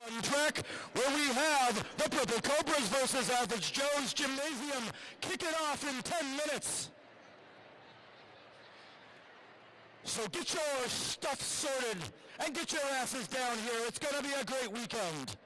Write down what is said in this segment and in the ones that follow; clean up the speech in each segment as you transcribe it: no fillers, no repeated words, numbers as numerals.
On track where we have the Purple Cobras versus Average Joe's Gymnasium. Kick it off in 10 minutes. So get your stuff sorted and get your asses down here. It's going to be a great weekend.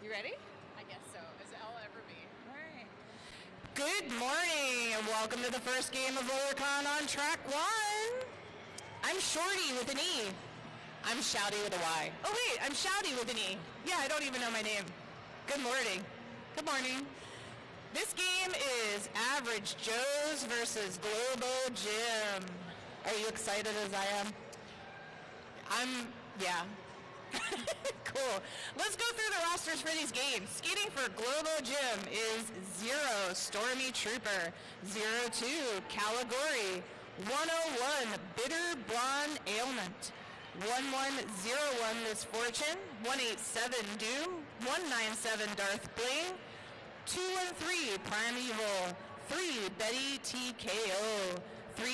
You ready? I guess so, as I'll ever be. All right. Good morning, and welcome to the first game of Rollercon on track 1. I'm Shorty with an E. I'm Shouty with a Y. Oh wait, I'm Shouty with an E. Yeah, I don't even know my name. Good morning. Good morning. This game is Average Joe's versus Globo Gym. Are you excited as I am? Yeah. Cool. Let's go through the rosters for these games. Skating for Globo Gym is 0, Stormy Trooper, 02, Caligori, 101, Bitter Blonde Ailment, 1101 Misfortune, 187 Doom, 197 Darth Bling, 213 Primeval, 3 Betty TKO, 30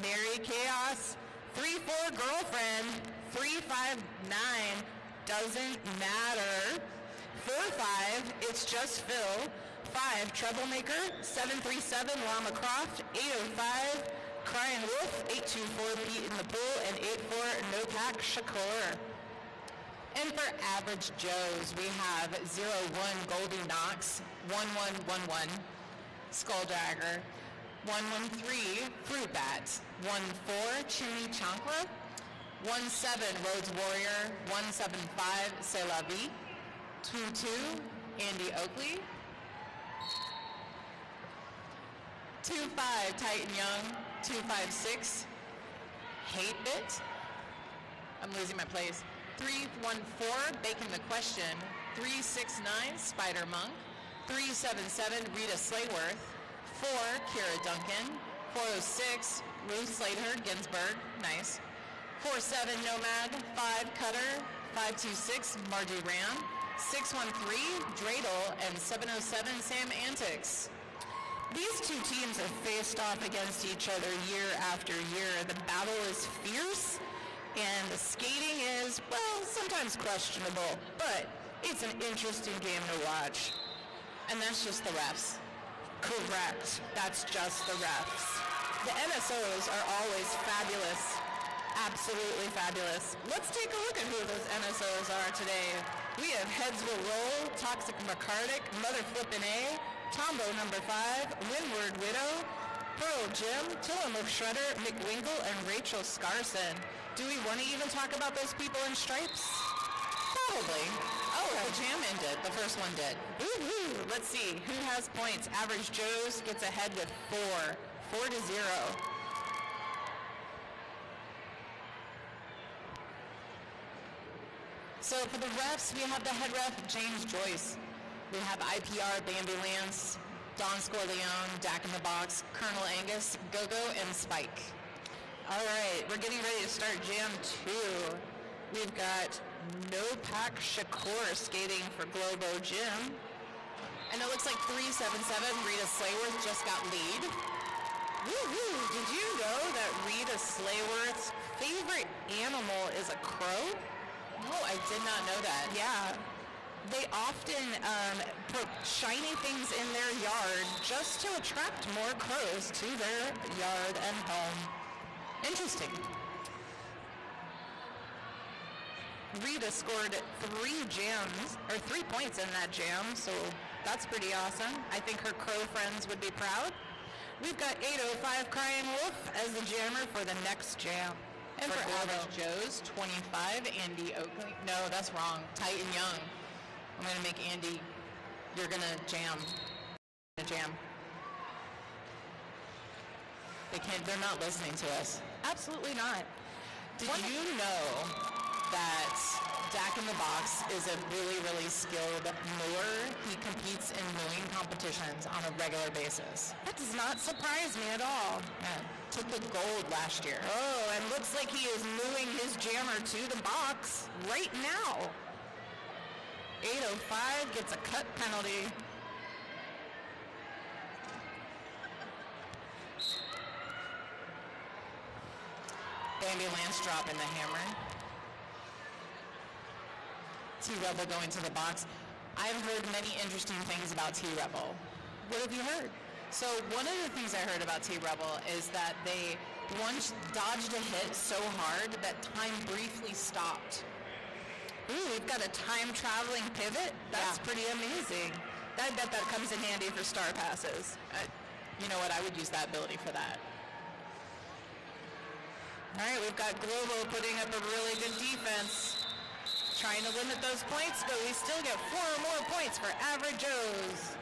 Mary Chaos, 34 Girlfriend, 359 Doesn't Matter, 45 It's Just Phil, 5 Troublemaker, 737 Llama Croft, 805 Crying Wolf, 824 Pete in the Pool, and 84 No Pack Shakur. And for Average Joes, we have 01 Goldie Knox, 1111 Skulldagger, 113 Fruit Bat, 14 Chimichancla, 17 Rhodes Warrior, 175 C'est La Vie, 22 Andy Oakley, 25 Titan Young, 256 Hate Bit, I'm losing my place, 314 Bacon the Question, 369 Spider Monk, 377 Rita Slayworth, 4 Kira Duncan, 406 Ruth Slater Ginsburg, nice, 47 Nomad, 5 Cutter, 526 Margie Ram, 613 Dreidel, and 707 Sam Antics. These two teams have faced off against each other year after year. The battle is fierce, and the skating is, well, sometimes questionable, but it's an interesting game to watch. And that's just the refs. Correct. That's just the refs. The NSOs are always fabulous. Absolutely fabulous. Let's take a look at who those NSOs are today. We have Heads Will Roll, Toxic McCardic, Mother Flippin' A, Tombo number 5, Windward Widow, Pearl Jim, Tillamook Shredder, McWinkle, and Rachel Scarson. Do we want to even talk about those people in stripes? Probably. Oh, the jam ended. The first one did. Woo-hoo. Let's see. Who has points? Average Joe's gets ahead with 4. 4-0. So for the refs, we have the head ref, James Joyce. We have IPR, Bambi Lance, Don Scorleone, Dak in the Box, Colonel Angus, Go-Go, and Spike. All right, we're getting ready to start Jam 2. We've got No Pack Shakur skating for Globo Gym. And it looks like 377 Rita Slayworth just got lead. Woo-hoo! Did you know that Rita Slayworth's favorite animal is a crow? No, I did not know that. Yeah. They often put shiny things in their yard just to attract more crows to their yard and home. Interesting. Rita scored 3 points in that jam, so that's pretty awesome. I think her crow friends would be proud. We've got 805 Crying Wolf as the jammer for the next jam. And for Average Joe's, 25, Andy Oakley. No, that's wrong. Titan Young. I'm going to make Andy, you're going to jam. They're not listening to us. Absolutely not. Did you know that Dak in the Box is a really, really skilled mower? He competes in mowing competitions on a regular basis. That does not surprise me at all. Yeah. Took the gold last year. Oh, and looks like he is moving his jammer to the box right now. 805 gets a cut penalty. Bambi Lance dropping the hammer. T-Rebel going to the box. I've heard many interesting things about T-Rebel. What have you heard? So one of the things I heard about T-Rebel is that they once dodged a hit so hard that time briefly stopped. Ooh, we've got a time-traveling pivot. That's pretty amazing. I bet that comes in handy for star passes. You know what? I would use that ability for that. All right, we've got Globo putting up a really good defense. Trying to limit those points, but we still get 4 more points for Average Joe's.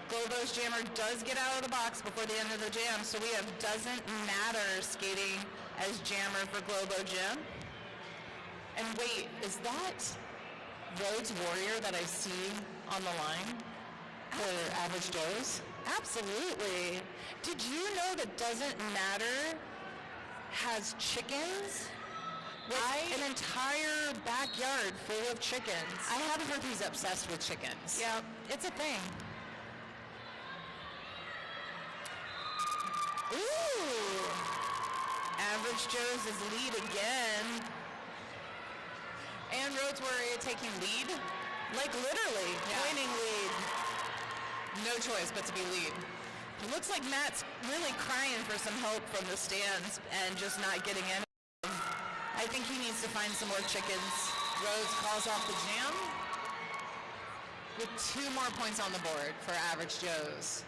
Globo's jammer does get out of the box before the end of the jam, so we have Doesn't Matter skating as jammer for Globo Jim. And wait, is that Rhodes Warrior that I see on the line for Average Joe's? Absolutely. Did you know that Doesn't Matter has chickens? An entire backyard full of chickens. I have heard he's obsessed with chickens. Yeah, it's a thing. Ooh! Average Joe's is lead again. And Rhodes Warrior taking lead? Like literally, winning lead. No choice but to be lead. It looks like Matt's really crying for some help from the stands and just not getting in. I think he needs to find some more chickens. Rhodes calls off the jam with 2 more points on the board for Average Joe's.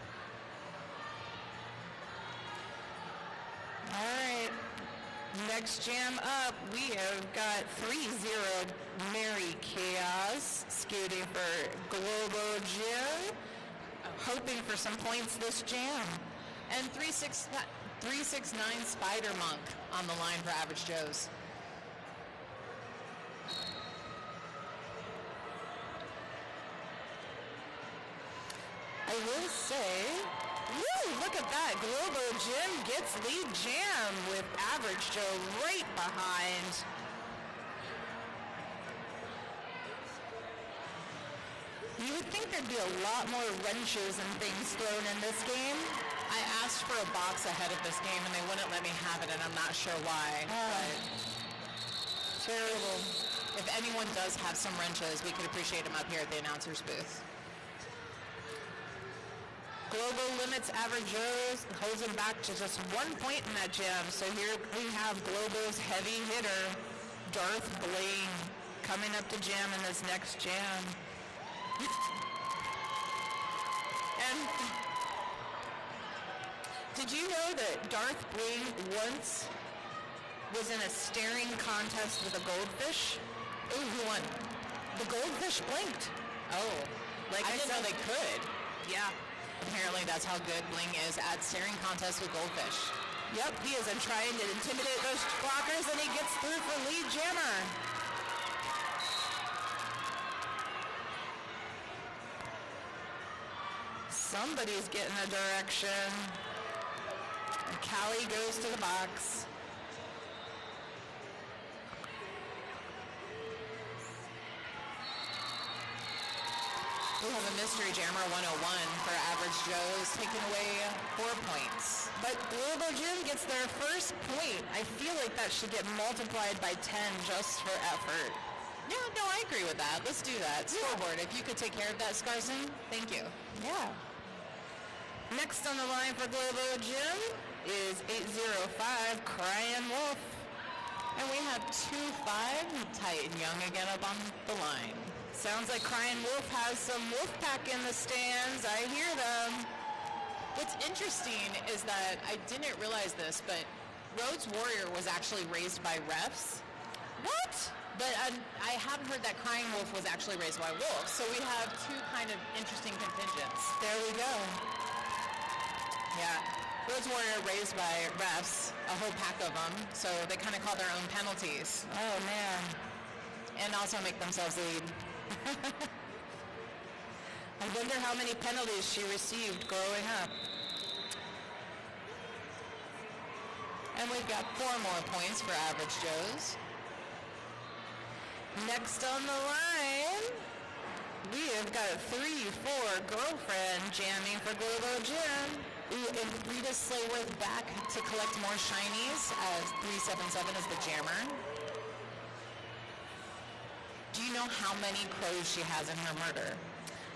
All right. Next jam up, we have got 3-0 Mary Chaos skating for Globo Jim, hoping for some points this jam. And 369 Spider Monk on the line for Average Joe's. I will say, woo, look at that. Globo Jim gets lead jam with Average Joe right behind. You would think there'd be a lot more wrenches and things thrown in this game. I asked for a box ahead of this game and they wouldn't let me have it, and I'm not sure why. But terrible. If anyone does have some wrenches, we could appreciate them up here at the announcer's booth. Globo limits Average Joe's, holds him back to just 1 point in that jam. So here we have Globo's heavy hitter, Darth Blaine, coming up to jam in this next jam. And did you know that Darth Blaine once was in a staring contest with a goldfish? Ooh, who won? The goldfish blinked. Oh, Like I didn't know they could. Yeah. Apparently that's how good Bling is at staring contests with goldfish. Yep, he is trying to intimidate those blockers, and he gets through for lead jammer. Somebody's getting a direction. And Callie goes to the box. We have a Mystery Jammer 101 for Average Joe's, taking away 4 points. But Globo Jim gets their first point. I feel like that should get multiplied by 10 just for effort. Yeah, no, I agree with that. Let's do that. Scoreboard, if you could take care of that, Scarson, thank you. Yeah. Next on the line for Globo Jim is 805 Crying Wolf. And we have 2-5 Titan Young again up on the line. Sounds like Crying Wolf has some wolf pack in the stands. I hear them. What's interesting is that I didn't realize this, but Rhodes Warrior was actually raised by refs. What? But I haven't heard that Crying Wolf was actually raised by wolves. So we have 2 kind of interesting contingents. There we go. Yeah. Rhodes Warrior raised by refs, a whole pack of them, so they kind of call their own penalties. Oh, man. And also make themselves lead. I wonder how many penalties she received growing up. And we've got 4 more points for Average Joe's. Next on the line, we have got 3-4 Girlfriend jamming for Globo Jim. Ooh, and Rita Slayworth back to collect more shinies as 377 is the jammer. Do you know how many crows she has in her murder?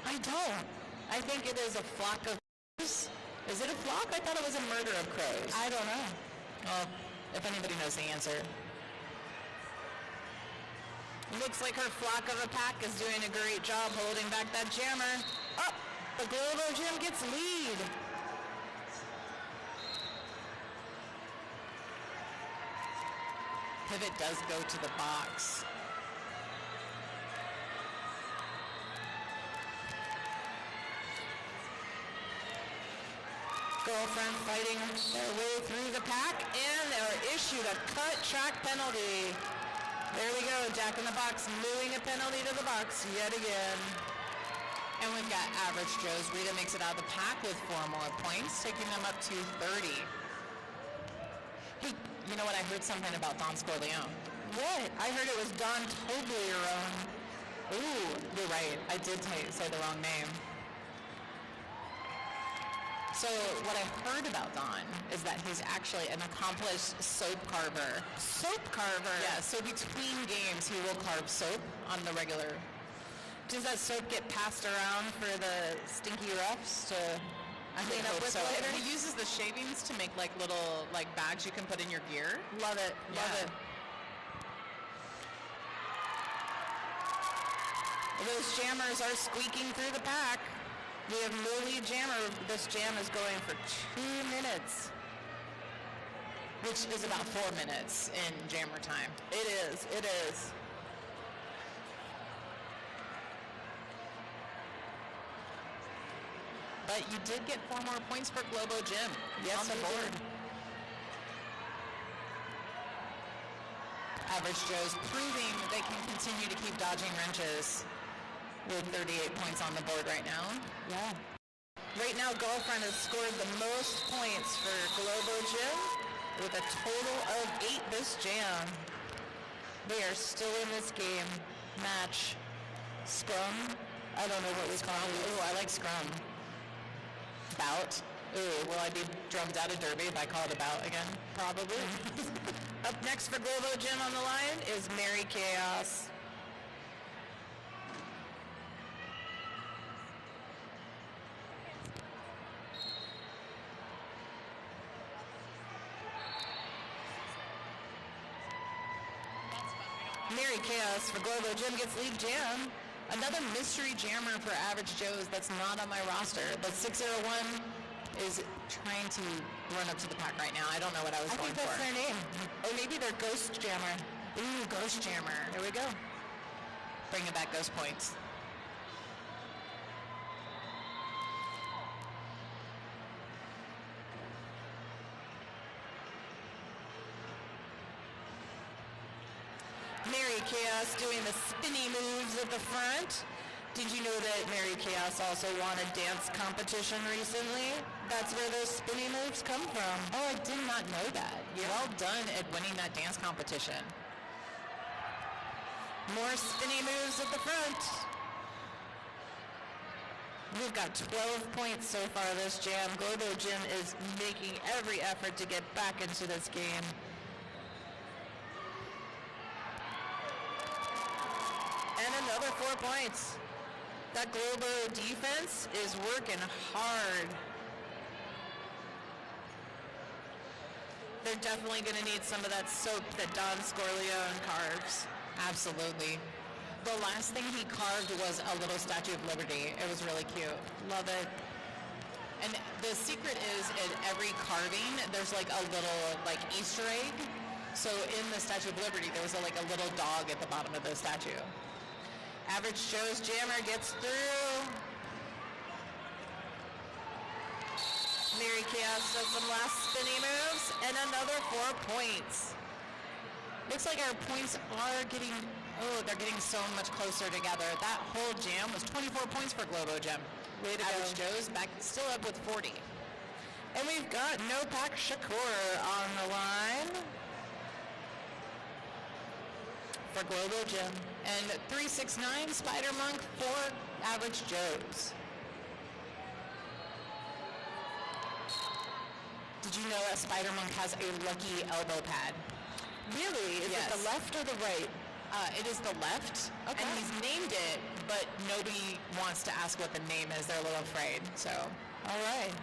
I don't. I think it is a flock of crows. Is it a flock? I thought it was a murder of crows. I don't know. Well, if anybody knows the answer. Looks like her flock of a pack is doing a great job holding back that jammer. Oh, the Globo Gym gets lead. Pivot does go to the box. Girlfriend fighting their way through the pack, and they're issued a cut track penalty. There we go, Jack in the Box moving a penalty to the box yet again. And we've got Average Joe's. Rita makes it out of the pack with 4 more points, taking them up to 30. Hey, you know what? I heard something about Don Scorleone. What? I heard it was Don Toblerone. Ooh, you're right. I did say the wrong name. So what I heard about Don is that he's actually an accomplished soap carver. Soap carver? Yeah, so between games he will carve soap on the regular. Does that soap get passed around for the stinky roughs to clean up with later? He uses the shavings to make like little bags you can put in your gear. Love it. Love it. Those jammers are squeaking through the pack. We have no lead jammer. This jam is going for 2 minutes. Which is about 4 minutes in jammer time. It is. It is. But you did get 4 more points for Globo Gym on the you board. did. Average Joe's proving they can continue to keep dodging wrenches with 38 points on the board right now. Yeah. Right now, Girlfriend has scored the most points for Globo Gym with a total of 8 this jam. They are still in this game. Match. Scrum. I don't know what we call it. Ooh, I like scrum. Bout. Ooh, will I be drummed out of Derby if I call it a bout again? Probably. Up next for Globo Gym on the line is Mary Chaos. Mary Chaos for Globo Gym gets lead jam. Another mystery jammer for Average Joe's that's not on my roster, but 601 is trying to run up to the pack right now. I don't know what I was I going think that's for. their name. Or maybe they're Ghost Jammer. Ooh, Ghost Jammer. There we go. Bringing back Ghost points. Mary Chaos doing the spinny moves at the front. Did you know that Mary Chaos also won a dance competition recently? That's where those spinny moves come from. Oh, I did not know that. Yeah. Well done at winning that dance competition. More spinny moves at the front. We've got 12 points so far this jam. Globo Gym is making every effort to get back into this game. And another 4 points. That Globo defense is working hard. They're definitely going to need some of that soap that Don Scorleone carves. Absolutely. The last thing he carved was a little Statue of Liberty. It was really cute. Love it. And the secret is in every carving, there's like a little Easter egg. So in the Statue of Liberty, there was a little dog at the bottom of the statue. Average Joe's jammer gets through. Mary Chaos does some last spinny moves, and another 4 points. Looks like our points are getting, they're getting so much closer together. That whole jam was 24 points for Globo Gym. Way to Average go. Joe's back still up with 40. And we've got No Pack Shakur on the line for Globo Gym. And 369 Spider Monk for Average Joe's. Did you know that Spider Monk has a lucky elbow pad? Really? Is Yes. it the left or the right? It is the left, Okay. and he's named it, but nobody wants to ask what the name is. They're a little afraid, so. All right.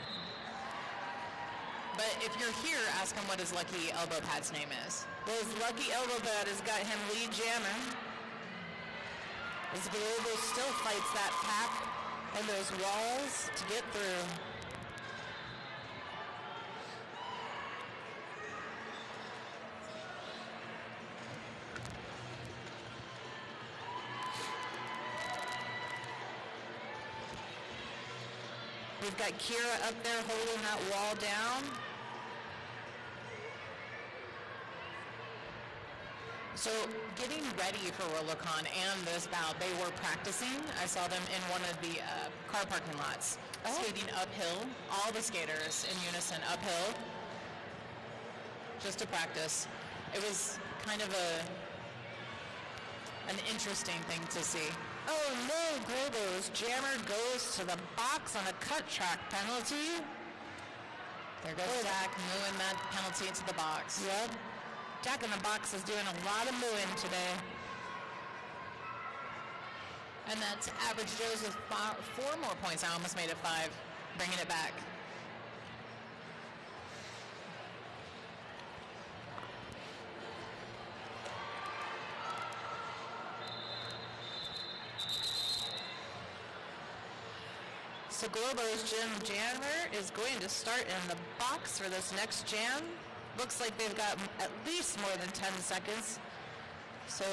But if you're here, ask him what his lucky elbow pad's name is. Well, his lucky elbow pad has got him lead jamming. As Globo still fights that pack and those walls to get through. We've got Kira up there holding that wall down. So getting ready for Rollercon and this bout, they were practicing. I saw them in one of the car parking lots, skating uphill, all the skaters in unison uphill, just to practice. It was kind of an interesting thing to see. Oh no, Globo's jammer goes to the box on a cut track penalty. There goes Jack mooing that penalty into the box. Yep. Jack in the box is doing a lot of mooing today. And that's Average Joe's with 4 more points. I almost made it 5, bringing it back. So Globo's Jim Jammer is going to start in the box for this next jam. Looks like they've got at least more than 10 seconds. So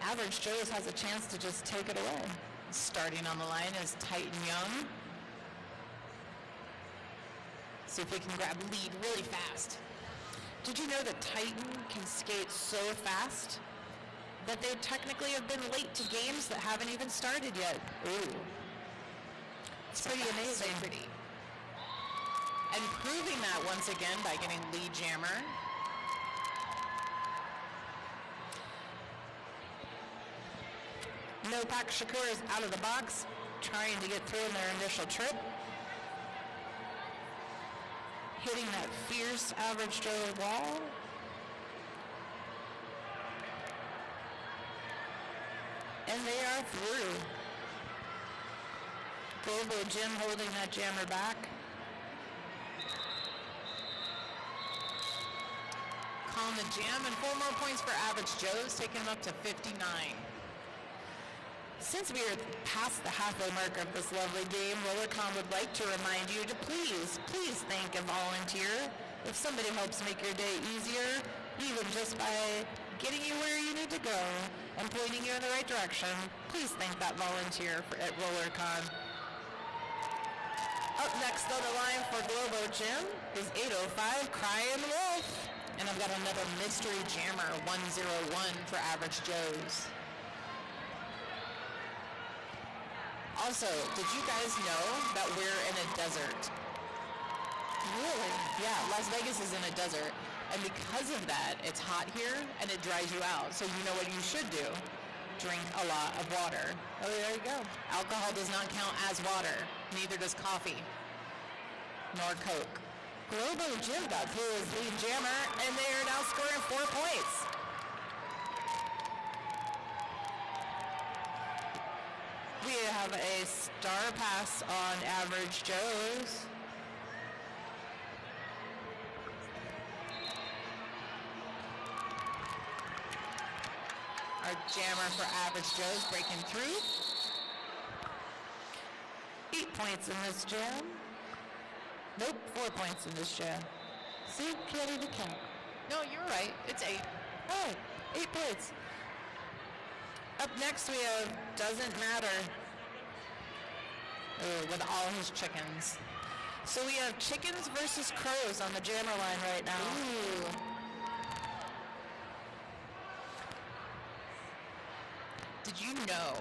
Average Joe's has a chance to just take it away. Starting on the line is Titan Young. See if we can grab lead really fast. Did you know that Titan can skate so fast that they technically have been late to games that haven't even started yet? Ooh. It's pretty amazing. So pretty. And proving that once again by getting lead jammer. Nopak Shakur is out of the box, trying to get through in their initial trip. Hitting that fierce Average Joe wall. And they are through. Globo Jim holding that jammer back. Calling the jam, and 4 more points for Average Joe's, taking them up to 59. Since we are past the halfway mark of this lovely game, Rollercon would like to remind you to please thank a volunteer. If somebody helps make your day easier, even just by getting you where you need to go and pointing you in the right direction, please thank that volunteer at Rollercon. Up next on the line for Globo Jim is 805 Crying Wolf. And I've got another mystery jammer, 101 for Average Joe's. Also, did you guys know that we're in a desert? Really? Yeah, Las Vegas is in a desert. And because of that, it's hot here and it dries you out. So you know what you should do? Drink a lot of water. Oh, there you go. Alcohol does not count as water. Neither does coffee. Nor Coke. Globo Jim got through his lead jammer, and they are now scoring 4 points. We have a star pass on Average Joe's. Our jammer for Average Joe's breaking through. 8 points in this jam. Nope, 4 points in this jam. See, can't even count. No, you're right. It's 8. Oh, 8 points. Up next we have Doesn't Matter. Ooh, with all his chickens. So we have chickens versus crows on the jammer line right now. Ooh. Did you know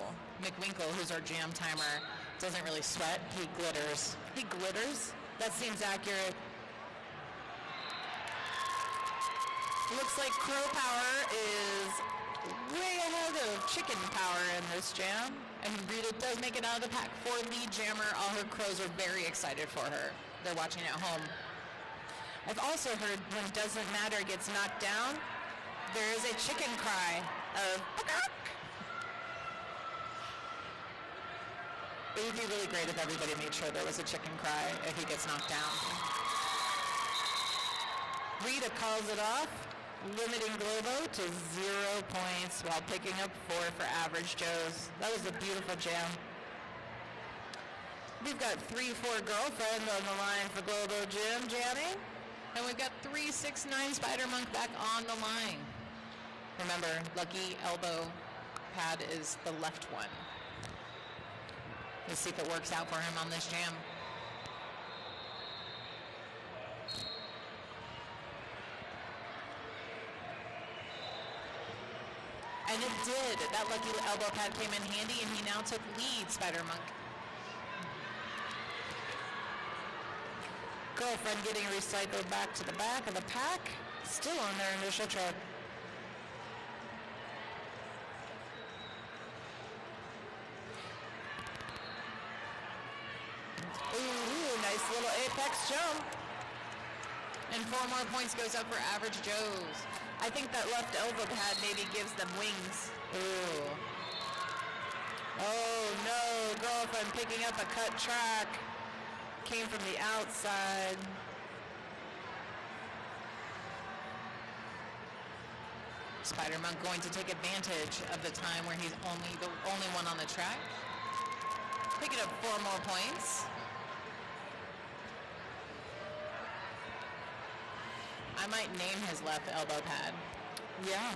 McWinkle, who's our jam timer, doesn't really sweat? He glitters. He glitters? That seems accurate. Looks like crow power is way ahead of chicken power in this jam. And Rita does make it out of the pack for lead jammer. All her crows are very excited for her. They're watching at home. I've also heard when Doesn't Matter gets knocked down, there is a chicken cry of "Pukak." It would be really great if everybody made sure there was a chicken cry if he gets knocked down. Rita calls it off. limiting Globo to 0 points while picking up 4 for Average Joe's. That was a beautiful jam. We've got 3-4 Girlfriend on the line for Globo Gym jamming. And we've got 369 Spider-Monk back on the line. Remember, lucky elbow pad is the left one. Let's see if it works out for him on this jam. And it did. That lucky elbow pad came in handy, and he now took lead, Spider-Monk. Girlfriend getting recycled back to the back of the pack. Still on their initial trip. Ooh, nice little apex jump. And 4 more points goes up for Average Joe's. I think that left elbow pad maybe gives them wings. Ooh. Oh no, Girlfriend picking up a cut track. Came from the outside. Spider-Monk going to take advantage of the time where he's the only one on the track. Picking up 4 more points. I might name his left elbow pad. Yeah.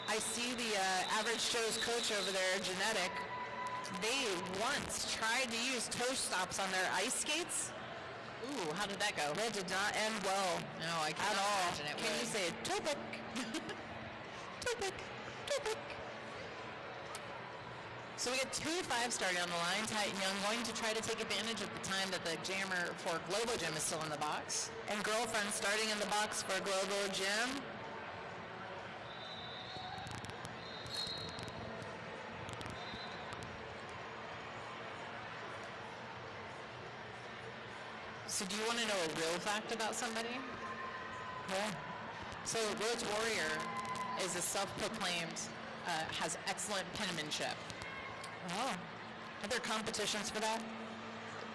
I see the Average Joe's coach over there, Genetic. They once tried to use toe stops on their ice skates. Ooh, how did that go? That did not end well. No, I can't at all. imagine it Can would. you say toe pick? Toe pick. Toe pick. So we got 2 5 starting on the line. Titan Young going to try to take advantage of the time that the jammer for Globo Gym is still in the box. And Girlfriend starting in the box for Globo Gym. So do you want to know a real fact about somebody? Yeah. So Roach Warrior is a self-proclaimed, has excellent penmanship. Oh. Are there competitions for that?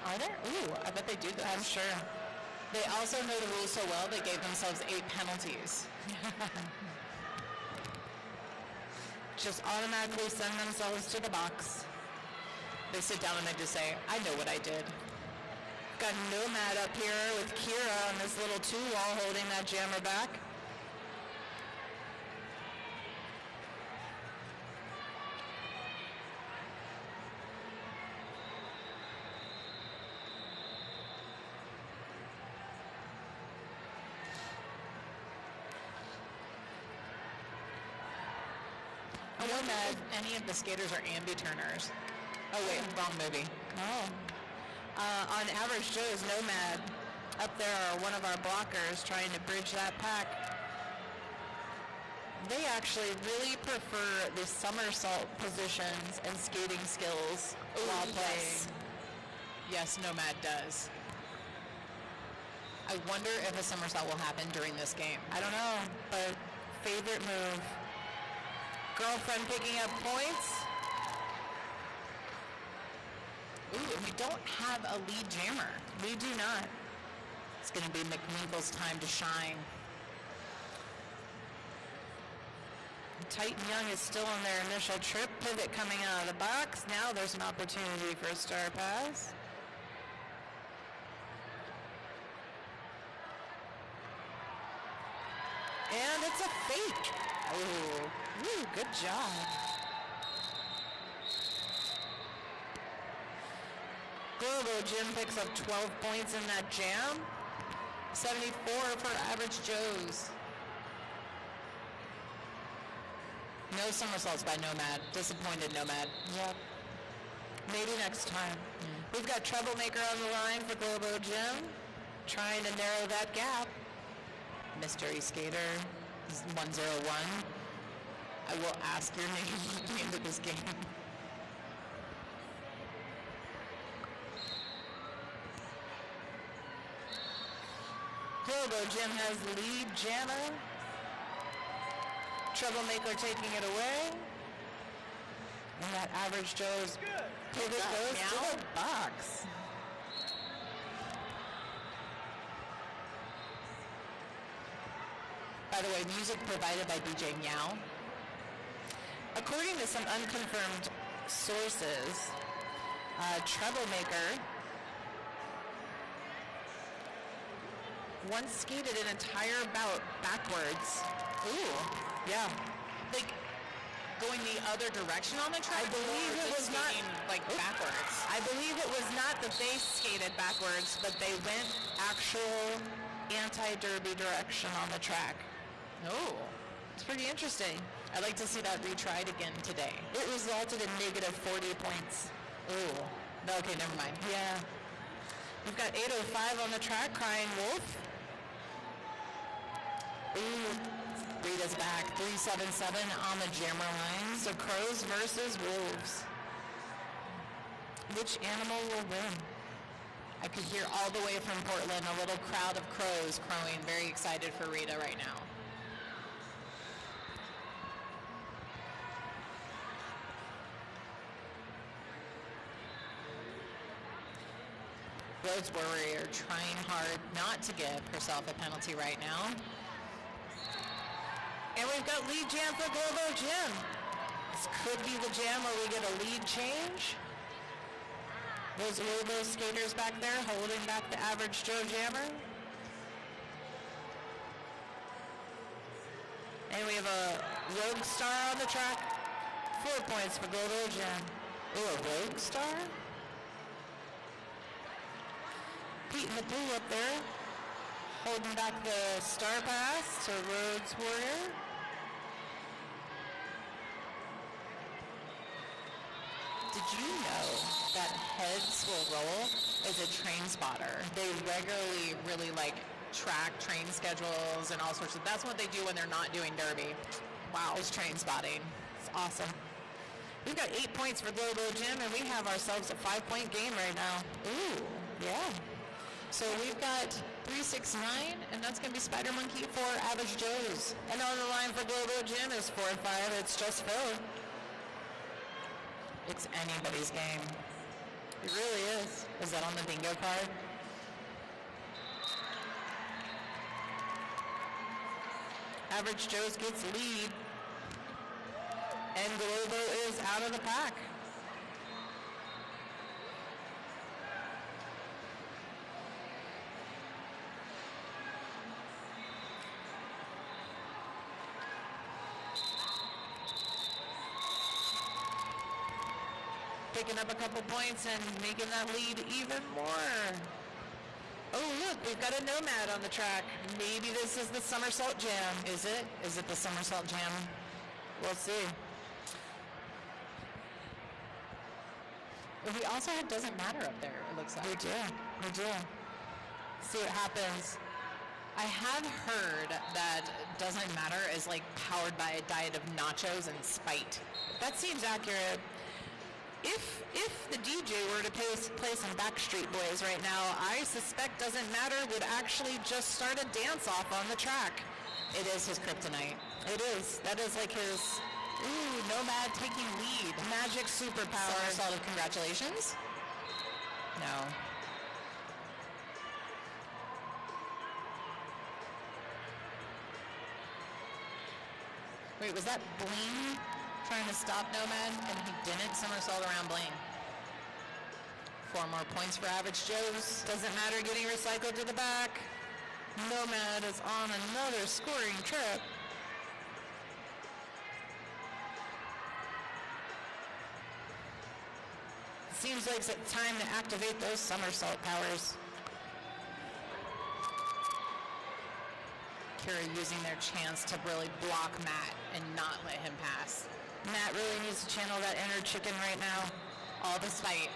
Are there? Ooh, I bet they do this. I'm sure. They also know the rules so well, they gave themselves 8 penalties. Just automatically send themselves to the box. They sit down and they just say, I know what I did. Got Nomad up here with Kira on this little 2-wall holding that jammer back. I wonder if any of the skaters are ambi-turners. Oh wait, wrong movie. Oh. On Average Joe's Nomad, up there are one of our blockers trying to bridge that pack. They actually really prefer the somersault positions and skating skills while playing. Yes, Nomad does. I wonder if a somersault will happen during this game. I don't know, but favorite move. Girlfriend picking up points. Ooh, and we don't have a lead jammer. We do not. It's going to be McWinkle's time to shine. Titan Young is still on their initial trip. Pivot coming out of the box. Now there's an opportunity for a star pass. And it's a fake. Ooh, good job. Globo Gym picks up 12 points in that jam. 74 for Average Joe's. No somersaults by Nomad. Disappointed Nomad. Yep. Maybe next time. We've got Troublemaker on the line for Globo Gym, trying to narrow that gap. Mystery Skater is 101. I will ask your name at the end of this game. Globo Gym has the lead jammer. Troublemaker taking it away. And that Average Joe's pivot goes to the box. By the way, music provided by DJ Meow. According to some unconfirmed sources, Troublemaker once skated an entire bout backwards. Ooh. Yeah. Like, going the other direction on the track? I believe it was not like backwards. I believe it was not that they skated backwards, but they went actual anti-derby direction on the track. Oh. It's pretty interesting. I'd like to see that retried again today. It resulted in negative 40 points. Ooh. Okay, never mind. Yeah. We've got 805 on the track, Crying Wolf. Ooh. Rita's back. 377 on the jammer line. So crows versus wolves. Which animal will win? I could hear all the way from Portland a little crowd of crows crowing. Very excited for Rita right now. Rhodes Warrior trying hard not to give herself a penalty right now. And we've got lead jam for Globo Jim. This could be the jam where we get a lead change. Those Globo skaters back there holding back the Average Joe jammer. And we have a Rogue Star on the track. 4 points for Globo Jim. Ooh, a Rogue Star? Pete in the pool up there, holding back the star pass to Rhodes Warrior. Did you know that Heads Will Roll is a train spotter? They regularly really like track train schedules and all sorts of, that's what they do when they're not doing derby. Wow. Is train spotting. It's awesome. We've got 8 points for Globo Jim, and we have ourselves a 5-point game right now. Ooh. Yeah. So we've got 369, and that's going to be Spider Monkey for Average Joe's. And on the line for Globo Jim is 4-5. It's just Phil. It's anybody's game. It really is. Is that on the bingo card? Average Joe's gets lead. And Globo is out of the pack. Picking up a couple points and making that lead even more. Oh, look, we've got a Nomad on the track. Maybe this is the Somersault Jam. Is it? Is it the Somersault Jam? We'll see. We also have Doesn't Matter up there, it looks like. We do. See what happens. I have heard that Doesn't Matter is like powered by a diet of nachos and Spite. That seems accurate. If the DJ were to play some Backstreet Boys right now, I suspect Doesn't Matter would actually just start a dance-off on the track. It is his kryptonite. It is. That is like his... Ooh, Nomad taking lead. Magic superpower. Somersault of congratulations? No. Wait, was that Bling trying to stop Nomad? And he didn't somersault around Bling. 4 more points for Average Joe's. Doesn't Matter getting recycled to the back. Nomad is on another scoring trip. Seems like it's time to activate those somersault powers. Kira using their chance to really block Matt and not let him pass. Matt really needs to channel that inner chicken right now. All the spite.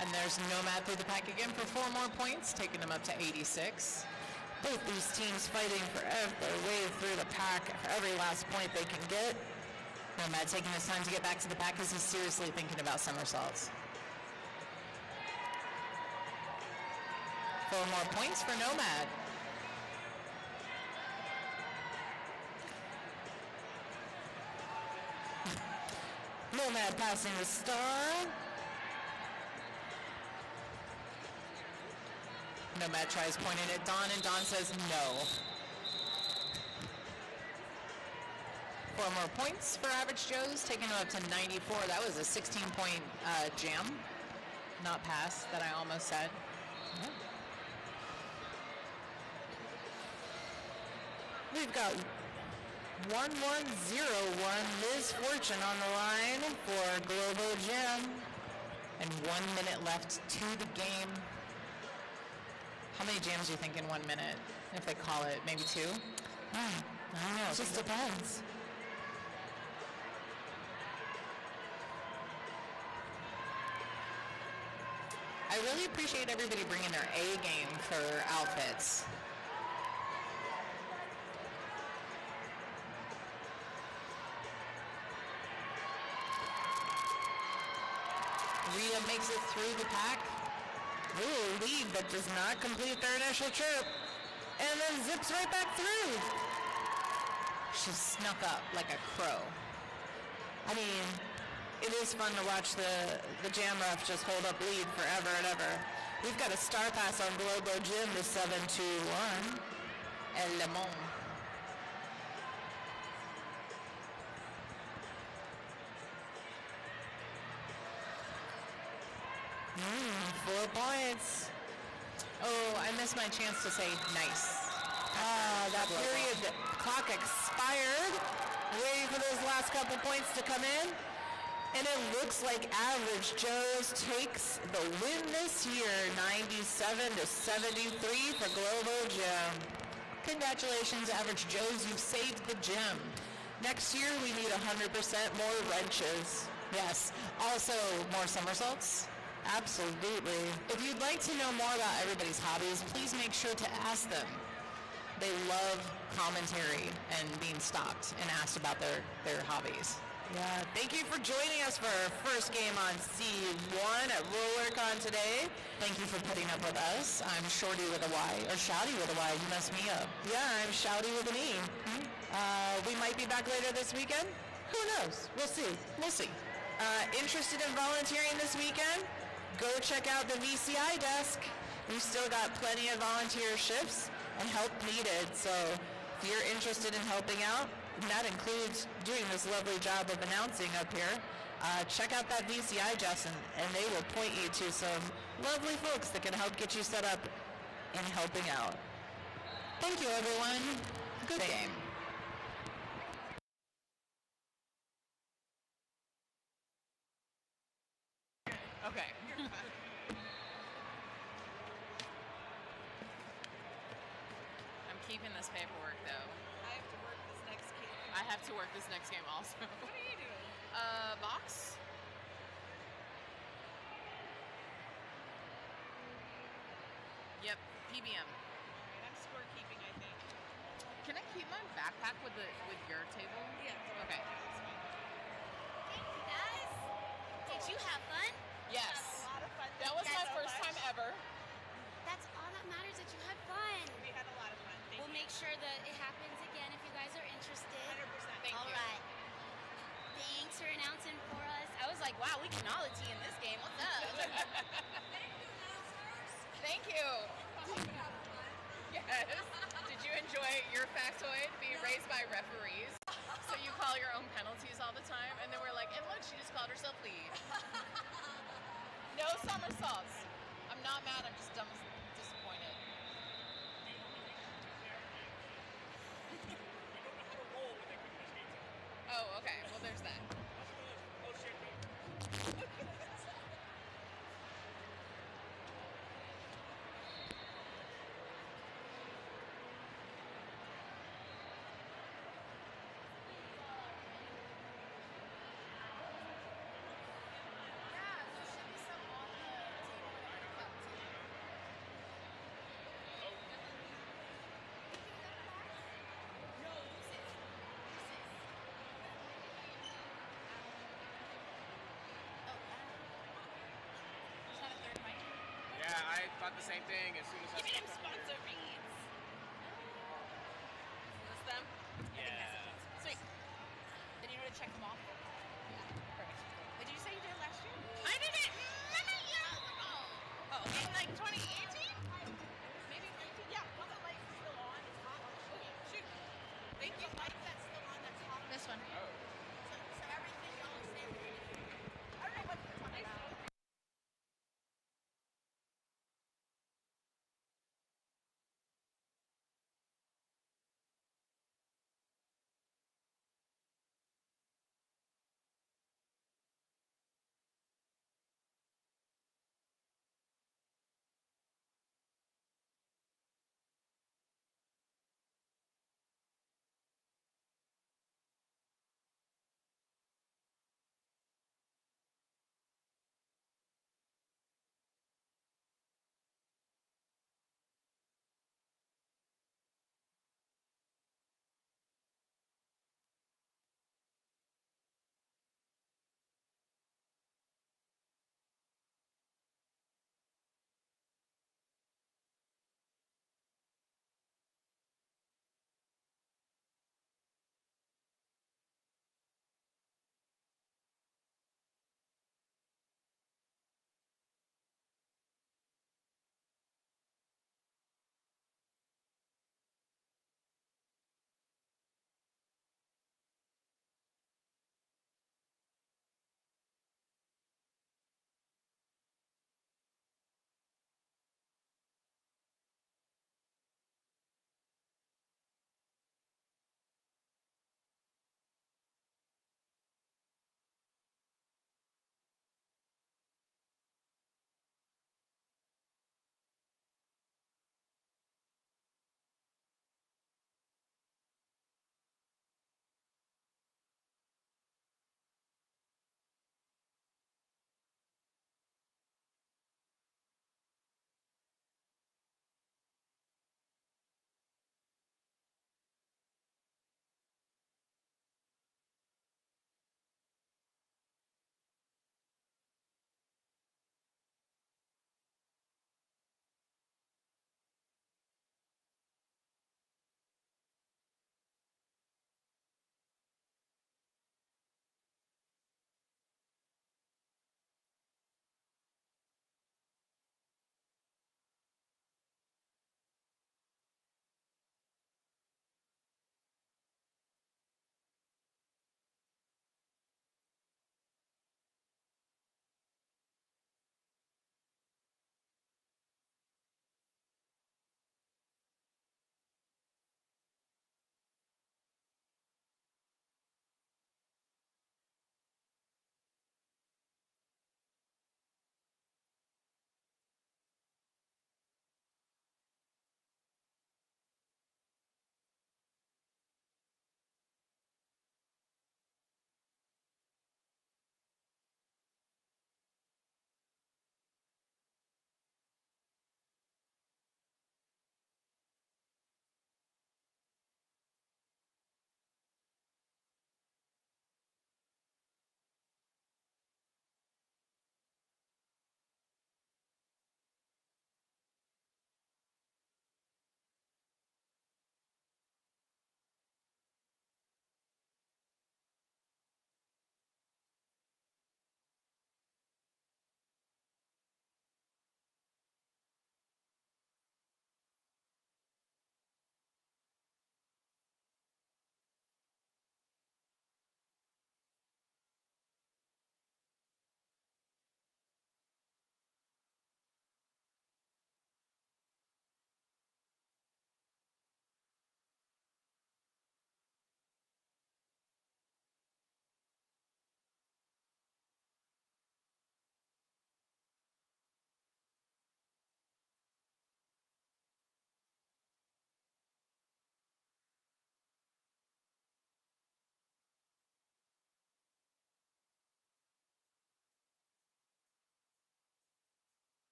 And there's Nomad through the pack again for 4 more points, taking them up to 86. Both these teams fighting for their way through the pack for every last point they can get. Nomad taking his time to get back to the pack because he's seriously thinking about somersaults. 4 more points for Nomad. Nomad passing the star. Nomad tries pointing at Dawn, and Dawn says no. 4 more points for Average Joe's, taking him up to 94. That was a 16-point jam, not pass, that I almost said. Yeah. We've got 1101 Liz Fortune on the line for Globo Gym. And 1 minute left to the game. How many jams do you think in 1 minute? If they call it, maybe 2? I don't know. It just depends. I really appreciate everybody bringing their A game for outfits. Rhea makes it through the pack. Ooh, lead, but does not complete their initial trip. And then zips right back through. She snuck up like a crow. I mean, it is fun to watch the jam ref just hold up lead forever and ever. We've got a star pass on Globo Gym to 721. El Lemon. Four points. Oh, I missed my chance to say nice. That period clock expired. Waiting for those last couple points to come in. And it looks like Average Joe's takes the win this year, 97 to 73 for Globo Gym. Congratulations, Average Joe's, you've saved the gym. Next year, we need 100% more wrenches. Yes, also more somersaults. Absolutely. If you'd like to know more about everybody's hobbies, please make sure to ask them. They love commentary and being stopped and asked about their hobbies. Yeah, thank you for joining us for our first game on C1 at Rollercon today. Thank you for putting up with us. I'm Shorty with a Y, or Shouty with a Y. You messed me up. Yeah, I'm Shouty with an E. We might be back later this weekend. Who knows? We'll see. We'll see. Interested in volunteering this weekend? Go check out the VCI desk. We've still got plenty of volunteer shifts and help needed. So if you're interested in helping out, and that includes doing this lovely job of announcing up here, check out that VCI desk and they will point you to some lovely folks that can help get you set up in helping out. Thank you, everyone. Good game. Okay. I'm keeping this paperwork though. I have to work this next game. I have to work this next game also. What are you doing? Box? Yep, PBM. Alright, I'm scorekeeping, I think. Can I keep my backpack with your table? Yeah. Okay. That's fine. Hey, you guys. Did you have fun? Yes. A lot of fun. That was Thank my you so first much. time ever. That's all that matters, that you had fun. We had a lot of fun. Thank We'll you. make sure that it happens again if you guys are interested. 100%. Thank All you. right. Thanks for announcing for us. I was like, wow, we can all a T in this game. What's up? Thank you. Yes. Did you enjoy your factoid being raised by referees? So you call your own penalties all the time, and then we're like, and look, she just called herself lead. No somersaults. I'm not mad. I'm just disappointed. Oh, okay. Well, there's that. Yeah, I thought the same thing as soon as I Give me them saw it. sponsor reads. Is this them? Yeah. Sweet. Then you know to check them off? Yeah. Perfect.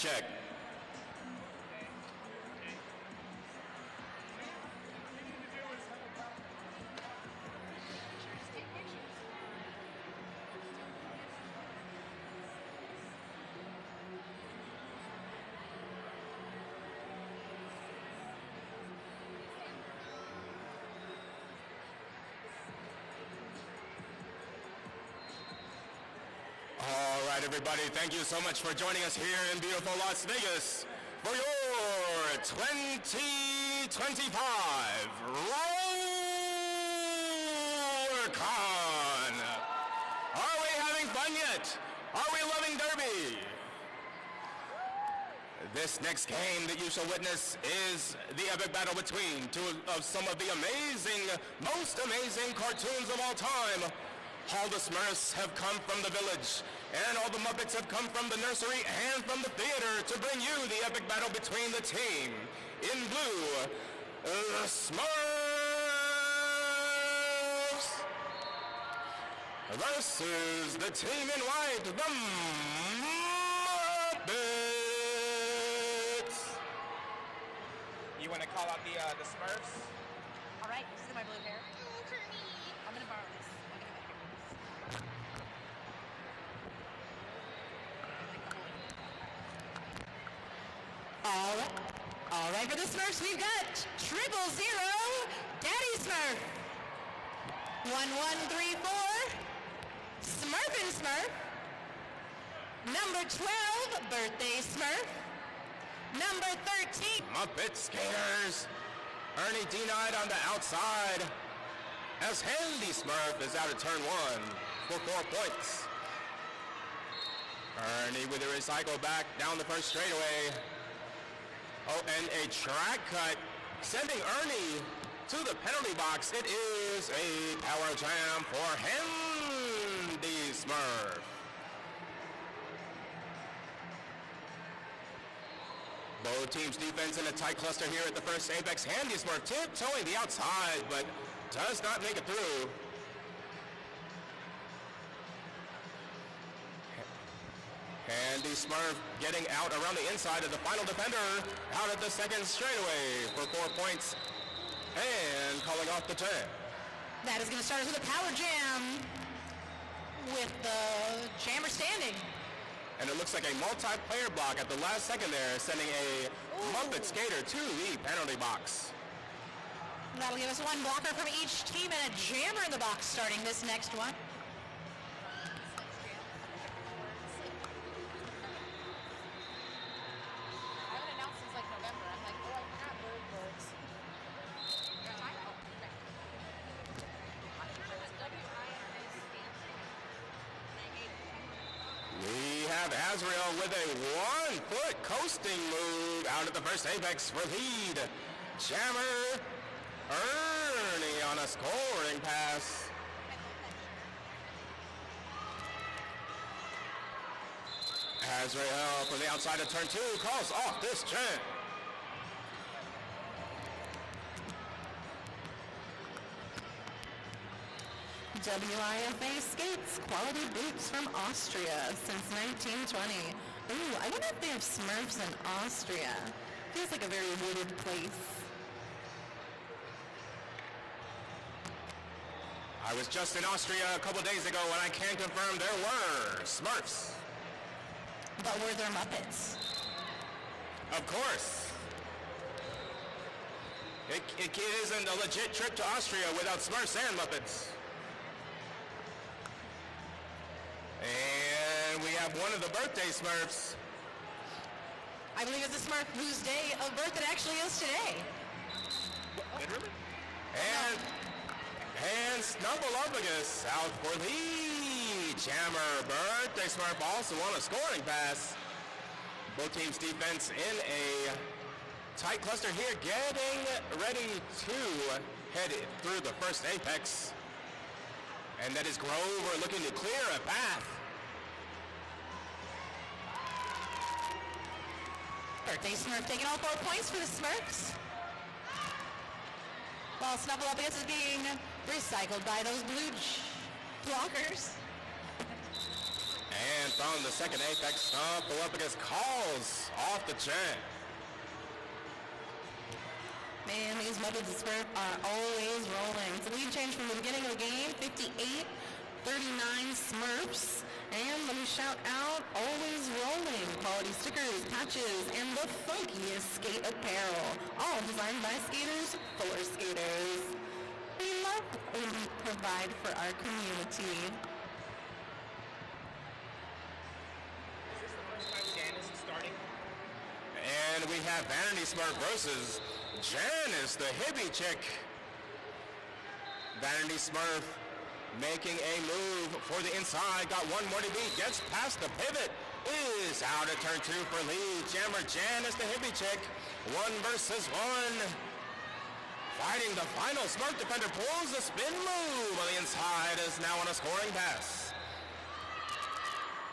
check. All right, everybody, thank you so much for joining us here in beautiful Las Vegas for your 2025 Rollercon. Are we having fun yet? Are we loving Derby? This next game that you shall witness is the epic battle between two of some of the most amazing cartoons of all time. All the Smurfs have come from the village, and all the Muppets have come from the nursery and from the theater to bring you the epic battle between the team. In blue, the Smurfs versus the team in white, the Muppets. You want to call out the Smurfs? All right, you see my blue hair? Oh, Kermit. I'm gonna borrow this. All right, for the Smurfs, we've got 000, Daddy Smurf. 1134, Smurfin' Smurf. Number 12, Birthday Smurf. Number 13, Muppet skaters. Ernie denied on the outside as Handy Smurf is out of turn one for 4 points. Ernie with a recycle back down the first straightaway. Oh, and a track cut sending Ernie to the penalty box. It is a power jam for Handy Smurf. Both teams' defense in a tight cluster here at the first apex. Handy Smurf tiptoeing the outside, but does not make it through. Handy Smurf getting out around the inside of the final defender, out at the second straightaway for 4 points, and calling off the turn. that is going to start us with a power jam with the jammer standing. And it looks like a multiplayer block at the last second there, sending a Muppet skater to the penalty box. That'll give us one blocker from each team and a jammer in the box starting this next one. I haven't announced since like November. I'm like, oh, I forgot bird birds. Yeah, I know. We have Azrael with a 1-foot coasting move out at the first apex for lead. Jammer Ernie on a scoring pass. Azrael from the outside of turn 2 calls off this jam. WIFA skates quality boots from Austria since 1920. Ooh, I wonder if they have Smurfs in Austria. Feels like a very wooded place. I was just in Austria a couple days ago and I can confirm there were Smurfs. But were there Muppets? Of course. It isn't a legit trip to Austria without Smurfs and Muppets. And we have one of the birthday Smurfs. I believe it's a Smurf whose day of birth it actually is today. Literally? And Snuffleupagus out for the jammer. Birthday Smurf also on a scoring pass. Both teams' defense in a tight cluster here, getting ready to head through the first apex. And that is Grover looking to clear a path. Birthday Smurf taking all 4 points for the Smurfs. While Snuffleupagus is being recycled by those blue blockers. And from on the second apex stomp. Go up against calls off the chain. Man, these Muppets and Smurf are always rolling. It's a lead change from the beginning of the game, 58-39 Smurfs. And let me shout out, always rolling, quality stickers, patches, and the funkiest skate apparel. All designed by skaters for skaters. We love what we provide for our community. Is this the first time Janice is starting? And we have Vanity Smurf versus Janice, the hippie chick. Vanity Smurf making a move for the inside. Got one more to beat. Gets past the pivot. Is out at turn 2 for lead. Jammer Janice, the hippie chick. 1 versus 1. Fighting the final. Smurf defender pulls the spin move on the inside. Is now on a scoring pass.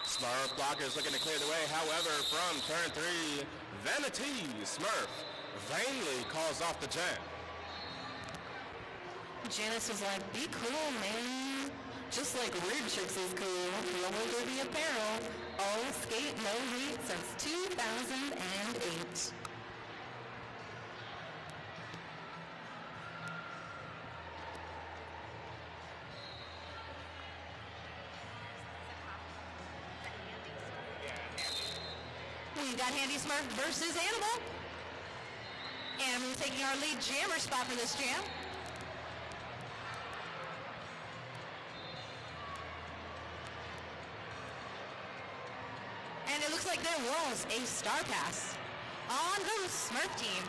Smurf blockers looking to clear the way. However, from turn 3, Vanity Smurf vainly calls off the jam. Janice was like, be cool, man. Just like Weird Chicks is cool. Roller derby apparel. All skate, no heat since 2008. We got Handy Smurf versus Animal. Animal taking our lead jammer spot for this jam. And it looks like there was a star pass on the Smurf team.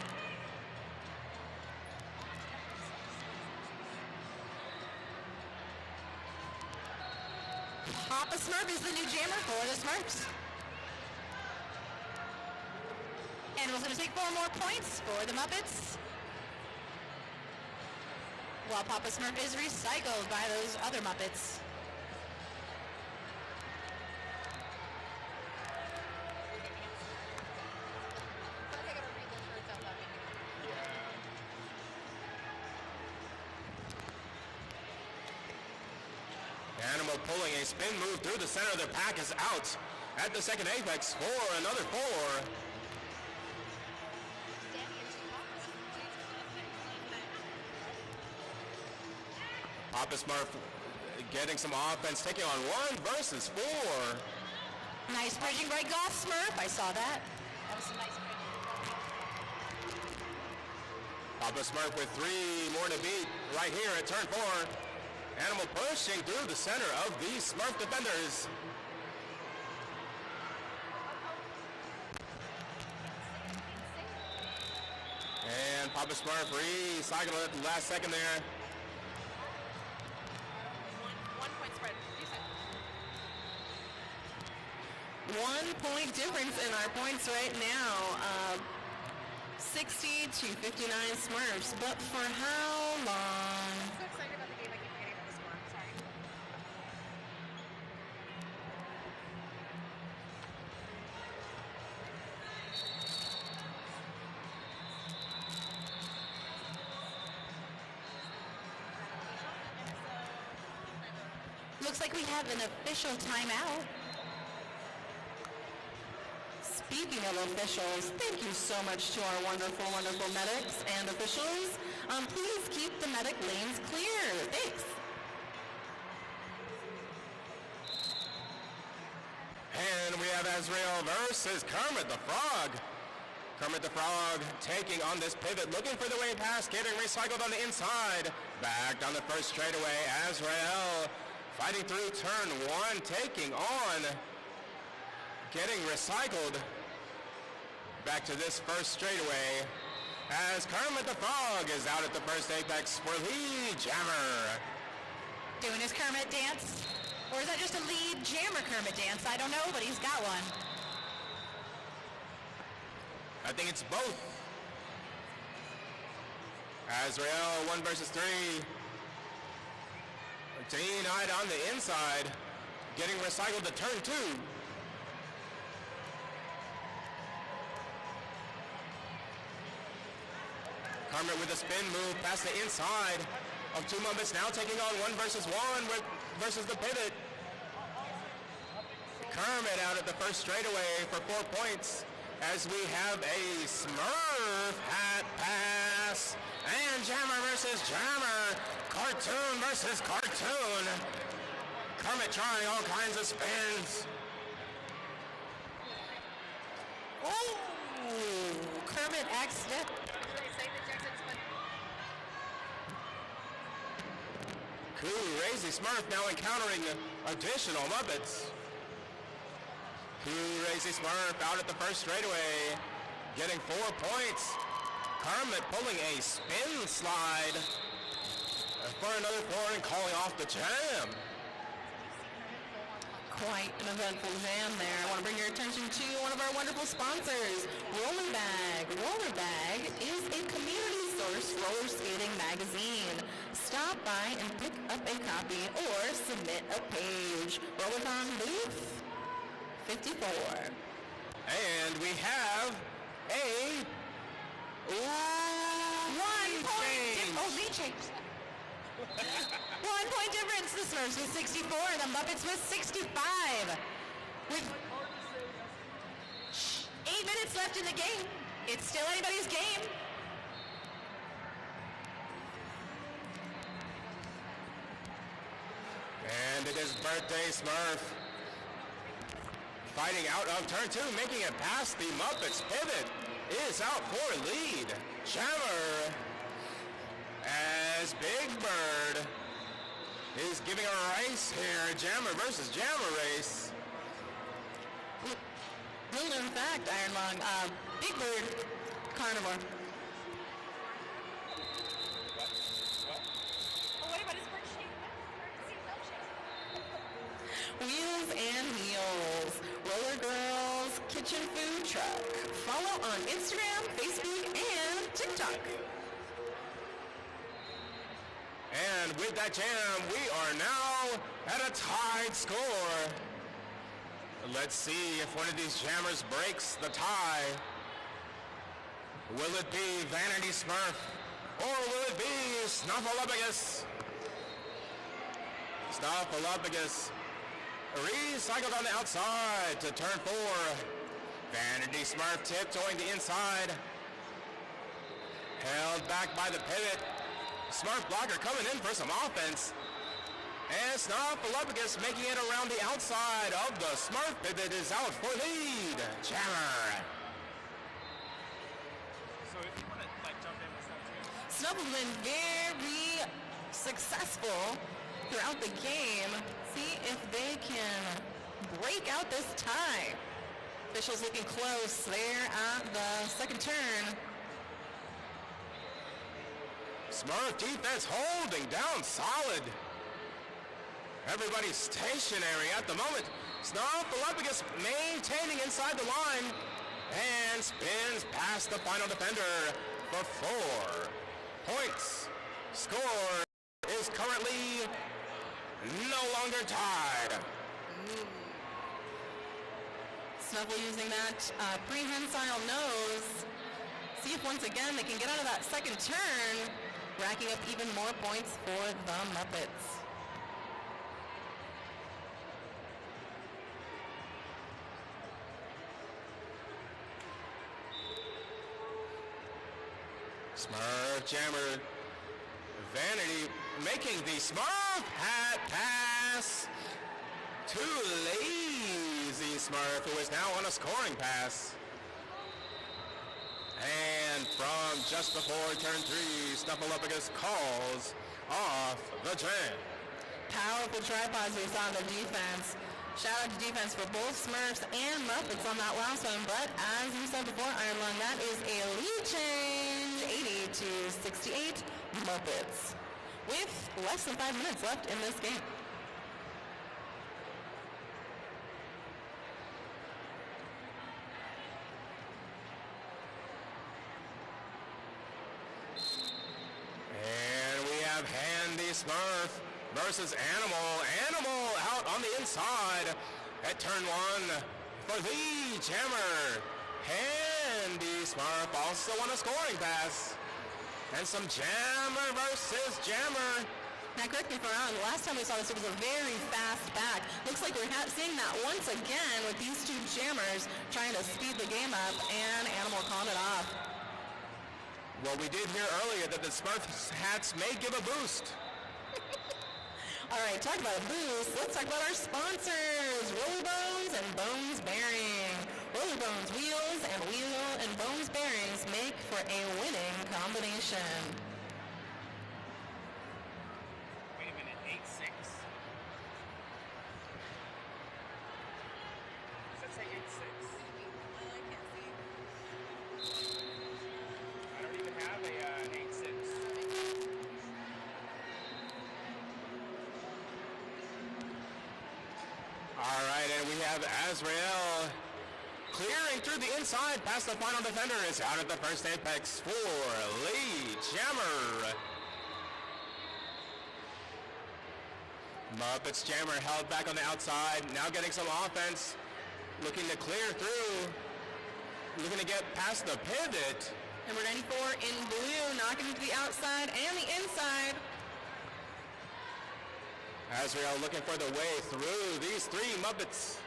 Papa Smurf is the new jammer for the Smurfs. And we're going to take 4 more points for the Muppets. While Papa Smurf is recycled by those other Muppets. Animal pulling a spin move through the center of the pack is out at the second apex for another 4. Papa Smurf getting some offense, taking on 1 versus 4. Nice bridging right off Smurf. I saw that. That was some nice Papa Smurf with 3 more to beat right here at turn 4. Animal pushing through the center of the Smurf defenders. And Papa Smurf recycled at the last second there. 1 point spread. Decent. 1 point difference in our points right now. 60 to 59 Smurfs, but for how long? I'm so excited about the game. I keep forgetting about the score. Sorry. Looks like we have an official timeout. Speaking of officials, thank you so much to our wonderful, wonderful medics and officials. Please keep the medic lanes clear. Thanks. And we have Azrael versus Kermit the Frog. Kermit the Frog taking on this pivot, looking for the way pass, getting recycled on the inside. Back down the first straightaway, Azrael fighting through turn 1, taking on, getting recycled back to this first straightaway as Kermit the Frog is out at the first apex for lead jammer. Doing his Kermit dance? Or is that just a lead jammer Kermit dance? I don't know, but he's got one. I think it's both. Azrael 1 versus 3. Denied on the inside, getting recycled to turn 2. Kermit with a spin move past the inside of 2 Muppets, now taking on 1 versus 1 versus the pivot. Kermit out at the first straightaway for 4 points as we have a Smurf hat pass. And Jammer versus Jammer. Cartoon versus cartoon. Kermit trying all kinds of spins. Oh, Kermit accident. Crazy Smurf now encountering additional Muppets. Crazy Smurf out at the first straightaway, getting 4 points. Kermit pulling a spin slide for another 4 and calling off the jam. Quite an eventful jam there. I want to bring your attention to one of our wonderful sponsors, Rollerbag. Rollerbag is a community source roller skating magazine. Stop by and pick up a copy or submit a page. Rollercon booth 54. And we have a 1 point. Oh, lead change. 1 point difference. The Smurfs with 64, the Muppets with 65. With 8 minutes left in the game, it's still anybody's game. And it is Birthday Smurf fighting out of turn 2, making it past the Muppets. Pivot is out for lead. Jammer as Big Bird is giving a race here. Jammer versus Jammer race. Little known fact, Iron Lung, Big Bird, carnivore. Oh, what about his bird shape? Wheels and Meals, Roller Girls Kitchen Food Truck. Follow on Instagram, Facebook, and TikTok. And with that jam, we are now at a tied score. Let's see if one of these jammers breaks the tie. Will it be Vanity Smurf or will it be Snuffleupagus? Snuffleupagus recycled on the outside to turn 4. Vanity Smurf tiptoeing the inside. Held back by the pivot. Smurf blocker coming in for some offense. And Snuffleupagus making it around the outside of the Smurf pivot is out for lead. Jammer. So if you want to like jump in with stuff too. Snuff has been very successful throughout the game. See if they can break out this tie. Officials looking close there at the second turn. Smurf defense holding down solid. Everybody's stationary at the moment. Snuffleupagus maintaining inside the line and spins past the final defender for 4 points. Score is currently no longer tied. Snuffle using that prehensile nose. See if once again they can get out of that second turn, racking up even more points for the Muppets. Smurf Jammer Vanity making the Smurf hat pass to Lazy Smurf, who is now on a scoring pass. And from just before turn 3, Snuffleupagus calls off the jam. Powerful tripods we saw on the defense. Shout out to defense for both Smurfs and Muppets on that last one. But as we said before, Iron Lung, that is a lead change, 80 to 68 Muppets, with less than 5 minutes left in this game. And we have Handy Smurf versus Animal. Animal out on the inside at turn 1 for the Jammer. Handy Smurf also on a scoring pass. And some Jammer versus Jammer. Now correct me if I'm wrong, the last time we saw this it was a very fast back. Looks looks like we're seeing that once again with these two jammers trying to speed the game up, and Animal called it off. Well, we did hear earlier that the Smurfs hats may give a boost. All right, talk about a boost. Let's talk about our sponsors, Rollerbones and Bones Bearing. Rollerbones wheels and wheel and Bones bearings make for a winning combination. Wait a minute, 8-6. Does that say 8-6? I don't even have a 8-6. All right, and we have Azrael clearing through the inside past the final defender. Is out at the first apex for Lee Jammer. Muppets Jammer held back on the outside, now getting some offense, looking to clear through, looking to get past the pivot. Number 94 in blue, knocking to the outside and the inside. Azrael looking for the way through these three Muppets.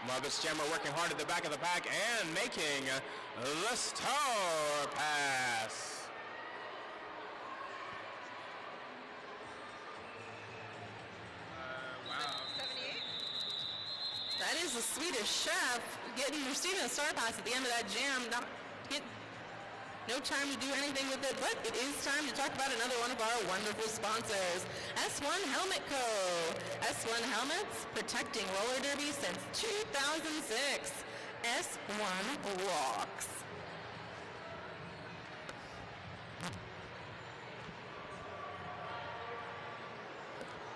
Muppets Jammer working hard at the back of the pack and making the star pass. Wow. 78? That is the Swedish chef receiving a star pass at the end of that jam. No time to do anything with it, but it is time to talk about another one of our wonderful sponsors, S1 Helmet Co. S1 Helmets, protecting roller derby since 2006. S1 rocks.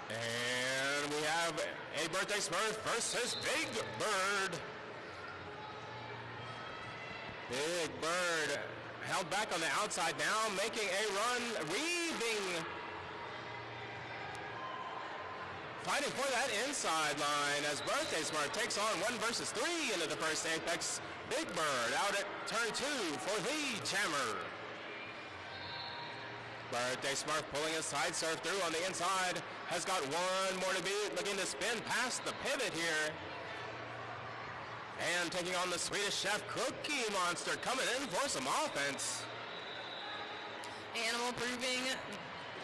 And we have a birthday Smurf versus Big Bird. Big Bird held back on the outside now, making a run, weaving, fighting for that inside line as Birthday Smurf takes on 1 versus 3 into the first apex. Big Bird out at turn 2 for the Jammer. Birthday Smurf pulling a side surf through on the inside, has got one more to beat, looking to spin past the pivot here. And taking on the Swedish Chef Cookie Monster, coming in for some offense. Animal proving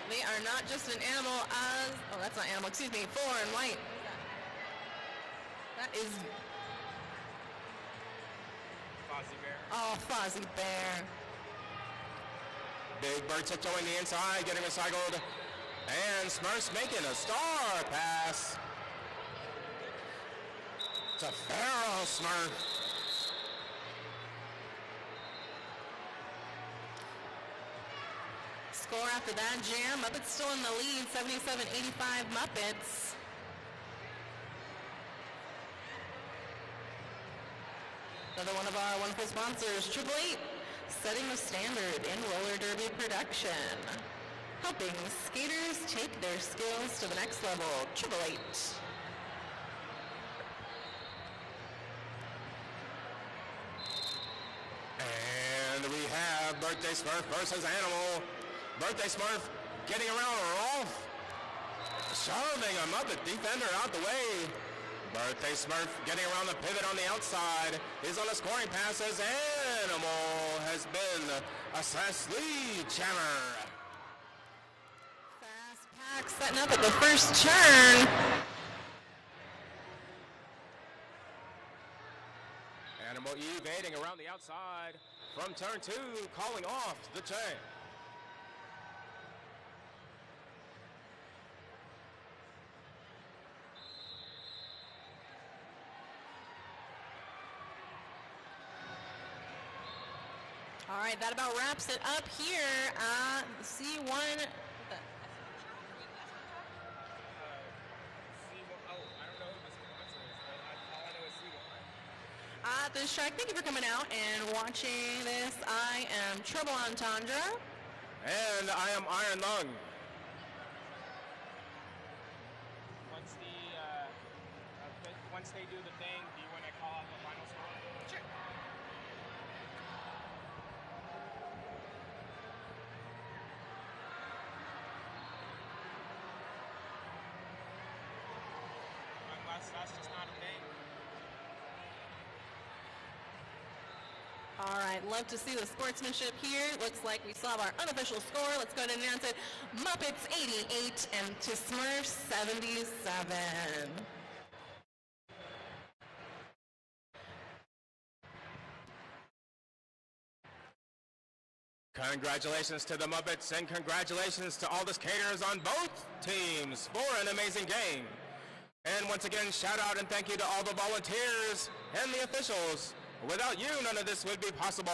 they are not just an animal as, oh, that's not animal, excuse me, 4 and white. That is, Fozzie Bear. oh, Fozzie Bear. Big Bird tiptoeing the inside, getting recycled. And Smurfs making a star pass. It's a Pharaoh Smurf. Score after that jam, Muppets still in the lead, 77-85 Muppets. Another one of our wonderful sponsors, Triple Eight, setting the standard in roller derby production, helping skaters take their skills to the next level. Triple Eight. And we have Birthday Smurf versus Animal. Birthday Smurf getting around Rolf, shoving a Muppet defender out the way. Birthday Smurf getting around the pivot on the outside. Is on a scoring pass as Animal has been assessed lead Jammer. Fast pack setting up at the first turn. Animal evading around the outside from turn 2, calling off the chain. All right, that about wraps it up here at C1. Oh, I don't know who the sponsor is, but all I know is C1. At this track, thank you for coming out and watching this. I am Trouble Entendre. And I am Iron Lung. Once they do the thing, do you want to call out the final score? Sure. That's just not a thing. All right, love to see the sportsmanship here. Looks like we saw our unofficial score. Let's go ahead and announce it. Muppets 88 and to Smurfs 77. Congratulations to the Muppets and congratulations to all the skaters on both teams for an amazing game. And once again, shout out and thank you to all the volunteers and the officials. Without you, none of this would be possible.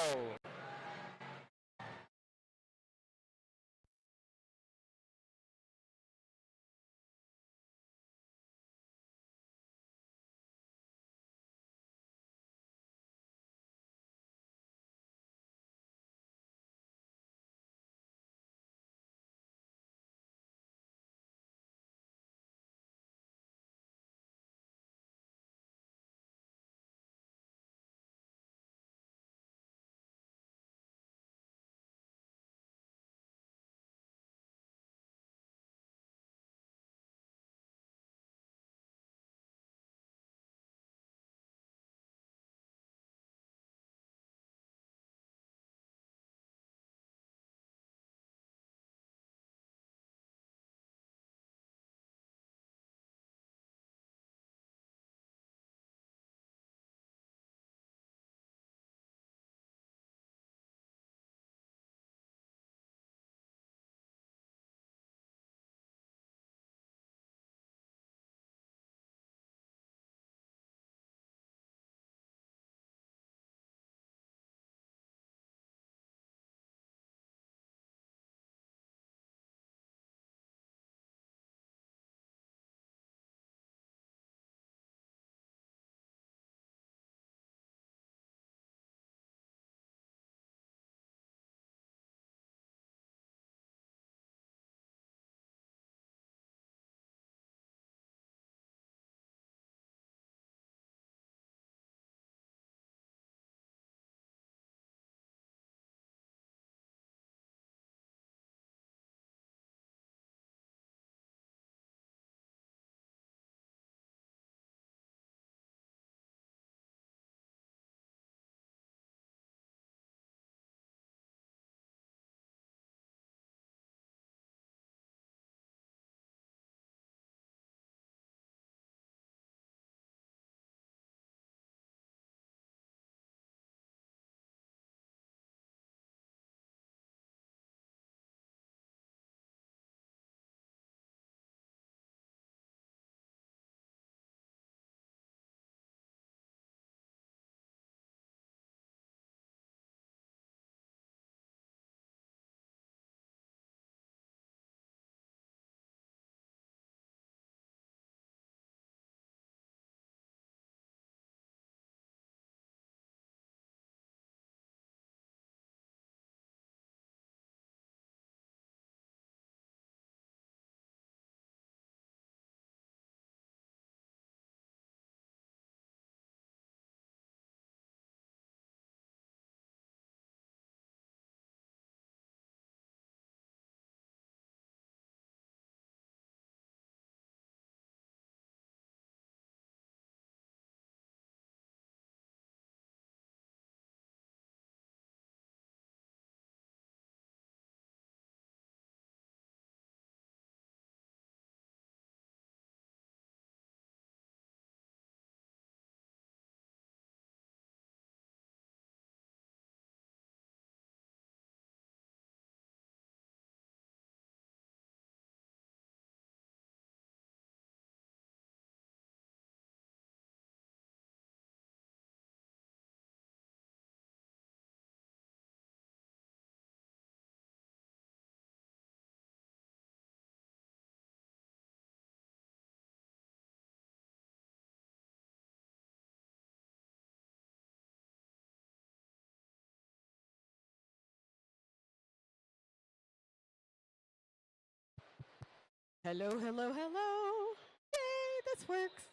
Hello, hello, hello. Yay, this works.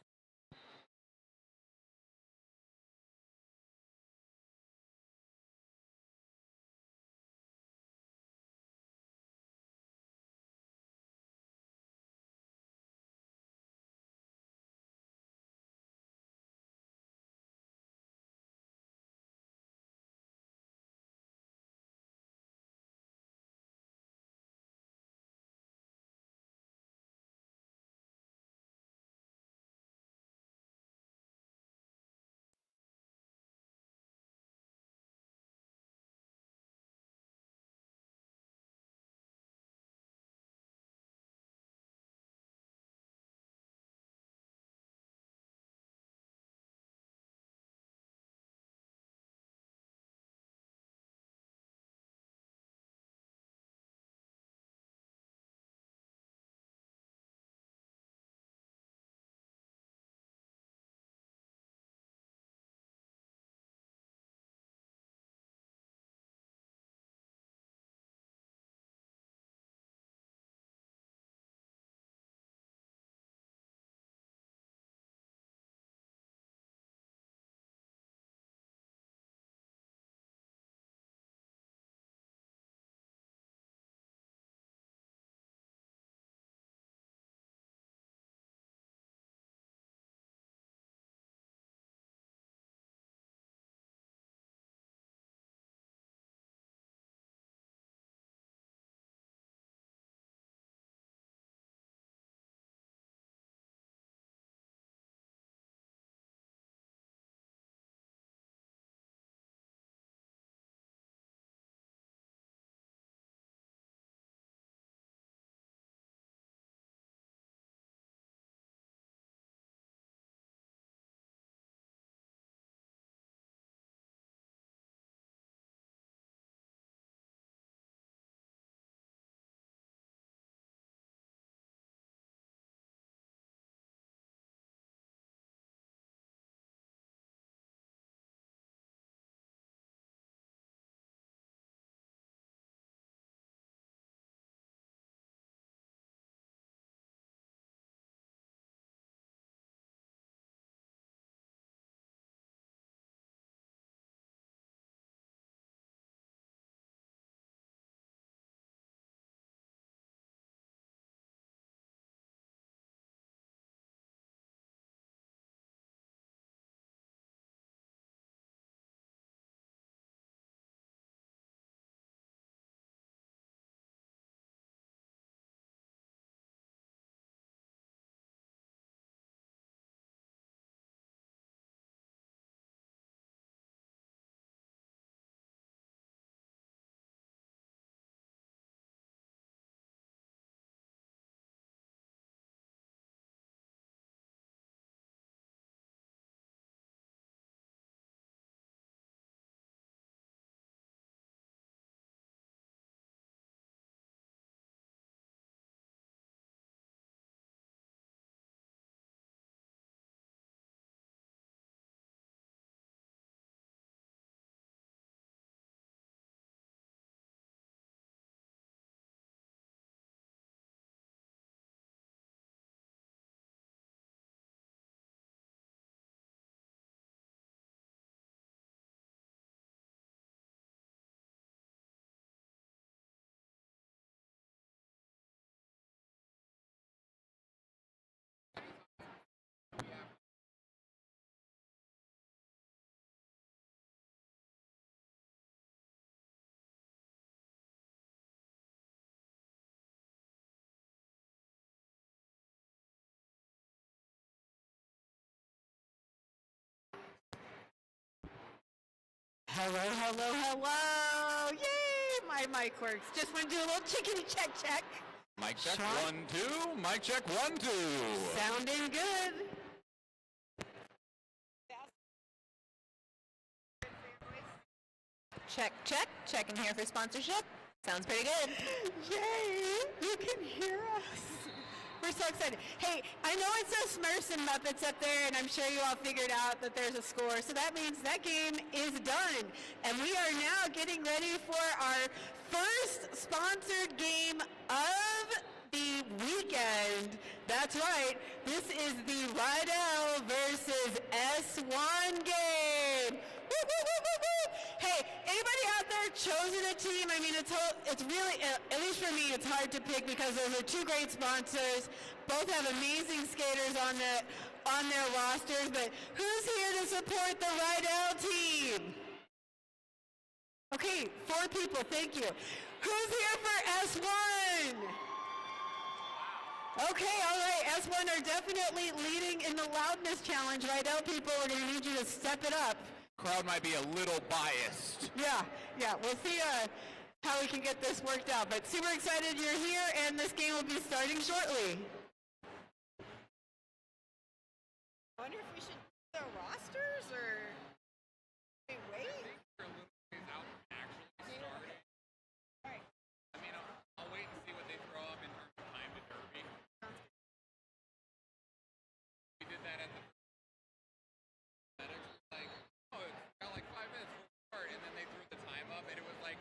Hello, hello, hello. Yay, my mic works. Just want to do a little chickadee check. Mic check, Sean? 1, 2. Mic check, 1, 2. Sounding good. Check, check. Checking here for sponsorship. Sounds pretty good. Yay, you can hear us. We're so excited. Hey, I know it says Smurfs and Muppets up there, and I'm sure you all figured out that there's a score. So that means that game is done. And we are now getting ready for our first sponsored game of the weekend. That's right. This is the Ryel versus S1 game. Woo, woo, woo, woo, woo. Hey, anybody out there chosen a team? I mean, it's really, at least for me, it's hard to pick because those are two great sponsors. Both have amazing skaters on their rosters. But who's here to support the Ryel team? Okay, 4 people. Thank you. Who's here for S1? Okay, all right. S1 are definitely leading in the loudness challenge. Ryel people, we're going to need you to step it up. Crowd might be a little biased. Yeah. We'll see how we can get this worked out. But super excited you're here, and this game will be starting shortly. I wonder if we should do the rosters or wait. I'll wait and see what they throw up in terms of time to derby. We did that at the like, oh, it's got like 5 minutes for the start, and then they threw the time up, and it was like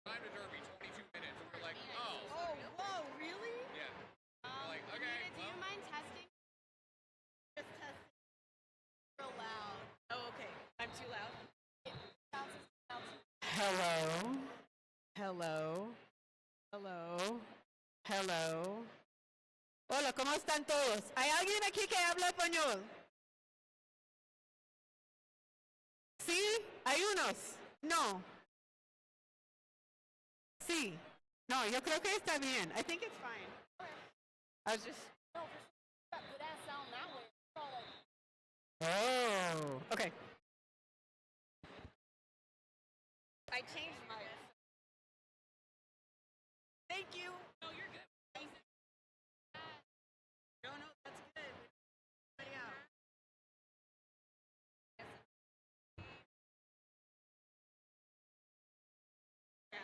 time to derby, 22 minutes, and we're like, oh. Oh, whoa, really? Yeah. We're like, okay, Nina, do you mind testing? Just testing. Real loud. Oh, okay. I'm too loud. Hello. Hello. Hello. Hello. Hola, ¿cómo están todos? ¿Hay alguien aquí que habla español? ¿Sí? ¿Hay unos? No. Sí. No, yo creo que está bien. I think it's fine. I was just... That good ass sound that way. We're all like, Oh. Okay. I changed my. Thank you. No, you're good. No, that's good. Everybody out. Yeah.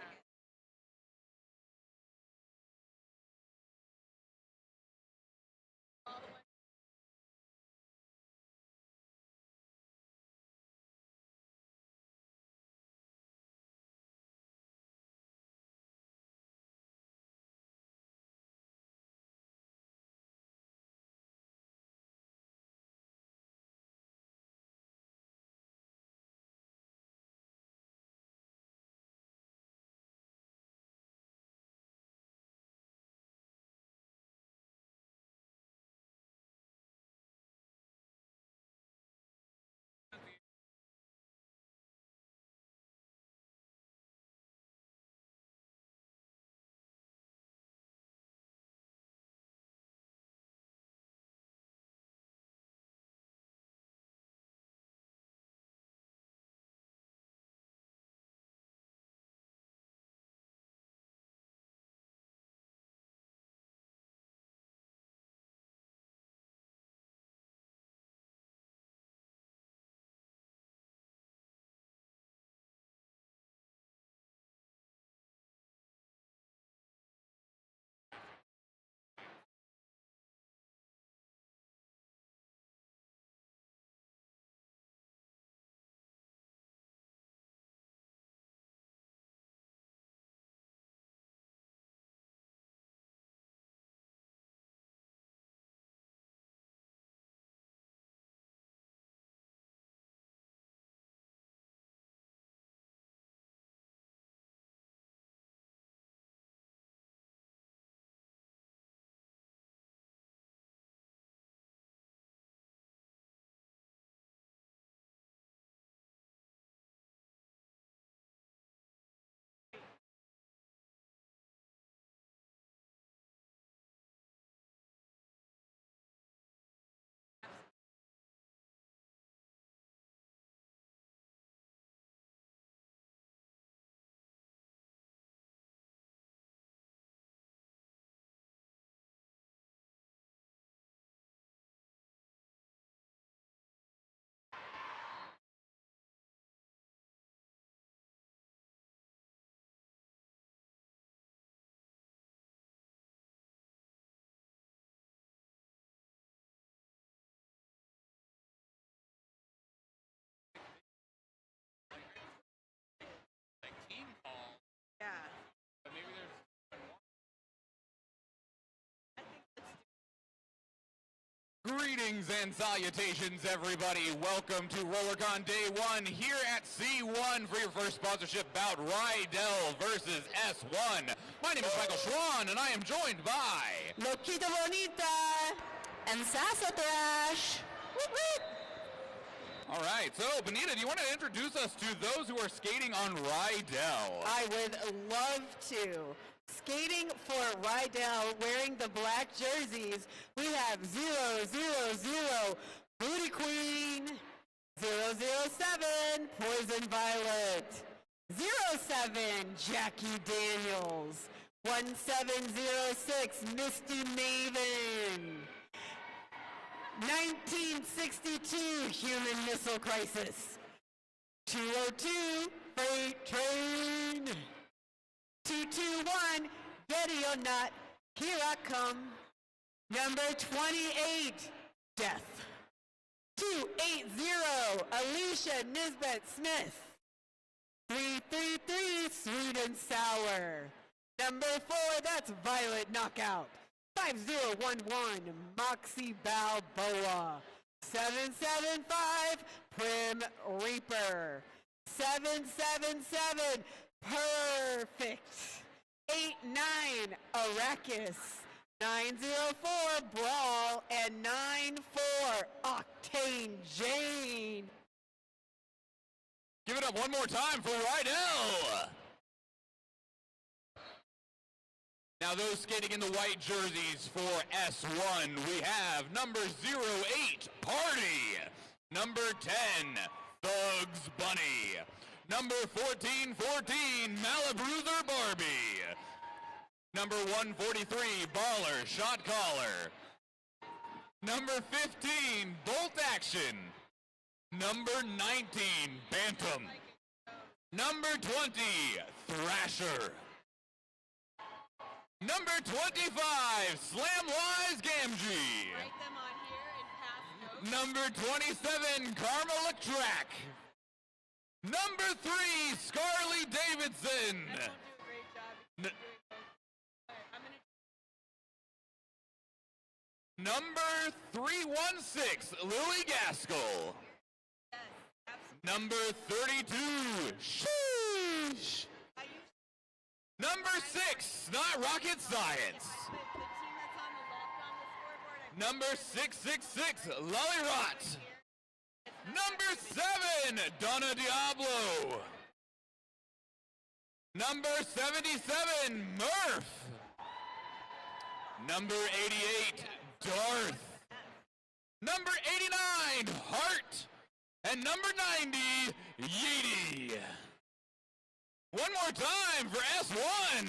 All the way. Greetings and salutations, everybody. Welcome to Rollercon Day 1 here at C1 for your first sponsorship bout, Ryel versus S1. My name is Michael Schwan, and I am joined by... Loquita Bonita and Sasa Thrash. All right, so Benita, do you want to introduce us to those who are skating on Ryel? I would love to. Skating for Ryel, wearing the black jerseys, we have 000 Booty Queen, 007 Poison Violet, 07 Jackie Daniels, 1706 Misty Maven, 1962 Human Missile Crisis, 202 Freight Train, 221 Ready or Not, Here I Come, number 28 Death, 280 Alicia Nisbet Smith, 333 Sweet and Sour, number 4 that's Violet Knockout, 5011 Moxie Balboa, 775 Prim Reaper, 777 Perfect, 89 Arrakis, 904 Brawl, and 94 Octane Jane. Give it up one more time for Ryel. Now those skating in the white jerseys for S1, we have number 08, Party. Number 10, Thugs Bunny. Number 1414, Malabruiser Barbie. Number 143, Baller Shot Caller. Number 15, Bolt Action. Number 19, Bantam. Number 20, Thrasher. Number 25, Slamwise Gamgee. Write them on here and pass notes. Number 27, Carmel Track. Number 3, Scarly Davidson. Everyone do a great job. N- Doing both. All right, I'm gonna Number 316, Lily Gaskell. yes, absolutely. Number 32, Sheesh. Number 6, Not Rocket Science. The team that's on the left on the scoreboard. Number 666, Lolly Rot. Number 7, Donna Diablo. Number 77, Murph. Number 88, Darth. Number 89, Hart. And number 90, Yeety. One more time for S1.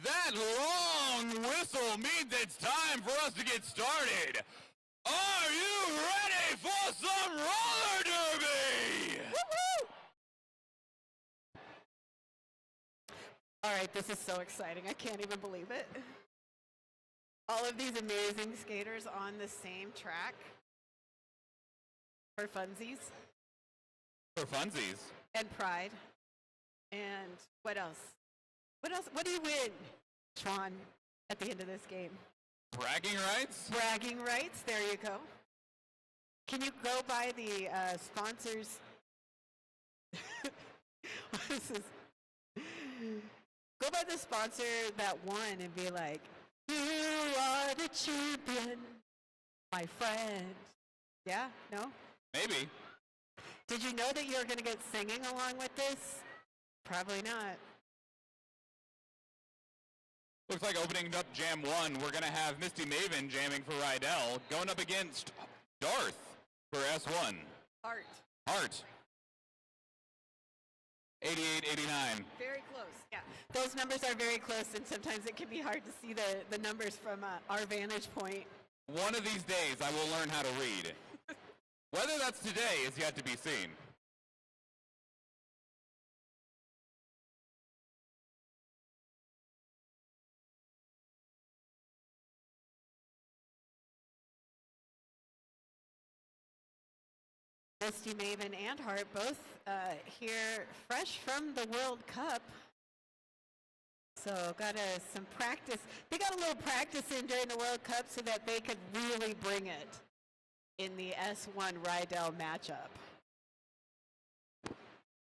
That long whistle means it's time for us to get started. Are you ready for some roller derby? Woo-hoo! All right, this is so exciting. I can't even believe it. All of these amazing skaters on the same track for funsies For funsies. and pride. And what else? What else? What do you win, Schwan, at the end of this game? Bragging rights? Bragging rights. There you go. Can you go by the sponsors? What is this? Go by the sponsor that won and be like, "You are the champion, my friend." Yeah? No? Maybe. Did you know that you're going to get singing along with this? Probably not. Looks like opening up Jam 1, we're going to have Misty Maven jamming for Ryel, going up against Darth for S1. Art. Hart. 88-89. Very close. Yeah. Those numbers are very close, and sometimes it can be hard to see the numbers from our vantage point. One of these days, I will learn how to read. Whether that's today is yet to be seen. Misty Maven and Hart both here fresh from the World Cup. So got some practice. They got a little practice in during the World Cup so that they could really bring it in the S1 Ryel matchup.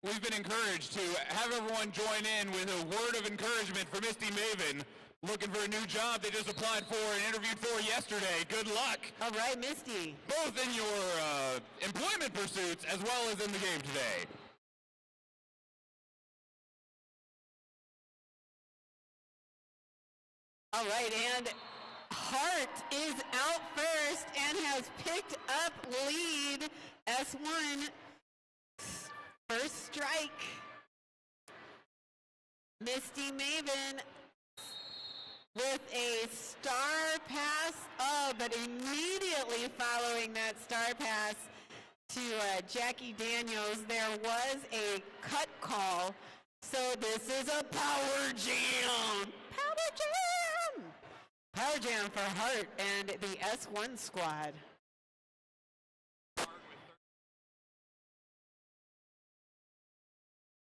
We've been encouraged to have everyone join in with a word of encouragement for Misty Maven. Looking for a new job they just applied for and interviewed for yesterday. Good luck. All right, Misty. Both in your employment pursuits as well as in the game today. All right, and Hart is out first and has picked up lead. S1, first strike. Misty Maven with a star pass. Oh, but immediately following that star pass to Jackie Daniels, there was a cut call. So this is a power jam. Power jam. Power jam for Hart and the S1 squad.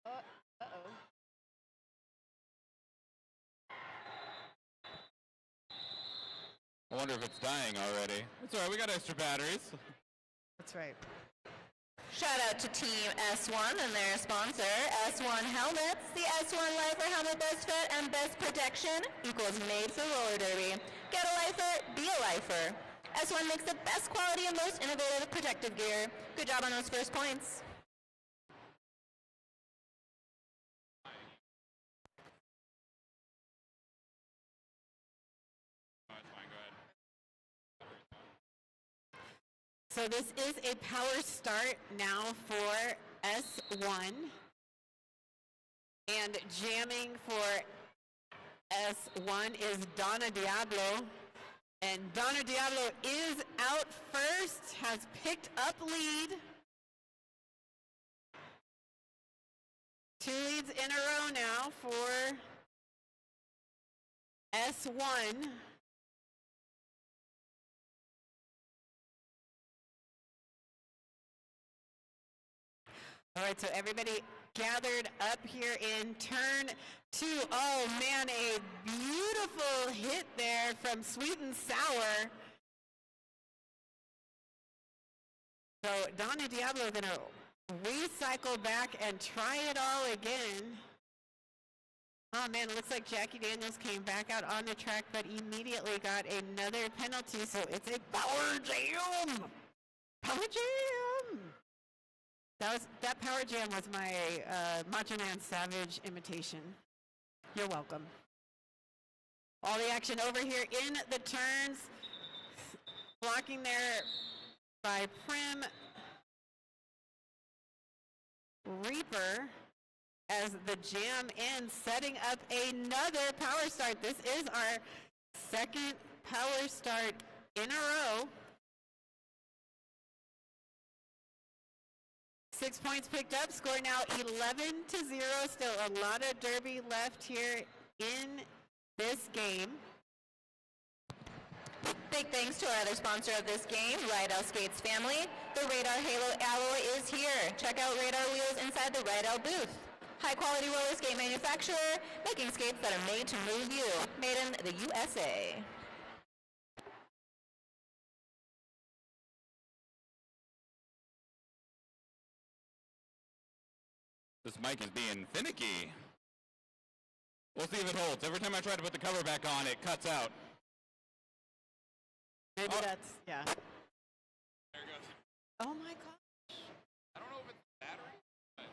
Uh-oh. I wonder if it's dying already. It's all right, we got extra batteries. That's right. Shout out to Team S1 and their sponsor, S1 Helmets. The S1 Lifer Helmet Best Fit and Best Protection equals made for roller derby. Get a lifer, be a lifer. S1 makes the best quality and most innovative protective gear. Good job on those first points. So this is a power start now for S1. And jamming for S1 is Donna Diablo. And Donna Diablo is out first, has picked up lead. 2 leads in a row now for S1. All right, so everybody gathered up here in turn 2. Oh man, a beautiful hit there from Sweet and Sour. So Donna Diablo gonna recycle back and try it all again. Oh man, it looks like Jackie Daniels came back out on the track, but immediately got another penalty, so it's a power jam! Power jam! That power jam was my Macho Man Savage imitation. You're welcome. All the action over here in the turns. Blocking there by Prim. Reaper as the jam ends, setting up another power start. This is our second power start in a row. 6 points picked up, score now 11-0. Still a lot of derby left here in this game. Big thanks to our other sponsor of this game, Ryel Skates family. The Radar Halo alloy is here. Check out Radar wheels inside the Ryel booth. High-quality roller skate manufacturer, making skates that are made to move you. Made in the USA. This mic is being finicky. We'll see if it holds. Every time I try to put the cover back on, it cuts out. Maybe that's, yeah. There it goes. Oh my gosh. I don't know if it's battery, but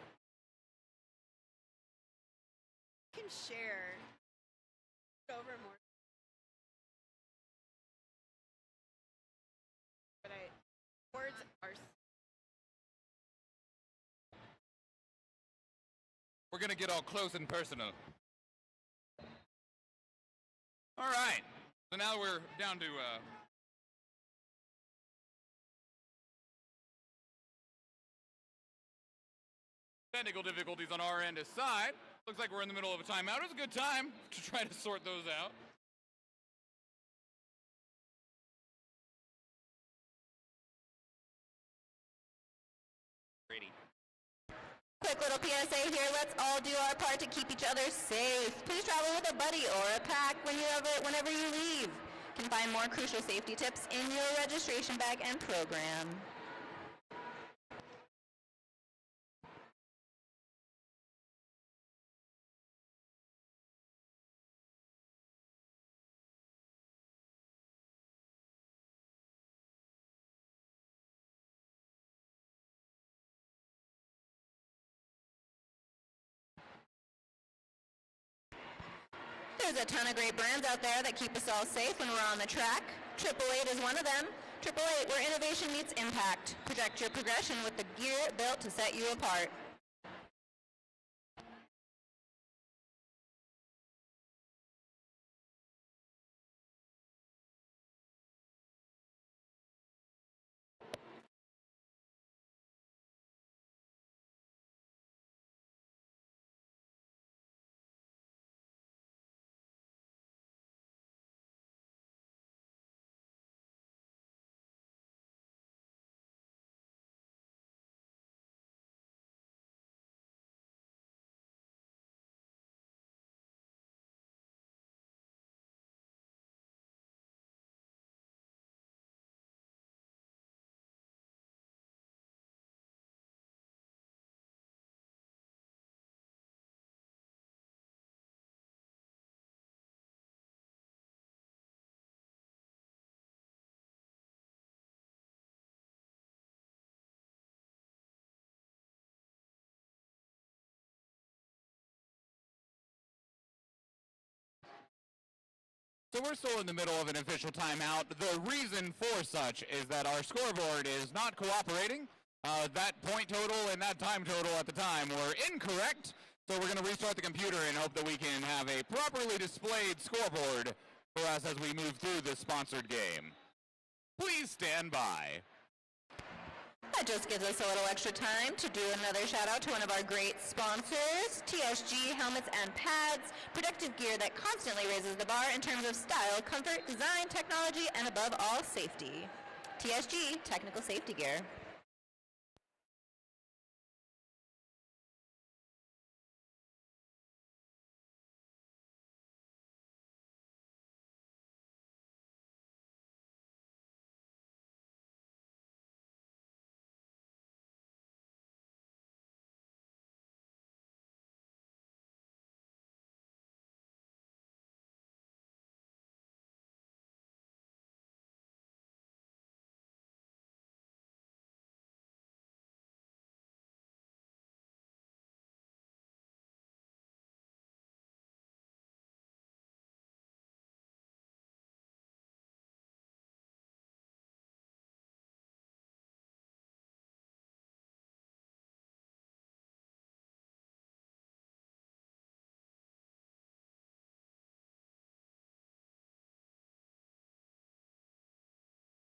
You can share. Over more. But words are. we're going to get all close and personal. All right. So now we're down to technical difficulties on our end aside. Looks like we're in the middle of a timeout. It was a good time to try to sort those out. Brady. Quick little PSA here. Let's all do our part to keep each other safe. Please travel with a buddy or a pack whenever you leave. You can find more crucial safety tips in your registration bag and program. There's a ton of great brands out there that keep us all safe when we're on the track. 888 is one of them. 888, where innovation meets impact. Project your progression with the gear built to set you apart. So we're still in the middle of an official timeout. The reason for such is that our scoreboard is not cooperating. That point total and that time total at the time were incorrect. So we're going to restart the computer and hope that we can have a properly displayed scoreboard for us as we move through this sponsored game. Please stand by. That just gives us a little extra time to do another shout out to one of our great sponsors, TSG Helmets and Pads, protective gear that constantly raises the bar in terms of style, comfort, design, technology, and above all, safety. TSG, technical safety gear.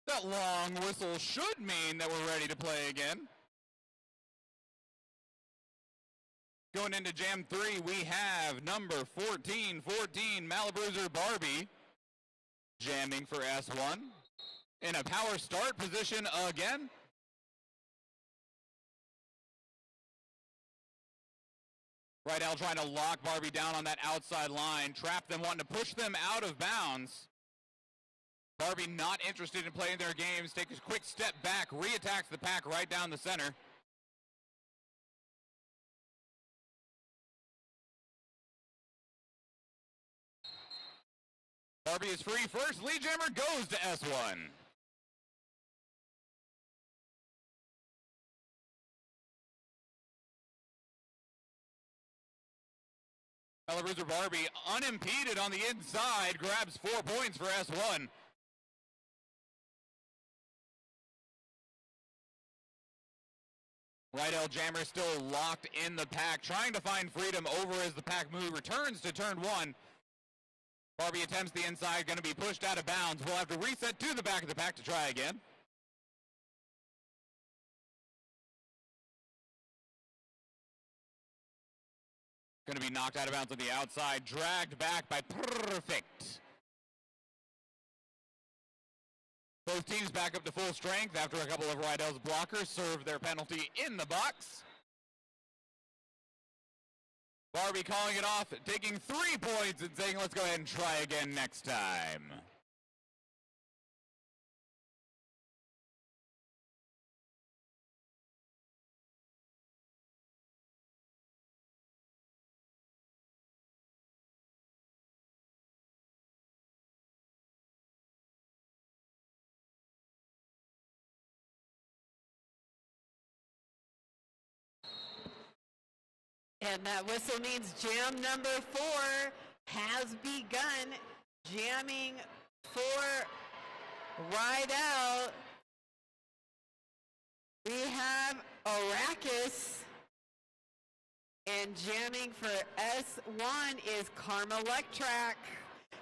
That long whistle should mean that we're ready to play again. Going into Jam 3, we have number 1414, Malabruiser Barbie, jamming for S1. In a power start position again. Ryel trying to lock Barbie down on that outside line, trap them, wanting to push them out of bounds. Barbie not interested in playing their games, takes a quick step back, reattacks the pack right down the center. Barbie is free first, lead jammer goes to S1. Bruiser Barbie unimpeded on the inside, grabs 4 points for S1. Ryel jammer still locked in the pack, trying to find freedom over as the pack move returns to turn 1. Barbie attempts the inside, going to be pushed out of bounds. We'll have to reset to the back of the pack to try again. Going to be knocked out of bounds on the outside, dragged back by Perfect. Both teams back up to full strength after a couple of Ryel's blockers serve their penalty in the box. Barbie calling it off, taking 3 points and saying, let's go ahead and try again next time. And that whistle means jam number 4 has begun. Jamming for Ryel. We have Arrakis. And jamming for S1 is Karma Electrac.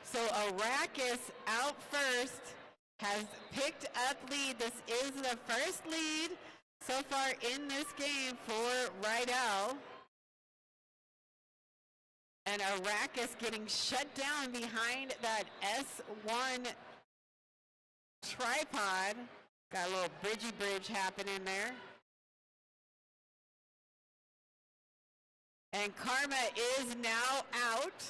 So Arrakis out first, has picked up lead. This is the first lead so far in this game for Ryel. And Arrakis getting shut down behind that S1 tripod. Got a little bridgey bridge happening there. And Karma is now out.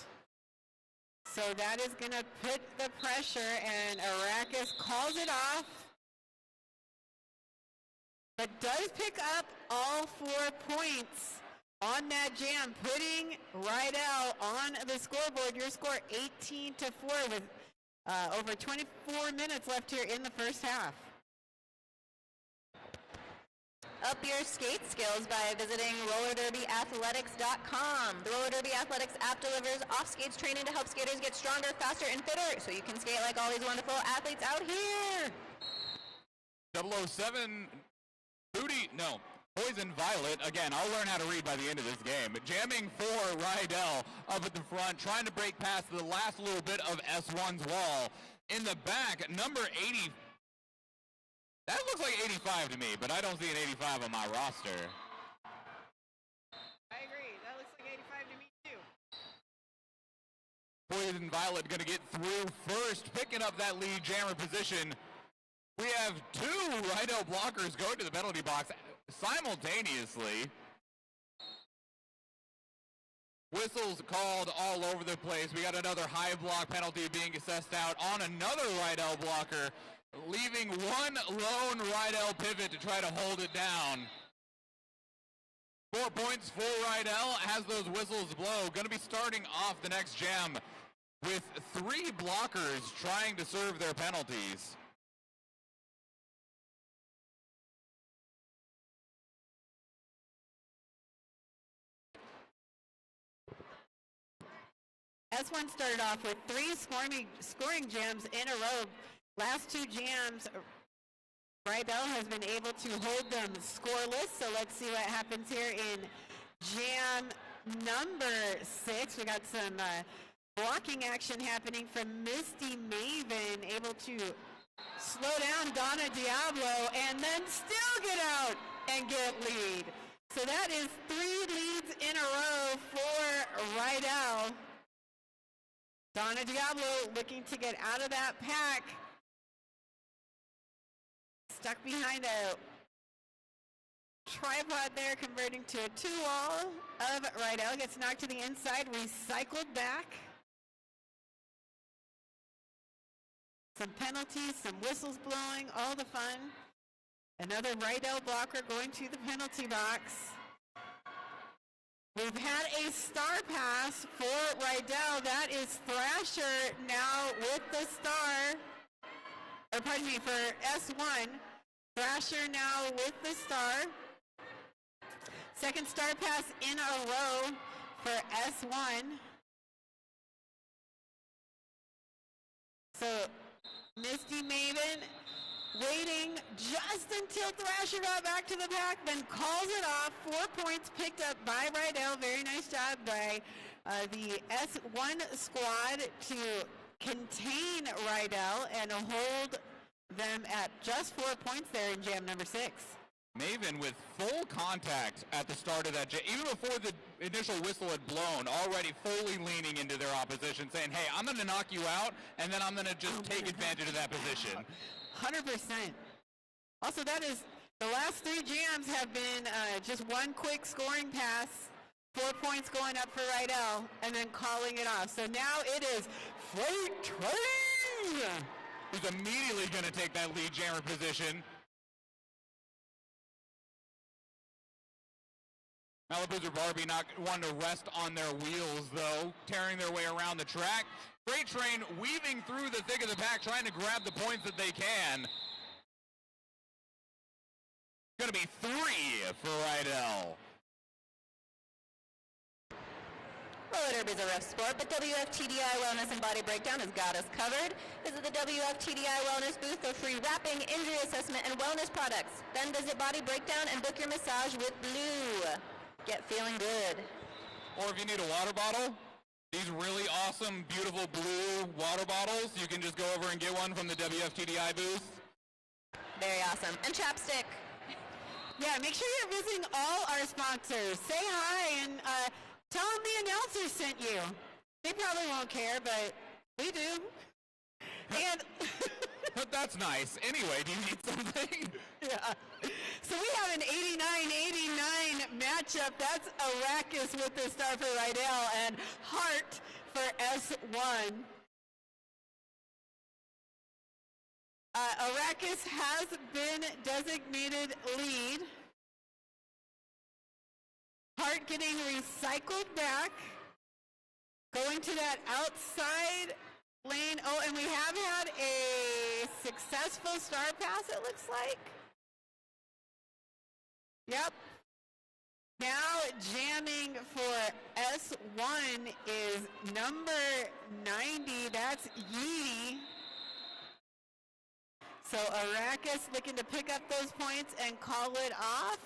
So that is going to put the pressure, and Arrakis calls it off. But does pick up all 4 points on that jam, putting Ryel on the scoreboard. Your score 18-4 with over 24 minutes left here in the first half. Up your skate skills by visiting rollerderbyathletics.com. The Roller Derby Athletics app delivers off-skates training to help skaters get stronger, faster, and fitter, so you can skate like all these wonderful athletes out here. 007 Poison Violet, again, I'll learn how to read by the end of this game. Jamming for Ryel up at the front, trying to break past the last little bit of S1's wall. In the back, number 80. That looks like 85 to me, but I don't see an 85 on my roster. I agree. That looks like 85 to me, too. Poison Violet going to get through first, picking up that lead jammer position. We have 2 Ryel blockers going to the penalty box simultaneously. Whistles called all over the place. We got another high block penalty being assessed out on another Ryel blocker, leaving one lone Ryel pivot to try to hold it down. 4 points for Ryel as those whistles blow. Going to be starting off the next jam with 3 blockers trying to serve their penalties. S1 started off with 3 scoring jams in a row. Last 2 jams, Ryel has been able to hold them scoreless. So let's see what happens here in jam number 6. We got some blocking action happening from Misty Maven, able to slow down Donna Diablo and then still get out and get lead. So that is 3 leads in a row for Ryel. Donna Diablo looking to get out of that pack. Stuck behind a tripod there, converting to a 2-wall. of Ryel gets knocked to the inside, recycled back. Some penalties, some whistles blowing, all the fun. Another Ryel blocker going to the penalty box. We've had a star pass for Ryel. That is Thrasher now with the star. Or pardon me, for S1. Thrasher now with the star. Second star pass in a row for S1. So Misty Maven waiting just until Thrasher got back to the pack, then calls it off. 4 points picked up by Ryel. Very nice job by the S1 squad to contain Ryel and hold them at just 4 points there in jam number 6. Maven with full contact at the start of that jam, even before the initial whistle had blown, already fully leaning into their opposition, saying, hey, I'm going to knock you out, and then I'm going to just take advantage of that position. 100%. Also, that is, the last 3 jams have been just one quick scoring pass, 4 points going up for Ryel, and then calling it off. So now it is Freight Train, who's immediately going to take that lead jammer position. Malibu's Barbie not wanting to rest on their wheels, though, tearing their way around the track. Freight Train weaving through the thick of the pack, trying to grab the points that they can. Going to be 3 for Ryel. Roller derby is a rough sport, but WFTDI Wellness and Body Breakdown has got us covered. Visit the WFTDI Wellness booth for free wrapping, injury assessment, and wellness products. Then visit Body Breakdown and book your massage with Blue. Get feeling good. Or if you need a water bottle, these really awesome, beautiful blue water bottles, you can just go over and get one from the WFTDI booth. Very awesome. And chapstick. Yeah, make sure you're visiting all our sponsors. Say hi and tell them the announcer sent you. They probably won't care, but we do. And but that's nice. Anyway, do you need something? yeah. So we have an 89-89 matchup. That's Arrakis with the star for Ryel and Hart for S1. Arrakis has been designated lead. Hart getting recycled back. Going to that outside lane. Oh, and we have had a successful star pass, it looks like. Yep. Now jamming for S1 is number 90. That's Yeety. So Arrakis looking to pick up those points and call it off.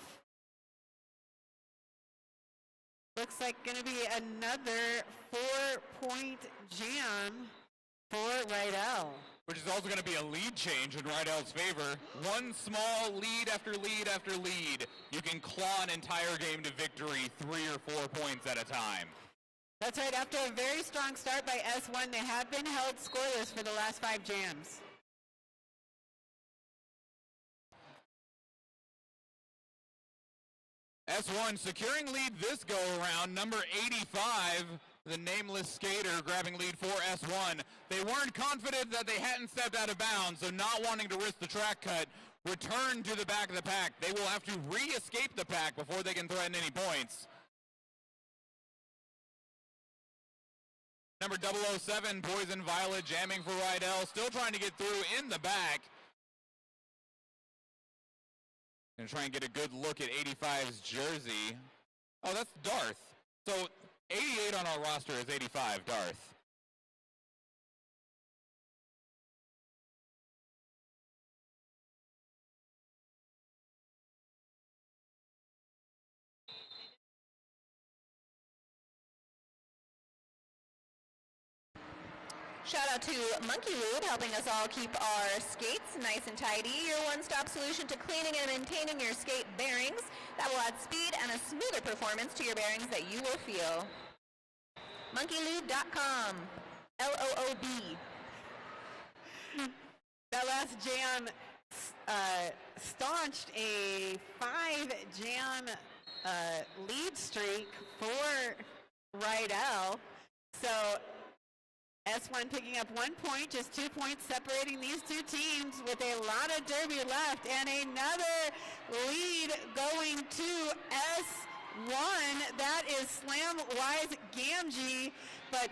Looks like going to be another 4-point jam for Ryel. Which is also going to be a lead change in Ryel's favor. One small lead after lead after lead. You can claw an entire game to victory 3 or 4 points at a time. That's right. After a very strong start by S1, they have been held scoreless for the last 5 jams. S1 securing lead this go around, number 85, the nameless skater grabbing lead for S1. They weren't confident that they hadn't stepped out of bounds, so not wanting to risk the track cut, return to the back of the pack. They will have to re-escape the pack before they can threaten any points. Number 007, Poison Violet, jamming for Ryel, still trying to get through in the back. Gonna try and get a good look at 85's jersey. Oh, that's Darth. So 88 on our roster is 85, Darth. Shout out to Monkey Lube, helping us all keep our skates nice and tidy. Your one-stop solution to cleaning and maintaining your skate bearings that will add speed and a smoother performance to your bearings that you will feel. monkeylube.com. LOOB. That last jam staunched a 5-jam lead streak for Ryel. So S1 picking up 1 point, just 2 points separating these two teams with a lot of derby left, and another lead going to S1. That is Slamwise Gamgee, but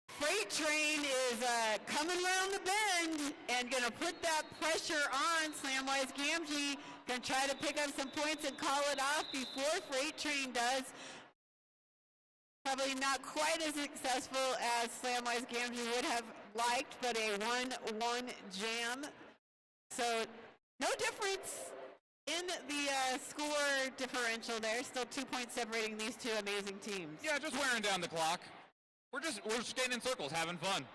Freight Train is coming around the bend and going to put that pressure on Slamwise Gamgee. Going to try to pick up some points and call it off before Freight Train does. Probably not quite as successful as Slamwise Gamgee would have liked, but a 1-1 jam. So no difference in the score differential there. Still 2 points separating these two amazing teams. Yeah, just wearing down the clock. We're just skating in circles, having fun.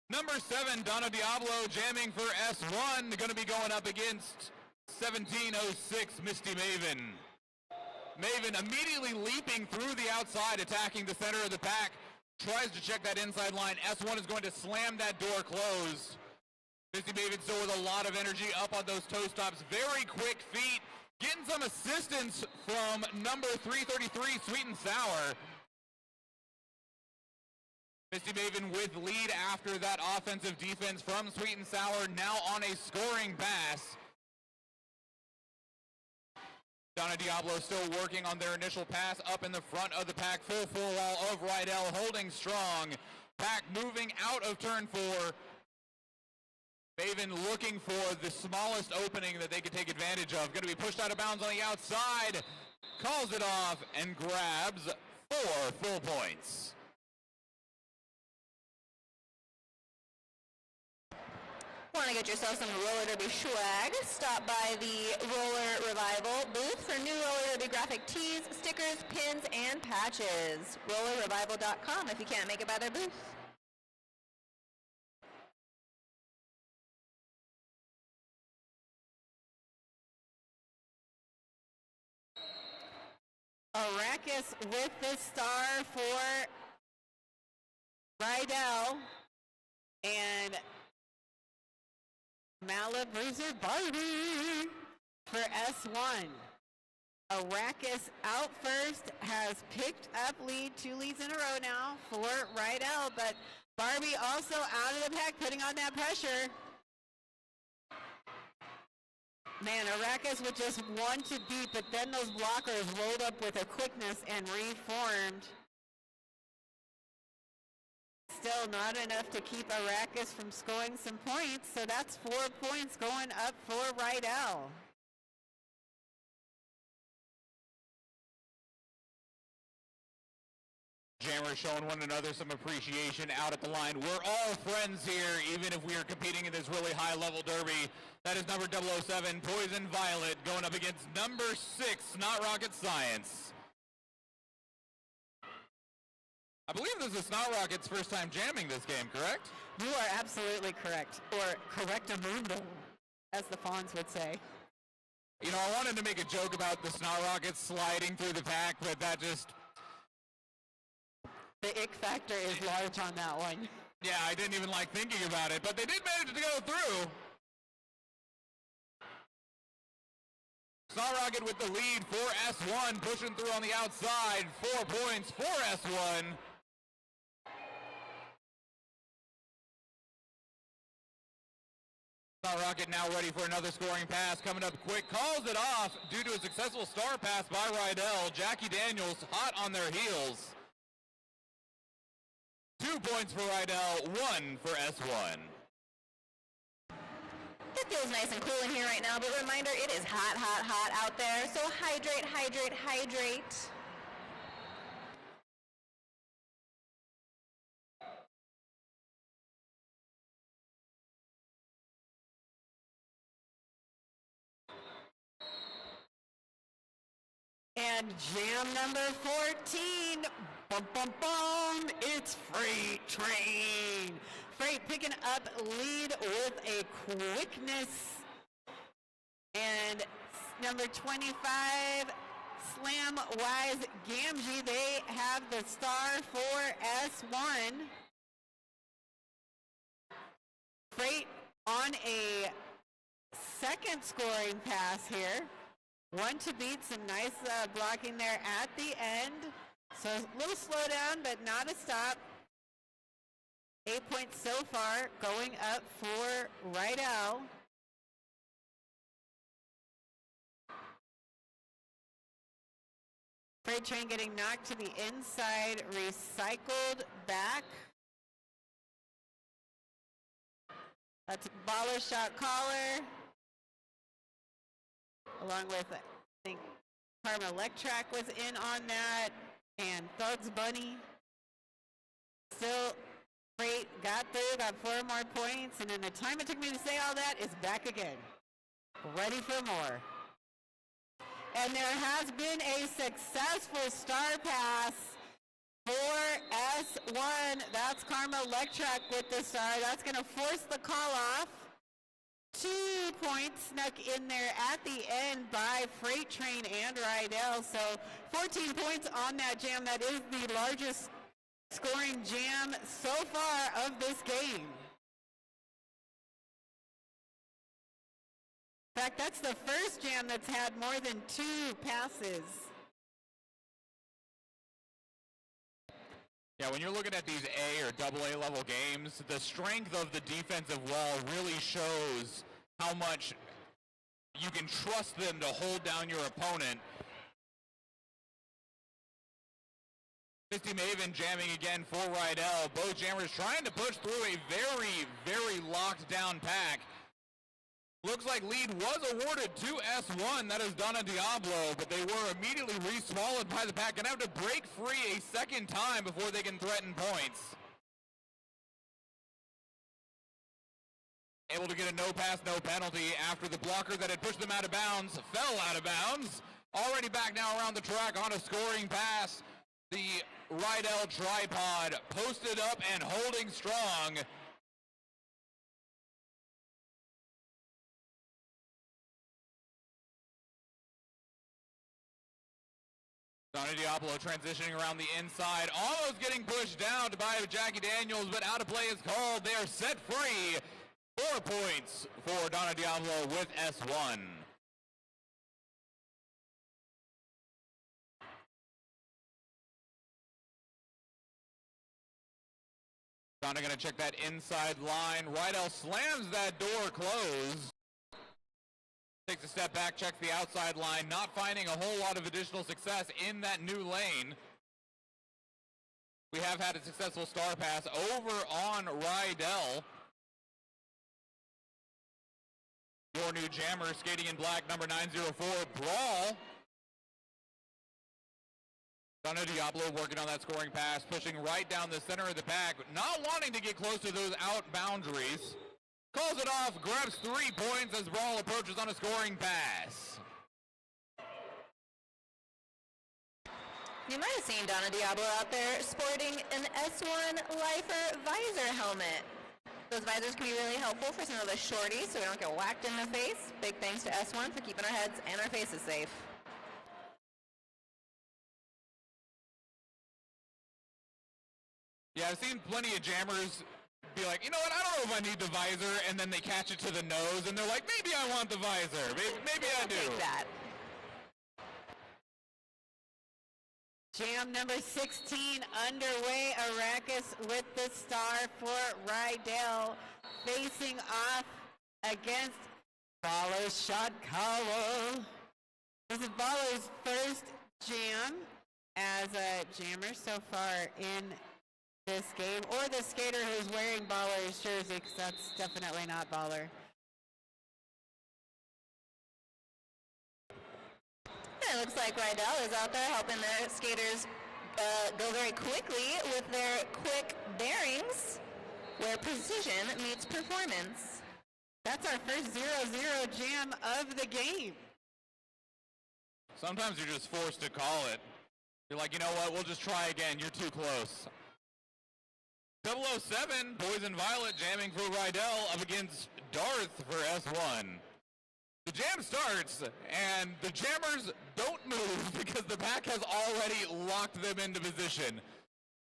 Number 7, Donna Diablo jamming for S1. Going to be going up against 1706 Misty Maven. Maven immediately leaping through the outside, attacking the center of the pack. Tries to check that inside line. S1 is going to slam that door closed. Misty Maven still with a lot of energy up on those toe stops. Very quick feet. Getting some assistance from number 333, Sweet and Sour. Misty Maven with lead after that offensive defense from Sweet and Sour, now on a scoring pass. Donna Diablo still working on their initial pass up in the front of the pack. Full wall of Ryel holding strong. Pack moving out of turn 4. Maven looking for the smallest opening that they could take advantage of. Going to be pushed out of bounds on the outside. Calls it off and grabs 4 full points. Want to get yourself some roller derby swag? Stop by the Roller Revival booth for new roller derby graphic tees, stickers, pins, and patches. RollerRevival.com if you can't make it by their booth. Arrakis with the star for Ryel, and Malabruiser Barbie for S1. Arrakis out first, has picked up lead, 2 leads in a row now for Ryel, but Barbie also out of the pack, putting on that pressure. Man, Arrakis with just 1 to beat, but then those blockers rolled up with a quickness and reformed. Still not enough to keep Arrakis from scoring some points, so that's 4 points going up for Ryel. Jammers showing one another some appreciation out at the line. We're all friends here, even if we are competing in this really high-level derby. That is number 007, Poison Violet, going up against number 6, Not Rocket Science. I believe this is Snot Rocket's first time jamming this game, correct? You are absolutely correct, or correctamundo, as the Fawns would say. You know, I wanted to make a joke about the Snot Rockets sliding through the pack, but that just... The ick factor is large on that one. Yeah, I didn't even like thinking about it, but they did manage to go through. Snot Rocket with the lead for S1, pushing through on the outside. 4 points for S1. Snot Rocket now ready for another scoring pass, coming up quick, calls it off due to a successful star pass by Ryel. Jackie Daniels hot on their heels. 2 points for Ryel, 1 for S1. It feels nice and cool in here right now, but reminder, it is hot, hot, hot out there, so hydrate, hydrate, hydrate. And jam number 14, bum, bum, bum, it's Freight Train. Freight picking up lead with a quickness. And number 25, Slamwise Gamgee, they have the star for S1. Freight on a second scoring pass here. One to beat, some nice blocking there at the end. So a little slowdown, but not a stop. 8 points so far, going up for Ryel. Freight train getting knocked to the inside, recycled back. That's baller shot caller. Along with, I think, Karma Electrac was in on that, and Thugs Bunny. Still, Freight got through, got 4 more points, and in the time it took me to say all that, is back again. Ready for more. And there has been a successful star pass for S1. That's Karma Electrac with the star. That's going to force the call off. 2 points snuck in there at the end by Freight Train and Ryel. So 14 points on that jam. That is the largest scoring jam so far of this game. In fact, that's the first jam that's had more than 2 passes. Yeah, when you're looking at these A or AA level games, the strength of the defensive wall really shows how much you can trust them to hold down your opponent. Misty Maven jamming again for Ryel. Both jammers trying to push through a very, very locked down pack. Looks like lead was awarded to S1, that is Donna Diablo, but they were immediately re-swallowed by the pack and have to break free a second time before they can threaten points. Able to get a no pass, no penalty after the blocker that had pushed them out of bounds fell out of bounds. Already back now around the track on a scoring pass. The Ryel tripod posted up and holding strong. Donna Diablo transitioning around the inside, almost getting pushed down by Jackie Daniels, but out of play is called. They are set free. 4 points for Donna Diablo with S1. Donna gonna check that inside line. Ryel slams that door closed. Takes a step back, checks the outside line, not finding a whole lot of additional success in that new lane. We have had a successful star pass over on Ryel. Your new jammer skating in black, number 904, Brawl. Donna Diablo working on that scoring pass, pushing right down the center of the pack, not wanting to get close to those out boundaries. Calls it off, grabs 3 points as Brawl approaches on a scoring pass. You might have seen Donna Diablo out there sporting an S1 Lifer visor helmet. Those visors can be really helpful for some of the shorties so we don't get whacked in the face. Big thanks to S1 for keeping our heads and our faces safe. Yeah, I've seen plenty of jammers be like, you know what, I don't know if I need the visor, and then they catch it to the nose, and they're like, maybe I want the visor. Maybe I do. Take that. Jam number 16 underway. Arrakis with the star for Ryel, facing off against Baller's shot caller. This is Baller's first jam as a jammer so far in this game, or the skater who's wearing Baller's jersey, because that's definitely not Baller. It looks like Ryel is out there helping the skaters go very quickly with their quick bearings, where precision meets performance. That's our first 0-0 jam of the game. Sometimes you're just forced to call it. You're like, you know what, we'll just try again. You're too close. 007, Poison Violet jamming for Ryel up against Darth for S1. The jam starts, and the jammers don't move because the pack has already locked them into position.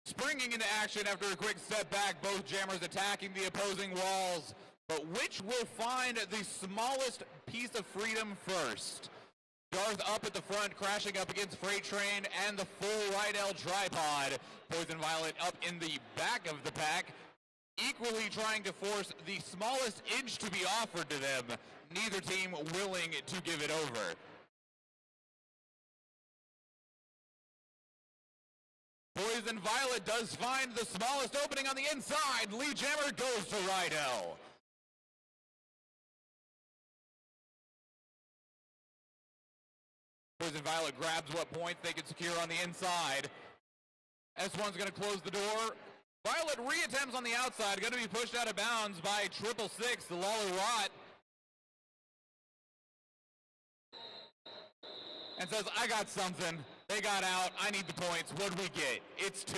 Springing into action after a quick step back, both jammers attacking the opposing walls. But which will find the smallest piece of freedom first? Darth up at the front, crashing up against Freight Train and the full Ryel tripod. Poison Violet up in the back of the pack, equally trying to force the smallest inch to be offered to them. Neither team willing to give it over. Poison Violet does find the smallest opening on the inside. Lee Jammer goes to Ryel. Poison Violet grabs what points they can secure on the inside. S1's going to close the door. Violet reattempts on the outside, going to be pushed out of bounds by 666, the Lawler Rot. And says, I got something. They got out. I need the points. What do we get? It's 2.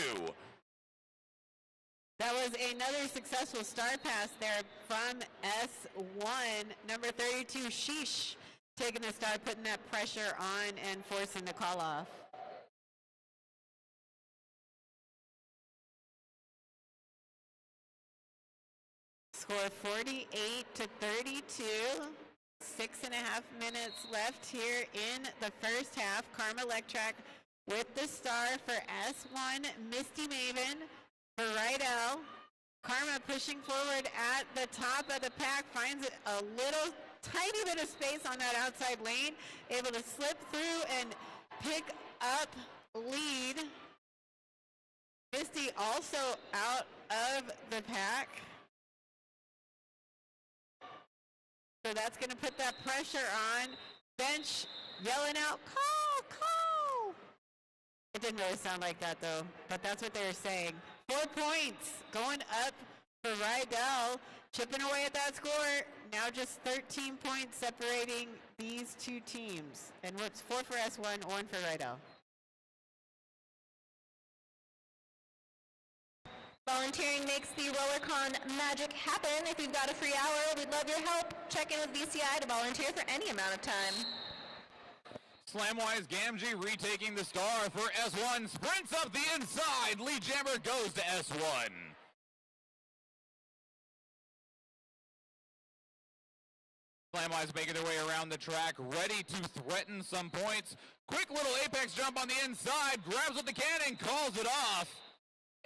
That was another successful star pass there from S1. Number 32, Sheesh, taking the star, putting that pressure on and forcing the call off. Score 48-32. 6.5 minutes left here in the first half. Karma Electrac with the star for S1. Misty Maven for Ryel. Karma pushing forward at the top of the pack, finds a little tiny bit of space on that outside lane, able to slip through and pick up lead. Misty also out of the pack. So that's going to put that pressure on. Bench yelling out, call, call. It didn't really sound like that though, but that's what they were saying. 4 points going up for Ryel, chipping away at that score. Now just 13 points separating these two teams. And what's 4 for S1, 1 for Ryel. Volunteering makes the Rollercon magic happen. If you've got a free hour, we'd love your help. Check in with VCI to volunteer for any amount of time. Slamwise Gamgee retaking the star for S1. Sprints up the inside. Lee Jammer goes to S1. Slamwise making their way around the track, ready to threaten some points. Quick little apex jump on the inside. Grabs what they can and calls it off.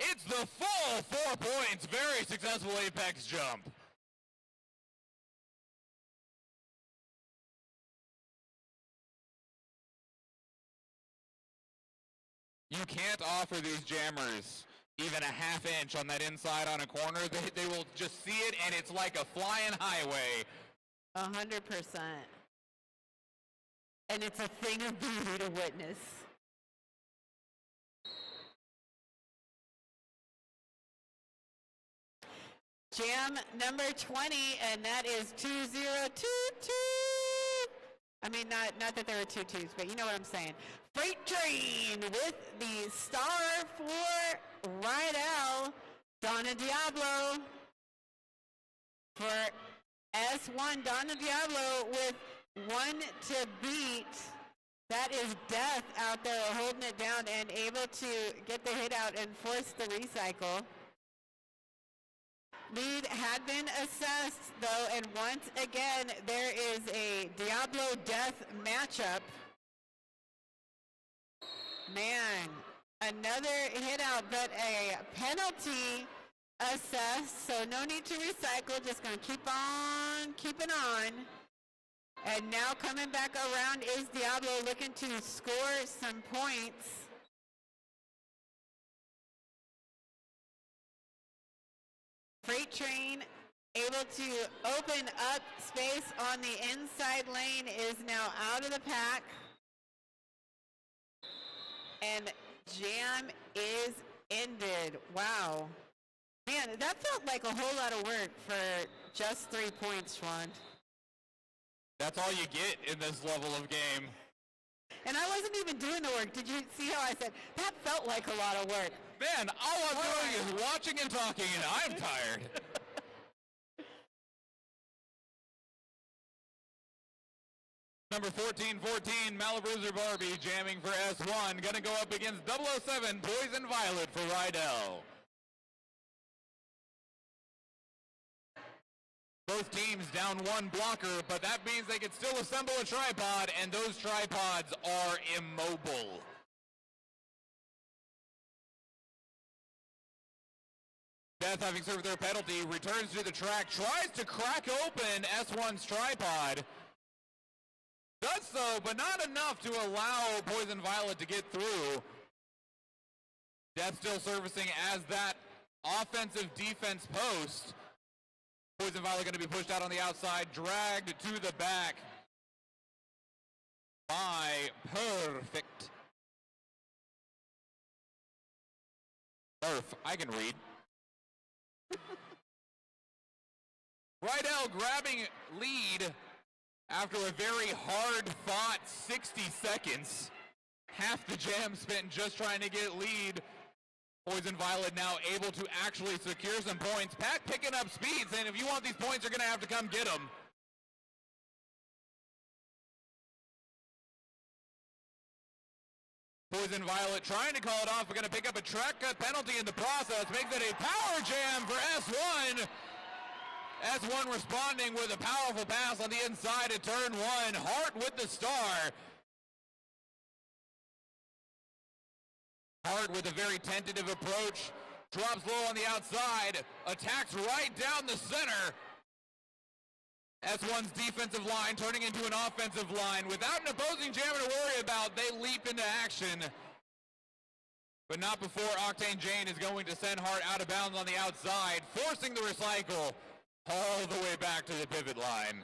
It's the full 4 points. Very successful apex jump. You can't offer these jammers even a half inch on that inside on a corner. They will just see it, and it's like a flying highway. 100%. And it's a thing of beauty to witness. Jam number 20, and that is 2022. I mean, not that there were 2 twos, but you know what I'm saying. Freight Train with the star for Ryel. Donna Diablo for S1. Donna Diablo with 1 to beat. That is Death out there holding it down and able to get the hit out and force the recycle. Lead had been assessed, though, and once again, there is a Diablo Death matchup. Man, another hit out, but a penalty assessed, so no need to recycle, just going to keep on keeping on. And now coming back around is Diablo looking to score some points. Freight Train able to open up space on the inside lane, is now out of the pack. And jam is ended. Wow. Man, that felt like a whole lot of work for just 3 points, Schwan. That's all you get in this level of game. And I wasn't even doing the work. Did you see how I said, that felt like a lot of work? Man, all I'm doing is watching and talking, and I'm tired. Number 1414, Malabruiser Barbie jamming for S1. Gonna go up against 007, Poison Violet for Ryel. Both teams down one blocker, but that means they can still assemble a tripod, and those tripods are immobile. Death, having served their penalty, returns to the track, tries to crack open S1's tripod. Does so, but not enough to allow Poison Violet to get through. Death still servicing as that offensive defense post. Poison Violet going to be pushed out on the outside, dragged to the back by Perfect. I can read. Ryel grabbing lead after a very hard-fought 60 seconds. Half the jam spent just trying to get lead. Poison Violet now able to actually secure some points. Pack picking up speed, saying if you want these points, you're going to have to come get them. Poison Violet trying to call it off, but going to pick up a track cut penalty in the process. Makes it a power jam for S1. S1 responding with a powerful pass on the inside of turn one. Hart with the star. Hart with a very tentative approach. Drops low on the outside. Attacks right down the center. S1's defensive line turning into an offensive line. Without an opposing jammer to worry about, they leap into action. But not before Octane Jane is going to send Hart out of bounds on the outside, forcing the recycle all the way back to the pivot line.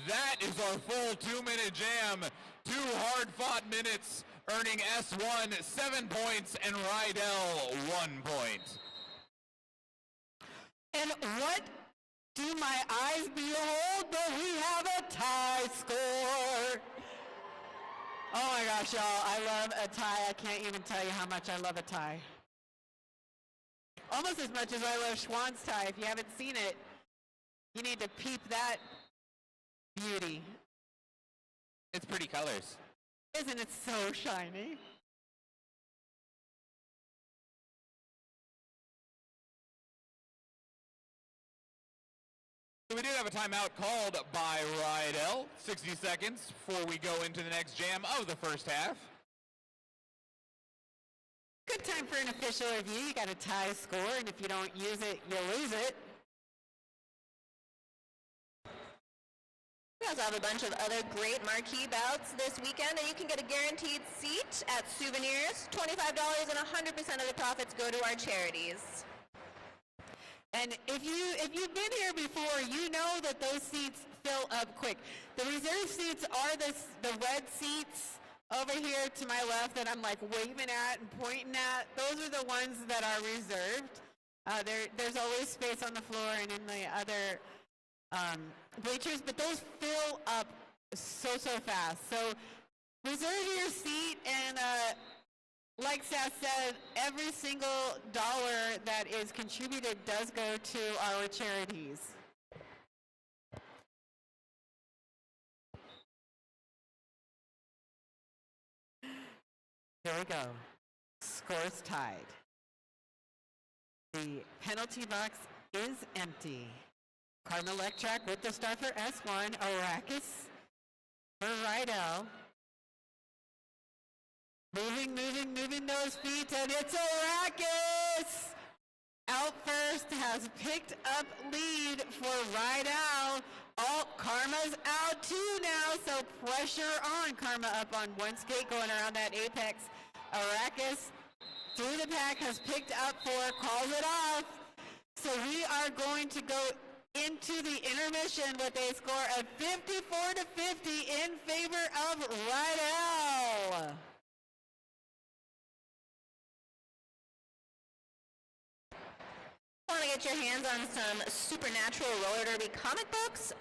That is our full 2-minute jam. 2 hard-fought minutes, earning S1 7 points and Ryel 1 point. And what do my eyes behold? But we have a tie score. Oh my gosh, y'all, I love a tie. I can't even tell you how much I love a tie. Almost as much as I love Schwann's tie. If you haven't seen it, you need to peep that beauty. It's pretty colors. Isn't it so shiny? We did have a timeout called by Ryel. 60 seconds before we go into the next jam of the first half. Good time for an official review. You got a tie score, and if you don't use it, you lose it. We also have a bunch of other great marquee bouts this weekend, and you can get a guaranteed seat at Souvenirs. $25 and 100% of the profits go to our charities. And if you've been here before, you know that those seats fill up quick. The reserve seats are the red seats over here to my left that I'm like waving at and pointing at. Those are the ones that are reserved. There's always space on the floor and in the other bleachers, but those fill up so fast. So reserve your seat, and like Seth said, every single dollar that is contributed does go to our charities. Here we go. Scores tied. The penalty box is empty. Karma Electrac with the star for S1. Arrakis for Ryel. Moving those feet, and it's Arrakis! Out first, has picked up lead for Ryel. Oh, Karma's out too now, so pressure on. Karma up on one skate, going around that apex. Arrakis through the pack, has picked up 4, calls it off. So we are going to go into the intermission with a score of 54-50 in favor of Ryel. Want to get your hands on some Supernatural Roller Derby comic books?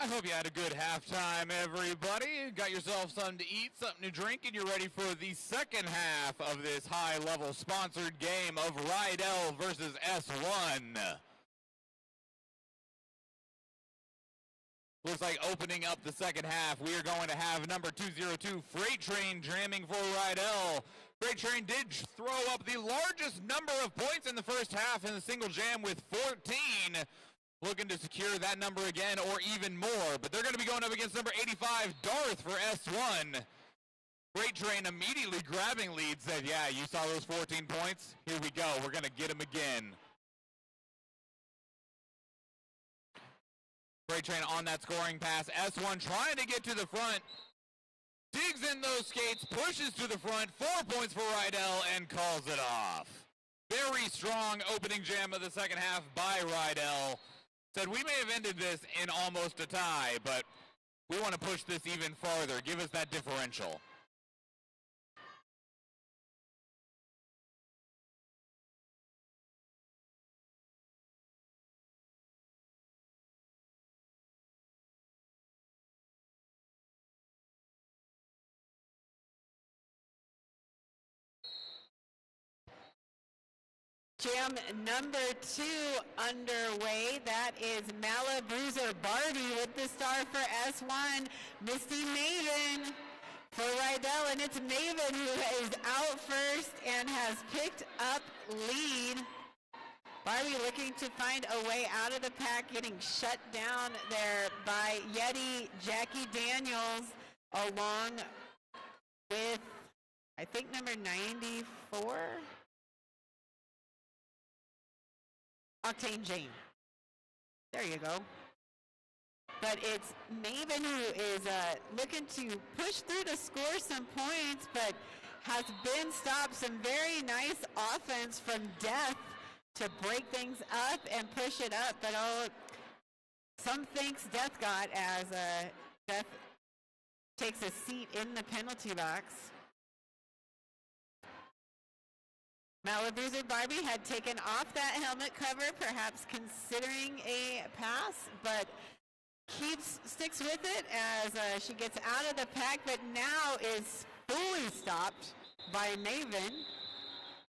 I hope you had a good halftime, everybody. Got yourself something to eat, something to drink, and you're ready for the second half of this high-level sponsored game of Ryel versus S1. Looks like opening up the second half, we are going to have number 202 Freight Train jamming for Ryel. Freight Train did throw up the largest number of points in the first half in the single jam with 14. Looking to secure that number again or even more, but they're going to be going up against number 85, Darth for S1. Freight Train immediately grabbing lead, said, yeah, you saw those 14 points? Here we go, we're going to get them again. Freight Train on that scoring pass. S1 trying to get to the front. Digs in those skates, pushes to the front, 4 points for Ryel, and calls it off. Very strong opening jam of the second half by Ryel. Said we may have ended this in almost a tie, but we want to push this even farther. Give us that differential. Jam number 2 underway. That is Malabruiser Barbie with the star for S1, Misty Maven for Ryel, and it's Maven who is out first and has picked up lead. Barbie looking to find a way out of the pack, getting shut down there by Yeti Jackie Daniels, along with, I think, number 94. Octane Jane. There you go. But it's Maven who is looking to push through to score some points, but has been stopped. Some very nice offense from Death to break things up and push it up. But some thanks Death got as Death takes a seat in the penalty box. Malabruiser Barbie had taken off that helmet cover, perhaps considering a pass, but sticks with it as she gets out of the pack, but now is fully stopped by Maven,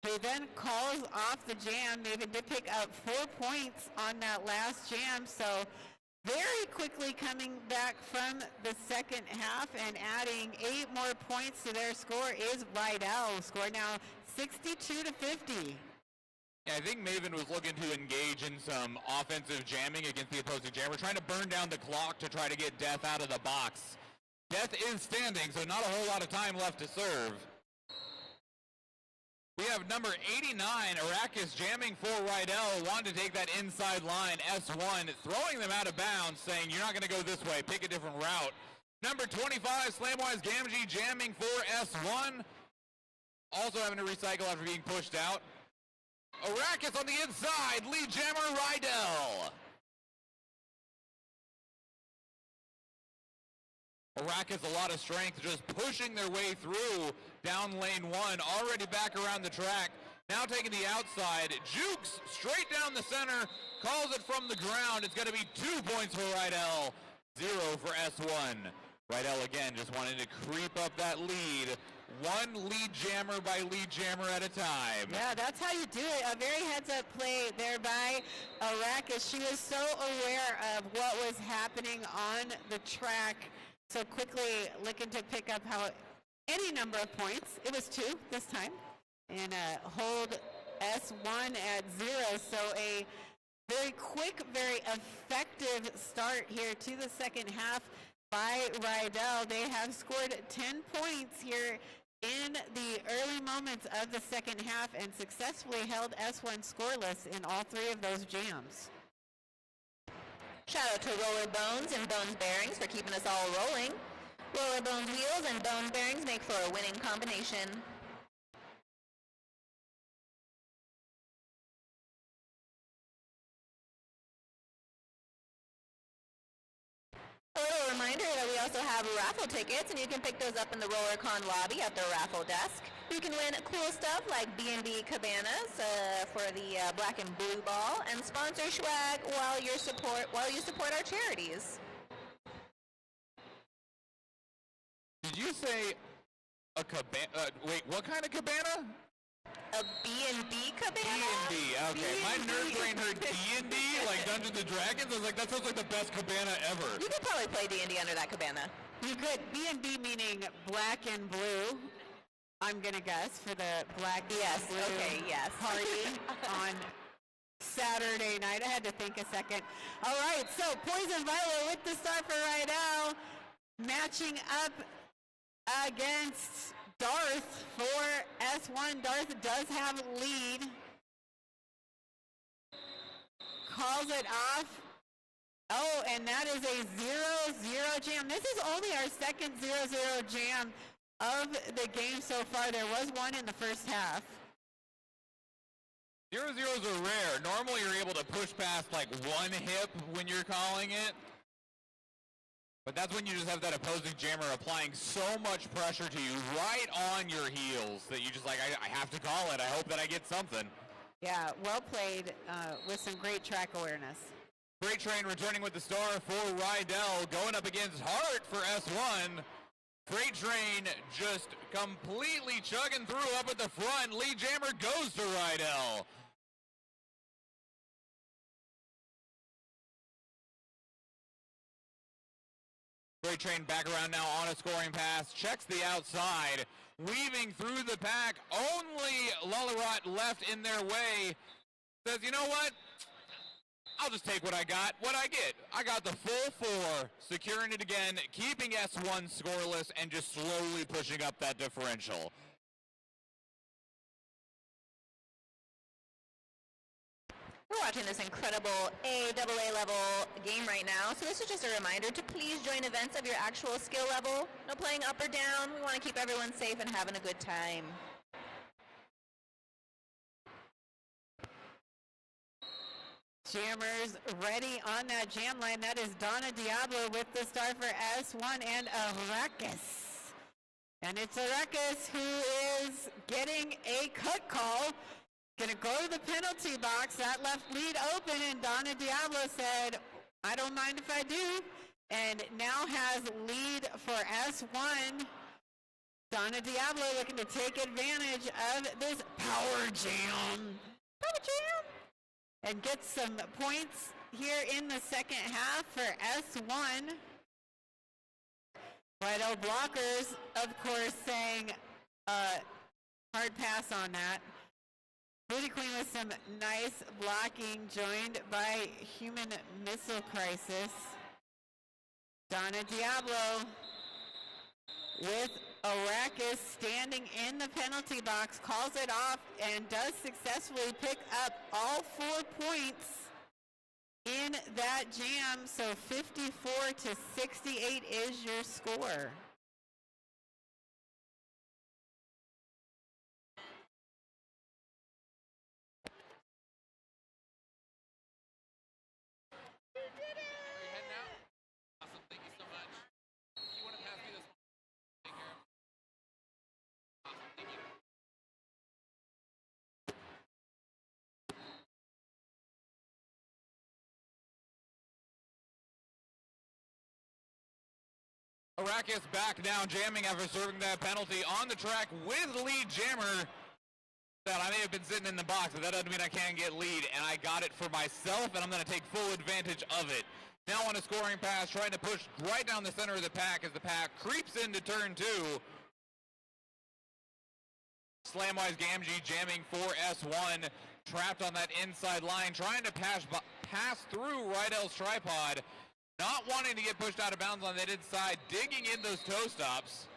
who then calls off the jam. Maven did pick up 4 points on that last jam, so very quickly coming back from the second half and adding 8 more points to their score is Ryel. Score now 62-50. Yeah, I think Maven was looking to engage in some offensive jamming against the opposing jammer, trying to burn down the clock to try to get Death out of the box. Death is standing, so not a whole lot of time left to serve. We have number 89, Arrakis, jamming for Ryel, wanting to take that inside line, S1, throwing them out of bounds, saying, you're not going to go this way, pick a different route. Number 25, Slamwise Gamgee, jamming for S1, also having to recycle after being pushed out. Arrakis on the inside, lead jammer Ryel. Arrakis, a lot of strength, just pushing their way through down lane 1, already back around the track. Now taking the outside, jukes straight down the center, calls it from the ground. It's going to be 2 points for Ryel, 0 for S1. Ryel again just wanting to creep up that lead. One lead jammer by lead jammer at a time. Yeah, that's how you do it. A very heads-up play there by Arrakis. She was so aware of what was happening on the track, so quickly looking to pick up any number of points. It was 2 this time, and hold S1 at 0. So a very quick, very effective start here to the second half by Ryel. They have scored 10 points here in the early moments of the second half and successfully held S1 scoreless in all 3 of those jams. Shout out to Roller Bones and Bones Bearings for keeping us all rolling. Roller Bones wheels and Bones Bearings make for a winning combination. A little reminder that we also have raffle tickets, and you can pick those up in the Rollercon lobby at the raffle desk. You can win cool stuff like B&B Cabanas for the black and blue ball, and sponsor swag while you support our charities. Did you say a cabana? Wait, what kind of cabana? A B&B cabana? D&D, okay. My nerd brain heard D&D, like Dungeons and Dragons. I was like, that sounds like the best cabana ever. You could probably play D&D under that cabana. You could. B&B meaning black and blue. I'm gonna guess for the black Yes, and blue okay, yes. party on Saturday night. I had to think a second. All right, so Poison Violet with the start for Ryel, matching up against Darth for S1. Darth does have a lead. Calls it off. Oh, and that is a 0-0 jam. This is only our second 0-0 jam of the game so far. There was one in the first half. 0-0s are rare. Normally you're able to push past like one hip when you're calling it. But that's when you just have that opposing jammer applying so much pressure to you right on your heels that you just like, I have to call it. I hope that I get something. Yeah, well played with some great track awareness. Freight Train returning with the star for Ryel, going up against Hart for S1. Freight Train just completely chugging through up at the front. Lead jammer goes to Ryel. Freight Train back around now on a scoring pass, checks the outside, weaving through the pack. Only Lullerot left in their way. Says, you know what? I'll just take what I got, what I get. I got the full four, securing it again, keeping S1 scoreless, and just slowly pushing up that differential. We're watching this incredible AAA level game right now, so this is just a reminder to please join events of your actual skill level. No playing up or down. We want to keep everyone safe and having a good time. Jammers ready on that jam line. That is Donna Diablo with the star for S1 and Arrakis. And it's Arrakis who is getting a cut call. Gonna go to the penalty box. That left lead open, and Donna Diablo said, I don't mind if I do. And now has lead for S1. Donna Diablo looking to take advantage of this power jam. Power jam! And get some points here in the second half for S1. Ryel blockers, of course, saying hard pass on that. Booty Queen with some nice blocking, joined by Human Missile Crisis. Donna Diablo with Arrakis standing in the penalty box, calls it off and does successfully pick up all 4 points in that jam. So 54-68 is your score. Arrakis back now, jamming after serving that penalty on the track with lead jammer. That I may have been sitting in the box, but that doesn't mean I can't get lead, and I got it for myself, and I'm going to take full advantage of it. Now on a scoring pass, trying to push right down the center of the pack as the pack creeps into turn 2. Slamwise Gamgee jamming for S1, trapped on that inside line, trying to pass through Ryel's tripod. Not wanting to get pushed out of bounds on that inside, digging in those toe stops.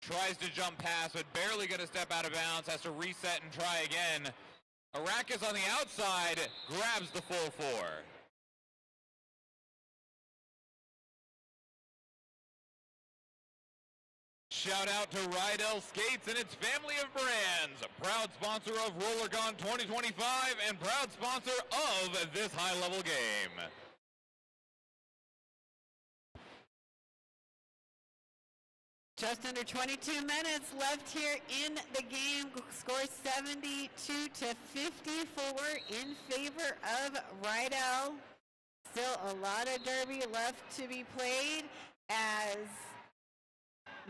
Tries to jump past, but barely going to step out of bounds, has to reset and try again. Arrakis on the outside grabs the full 4. Shout out to Ryel Skates and its family of brands, proud sponsor of Rollercon 2025 and proud sponsor of this high-level game. Just under 22 minutes left here in the game. Score 72-54 in favor of Ryel. Still a lot of derby left to be played as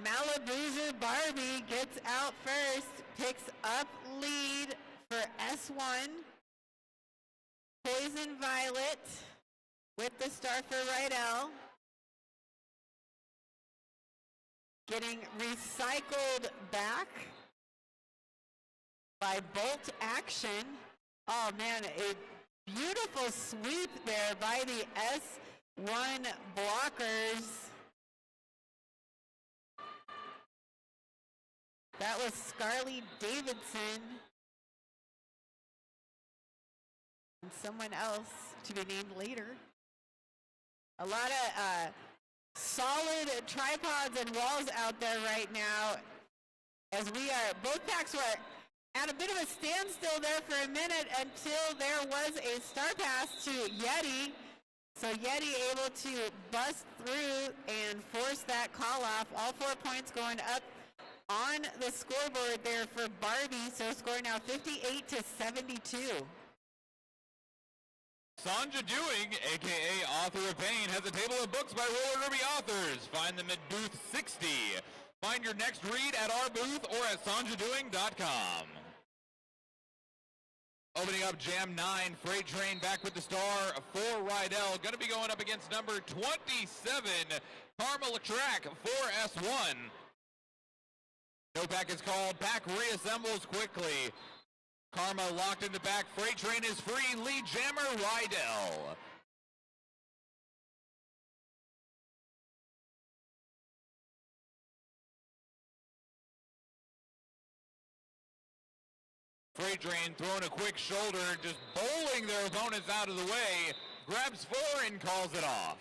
Malibu's Barbie gets out first, picks up lead for S1. Poison Violet with the star for Ryel. Getting recycled back by Bolt Action. Oh man, a beautiful sweep there by the S1 blockers. That was Scarly Davidson. And someone else to be named later. A lot of solid tripods and walls out there right now, as both packs were at a bit of a standstill there for a minute until there was a star pass to Yeti. So Yeti able to bust through and force that call off. All 4 points going up on the scoreboard there for Barbie. So score now 58-72. Sanja Dewing, a.k.a. Author of Pain, has a table of books by roller derby authors. Find them at booth 60. Find your next read at our booth or at sanjadoing.com. Opening up Jam 9, Freight Train back with the star for Ryel. Going to be going up against number 27, Carmel Track for S1. No pack is called. Pack reassembles quickly. Karma locked into back. Freight Train is free. Lead jammer, Ryel. Freight Train throwing a quick shoulder, just bowling their opponents out of the way. Grabs 4 and calls it off.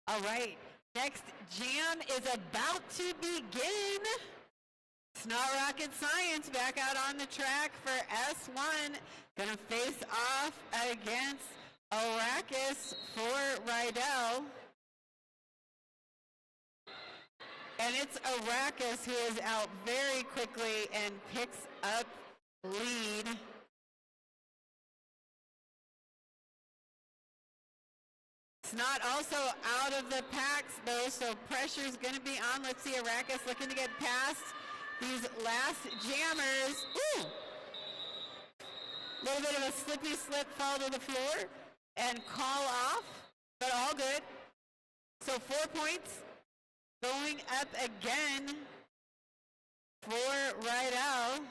All right, next jam is about to begin. It's not rocket science, back out on the track for S1. Gonna face off against Arrakis for Ryel. And it's Arrakis who is out very quickly and picks up lead. Snot also out of the packs though, so pressure's going to be on. Let's see, Arrakis looking to get past these last jammers. Ooh! A little bit of a slippy slip fall to the floor and call off, but all good. So 4 points going up again for Ryel.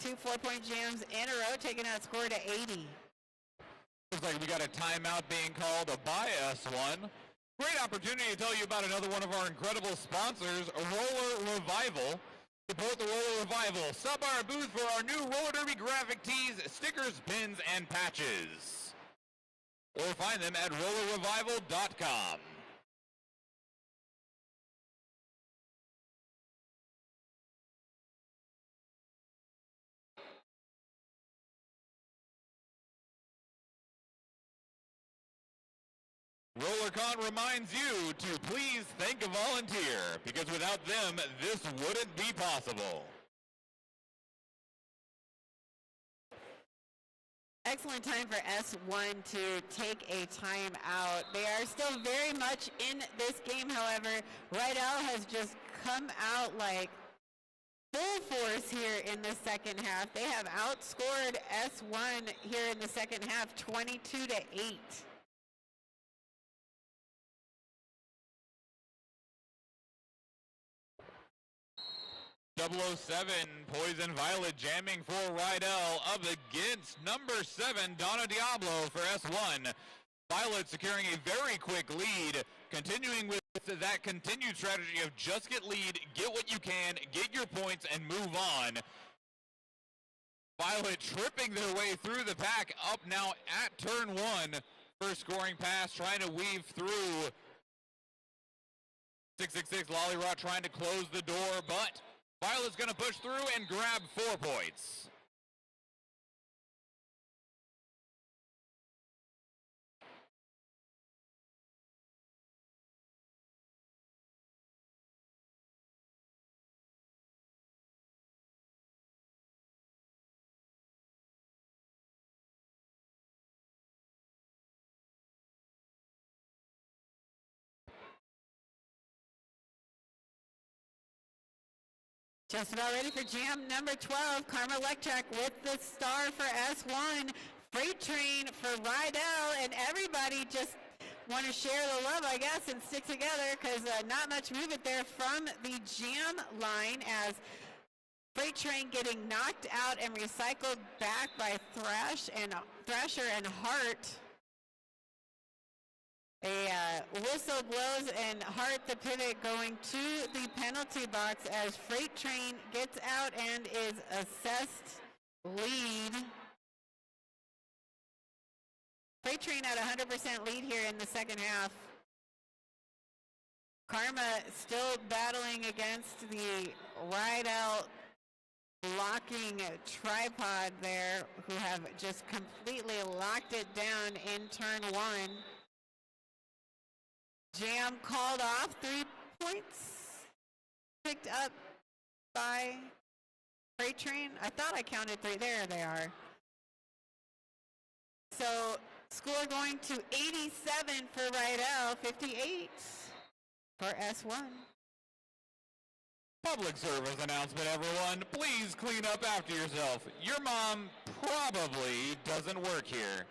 2 4-point jams in a row, taking that score to 80. Looks like we got a timeout being called by S1. Great opportunity to tell you about another one of our incredible sponsors, Roller Revival. Support the Roller Revival. Stop by our booth for our new roller derby graphic tees, stickers, pins, and patches. Or find them at rollerrevival.com. Rollercon reminds you to please thank a volunteer, because without them, this wouldn't be possible. Excellent time for S1 to take a timeout. They are still very much in this game, however. Ryel has just come out like full force here in the second half. They have outscored S1 here in the second half, 22-8. 007, Poison Violet jamming for Ryel up against number 7, Donna Diablo for S1. Violet securing a very quick lead, continuing with that continued strategy of just get lead, get what you can, get your points, and move on. Violet tripping their way through the pack, up now at turn 1. First scoring pass, trying to weave through. 666, Lollyrot trying to close the door, but Violet's going to push through and grab 4 points. Just about ready for jam number 12. Karma Electric with the star for S1. Freight Train for Ryel, and everybody just want to share the love, I guess, and stick together because not much movement there from the jam line as Freight Train getting knocked out and recycled back by Thrasher and Hart. A whistle blows and Hart the pivot going to the penalty box as Freight Train gets out and is assessed lead. Freight Train at 100% lead here in the second half. Karma still battling against the Ryel blocking tripod there, who have just completely locked it down in turn one. Jam called off, 3 points picked up by Freight Train. I thought I counted 3. There they are. So score going to 87 for Ryel, 58 for S1. Public service announcement, everyone. Please clean up after yourself. Your mom probably doesn't work here.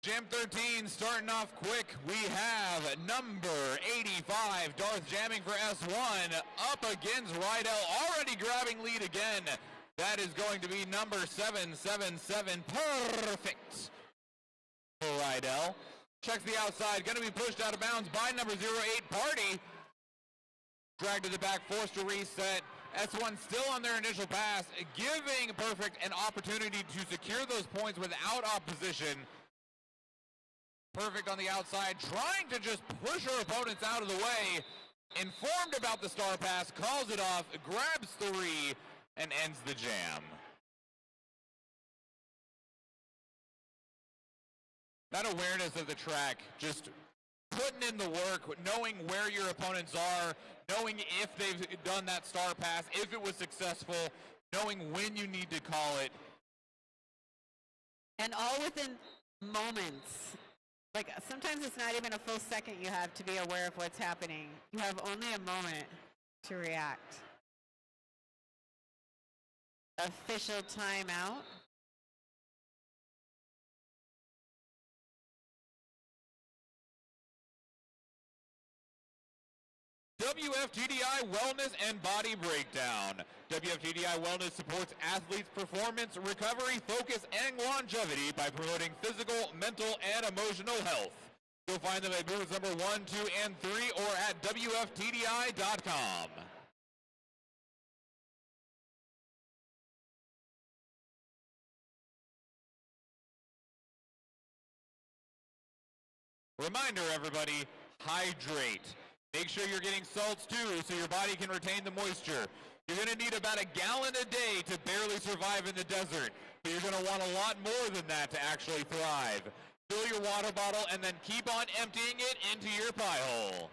Jam 13 starting off quick. We have number 85, Darth jamming for S1, up against Ryel, already grabbing lead again. That is going to be number 777, perfect for Ryel. Checks the outside, going to be pushed out of bounds by number 08, Party. Dragged to the back, forced to reset. S1 still on their initial pass, giving Perfect an opportunity to secure those points without opposition. Perfect on the outside, trying to just push her opponents out of the way. Informed about the star pass, calls it off, grabs 3, and ends the jam. That awareness of the track, just putting in the work, knowing where your opponents are, knowing if they've done that star pass, if it was successful, knowing when you need to call it. And all within moments. Like, sometimes it's not even a full second you have to be aware of what's happening. You have only a moment to react. Official timeout. WFTDI Wellness and Body Breakdown. WFTDI Wellness supports athletes' performance, recovery, focus, and longevity by promoting physical, mental, and emotional health. You'll find them at booths number 1, 2, and 3 or at WFTDI.com. Reminder, everybody, hydrate. Make sure you're getting salts too so your body can retain the moisture. You're going to need about a gallon a day to barely survive in the desert, but you're going to want a lot more than that to actually thrive. Fill your water bottle and then keep on emptying it into your pie hole.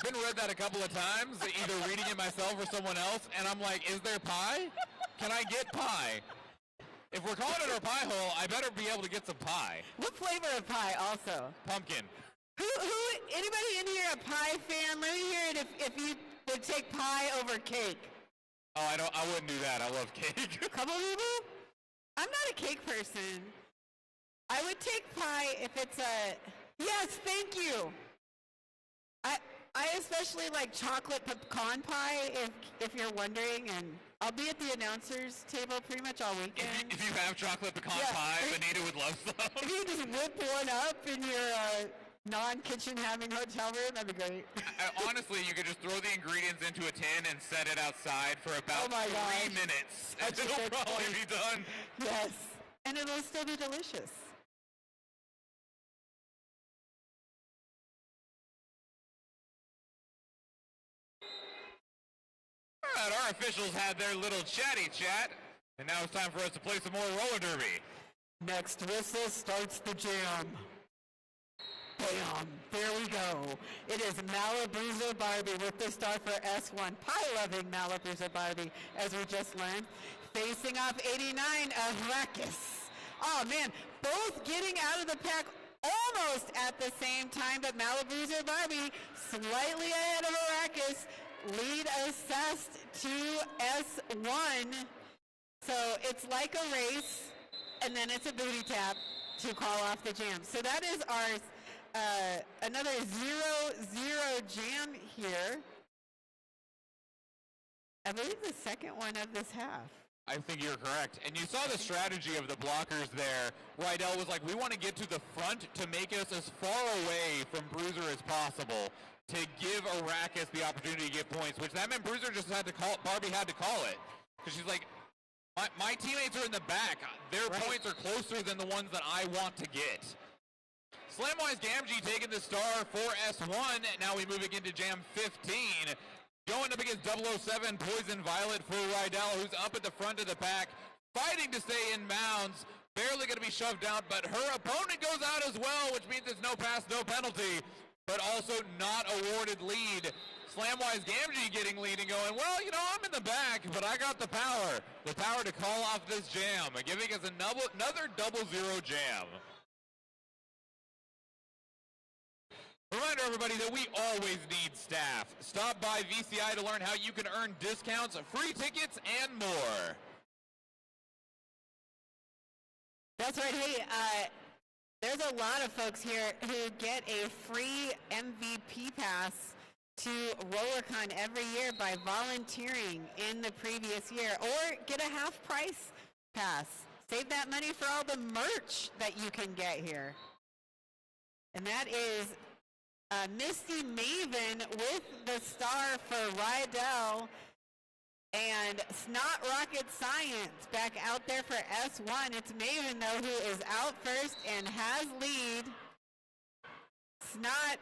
Been read that a couple of times, either reading it myself or someone else, and I'm like, is there pie? Can I get pie? If we're calling it our pie hole, I better be able to get some pie. What flavor of pie also? Pumpkin. Anybody in here a pie fan? Let me hear it if you would take pie over cake. Oh, I wouldn't do that. I love cake. Couple people? I'm not a cake person. I would take pie if it's a, yes, thank you. I especially like chocolate pecan pie, if you're wondering, and I'll be at the announcers table pretty much all weekend. If you have chocolate pecan pie, Benita would love some. If you just whip one up in your non-kitchen having hotel room, that'd be great. Honestly, you could just throw the ingredients into a tin and set it outside for about 3 minutes. And it'll probably be done. Yes, and it'll still be delicious. All right, our officials had their little chatty chat, and now it's time for us to play some more roller derby. Next whistle starts the jam. Bam! There we go. It is Malibuza Barbie with the star for S1. Pie-loving Malibuza Barbie, as we just learned. Facing off 89, Arrakis. Oh, man. Both getting out of the pack almost at the same time, but Malibu's or Barbie slightly ahead of Arrakis. Lead assessed to S1. So it's like a race, and then it's a booty tap to call off the jam. So that is our another 0-0 jam here. I believe the second one of this half. I think you're correct. And you saw the strategy of the blockers there. Ryel was like, we want to get to the front to make us as far away from Bruiser as possible to give Arrakis the opportunity to get points, which that meant Bruiser just had to call, Barbie had to call it. Because she's like, my teammates are in the back. Their points are closer than the ones that I want to get. Slamwise Gamgee taking the star for S1. Now we move into Jam 15. Going up against 007 Poison Violet for Ryel, who's up at the front of the pack, fighting to stay in bounds. Barely going to be shoved out, but her opponent goes out as well, which means it's no pass, no penalty, but also not awarded lead. Slamwise Gamgee getting lead and going, well, you know, I'm in the back, but I got the power to call off this jam, giving us another 0-0 jam. Reminder everybody that we always need staff. Stop by VCI to learn how you can earn discounts, free tickets, and more. That's right. Hey, there's a lot of folks here who get a free MVP pass to Rollercon every year by volunteering in the previous year, or get a half price pass. Save that money for all the merch that you can get here. And that is Misty Maven with the star for Ryel, and Snot Rocket Science back out there for S1. It's Maven, though, who is out first and has lead. Snot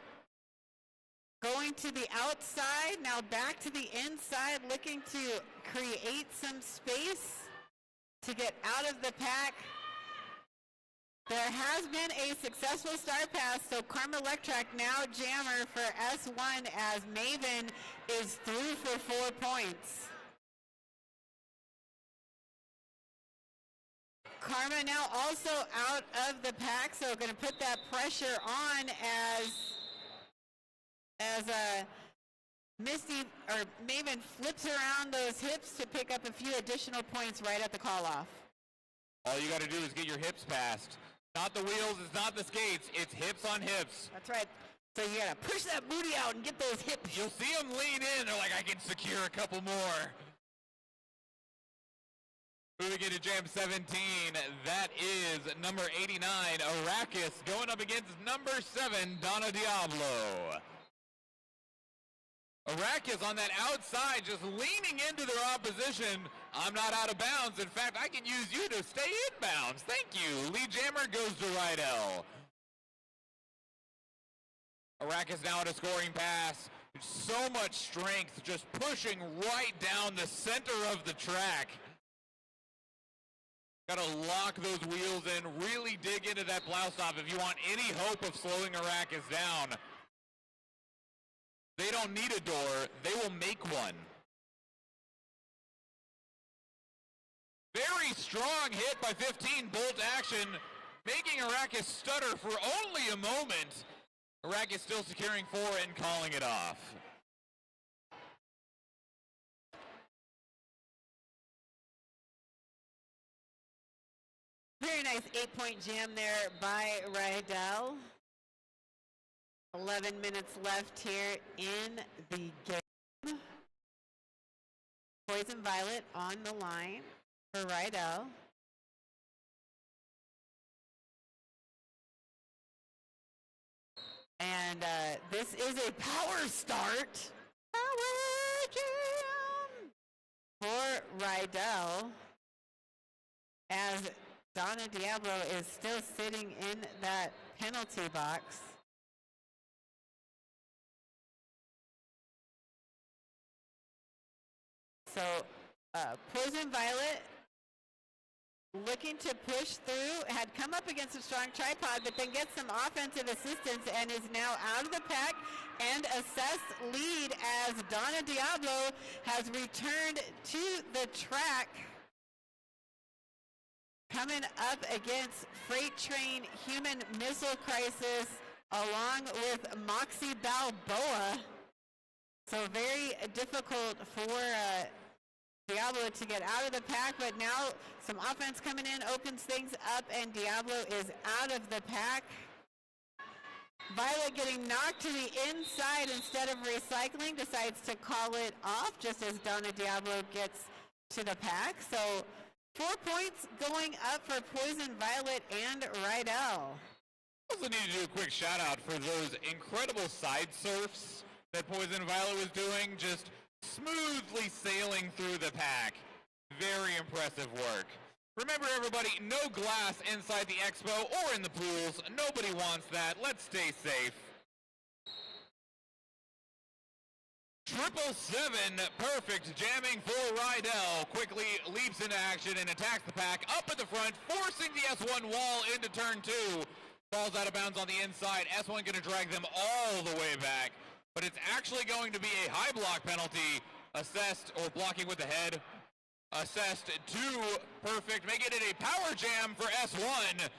going to the outside, now back to the inside, looking to create some space to get out of the pack. There has been a successful star pass, so Karma Electrac now jammer for S1 as Maven is through for 4 points. Karma now also out of the pack, so going to put that pressure on as Misty or Maven flips around those hips to pick up a few additional points right at the call off. All you got to do is get your hips passed. Not the wheels, it's not the skates, it's hips on hips. That's right. So you gotta push that booty out and get those hips. You'll see them lean in, they're like, I can secure a couple more. Moving into Jam 17, that is number 89, Arrakis, going up against number 7, Donna Diablo. Arrakis on that outside, just leaning into their opposition. I'm not out of bounds. In fact, I can use you to stay in bounds. Thank you. Lead jammer goes to Ryel. Arrakis now at a scoring pass. So much strength, just pushing right down the center of the track. Got to lock those wheels in, really dig into that plow stop if you want any hope of slowing Arrakis down. They don't need a door, they will make one. Very strong hit by 15, bolt action, making Arrakis stutter for only a moment. Arrakis still securing 4 and calling it off. Very nice 8-point jam there by Ryel. 11 minutes left here in the game. Poison Violet on the line for Ryel. And this is a power start. Power jam for Ryel, as Donna Diablo is still sitting in that penalty box. So Poison Violet looking to push through, had come up against a strong tripod, but then gets some offensive assistance and is now out of the pack and assessed lead as Donna Diablo has returned to the track. coming up against Freight Train Human Missile Crisis along with Moxie Balboa. So very difficult for Diablo to get out of the pack, but now some offense coming in opens things up, and Diablo is out of the pack. Violet getting knocked to the inside instead of recycling, decides to call it off just as Donna Diablo gets to the pack. So 4 points going up for Poison Violet and Ryel. Also need to do a quick shout out for those incredible side surfs that Poison Violet was doing, just smoothly sailing through the pack. Very impressive work. Remember everybody, no glass inside the expo or in the pools. Nobody wants that. Let's stay safe. 777, perfect jamming for Ryel. Quickly leaps into action and attacks the pack up at the front, forcing the S1 wall into turn 2. Falls out of bounds on the inside. S1 going to drag them all the way back. But it's actually going to be a high block penalty, assessed, or blocking with the head. Assessed 2, perfect, making it a power jam for S1.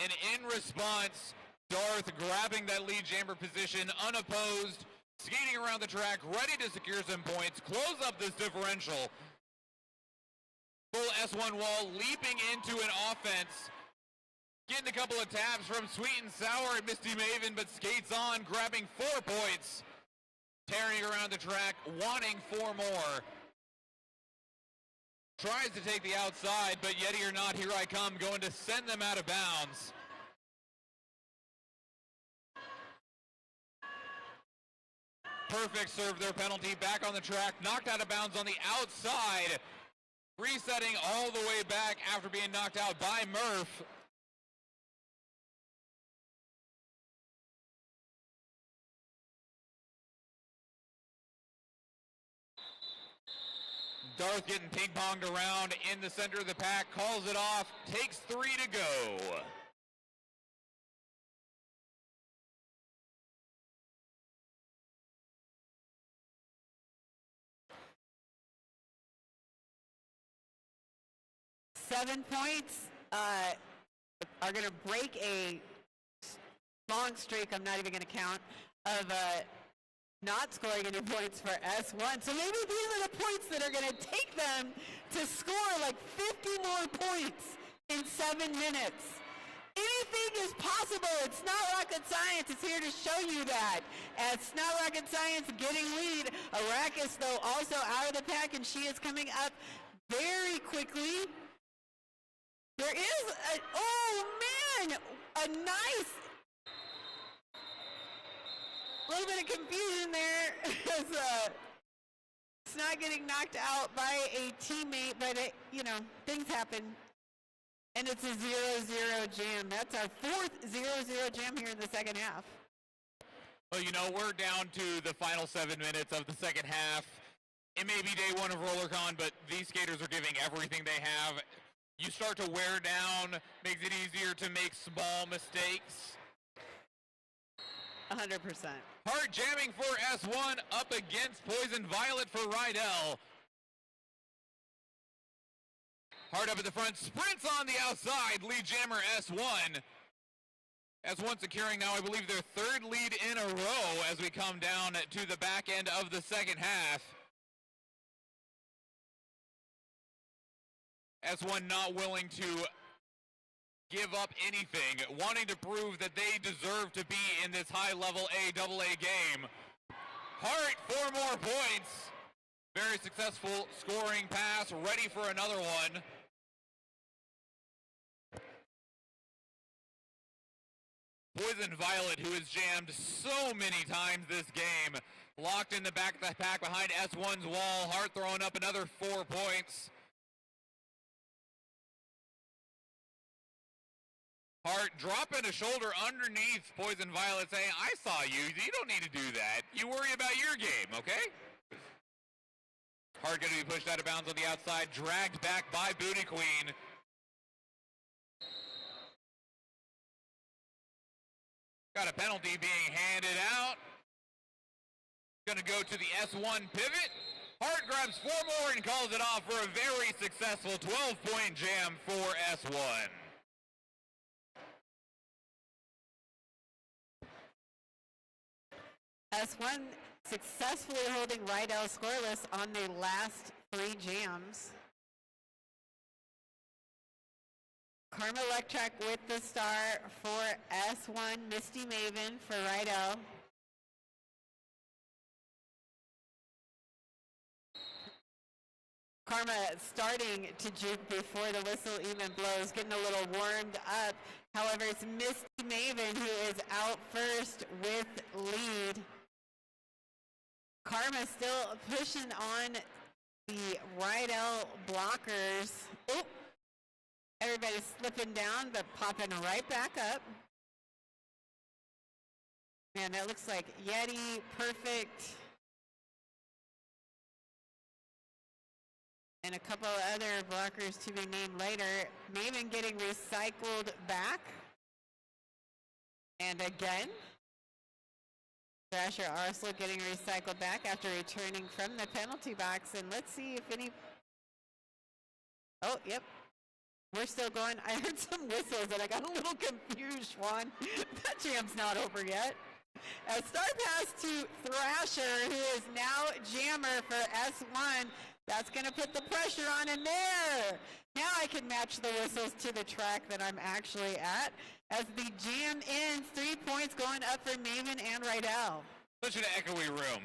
And in response, Darth grabbing that lead jammer position, unopposed, skating around the track, ready to secure some points, close up this differential. Full S1 wall, leaping into an offense. Getting a couple of taps from Sweet and Sour and Misty Maven, but skates on, grabbing 4 points. Tearing around the track, wanting 4 more. Tries to take the outside, but Yeti or not, here I come, going to send them out of bounds. Perfect serve their penalty, back on the track, knocked out of bounds on the outside. Resetting all the way back after being knocked out by Murph. Darth getting ping-ponged around in the center of the pack, calls it off, takes 3 to go. Seven points are going to break a long streak, I'm not even going to count, of not scoring any points for S1. So maybe these are the points that are going to take them to score like 50 more points in 7 minutes. Anything is possible. It's not rocket science. It's here to show you that. It's not rocket science getting lead. Arrakis, though, also out of the pack, and she is coming up very quickly. There is oh man, a nice little bit of confusion there as it's not getting knocked out by a teammate, but it, you know, things happen. And it's a 0-0 jam. That's our 4th 0-0 jam here in the second half. Well, you know, we're down to the final 7 minutes of the second half. It may be day 1 of Rollercon, but these skaters are giving everything they have. You start to wear down, makes it easier to make small mistakes. 100%. Hard jamming for S1 up against Poison Violet for Ryel. Hard up at the front, sprints on the outside, lead jammer S1. S1 securing now, I believe, their 3rd lead in a row as we come down to the back end of the second half. S1 not willing to give up anything, wanting to prove that they deserve to be in this high-level AA game. Hart, 4 more points. Very successful scoring pass, ready for another one. Poison Violet, who has jammed so many times this game, locked in the back of the pack behind S1's wall. Hart throwing up another 4 points. Hart dropping a shoulder underneath Poison Violet, saying, I saw you. You don't need to do that. You worry about your game, okay? Hart going to be pushed out of bounds on the outside, dragged back by Booty Queen. Got a penalty being handed out. Going to go to the S1 pivot. Hart grabs 4 more and calls it off for a very successful 12-point jam for S1. S1 successfully holding Ryel scoreless on the last 3 jams. Karma Electrac with the star for S1, Misty Maven for Ryel. Karma starting to juke before the whistle even blows, getting a little warmed up. However, it's Misty Maven who is out first with lead. Karma still pushing on the Ryel blockers. Oh, everybody's slipping down, but popping right back up. Man, that looks like Yeti, Perfect, and a couple other blockers to be named later. Maven getting recycled back. And again, Thrasher also getting recycled back after returning from the penalty box. And let's see if any... Oh, yep. We're still going. I heard some whistles and I got a little confused, Schwan. That jam's not over yet. A star pass to Thrasher, who is now jammer for S1. That's going to put the pressure on in there. Now I can match the whistles to the track that I'm actually at. As the jam ends, 3 points going up for Maven and Ryel. Such an echoey room.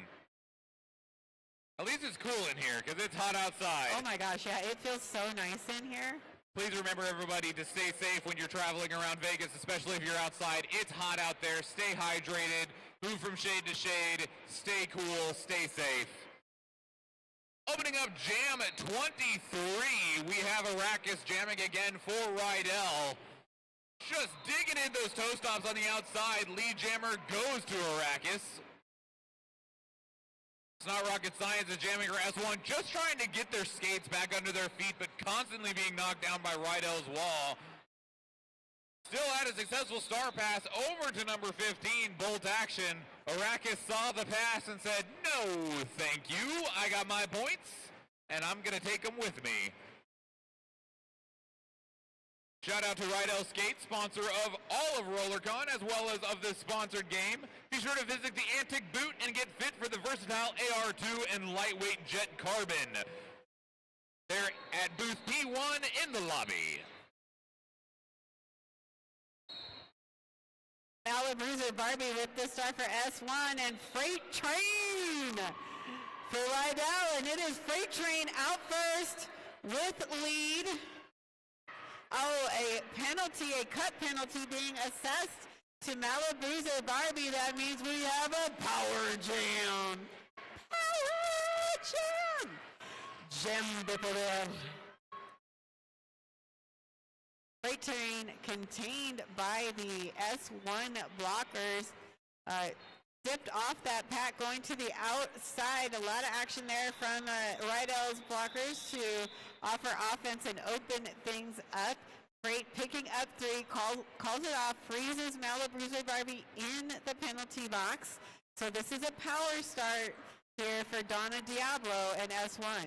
At least it's cool in here because it's hot outside. Oh my gosh, yeah, it feels so nice in here. Please remember, everybody, to stay safe when you're traveling around Vegas, especially if you're outside. It's hot out there. Stay hydrated. Move from shade to shade. Stay cool. Stay safe. Opening up jam at 23, we have Arrakis jamming again for Ryel. Just digging in those toe stops on the outside. Lead jammer goes to Arrakis. It's not rocket science as jamming her S1, just trying to get their skates back under their feet, but constantly being knocked down by Ryel's wall. Still had a successful star pass over to number 15, Bolt Action. Arrakis saw the pass and said, no, thank you. I got my points, and I'm going to take them with me. Shout out to Ryel Skate, sponsor of all of Rollercon, as well as of this sponsored game. Be sure to visit the Antic Boot and get fit for the versatile AR2 and lightweight Jet Carbon. They're at booth P1 in the lobby. Bruiser Barbie with the star for S1 and Freight Train for Ryel, and it is Freight Train out first with lead. Oh, a penalty, a cut penalty being assessed to Bruiser Barbie. That means we have a power jam. Power jam. Jam de poder. Freight Train contained by the S1 blockers. Dipped off that pack, going to the outside. A lot of action there from Ryel's blockers to offer offense and open things up. Freight picking up 3, calls it off, freezes Bruiser Barbie in the penalty box. So this is a power start here for Donna Diablo and S1.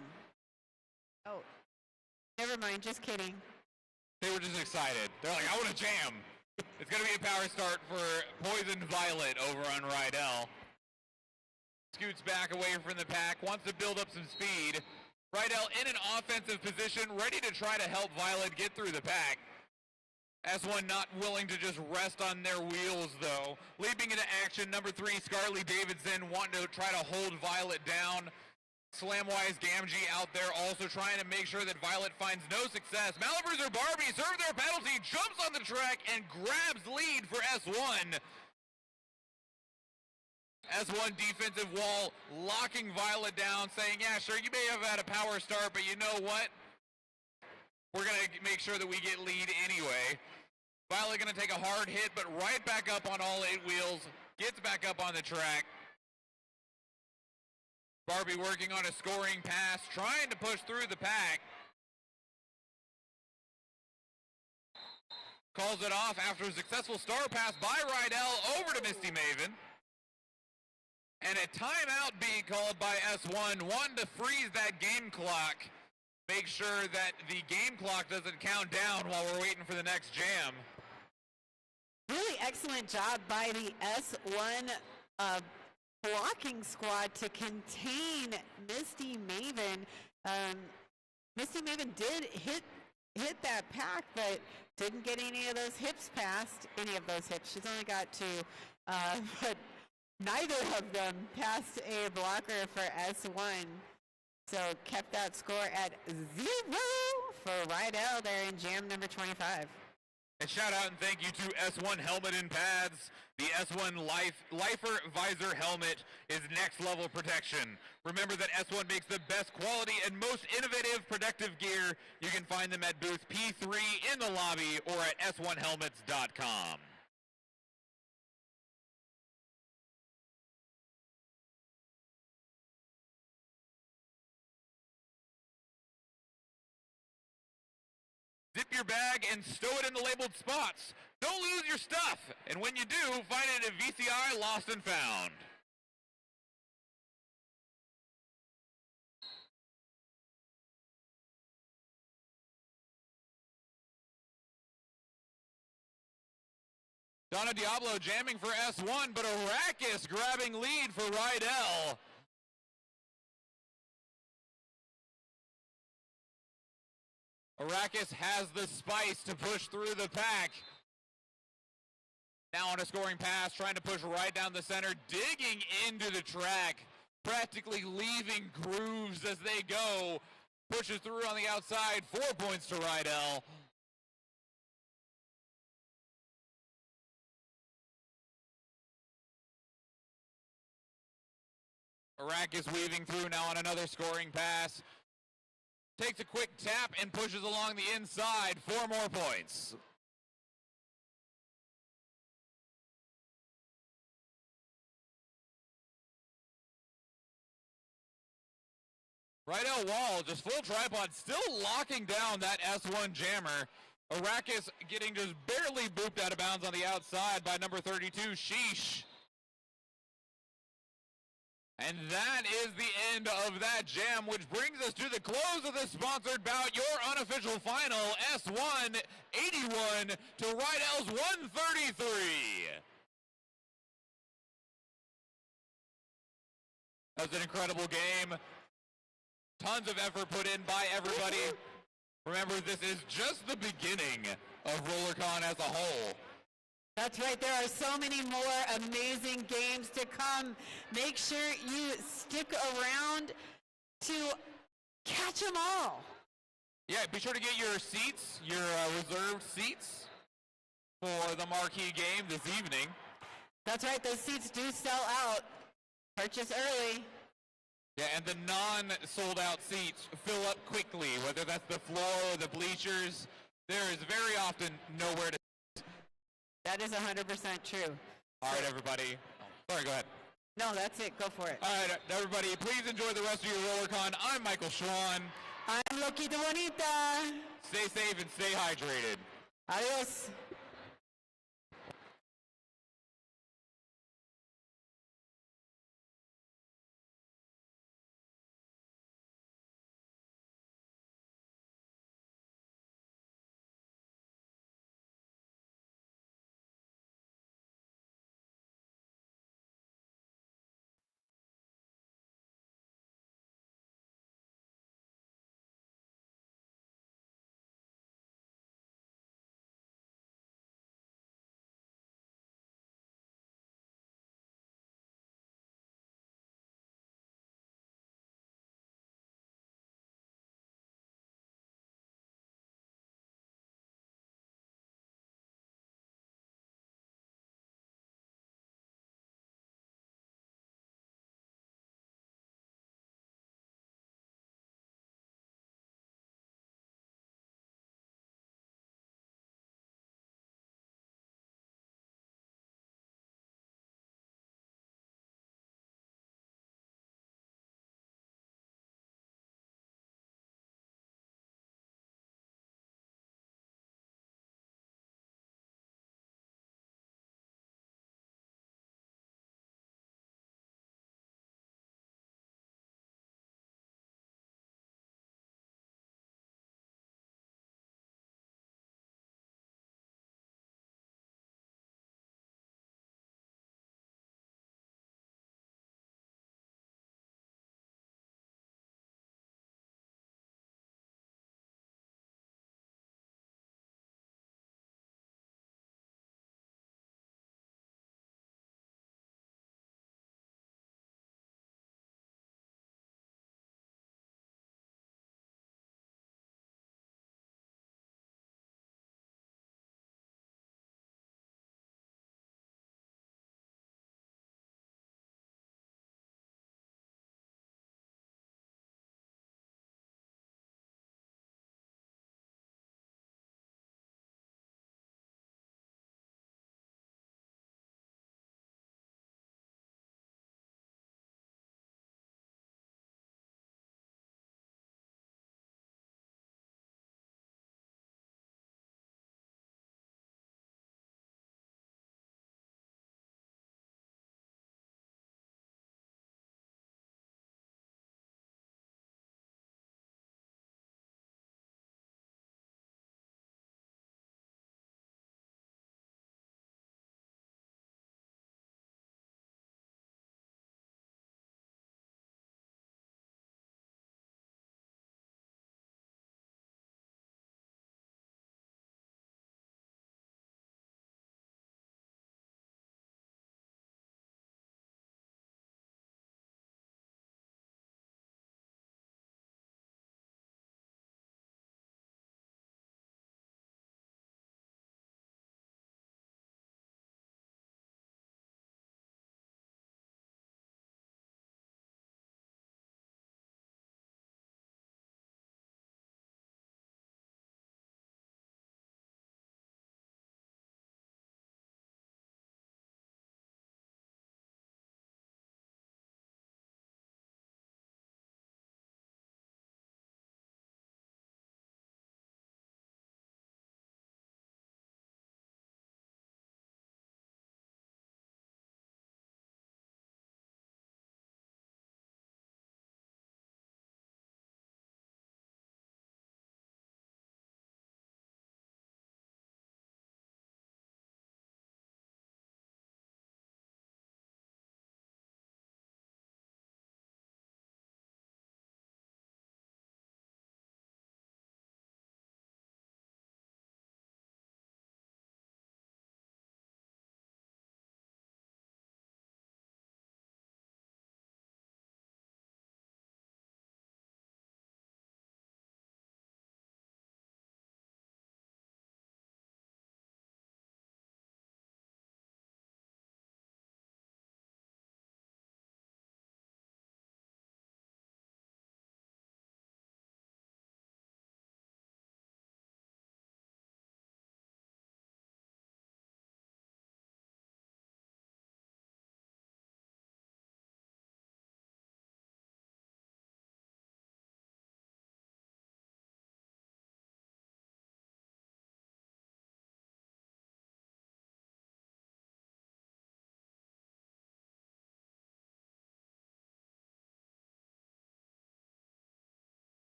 Oh, never mind, just kidding. They were just excited. They're like, I want to jam. It's going to be a power start for Poison Violet over on Ryel. Scoots back away from the pack, wants to build up some speed. Ryel in an offensive position, ready to try to help Violet get through the pack. S1 not willing to just rest on their wheels, though. Leaping into action, number 3, Scarlett Davidson, wanting to try to hold Violet down. Slamwise Gamgee out there also trying to make sure that Violet finds no success. Bruiser Barbie serves their penalty, jumps on the track, and grabs lead for S1. S1 defensive wall locking Violet down, saying, yeah, sure, you may have had a power start, but you know what? We're going to make sure that we get lead anyway. Violet going to take a hard hit, but right back up on all 8 wheels, gets back up on the track. Barbie working on a scoring pass, trying to push through the pack. Calls it off after a successful star pass by Ryel over to Misty Maven. And a timeout being called by S1, one to freeze that game clock. Make sure that the game clock doesn't count down while we're waiting for the next jam. Really excellent job by the S1 blocking squad to contain Misty Maven. Misty Maven did hit that pack, but didn't get any of those hips past. She's only got two, but neither of them passed a blocker for S1. So kept that score at 0 for Ryel there in jam number 25. And shout out and thank you to S1 Helmet and Pads. The S1 Lifer Visor Helmet is next level protection. Remember that S1 makes the best quality and most innovative protective gear. You can find them at booth P3 in the lobby or at s1helmets.com. Zip your bag and stow it in the labeled spots. Don't lose your stuff. And when you do, find it at VCI Lost and Found. Donna Diablo jamming for S1, but Arrakis grabbing lead for Ryel. Arrakis has the spice to push through the pack. Now on a scoring pass, trying to push right down the center, digging into the track, practically leaving grooves as they go. Pushes through on the outside, 4 points to Ryel. Arrakis weaving through now on another scoring pass. Takes a quick tap and pushes along the inside. 4 more points. Ryel Wall, just full tripod, still locking down that S1 jammer. Arrakis getting just barely booped out of bounds on the outside by number 32, Sheesh. And that is the end of that jam, which brings us to the close of this sponsored bout, your unofficial final, S1 81 to Ryel's 133. That was an incredible game. Tons of effort put in by everybody. Remember, this is just the beginning of Rollercon as a whole. That's right. There are so many more amazing games to come. Make sure you stick around to catch them all. Yeah, be sure to get your seats, your reserved seats for the marquee game this evening. That's right. Those seats do sell out. Purchase early. Yeah, and the non-sold out seats fill up quickly, whether that's the floor or the bleachers. There is very often nowhere to. That is 100% true. All right, everybody. Sorry, go ahead. No, that's it. Go for it. All right, everybody, please enjoy the rest of your Rollercon. I'm Michael Schwan. I'm Loquita Bonita. Stay safe and stay hydrated. Adios.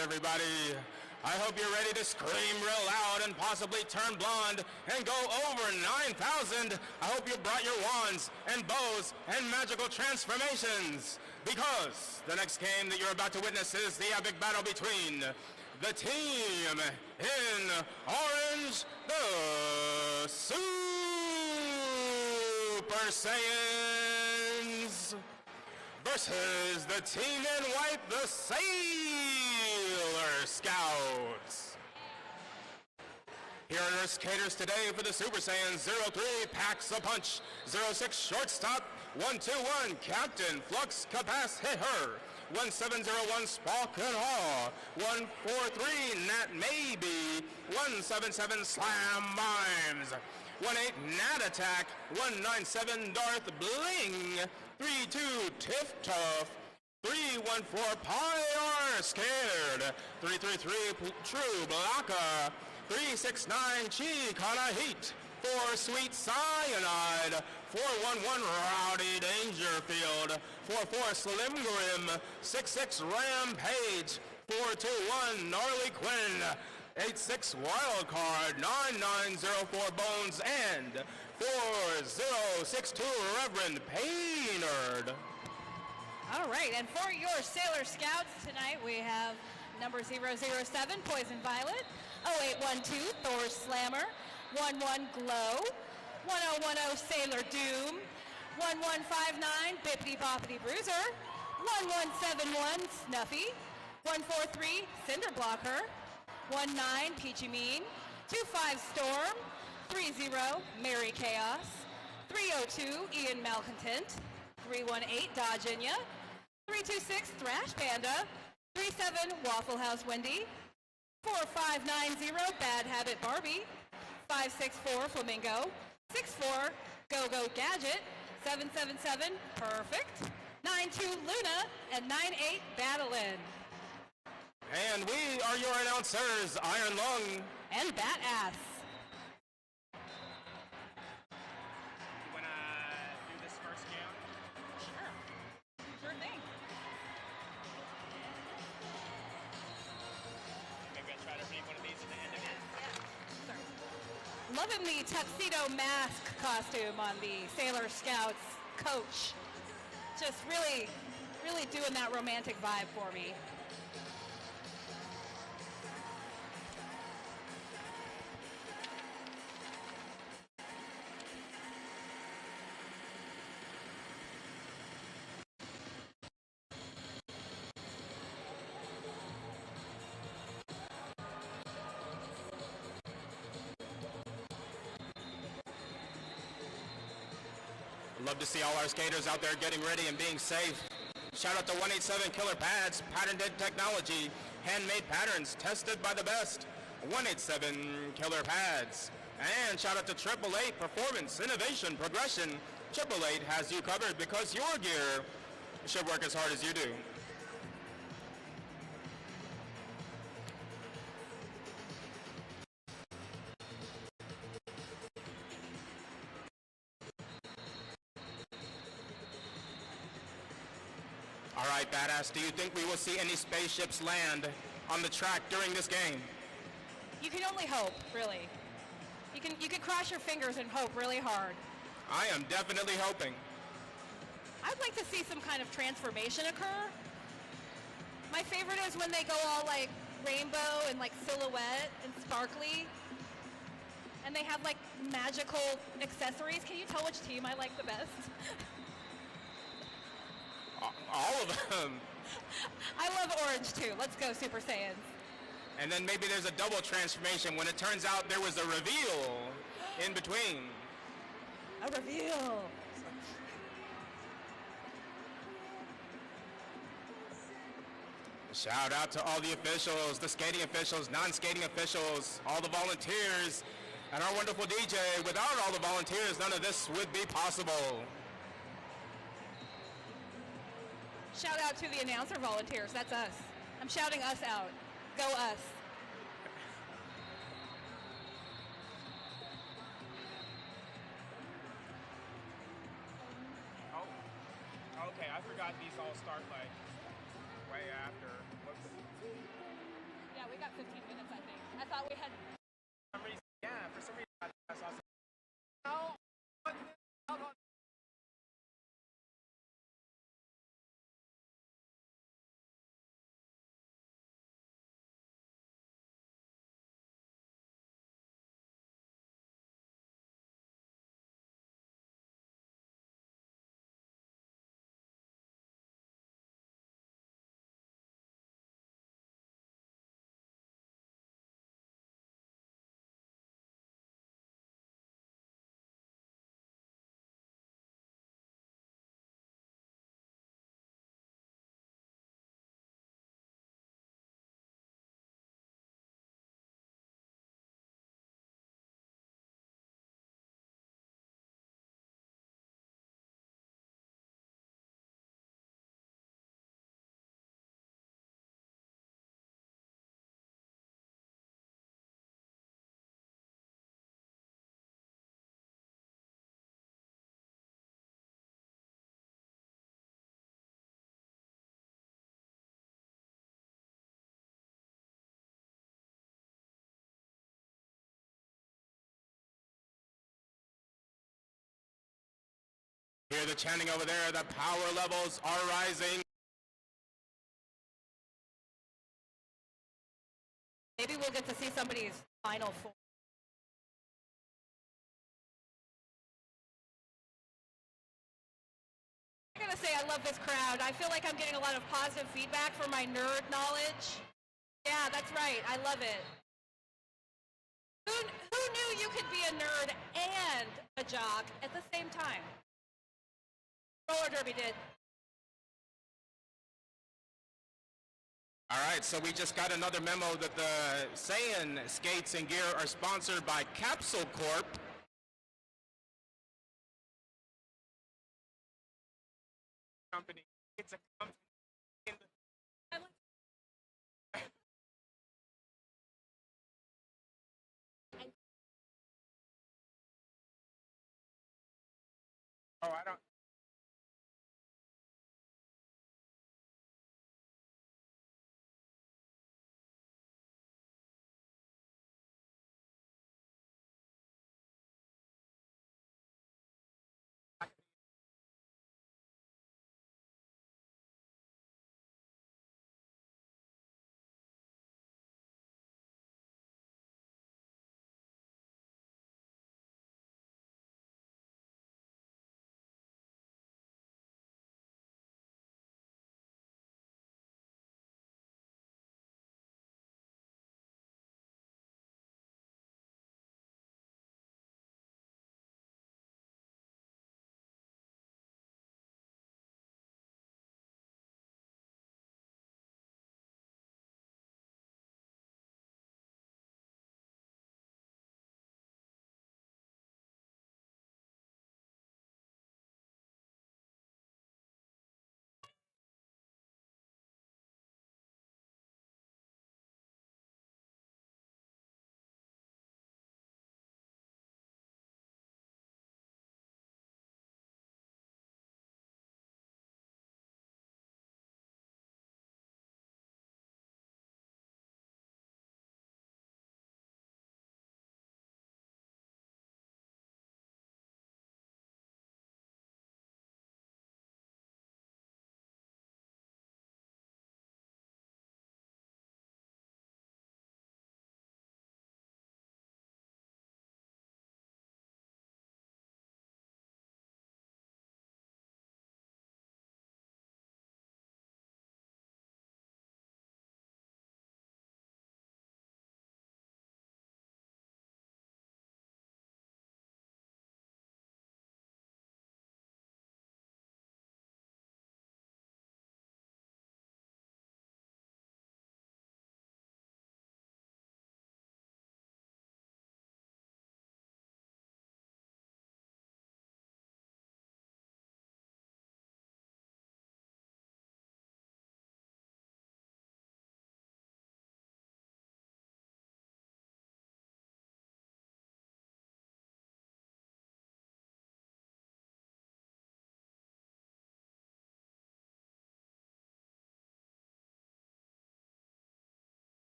right, everybody. I hope you're ready to scream real loud and possibly turn blonde and go over 9,000. I hope you brought your wands and bows and magical transformations, because the next game that you're about to witness is the epic battle between the team in orange, the Super Saiyans, versus the team in white, the Sailor Scouts. Here are our skaters today for the Super Saiyans. 03 packs a punch. 06 shortstop. 121 Captain Flux Capacitor. 1701 Spark and Awe. 143 Nat Maybe. 177 Slam Mimes. 18 Nat Attack. 197 Darth Bling. 32 Tiff Tough. 314 Pyre Scared. 333 True Blocker. 369 Chicana Heat. 4 Sweet Cyanide. 411 Rowdy Dangerfield. 44 Slim Grim. 66 Rampage. 421 Gnarly Quinn. 86 Wildcard. 9904 Bones and 4062 Reverend Paynard. All right, and for your Sailor Scouts tonight, we have number 007, Poison Violet, 0812, Thor Slammer, 11 Glow, 1010, Sailor Doom, 1159, Bippity Boppity Bruiser, 1171, Snuffy, 143, Cinder Blocker, 19, Peachy Mean, 25, Storm, 30, Mary Chaos, 302, Ian Malcontent, 318, Dodgenya, 326, Thrash Panda, 37, Waffle House Wendy, 4590, Bad Habit Barbie, 564, Flamingo, 64, Go-Go Gadget, 777, Perfect, 92, Luna, and 98, Battlin'. And we are your announcers, Iron Lung and Badass. You want to do this first game? Sure thing. Maybe I'll try to read one of these at the end of it. Loving the tuxedo mask costume on the Sailor Scouts coach. Just really, really doing that romantic vibe for me. Love to see all our skaters out there getting ready and being safe. Shout out to 187 Killer Pads, patented technology, handmade patterns tested by the best. 187 Killer Pads. And shout out to 888 Performance, Innovation, Progression. 888 has you covered because your gear should work as hard as you do. All right, Badass, do you think we will see any spaceships land on the track during this game? You can only hope, really. You can cross your fingers and hope really hard. I am definitely hoping. I'd like to see some kind of transformation occur. My favorite is when they go all like rainbow and like silhouette and sparkly. And they have like magical accessories. Can you tell which team I like the best? All of them. I love orange too. Let's go, Super Saiyans. And then maybe there's a double transformation when it turns out there was a reveal in between. A reveal. Shout out to all the officials, the skating officials, non-skating officials, all the volunteers, and our wonderful DJ. Without all the volunteers, none of this would be possible. Shout out to the announcer volunteers. That's us. I'm shouting us out. Go us. Oh, okay. I forgot these all start like way after. What's Hear the chanting over there. The power levels are rising. Maybe we'll get to see somebody's final form. I'm gonna say I love this crowd. I feel like I'm getting a lot of positive feedback for my nerd knowledge. Yeah, that's right. I love it. Who knew you could be a nerd and a jock at the same time? Roller derby did. All right, so we just got another memo that the Saiyan skates and gear are sponsored by Capsule Corp. Company. It's a company. In the oh, I don't.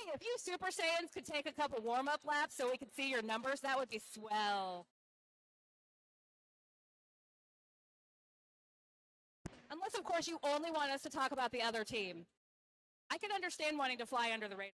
Hey, if you Super Saiyans could take a couple warm-up laps so we could see your numbers, that would be swell. Unless, of course, you only want us to talk about the other team. I can understand wanting to fly under the radar.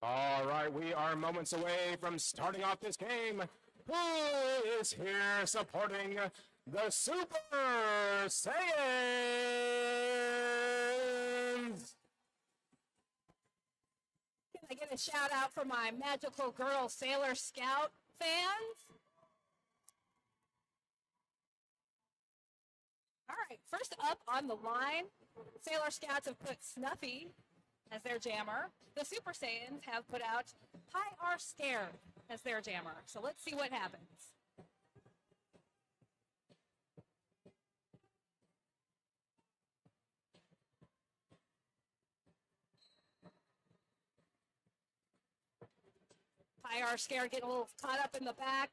All right, we are moments away from starting off this game. Who is here supporting the Super Saiyans? Can I get a shout out for my magical girl Sailor Scout fans? All right, first up on the line, Sailor Scouts have put Snuffy as their jammer. The Super Saiyans have put out Pi R Scared as their jammer. So let's see what happens. Pi R Scared getting a little caught up in the back,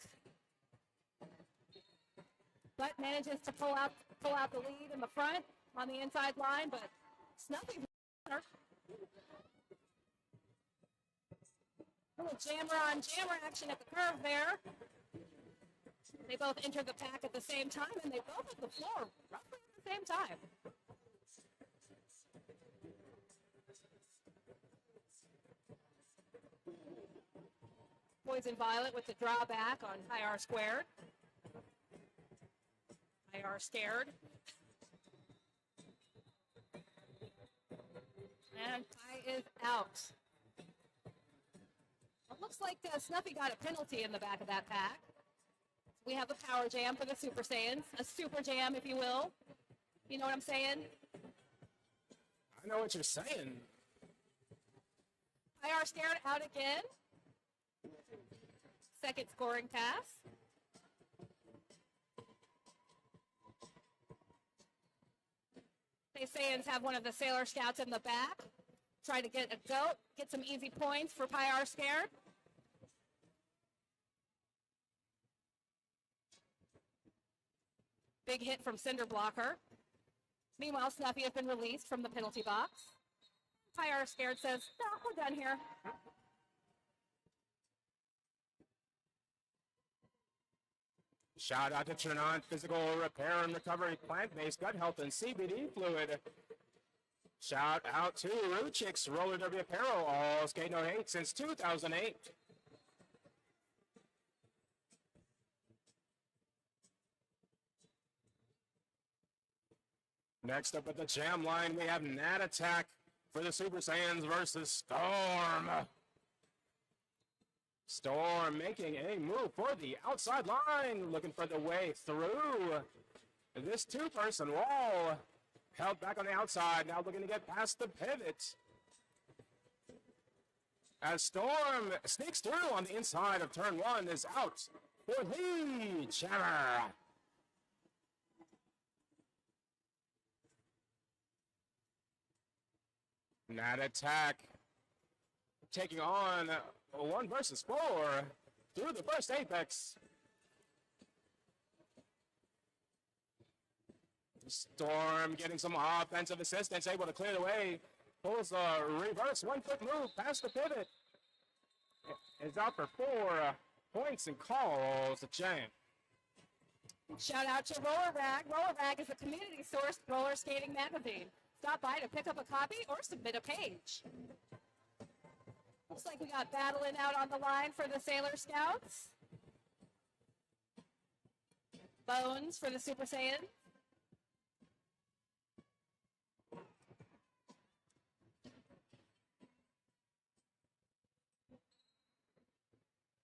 but manages to pull out the lead in the front on the inside line, but Snuffy. Little jammer on jammer action at the curve there. They both enter the pack at the same time, and they both hit the floor roughly at the same time. Poison Violet with the drawback on Pi R Squared. Pi R Scared. And Pi is out. It looks like Snuffy got a penalty in the back of that pack. We have a power jam for the Super Saiyans. A super jam, if you will. You know what I'm saying? I know what you're saying. Pi R Scared out again. Second scoring pass. The Saiyans have one of the Sailor Scouts in the back. Try to get a goat, get some easy points for Pi R Scared. Big hit from Cinder Blocker. Meanwhile, Snuffy has been released from the penalty box. Pi R Scared says, no, we're done here. Shout out to Trinant Physical Repair and Recovery, Plant-Based Gut Health and CBD Fluid. Shout out to Ruchik's Roller Derby Apparel, all skate no hate since 2008. Next up at the jam line, we have Nat Attack for the Super Saiyans versus Storm. Storm making a move for the outside line, looking for the way through this two-person wall. Held back on the outside, now looking to get past the pivot. As Storm sneaks through on the inside of turn one, is out for the jammer. Nat Attack taking on 1 versus 4 through the first apex. Storm getting some offensive assistance, able to clear the way. Pulls a reverse 1-foot move past the pivot. Is out for 4 points and calls the jam. Shout out to Roller Rag. Roller Rag is a community-sourced roller skating magazine. Stop by to pick up a copy or submit a page. Looks like we got battling out on the line for the Sailor Scouts. Bones for the Super Saiyan.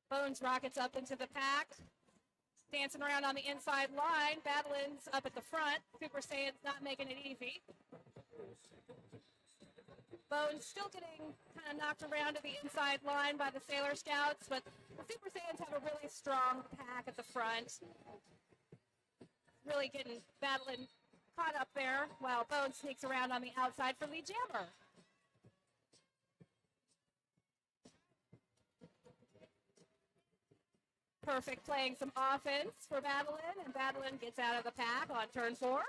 Bones rockets up into the pack. Dancing around on the inside line. Battlin's up at the front. Super Saiyan's not making it easy. Bones still getting kind of knocked around to the inside line by the Sailor Scouts, but the Super Saiyans have a really strong pack at the front. Really battling caught up there while Bones sneaks around on the outside for lead jammer. Perfect playing some offense for Battlein, and Battlein gets out of the pack on turn 4.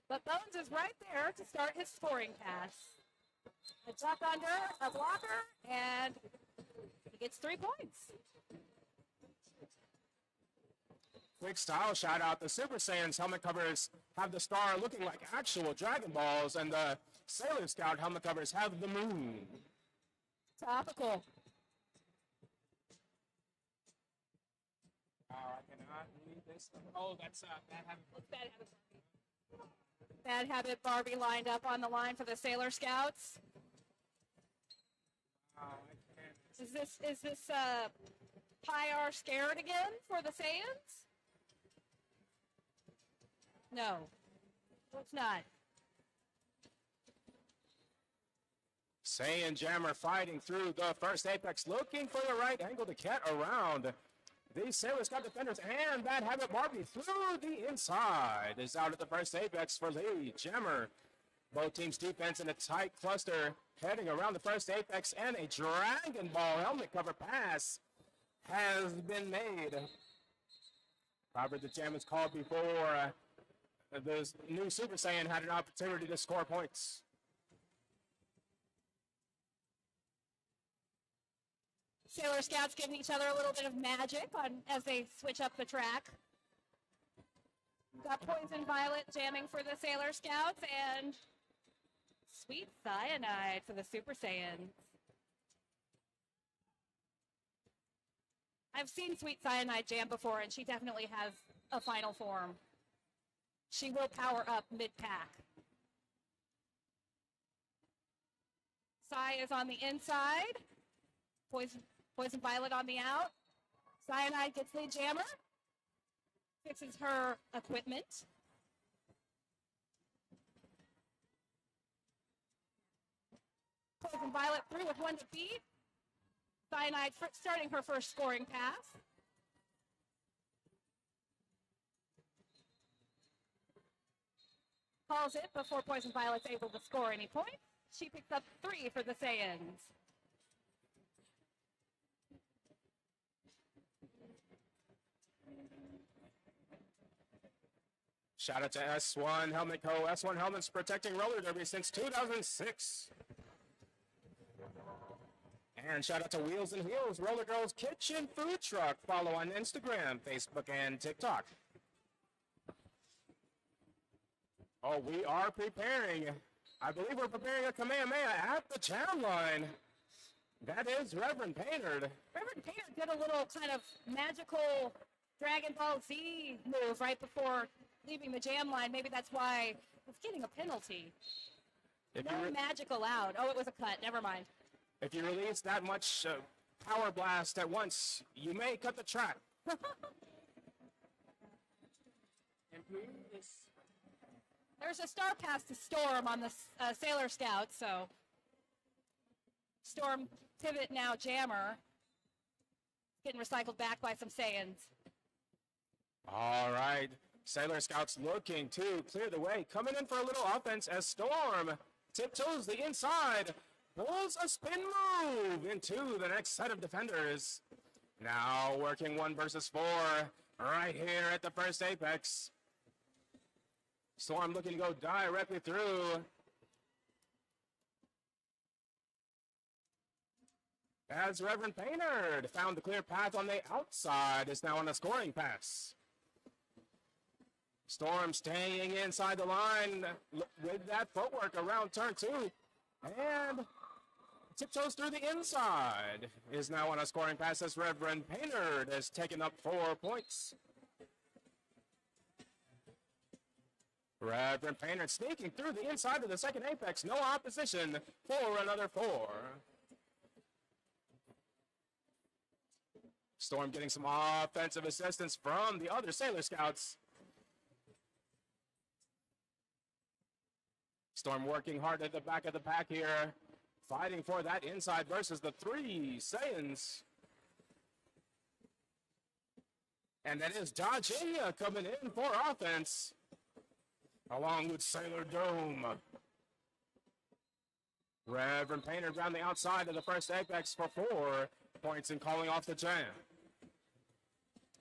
But Bones is right there to start his scoring pass. A duck under, a blocker, and he gets 3 points. Quick style shout out. The Super Saiyans helmet covers have the star looking like actual Dragon Balls, and the Sailor Scout helmet covers have the moon. Topical. Oh, I cannot read this. Oh, that's bad habit. Bad Habit Barbie. Bad Habit Barbie lined up on the line for the Sailor Scouts. Oh, I can't. Is this Pyar scared again for the Saiyans? No, it's not. Saiyan Jammer fighting through the first apex, looking for the right angle to get around the Sailor Scout defenders, and Bad Habit Barbie through the inside is out at the first apex for Lee Jammer. Both teams' defense in a tight cluster, heading around the first apex, and a Dragon Ball helmet cover pass has been made. However, the jam was called before the new Super Saiyan had an opportunity to score points. Sailor Scouts giving each other a little bit of magic as they switch up the track. Got Poison Violet jamming for the Sailor Scouts and Sweet Cyanide for the Super Saiyans. I've seen Sweet Cyanide jam before, and she definitely has a final form. She will power up mid-pack. Sai is on the inside. Poison Violet on the out. Cyanide gets the jammer. Fixes her equipment. Poison Violet through with one to beat. Cyanide starting her first scoring pass. Calls it before Poison Violet's able to score any points. She picks up 3 for the Saiyans. Shout out to S1 Helmet Co. S1 Helmets protecting roller derby since 2006. And shout out to Wheels and Heels, Roller Girls Kitchen Food Truck. Follow on Instagram, Facebook, and TikTok. Oh, we are preparing. I believe we're preparing a Kamehameha at the jam line. That is Reverend Painter. Reverend Painter did a little kind of magical Dragon Ball Z move right before leaving the jam line. Maybe that's why it's getting a penalty. No magical out. Oh, it was a cut. Never mind. If you release that much power blast at once, you may cut the track. There's a star pass to Storm on the Sailor Scouts, so Storm pivot now jammer. Getting recycled back by some Saiyans. All right. Sailor Scouts looking to clear the way. Coming in for a little offense as Storm tiptoes the inside. Pulls a spin move into the next set of defenders. Now working 1 versus 4 right here at the first apex. Storm looking to go directly through. As Reverend Painter found the clear path on the outside, is now on a scoring pass. Storm staying inside the line with that footwork around turn 2. And tiptoes through the inside. Is now on a scoring pass as Reverend Painter has taken up 4 points. Reverend Painter sneaking through the inside of the second apex. No opposition for another 4. Storm getting some offensive assistance from the other Sailor Scouts. Storm working hard at the back of the pack here. Fighting for that inside versus the 3 Saiyans. And that is Dajia coming in for offense. Along with Sailor Dome. Reverend Painter around the outside of the first apex for 4 points and calling off the jam.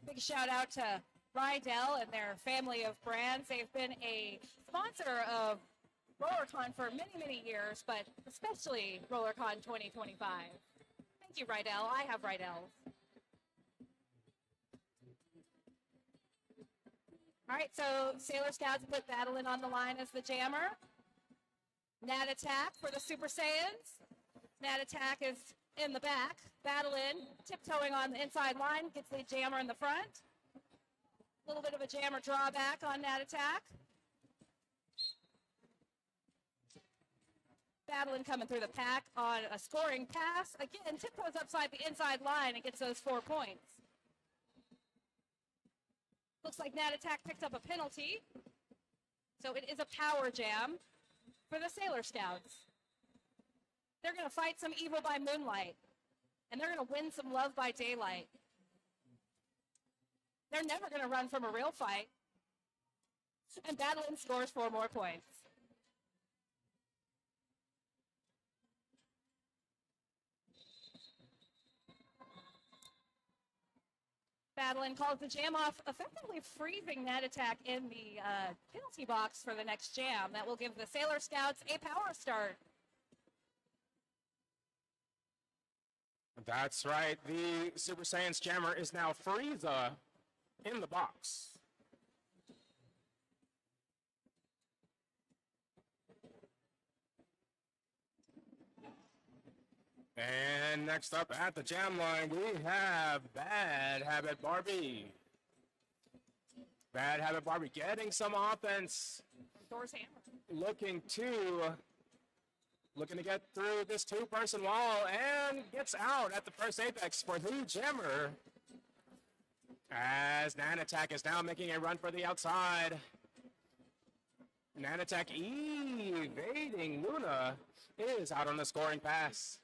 Big shout out to Ryel and their family of brands. They've been a sponsor of Rollercon for many, many years, but especially Rollercon 2025. Thank you, Ryel. I have Ryels. All right, so Sailor Scouts put Battlin' on the line as the jammer. Nat Attack for the Super Saiyans. Nat Attack is in the back. Battling, tiptoeing on the inside line, gets the jammer in the front. A little bit of a jammer drawback on that attack. Battling coming through the pack on a scoring pass. Again, tiptoes upside the inside line and gets those 4 points. Looks like Nat Attack picked up a penalty. So it is a power jam for the Sailor Scouts. They're going to fight some evil by moonlight. And they're going to win some love by daylight. They're never going to run from a real fight. And Battling scores 4 more points. Battling calls the jam off, effectively freezing Nat Attack in the penalty box for the next jam. That will give the Sailor Scouts a power start. That's right. The Super Saiyans jammer is now Frieza in the box. And next up at the jam line, we have Bad Habit Barbie. Bad Habit Barbie getting some offense. Doors hammer. Looking to get through this two-person wall and gets out at the first apex for the jammer. As Nat Attack is now making a run for the outside. Nat Attack evading Luna is out on the scoring pass.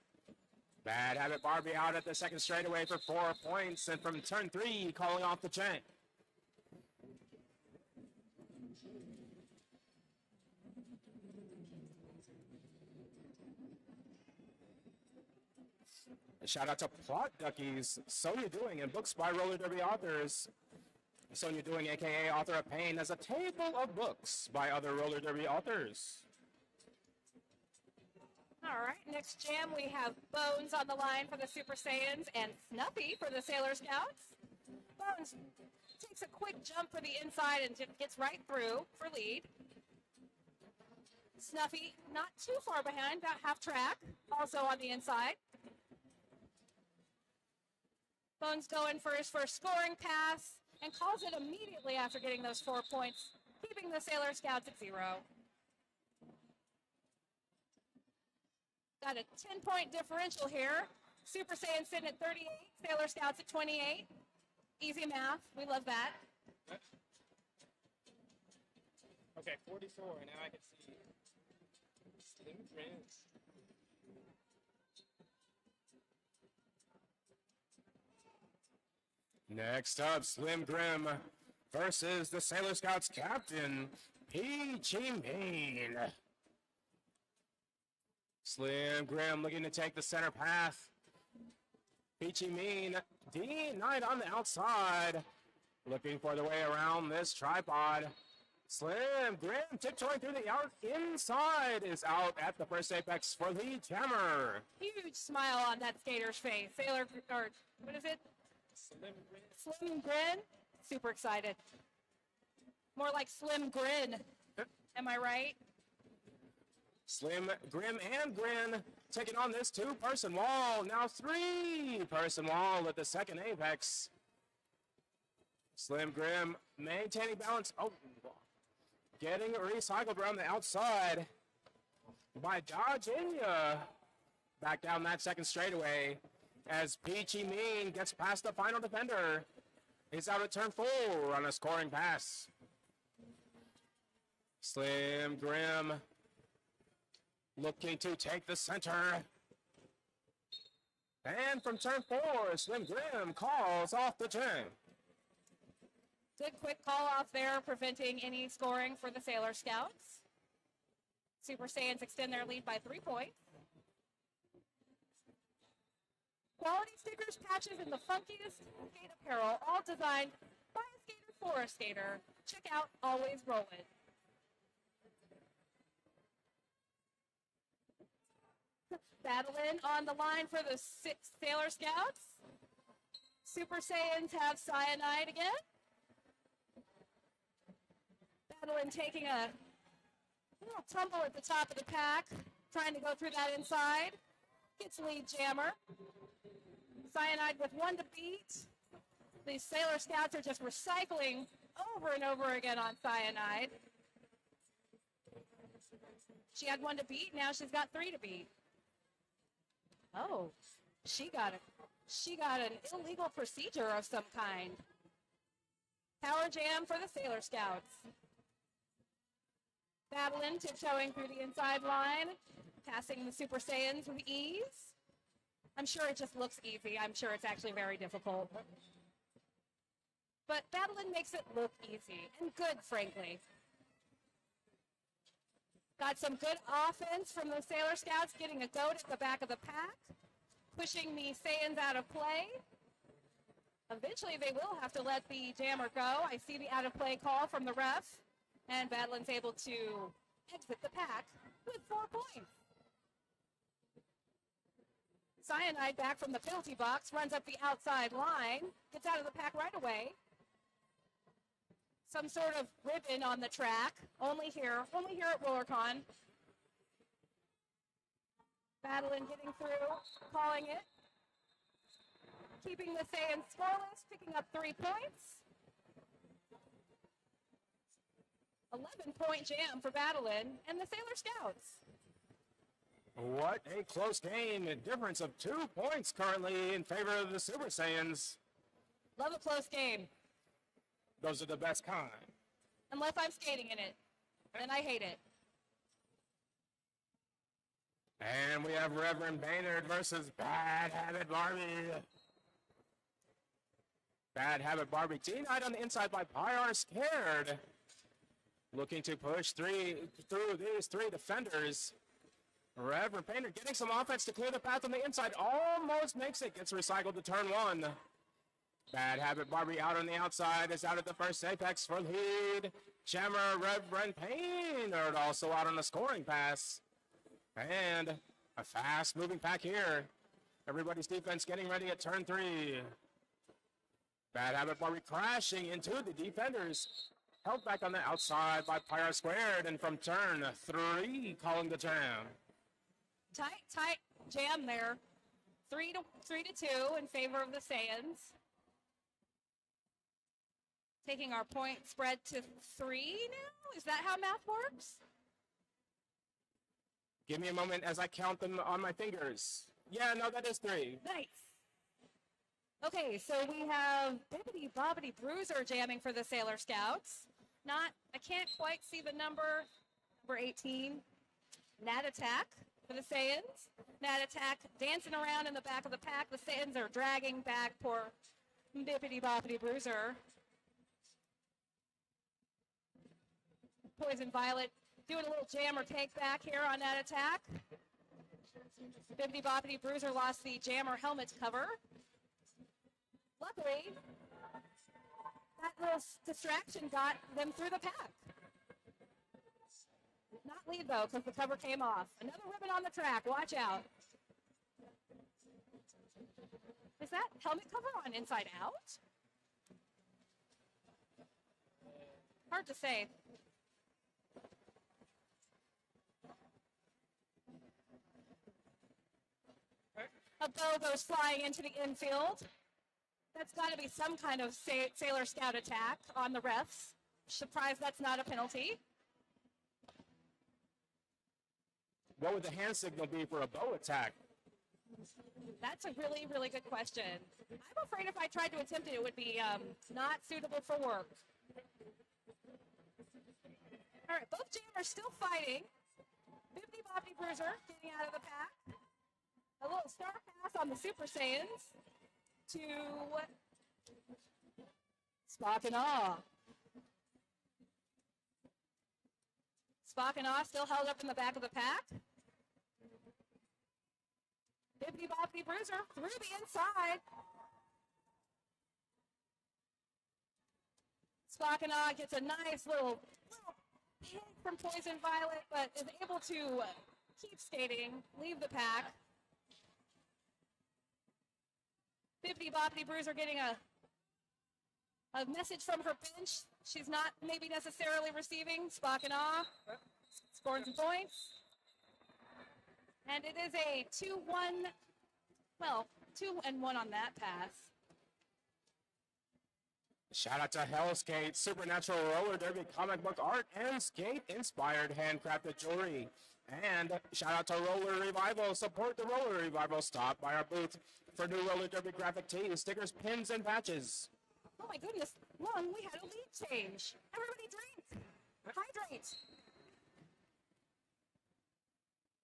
Bad Habit Barbie out at the second straightaway for 4 points, and from turn 3, calling off the chant. A shout out to Plot Duckies, So You Doing, and books by roller derby authors. So You Doing, aka Author of Pain, has a table of books by other roller derby authors. All right, next jam we have Bones on the line for the Super Saiyans and Snuffy for the Sailor Scouts. Bones takes a quick jump for the inside and gets right through for lead. Snuffy not too far behind, about half track, also on the inside. Bones going for his first scoring pass and calls it immediately after getting those 4 points, keeping the Sailor Scouts at 0. Got a 10-point differential here. Super Saiyan sitting at 38, Sailor Scouts at 28. Easy math, we love that. Okay, 44, and now I can see Slim Prince. Next up, Slim Grim versus the Sailor Scouts captain, Peachy Mean. Slim Grim looking to take the center path. Peachy Mean, D-Knight on the outside. Looking for the way around this tripod. Slim Grim tiptoeing through the inside is out at the first apex for the jammer. Huge smile on that skater's face. Sailor, or what is it? Slim Grin. Super excited. More like Slim Grin. Am I right? Slim Grim and Grin taking on this two-person wall. Now three-person wall at the second apex. Slim Grim maintaining balance. Oh, getting recycled around the outside by Dodgenia. Back down that second straightaway as Peachy Mean gets past the final defender. He's out at turn 4 on a scoring pass. Slim Grim looking to take the center. And from turn 4, Slim Grim calls off the jam. Good quick call off there, preventing any scoring for the Sailor Scouts. Super Saiyans extend their lead by 3 points. Quality stickers, patches, and the funkiest skate apparel, all designed by a skater for a skater. Check out Always Rollin'. Battling on the line for the Sailor Scouts. Super Saiyans have Cyanide again. Battling taking a little tumble at the top of the pack, trying to go through that inside. Gets lead jammer. Cyanide with one to beat. These Sailor Scouts are just recycling over and over again on Cyanide. She had one to beat, now she's got three to beat. Oh, she got an illegal procedure of some kind. Power jam for the Sailor Scouts. Battling, tiptoeing through the inside line, passing the Super Saiyans with ease. I'm sure it just looks easy. I'm sure it's actually very difficult. But Battling makes it look easy and good, frankly. Got some good offense from the Sailor Scouts, getting a goat at the back of the pack, pushing the Saiyans out of play. Eventually, they will have to let the jammer go. I see the out-of-play call from the ref, and Badland's able to exit the pack with 4 points. Cyanide back from the penalty box, runs up the outside line, gets out of the pack right away. Some sort of ribbon on the track, only here at Rollercon. Battling, getting through, calling it. Keeping the Saiyans scoreless, picking up 3 points. 11-point jam for Battling and the Sailor Scouts. What a close game. A difference of 2 points currently in favor of the Super Saiyans. Love a close game. Those are the best kind. Unless I'm skating in it. Then I hate it. And we have Reverend Baynard versus Bad Habit Barbie. Bad Habit Barbie denied on the inside by Pyar Scared. Looking to push through these 3 defenders. Reverend Baynard getting some offense to clear the path on the inside. Almost makes it. Gets recycled to turn 1. Bad Habit Barbie out on the outside is out at the first apex for lead. Jammer Reverend Baynard also out on the scoring pass. And a fast moving pack here. Everybody's defense getting ready at turn 3. Bad Habit Barbie crashing into the defenders. Held back on the outside by Pyre Squared, and from turn 3 calling the jam. Tight jam there. 3 to 2 in favor of the Saiyans. Taking our point spread to 3 now? Is that how math works? Give me a moment as I count them on my fingers. Yeah, no, that is 3. Nice. Okay, so we have Bibbidi Bobbidi Bruiser jamming for the Sailor Scouts. I can't quite see the number 18. Nat Attack for the Saiyans. Nat Attack dancing around in the back of the pack. The Saiyans are dragging back poor Bibbidi Bobbidi Bruiser. Poison Violet doing a little jam or take back here on Nat Attack. Bibbidi Bobbidi Bruiser lost the jammer helmet cover. Luckily, that little distraction got them through the pack. Not lead, though, because the cover came off. Another ribbon on the track. Watch out. Is that helmet cover on Inside Out? Hard to say. A bow goes flying into the infield. That's got to be some kind of Sailor Scout attack on the refs. Surprised that's not a penalty. What would the hand signal be for a bow attack? That's a really, really good question. I'm afraid if I tried to attempt it, it would be not suitable for work. All right, both jammers still fighting. Bibbidi Bobbidi Bruiser getting out of the pack. A little star pass on the Super Saiyans to Spock and Awe. Spock and Awe still held up in the back of the pack. Bibbidi Bobbidi Bruiser through the inside. Spock and Awe gets a nice little hit from Poison Violet, but is able to keep skating, leave the pack. Bibbidi Bobbidi Bruiser getting a message from her bench. She's not maybe necessarily receiving. Spock and Awe scoring some points. And it is a 2-1, well, 2 and 1 on that pass. Shout out to Hellskate, Supernatural Roller Derby comic book art and skate-inspired handcrafted jewelry. And shout out to Roller Revival, support the Roller Revival. Stop by our booth for new Roller Derby graphic tees, stickers, pins, and patches. Oh my goodness, Lung, we had a lead change. Everybody drink. Hydrate.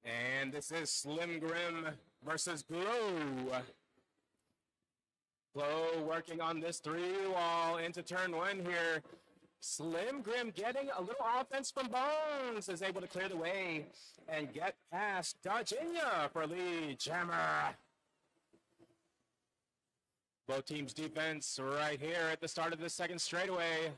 And this is Slim Grim versus Glow. Glow working on this 3-wall into turn 1 here. Slim Grim getting a little offense from Bones, is able to clear the way and get past Dodginia for lead jammer. Both teams' defense right here at the start of the second straightaway.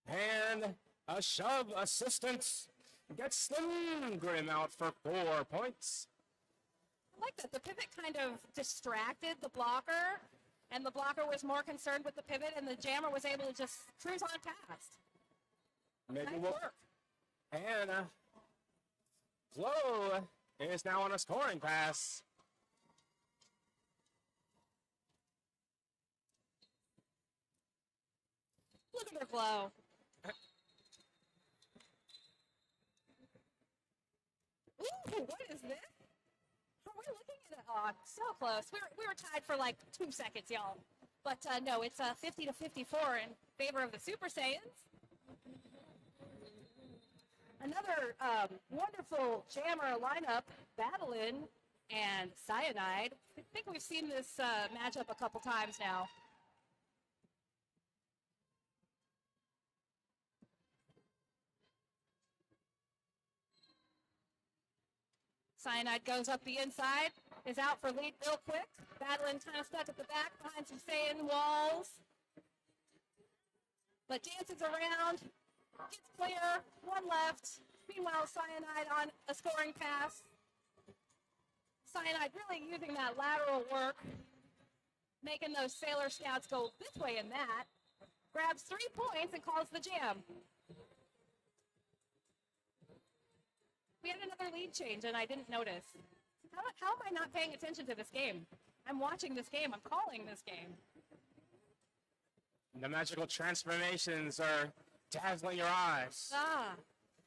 And a shove assistance gets Slim Grim out for 4 points. I like that the pivot kind of distracted the blocker, and the blocker was more concerned with the pivot, and the jammer was able to just cruise on past. Maybe Nice we'll, work. and Glow is now on a scoring pass. Look at her glow. Ooh, what is this? Are we looking at it? Oh, so close. We were tied for like 2 seconds, y'all. But no, it's 50 to 54 in favor of the Super Saiyans. Another wonderful jammer lineup, Battlin and Cyanide. I think we've seen this matchup a couple times now. Cyanide goes up the inside, is out for lead real quick. Battlin kind of stuck at the back behind some Saiyan walls. But dances around, gets clear, 1 left. Meanwhile, Cyanide on a scoring pass. Cyanide really using that lateral work, making those Sailor Scouts go this way and that. Grabs 3 points and calls the jam. We had another lead change, and I didn't notice. How am I not paying attention to this game? I'm watching this game. I'm calling this game. The magical transformations are dazzling your eyes.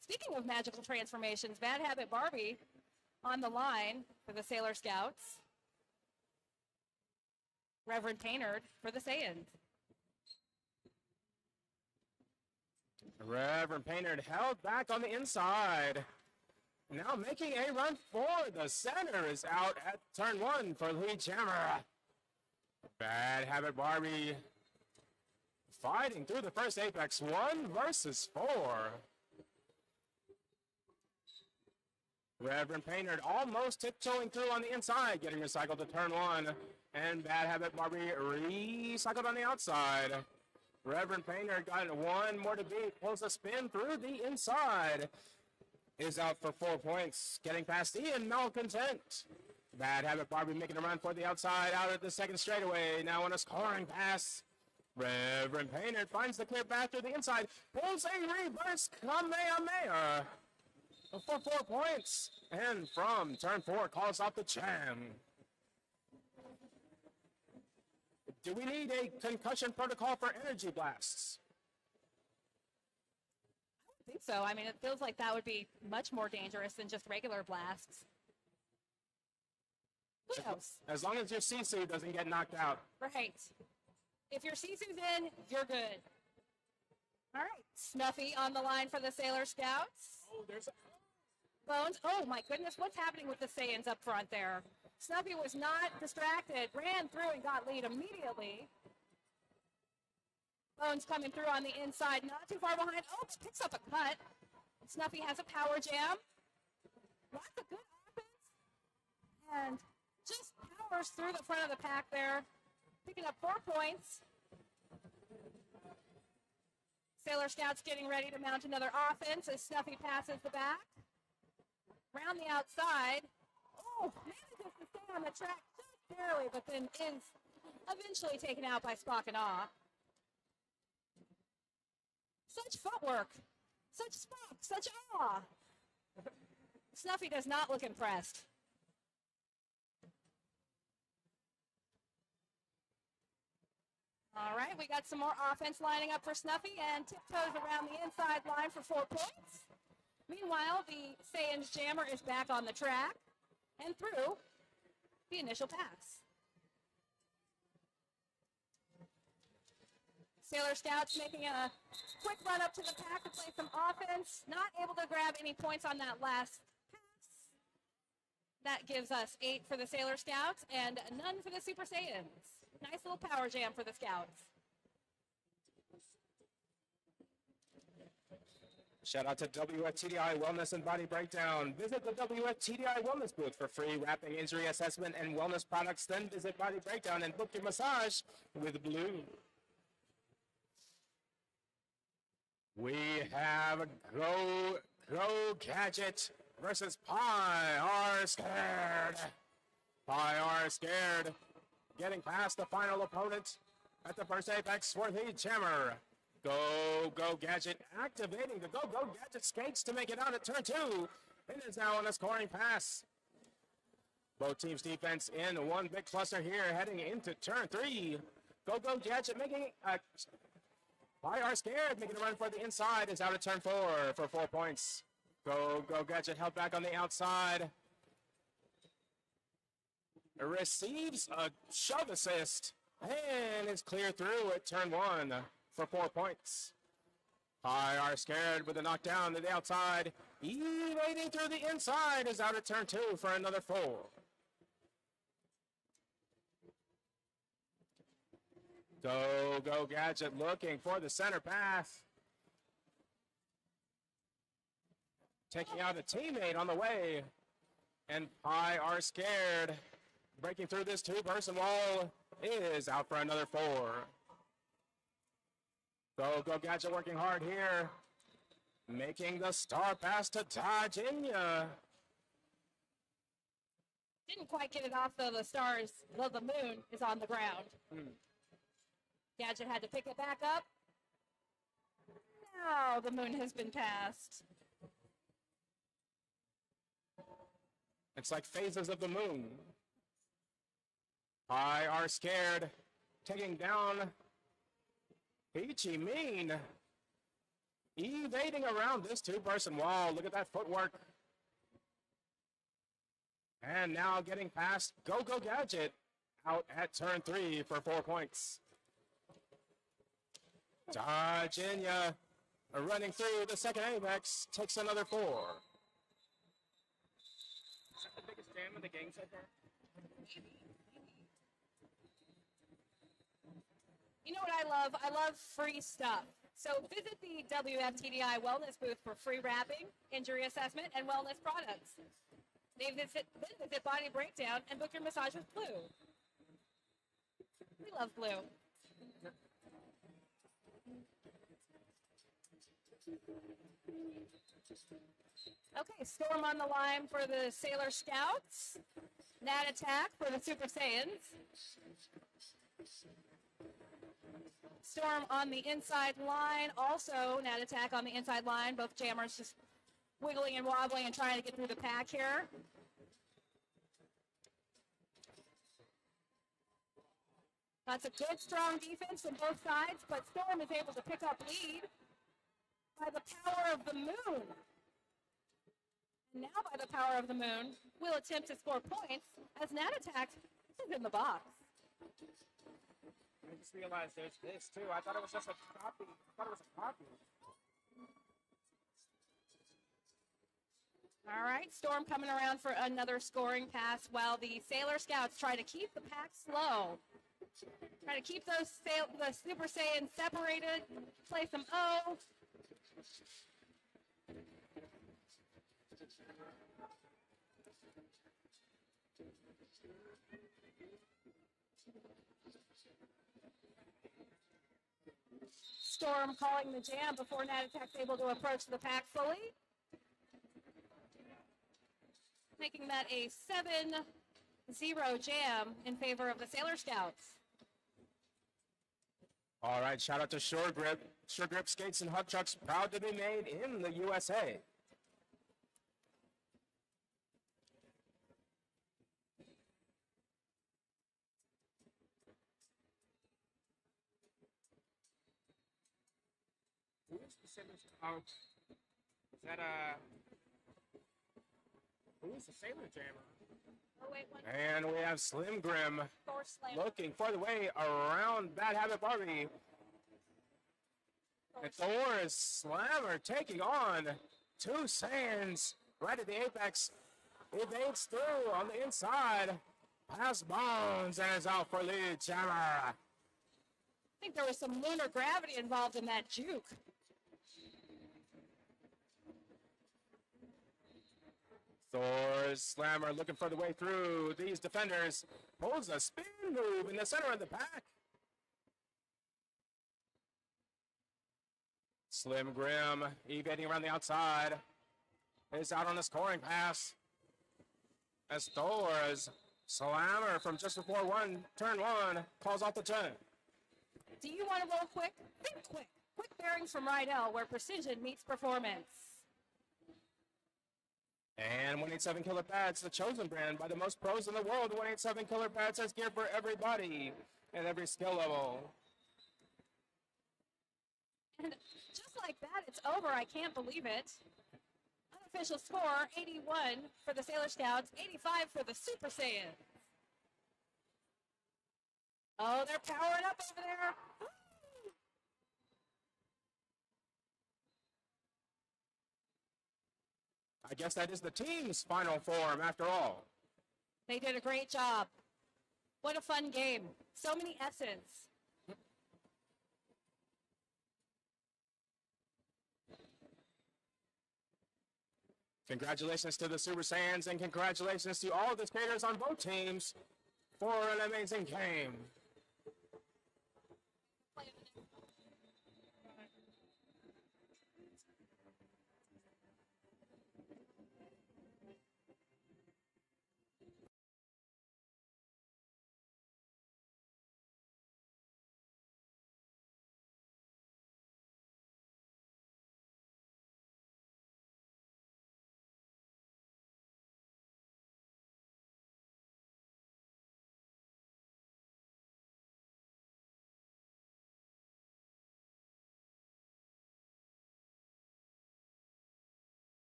Speaking of magical transformations, Bad Habit Barbie on the line for the Sailor Scouts. Reverend Painerd for the Saiyans. Reverend Painerd held back on the inside. Now making a run for the center is out at turn 1 for lead jammer. Bad Habit Barbie fighting through the first apex, 1 versus 4. Reverend Painerd almost tiptoeing through on the inside, getting recycled to turn 1. And Bad Habit Barbie recycled on the outside. Reverend Painerd got 1 more to beat, pulls a spin through the inside. Is out for 4 points, getting past Ian Malcontent. Bad Habit Barbie making a run for the outside, out at the second straightaway, now on a scoring pass. Reverend Painerd finds the clear path through the inside, pulls a reverse Kamehameha for 4 points, and from turn 4 calls out the jam. Do we need a concussion protocol for energy blasts? I think so. I mean, it feels like that would be much more dangerous than just regular blasts. Who knows? As long as your Sisu doesn't get knocked out. Right. If your Sisu's in, you're good. All right. Snuffy on the line for the Sailor Scouts. Oh, there's a... Bones. Oh, my goodness. What's happening with the Saiyans up front there? Snuffy was not distracted. Ran through and got lead immediately. Bones coming through on the inside, not too far behind. Oh, picks up a cut. Snuffy has a power jam. Lots of good offense. And just powers through the front of the pack there. Picking up 4 points. Sailor Scouts getting ready to mount another offense as Snuffy passes the back. Round the outside. Oh, manages to stay on the track just barely, but then is eventually taken out by Spock and Awe. Such footwork, such Spock, such Awe. Snuffy does not look impressed. All right, we got some more offense lining up for Snuffy and tiptoes around the inside line for 4 points. Meanwhile, the Saiyans jammer is back on the track and through the initial pass. Sailor Scouts making a quick run up to the pack to play some offense. Not able to grab any points on that last pass. That gives us 8 for the Sailor Scouts and none for the Super Saiyans. Nice little power jam for the Scouts. Shout out to WFTDI Wellness and Body Breakdown. Visit the WFTDI Wellness booth for free wrapping, injury assessment, and wellness products. Then visit Body Breakdown and book your massage with Blue. We have Go Gadget versus Pie Are Scared. Pie Are Scared. Getting past the final opponent at the first apex for the jammer. Go Gadget activating the Go Gadget skates to make it out at turn 2. It is now on a scoring pass. Both teams' defense in one big cluster here heading into turn 3. Go Gadget making a Pie Are Scared making a run for the inside is out at turn 4 for 4 points. Go Gadget held back on the outside. Receives a shove assist and is clear through at turn 1 for 4 points. Pie Are Scared with a knockdown to the outside. Evading through the inside is out at turn 2 for another 4. Go Gadget looking for the center path. Taking out a teammate on the way. And Pie Are Scared breaking through this 2-person wall is out for another 4. Go Gadget working hard here. Making the star pass to Tajinha. Didn't quite get it off though. The moon is on the ground. Gadget had to pick it back up. Now the moon has been passed. It's like phases of the moon. Pie Are Scared, taking down Peachy Mean. Evading around this 2-person wall. Look at that footwork. And now getting past Go Gadget out at turn 3 for 4 points. Tajinha running through the second apex takes another 4. Is that the biggest jam of the game so far? You know what I love? I love free stuff. So visit the WFTDI Wellness booth for free wrapping, injury assessment, and wellness products. Then visit Body Breakdown and book your massage with Blue. We love Blue. Okay, Storm on the line for the Sailor Scouts. Nat Attack for the Super Saiyans. Storm on the inside line. Also, Nat Attack on the inside line. Both jammers just wiggling and wobbling and trying to get through the pack here. That's a good, strong defense from both sides, but Storm is able to pick up lead by the power of the moon. And now by the power of the moon, we'll attempt to score points as Nat Attack is in the box. I just realized there's this too. I thought it was just a copy. All right, Storm coming around for another scoring pass while the Sailor Scouts try to keep the pack slow. Try to keep the Super Saiyans separated, play some O. Storm calling the jam before Nat Attack's able to approach the pack fully. Making that a 7-0 jam in favor of the Sailor Scouts. All right, shout out to Sure Grip. Sure Grip skates and hug trucks proud to be made in the USA. Sailor? Oh, is that who is the Sailor Jammer? Oh, wait, one And we have Slim Grim Thor Slam. looking for the way around Bad Habit Barbie. And Thor is Slammer taking on two Saiyans right at the apex. Evades through on the inside. Past Bones and is out for lead Jammer. I think there was some lunar gravity involved in that juke. Thor's Slammer looking for the way through these defenders. Pulls a spin move in the center of the pack. Slim Grim evading around the outside. Is out on the scoring pass. As Thor's Slammer from just before turn one calls off the turn. Do you want to roll quick? Think quick. Quick bearings from Ryel, where precision meets performance. And 187 Killer Pads, the chosen brand by the most pros in the world. 187 Killer Pads has gear for everybody and every skill level. And just like that, it's over. I can't believe it. Unofficial score, 81 for the Sailor Scouts, 85 for the Super Saiyans. Oh, they're powering up over there. I guess that is the team's final form after all. They did a great job. What a fun game. So many S's. Congratulations to the Super Saiyans and congratulations to all the skaters on both teams for an amazing game.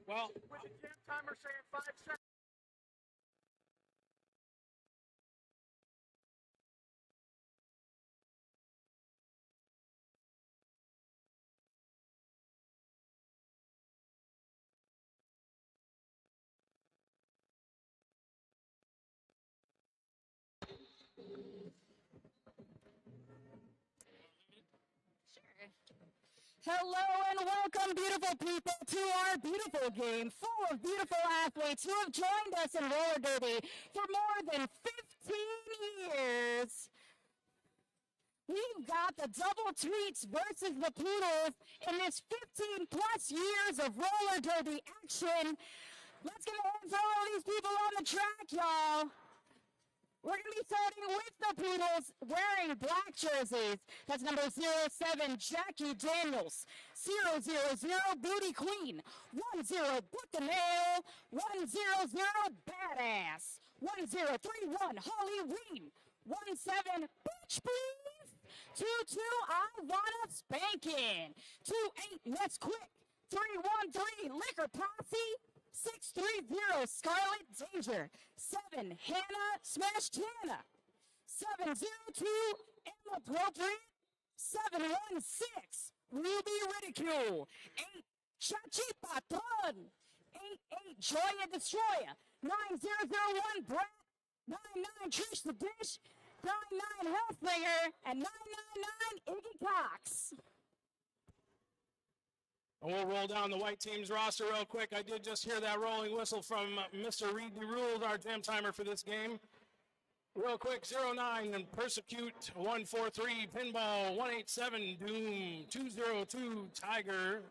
Well, with the jam timer saying 5 seconds. Hello and welcome, beautiful people, to our beautiful game full of beautiful athletes who have joined us in roller derby for more than 15 years. We've got the double tweets versus the poodles in this 15 plus years of roller derby action. Let's get ahead and throw all these people on the track, y'all. We're going to be starting with the poodles wearing black jerseys. That's number 07, Jackie Daniels. 000, Booty Queen. 10, Book the Nail. 100, Badass. 1031, Holly Ween. 17, Bitch Please. 22, I Wanna Spankin'. 28, Let's Quick. 313, Liquor Posse. 630, Scarlet Danger. 7, Hannah Smash Tana. 702, Inappropriate. 716, Ruby Ridicule. 8, Chachi Patron. 88, Joya Destroyer. 9001, Brat. 99, Trish the Dish. 99, Healthbringer. And 999, Iggy Cox. And we'll roll down the white team's roster real quick. I did just hear that rolling whistle from Mr. Reed DeRules, our jam timer for this game. Real quick, 09 and Persecute, 143 Pinball, 187 Doom, 202 Tiger,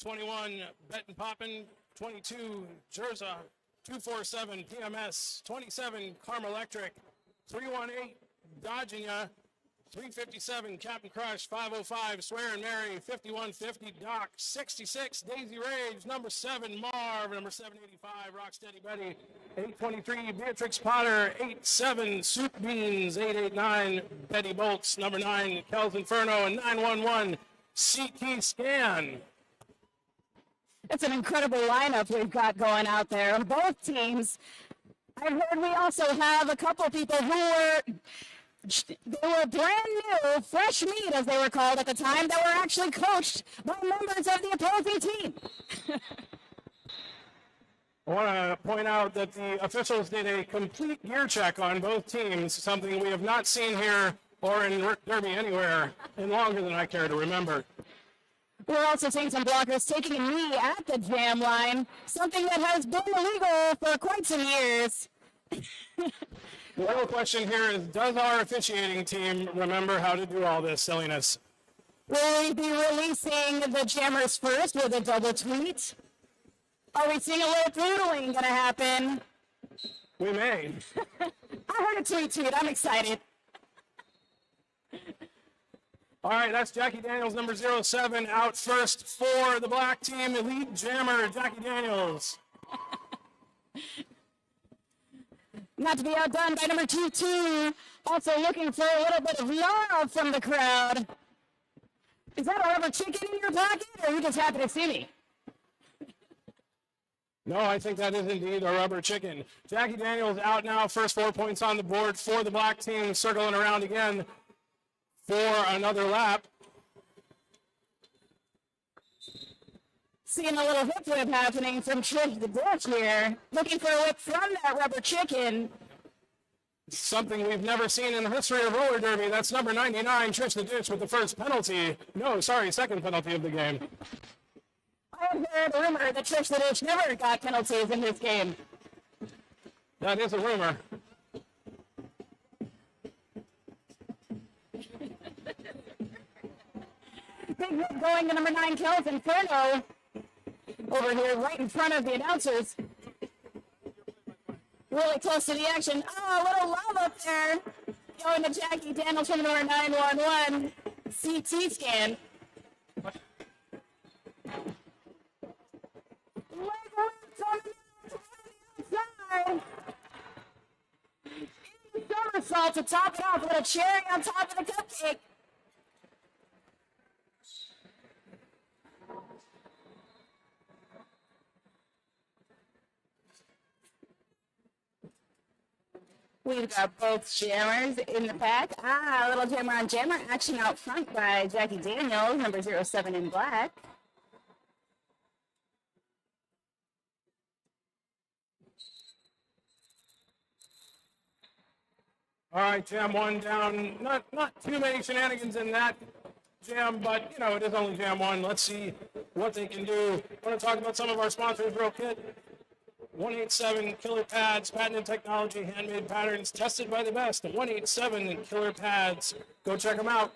21 Bettin' Poppin', 22 Jerza, 247 PMS, 27 Carmelectric, 318 Dodging Ya, 357 Captain Crush, 505 Swearin' Mary, 5150 Doc, 66 Daisy Rage, number 7 Marv, number 785 Rocksteady Betty, 823 Beatrix Potter, 87 Soup Beans, 889 Betty Bolts, number 9 Kel's Inferno, and 911 CT Scan. It's an incredible lineup we've got going out there on both teams. I heard we also have a couple people who were brand new, fresh meat as they were called at the time, that were actually coached by members of the opposing team. I want to point out that the officials did a complete gear check on both teams, something we have not seen here or in Derby anywhere in longer than I care to remember. We're also seeing some blockers taking a knee at the jam line, something that has been illegal for quite some years. The real question here is, does our officiating team remember how to do all this silliness? Will we be releasing the jammers first with a double tweet? Are we seeing a little poodling going to happen? We may. I heard a tweet. I'm excited. All right, that's Jackie Daniels, number 07, out first for the black team, elite jammer, Jackie Daniels. Not to be outdone by number 22, also looking for a little bit of love from the crowd. Is that a rubber chicken in your pocket, or are you just happy to see me? No, I think that is indeed a rubber chicken. Jackie Daniels out now, first 4 points on the board for the black team, circling around again for another lap. Seeing a little hip whip happening from Trish the Dish here. Looking for a whip from that rubber chicken. Something we've never seen in the history of roller derby. That's number 99, Trish the Dish, with the first penalty. No, sorry, second penalty of the game. I have heard a rumor that Trish the Dish never got penalties in this game. That is a rumor. Big hit going to number 9, Kel's Inferno. Over here, right in front of the announcers. Really close to the action. Oh, a little love up there. Going to Jackie Daniels from number 911. CT scan. Leg whips on the outside. Somersault to top it off with a cherry on top of the cupcake. We've got both jammers in the pack. A little jammer on jammer action out front by Jackie Daniels, number 07 in black. All right, jam one down. Not too many shenanigans in that jam, but, you know, it is only jam one. Let's see what they can do. I want to talk about some of our sponsors real quick. 187 Killer Pads, patented technology, handmade patterns, tested by the best. 187 Killer Pads. Go check them out.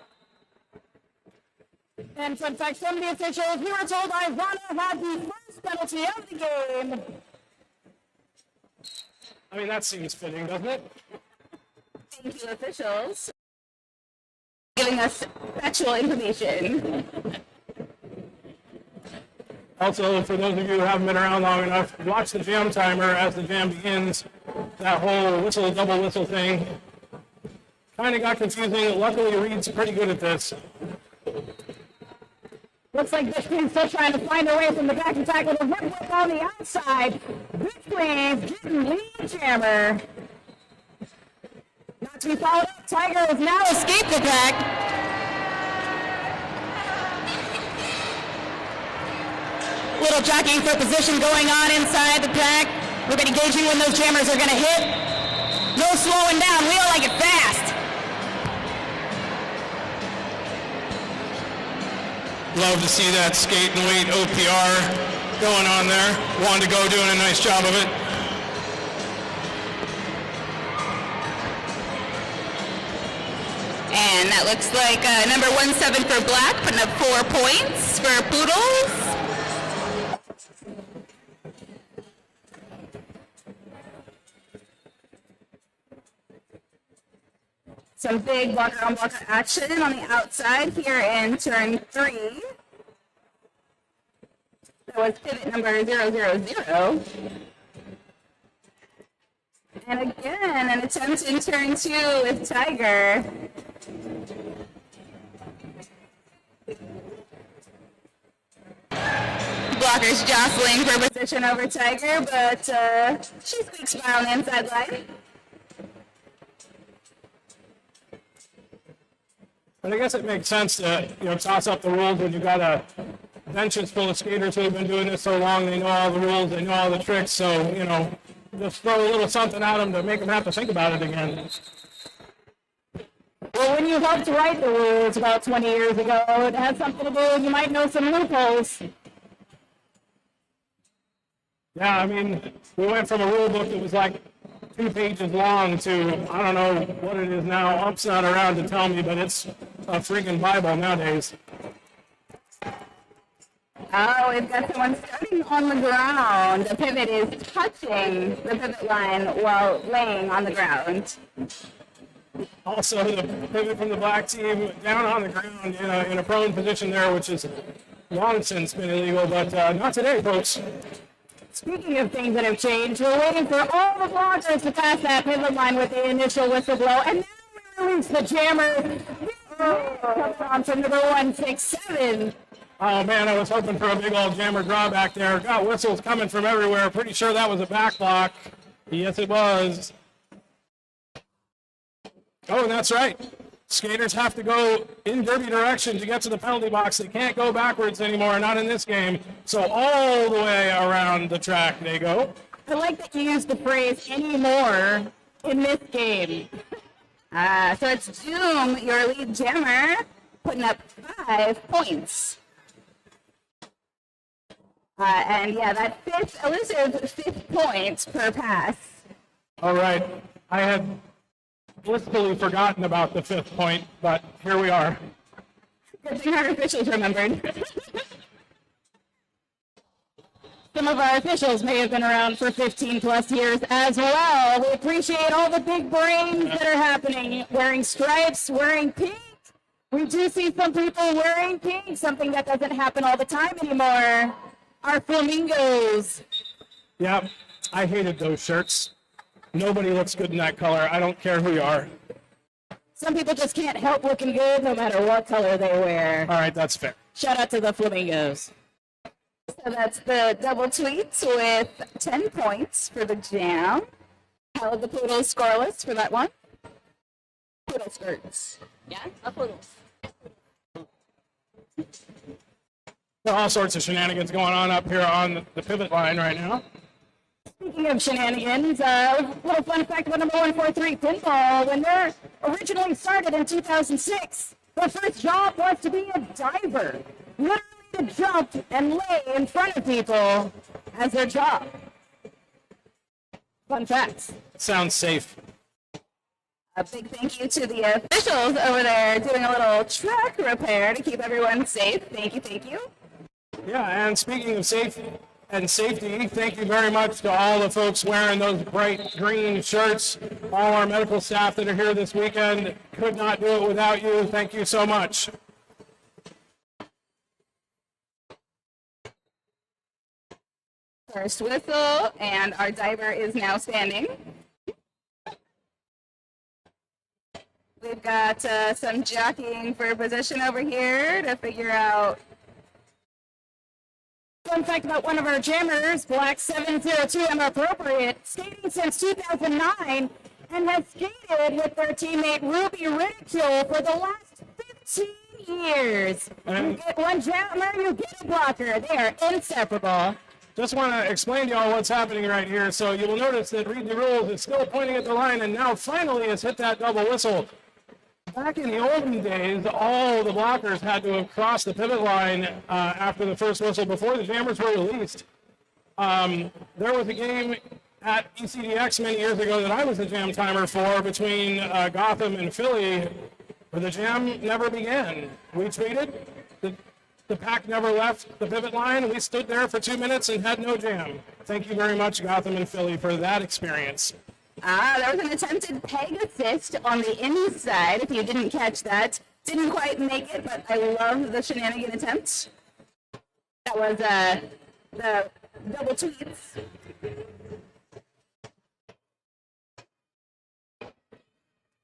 And fun fact from the officials, we were told Ivana had the first penalty of the game. I mean, that seems fitting, doesn't it? Thank you, officials, giving us factual information. Also, for those of you who haven't been around long enough, watch the jam timer as the jam begins. That whole whistle, double whistle thing kind of got confusing. Luckily, Reed's pretty good at this. Looks like this team's still trying to find their way from the back attack with a rip whip on the outside. Bitchwaves getting lead jammer. Not to be followed up, Tiger has now escaped the pack. Little jockeying for position going on inside the pack. We're going to gauging when those jammers are going to hit. No slowing down. We all like it fast. Love to see that skate and weight OPR going on there. Wanted to go doing a nice job of it. And that looks like number 17 for black, putting up 4 points for Poodles. Some big blocker on blocker action on the outside here in turn 3. That was pivot number 000. And again, an attempt in turn 2 with Tiger. Blockers jostling for position over Tiger, but she squeaks by on the inside line. But I guess it makes sense to, toss up the rules when you've got a benches full of skaters who have been doing this so long. They know all the rules, they know all the tricks, so, just throw a little something at them to make them have to think about it again. Well, when you helped write the rules about 20 years ago, it had something to do with you might know some loopholes. Yeah, I mean, we went from a rule book that was like 2 pages long to, I don't know what it is now. Ump's not around to tell me, but it's a freaking Bible nowadays. Oh, we've got someone starting on the ground. The pivot is touching the pivot line while laying on the ground. Also, the pivot from the black team down on the ground in a prone position there, which is long since been illegal, but not today, folks. Speaking of things that have changed, we're waiting for all the blockers to pass that pivot line with the initial whistle blow, and now we release the jammer. Comes on from number 167. Oh man, I was hoping for a big old jammer drawback there. Got whistles coming from everywhere. Pretty sure that was a back block. Yes, it was. Oh, and that's right. Skaters have to go in derby direction to get to the penalty box. They can't go backwards anymore, not in this game. So all the way around the track they go. I like that you used the phrase anymore in this game. So it's Doom, your lead jammer, putting up 5 points. And yeah, that elusive 5th point per pass. All right. I had blissfully forgotten about the 5th point, but here we are. Good thing our officials remembered. Some of our officials may have been around for 15 plus years as well. We appreciate all the big brains that are happening, wearing stripes, wearing pink. We do see some people wearing pink, something that doesn't happen all the time anymore. Our flamingos. Yep, I hated those shirts. Nobody looks good in that color. I don't care who you are. Some people just can't help looking good no matter what color they wear. All right, that's fair. Shout out to the flamingos. So that's the double tweets with 10 points for the jam. Held the poodles scoreless for that one. Poodle skirts. Yeah, a poodles. There are all sorts of shenanigans going on up here on the pivot line right now. Speaking of shenanigans, a little fun fact about number 143 pinball. When they originally started in 2006, their first job was to be a diver. Literally to jump and lay in front of people as their job. Fun facts. Sounds safe. A big thank you to the officials over there doing a little track repair to keep everyone safe. Thank you, thank you. Yeah, and speaking of safety, thank you very much to all the folks wearing those bright green shirts. All our medical staff that are here this weekend, could not do it without you. Thank you so much. First whistle, and our diver is now standing. We've got some jockeying for position over here to figure out. Fun fact about one of our jammers, Black 702 and appropriate, skating since 2009 and has skated with their teammate Ruby Ridicule for the last 15 years. You get one jammer, you get a blocker. They are inseparable. Just want to explain to y'all what's happening right here. So you will notice that Read the Rules is still pointing at the line and now finally has hit that double whistle. Back in the olden days, all the blockers had to have crossed the pivot line after the first whistle before the jammers were released. There was a game at ECDX many years ago that I was the jam timer for between Gotham and Philly, where the jam never began. We tweeted, the pack never left the pivot line, and we stood there for 2 minutes and had no jam. Thank you very much, Gotham and Philly, for that experience. There was an attempted peg assist on the inside, if you didn't catch that. Didn't quite make it, but I love the shenanigan attempt. That was the double tweets.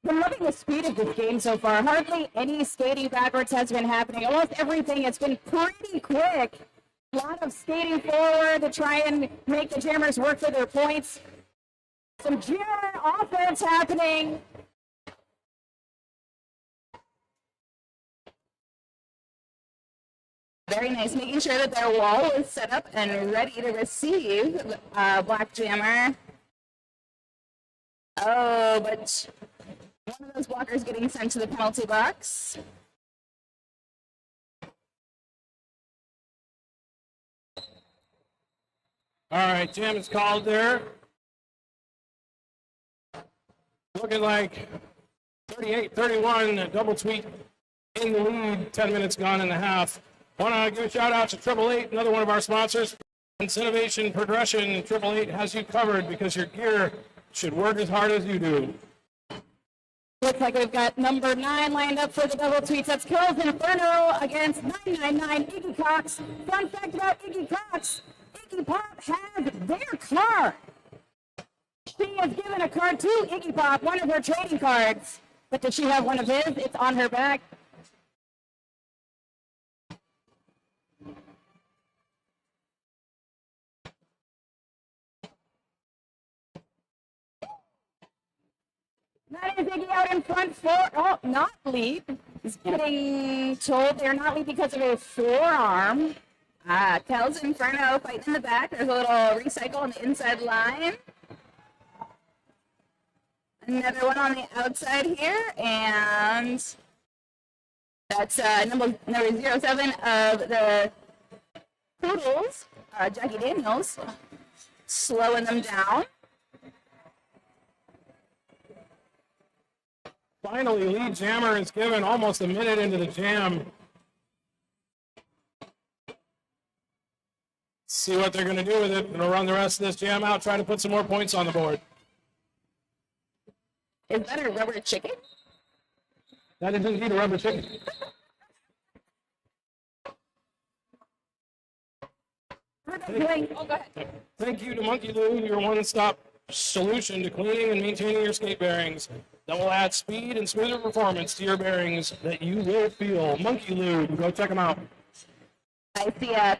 Been loving the speed of this game so far. Hardly any skating backwards has been happening. Almost everything has been pretty quick. A lot of skating forward to try and make the jammers work for their points. Some jammer offense happening. Very nice, making sure that their wall is set up and ready to receive Black Jammer. Oh, but one of those blockers getting sent to the penalty box. All right, jam is called there. Looking like 38-31, double tweet in the lead, 10 minutes gone and a half. Want to give a shout out to 888, another one of our sponsors. Innovation Progression, 888 has you covered because your gear should work as hard as you do. Looks like we've got number 9 lined up for the double tweets. That's Kills Inferno against 999 Iggy Cox. Fun fact about Iggy Cox, Iggy Pop has their card. She has given a card to Iggy Pop, one of her trading cards. But does she have one of his? It's on her back. That is Iggy out in front for, not lead. He's getting told they're not lead because of a forearm. Kells Inferno fighting in the back. There's a little recycle on the inside line. Another one on the outside here, and that's number 07 of the Poodles, Jackie Daniels, slowing them down. Finally, lead jammer is given almost a minute into the jam. See what they're going to do with it. They'll run the rest of this jam out, try to put some more points on the board. Is that a rubber chicken? That is indeed a rubber chicken. Thank you to Monkey Lube, your one-stop solution to cleaning and maintaining your skate bearings that will add speed and smoother performance to your bearings that you will feel. Monkey Lube, go check them out. I see a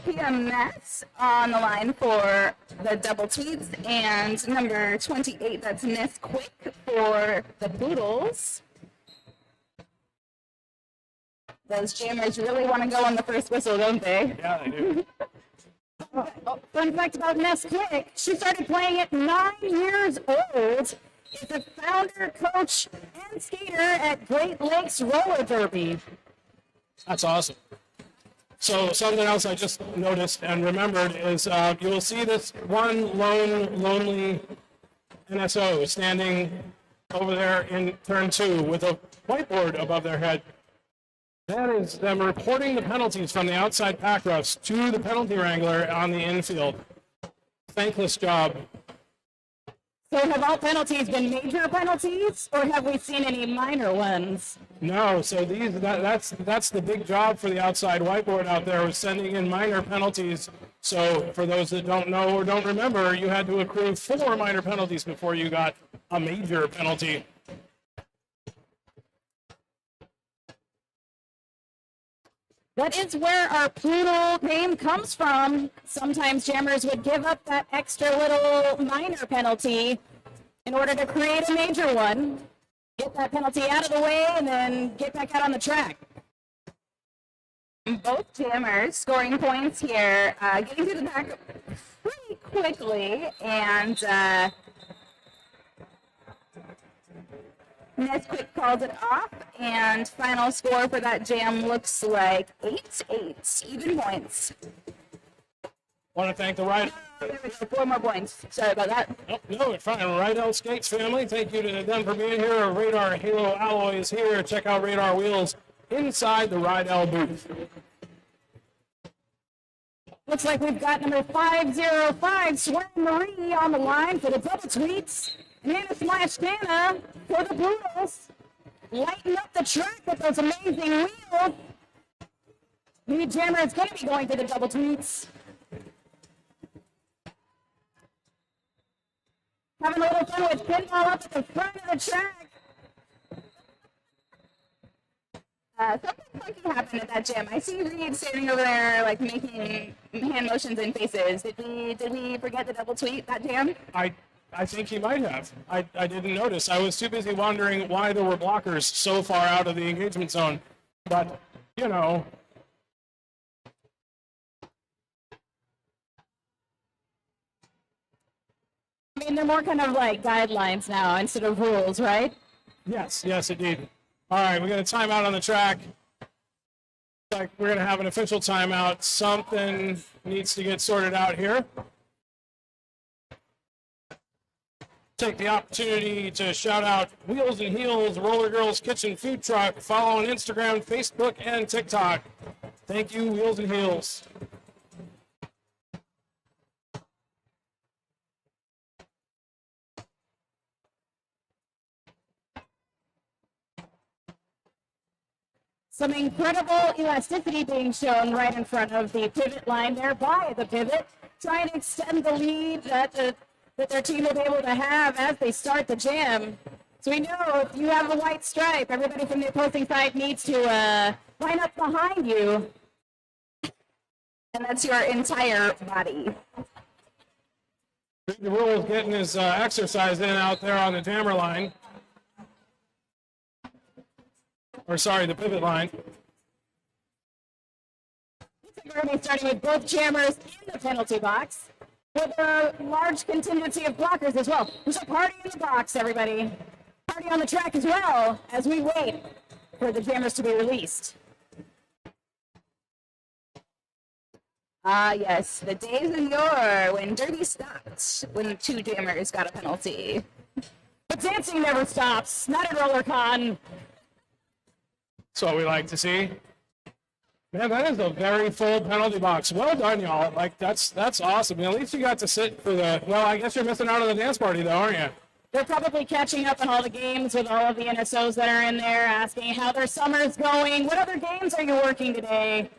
PMS on the line for the double tweets, and number 28, that's Miss Quick for the Poodles. Those jammers really want to go on the first whistle, don't they? Yeah, they do. Fun fact about Ness Quick, she started playing at 9 years old. Is a founder, coach, and skater at Great Lakes Roller Derby. That's awesome. So something else I just noticed and remembered is you will see this one lonely NSO standing over there in turn 2 with a whiteboard above their head. That is them reporting the penalties from the outside pack roughs to the penalty wrangler on the infield. Thankless job. So have all penalties been major penalties, or have we seen any minor ones? No, so that's the big job for the outside whiteboard out there, was sending in minor penalties. So for those that don't know or don't remember, you had to accrue 4 minor penalties before you got a major penalty. That is where our poodle name comes from. Sometimes jammers would give up that extra little minor penalty in order to create a major one, get that penalty out of the way, and then get back out on the track. Both jammers scoring points here, getting to the back pretty quickly, and Nesquik calls it off, and final score for that jam looks like 8-8, even points. Want to thank the Ryel. There we go, 4 more points. Sorry about that. Oh, no, it's fine. Ryel Skates family, thank you to them for being here. Radar Halo Alloy is here. Check out Radar Wheels inside the Ryel booth. Looks like we've got number 505, Swearing Marie, on the line for the double tweets. Nana Slash Dana for the Poodles. Lighten up the track with those amazing wheels. Lead jammer is going to be going for the double tweets. Having a little fun with pinball up at the front of the track. Something funky happened at that gym. I see Reed standing over there, like making hand motions and faces. Did we forget the double tweet that jam? I think he might have. I didn't notice. I was too busy wondering why there were blockers so far out of the engagement zone. But, you know. I mean, they're more kind of like guidelines now instead of rules, right? Yes, indeed. All right, we're going to time out on the track. Like we're going to have an official timeout. Something needs to get sorted out here. Take the opportunity to shout out Wheels and Heels, Roller Girls Kitchen Food Truck. Follow on Instagram, Facebook, and TikTok. Thank you, Wheels and Heels. Some incredible elasticity being shown right in front of the pivot line there by the pivot, trying to extend the lead that their team will be able to have as they start the jam. So we know if you have a white stripe, everybody from the opposing side needs to line up behind you. And that's your entire body. The Rule is getting his exercise in out there on the jammer line. Or sorry, the pivot line. We're going to be starting with both jammers in the penalty box, with a large contingency of blockers as well. There's a party in the box, everybody. Party on the track as well, as we wait for the jammers to be released. Ah, yes, the days of yore when derby stopped, when 2 jammers got a penalty. But dancing never stops, not at Rollercon. That's what we like to see. Man, that is a very full penalty box. Well done, y'all. Like, that's awesome. At least you got to sit for the, well, I guess you're missing out on the dance party, though, aren't you? They're probably catching up on all the games with all of the NSOs that are in there, asking how their summer's going. What other games are you working today?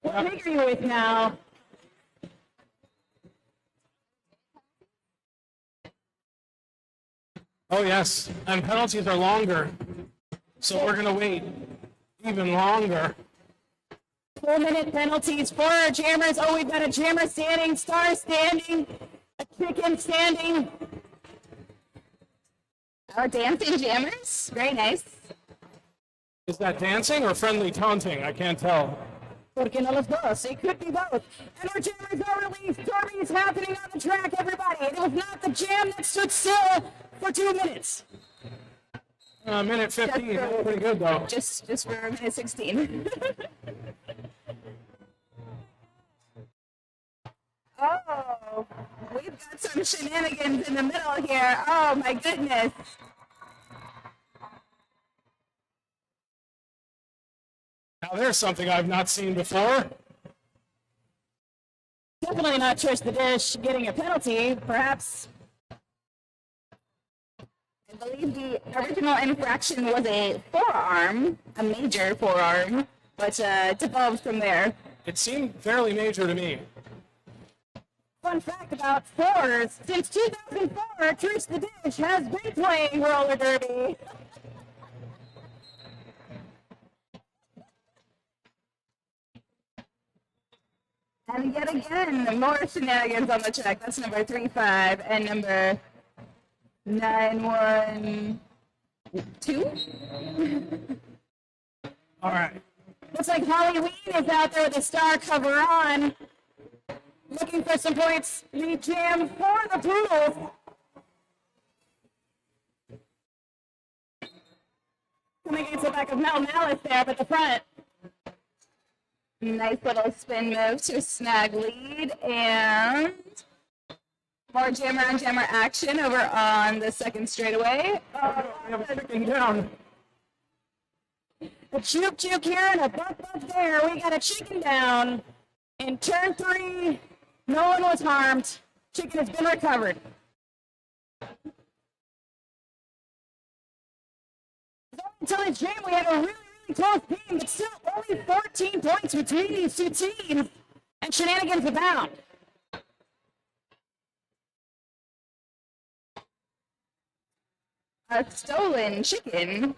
What league are you with now? Oh, yes. And penalties are longer. So we're going to wait even longer. full-minute penalties for our jammers. Oh, we've got a jammer standing, star standing, a chicken standing. Our dancing jammers, very nice. Is that dancing or friendly taunting? I can't tell. Porque no los dos. It could be both. And our jammers are released. Derby is happening on the track, everybody. It was not the jam that stood still for 2 minutes. Minute 15. That's pretty good, though. Just for a minute 16. Oh, we've got some shenanigans in the middle here. Oh my goodness. Now, there's something I've not seen before. Definitely not Trish the Dish getting a penalty. Perhaps. I believe the original infraction was a forearm, a major forearm, but devolved from there. It seemed fairly major to me. Fun fact about fours. Since 2004, Trish the Dish has been playing roller derby. And yet again, more shenanigans on the track. That's number 35 and number 912. All right. Looks like Halloween is out there with a star cover on, looking for some points. Lead jam for the Poodles. Coming against the back of Mel Malice there, but the front. Nice little spin move to snag lead, and more jammer on jammer action over on the second straightaway. We have a chicken down. A juke here and a buck there. We got a chicken down. In turn 3, no one was harmed. Chicken has been recovered. Until this jam, we had a really close game, but still only 14 points between these two teams, and shenanigans abound. A stolen chicken.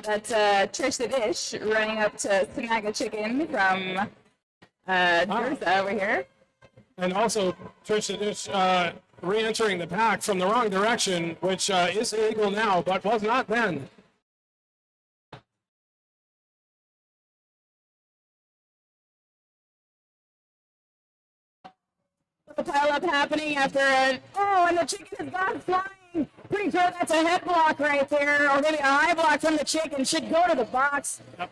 That's Trish the Dish running up to snag a chicken from Durza over here. And also, Trish the Dish re-entering the pack from the wrong direction, which is illegal now, but was not then. The pile-up happening after and the chicken has gone flying. Pretty sure that's a head block right there, or maybe a eye block from the chicken. Should go to the box. Yep.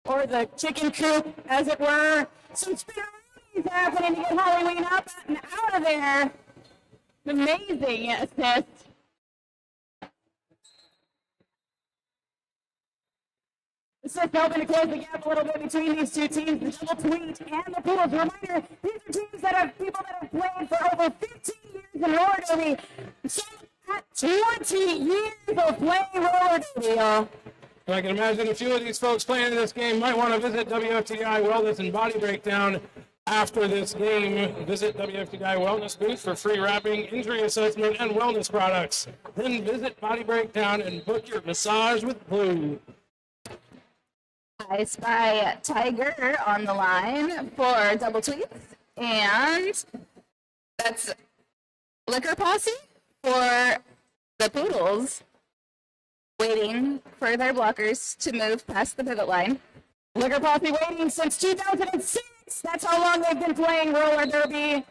Or the chicken coop, as it were. Some spinneroonies happening to get Halloween up and out of there. Amazing assist. This is hoping to close the gap a little bit between these two teams, the Double Tweet and the Poodles. Reminder, these are teams that have people that have played for over 15 years in roller derby. Some at 20 years of playing roller derby, y'all. I can imagine a few of these folks playing in this game might want to visit WFTDI Wellness and Body Breakdown after this game. Visit WFTDI Wellness booth for free wrapping, injury assessment, and wellness products. Then visit Body Breakdown and book your massage with Blue. I spy Tiger on the line for double tweets, and that's Liquor Posse for the Poodles, waiting for their blockers to move past the pivot line. Liquor Posse waiting since 2006. That's how long they've been playing roller derby.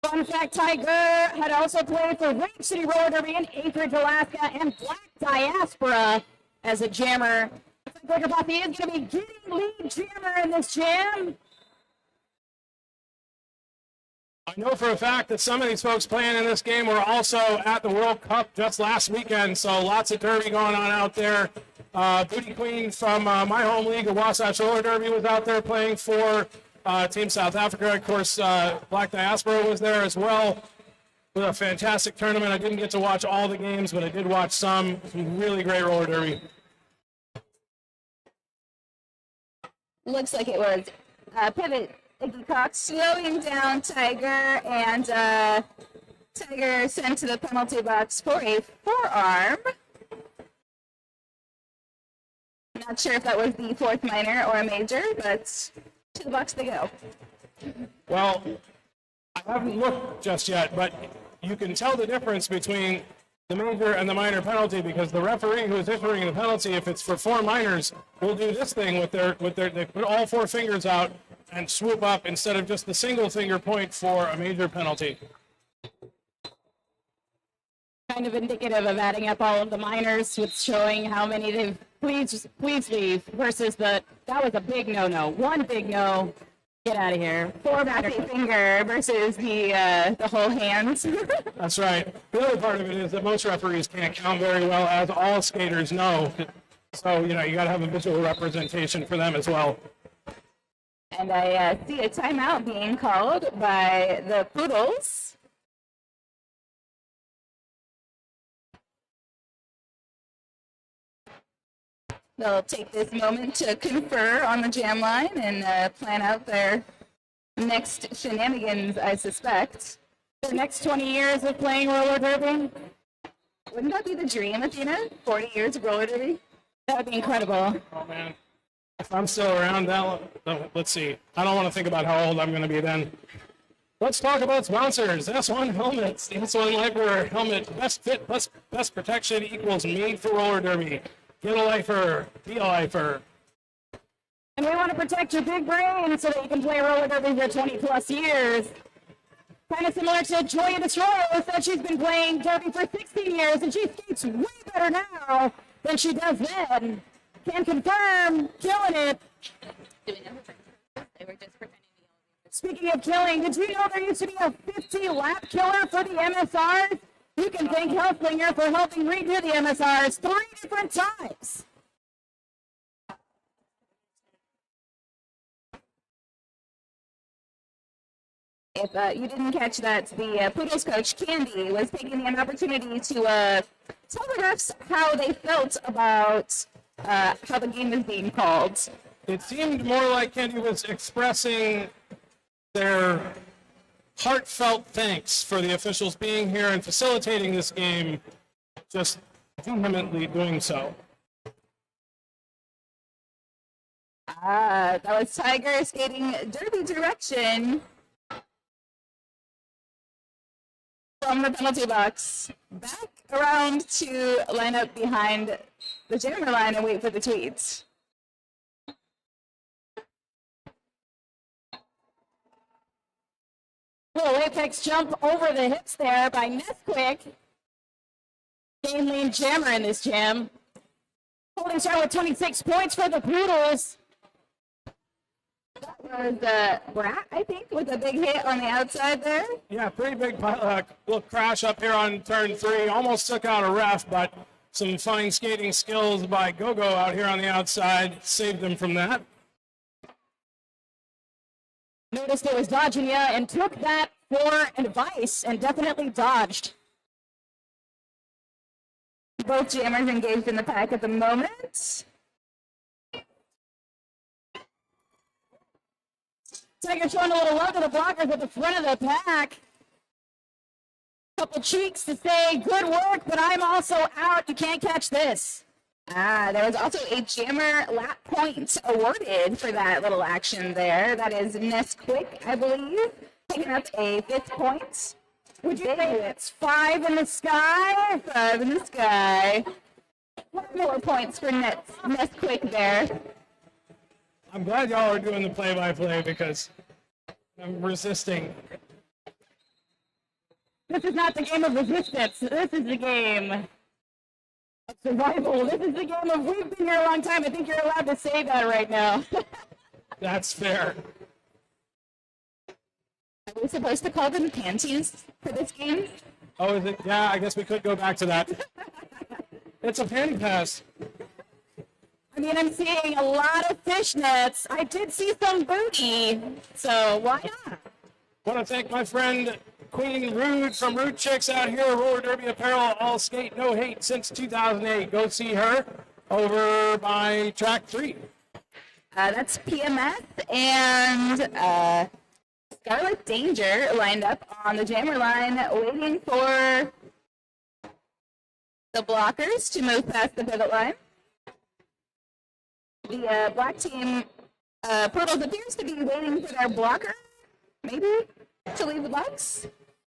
Fun fact, Tiger had also played for Rage City Roller Derby in Anchorage, Alaska, and Black Diaspora as a jammer. Liquor Posse is going to be getting lead jammer in this jam. I know for a fact that some of these folks playing in this game were also at the World Cup just last weekend, so lots of derby going on out there. Booty Queen from my home league, the Wasatch Roller Derby, was out there playing for Team South Africa. Of course, Black Diaspora was there as well. It was a fantastic tournament. I didn't get to watch all the games, but I did watch some really great roller derby. Looks like it was pivot Iggy Cox slowing down Tiger, and Tiger sent to the penalty box for a forearm. Not sure if that was the fourth minor or a major, but to the box they go. Well, I haven't looked just yet, but you can tell the difference between the major and the minor penalty because the referee who is issuing the penalty, if it's for 4 minors, will do this thing with their they put all 4 fingers out and swoop up instead of just the single finger point for a major penalty. Kind of indicative of adding up all of the minors with showing how many they've please leave versus that was a big no. One big no. Get out of here. 4 back finger versus the whole hands. That's right. The other part of it is that most referees can't count very well, as all skaters know. So, you got to have a visual representation for them as well. And I see a timeout being called by the Poodles. They'll take this moment to confer on the jam line and plan out their next shenanigans, I suspect. The next 20 years of playing roller derby? Wouldn't that be the dream, Athena? 40 years of roller derby? That would be incredible. Oh, man. If I'm still around, let's see. I don't want to think about how old I'm going to be then. Let's talk about sponsors. S1 helmets. The S1 Lifer helmet. Best fit plus best protection equals made for roller derby. Get a lifer, be a lifer. And we want to protect your big brain so that you can play roller derby for 20 plus years. Kind of similar to Joya Destroyer, said she's been playing derby for 16 years and she skates way better now than she does then. Can confirm, killing it. Do we know who they were just pretending to be. Speaking of killing, did you know there used to be a 50 lap killer for the MSRs? You can thank Hellslinger for helping redo the MSRs 3 different times. If you didn't catch that, the Poodles coach, Candy, was taking an opportunity to tell the refs how they felt about how the game is being called. It seemed more like Candy was expressing their heartfelt thanks for the officials being here and facilitating this game, just vehemently doing so. That was Tiger skating derby direction from the penalty box, back around to line up behind the jammer line and wait for the tweets. Little apex jump over the hips there by Nesquik. Game lead jammer in this jam. Holding strong with 26 points for the Poodles. That was Brat, I think, with a big hit on the outside there. Yeah, pretty big little crash up here on turn 3. Almost took out a ref, but some fine skating skills by Gogo out here on the outside saved them from that. Noticed it was dodging you and took that for advice and definitely dodged. Both jammers engaged in the pack at the moment. Tiger showing a little love to the blockers at the front of the pack. Couple cheeks to say, good work, but I'm also out. You can't catch this. There was also a jammer lap point awarded for that little action there. That is Nesquik, I believe, picking up a 5th point. Would you say it's 5 in the sky? 5 in the sky. 1 more points for Nesquik there. I'm glad y'all are doing the play-by-play because I'm resisting. This is not the game of resistance. This is the game of survival. This is the game of we've been here a long time. I think you're allowed to say that right now. That's fair. Are we supposed to call them panties for this game? Oh, is it? Yeah, I guess we could go back to that. It's a panty pass. I mean, I'm seeing a lot of fishnets. I did see some booty, so why not? I want to thank my friend Queen Rude from Rude Chicks out here, Roller Derby Apparel, all skate, no hate since 2008. Go see her over by track 3. That's PMS and Scarlet Danger lined up on the jammer line, waiting for the blockers to move past the pivot line. The black team, Poodles, appears to be waiting for their blocker, maybe, to leave the box.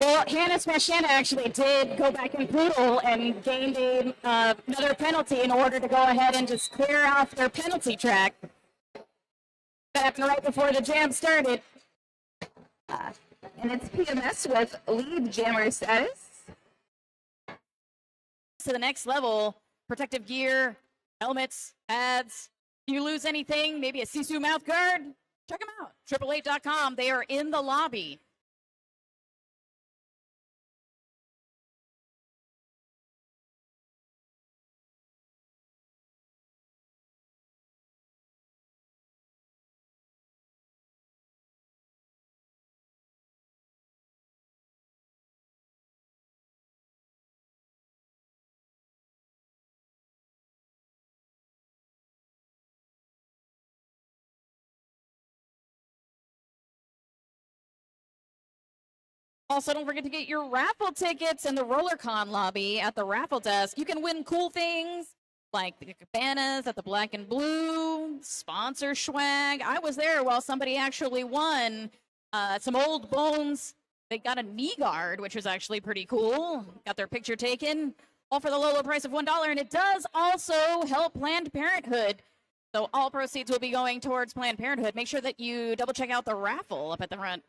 Well, Hannah Smashana actually did go back in Poodle and gained another penalty in order to go ahead and just clear off their penalty track. That happened right before the jam started. And it's PMS with lead jammer status. To the next level, protective gear, helmets, pads. If you lose anything, maybe a Sisu mouth guard, check them out. 888.com. They are in the lobby. Also, don't forget to get your raffle tickets in the Rollercon lobby at the raffle desk. You can win cool things like the cabanas at the Black and Blue, sponsor swag. I was there while somebody actually won some old bones. They got a knee guard, which was actually pretty cool. Got their picture taken, all for the low, low price of $1. And it does also help Planned Parenthood. So all proceeds will be going towards Planned Parenthood. Make sure that you double check out the raffle up at the front.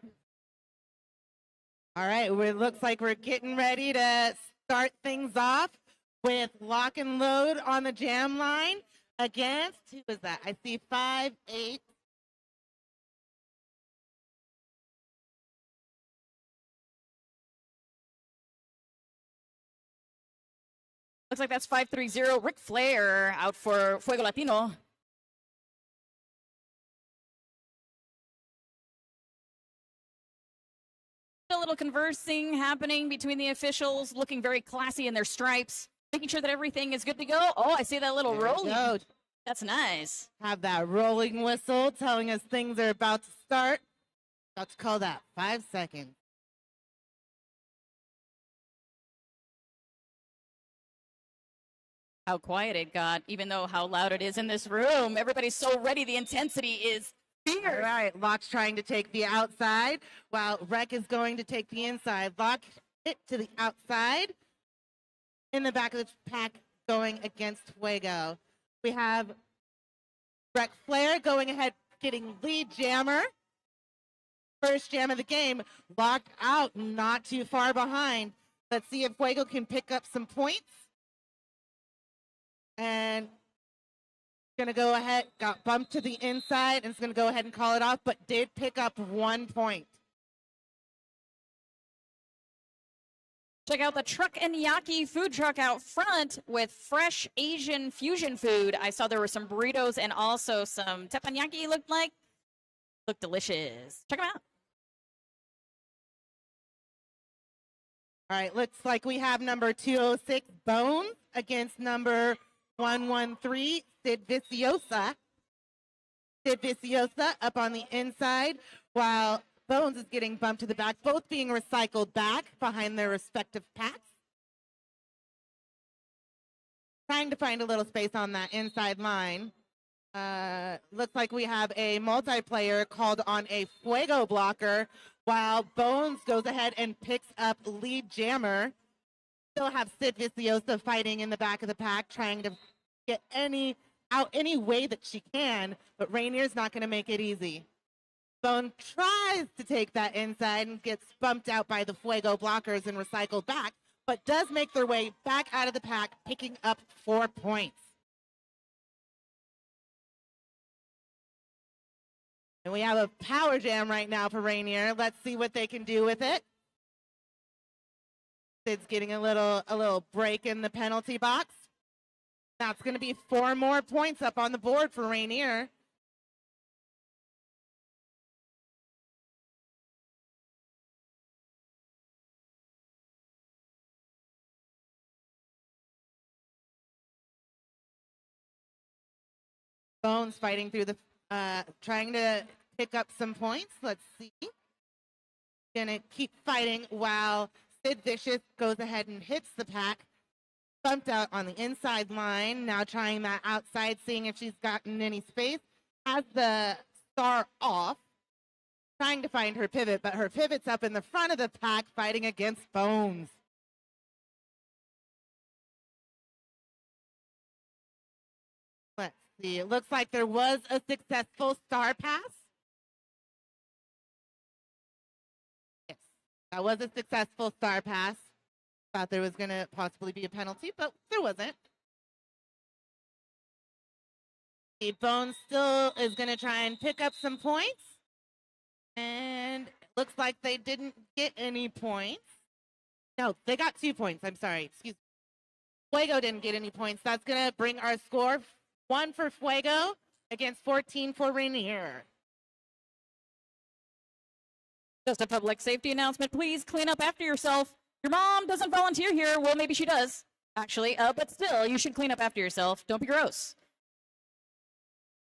All right, it looks like we're getting ready to start things off with lock and load on the jam line against, who is that? I see 5-8. Looks like that's 530 Ric Flair out for Fuego Latino. A little conversing happening between the officials, looking very classy in their stripes, making sure that everything is good to go. Oh, I see that little rolling. That's nice. Have that rolling whistle telling us things are about to start. About to call that 5 seconds. How quiet it got, even though how loud it is in this room. Everybody's so ready. The intensity is fierce. All right, Locke's trying to take the outside, while Rec is going to take the inside. Locke hit to the outside. In the back of the pack, going against Fuego. We have Rec Flair going ahead, getting lead jammer. First jam of the game, locked out, not too far behind. Let's see if Fuego can pick up some points. And gonna go ahead, got bumped to the inside, and is gonna go ahead and call it off, but did pick up 1 point. Check out the Truck and Yaki food truck out front with fresh Asian fusion food. I saw there were some burritos and also some teppanyaki looked delicious. Check them out. All right, looks like we have number 206, Bones, against number 113, Sid Viciosa. Sid Viciosa up on the inside, while Bones is getting bumped to the back, both being recycled back behind their respective packs. Trying to find a little space on that inside line. Looks like we have a multiplayer called on a Fuego blocker, while Bones goes ahead and picks up lead jammer. Still have Sid Viciosa fighting in the back of the pack, trying to get any way that she can, but Rainier's not going to make it easy. Bone tries to take that inside and gets bumped out by the Fuego blockers and recycled back, but does make their way back out of the pack, picking up 4 points. And we have a power jam right now for Rainier. Let's see what they can do with it. Sid's getting a little break in the penalty box. That's going to be 4 more points up on the board for Rainier. Bones fighting through the, trying to pick up some points. Let's see. gonna keep fighting while Sid Vicious goes ahead and hits the pack. Bumped out on the inside line. Now trying that outside, seeing if she's gotten any space. Has the star off. Trying to find her pivot, but her pivot's up in the front of the pack fighting against Bones. Let's see. It looks like there was a successful star pass. Yes, that was a successful star pass. Thought there was going to possibly be a penalty, but there wasn't. The Bones still is going to try and pick up some points. And it looks like they didn't get any points. No, they got 2 points. I'm sorry. Excuse me. Fuego didn't get any points. That's going to bring our score 1 for Fuego against 14 for Rainier. Just a public safety announcement. Please clean up after yourself. Your mom doesn't volunteer here. Well, maybe she does, actually. But still, you should clean up after yourself. Don't be gross.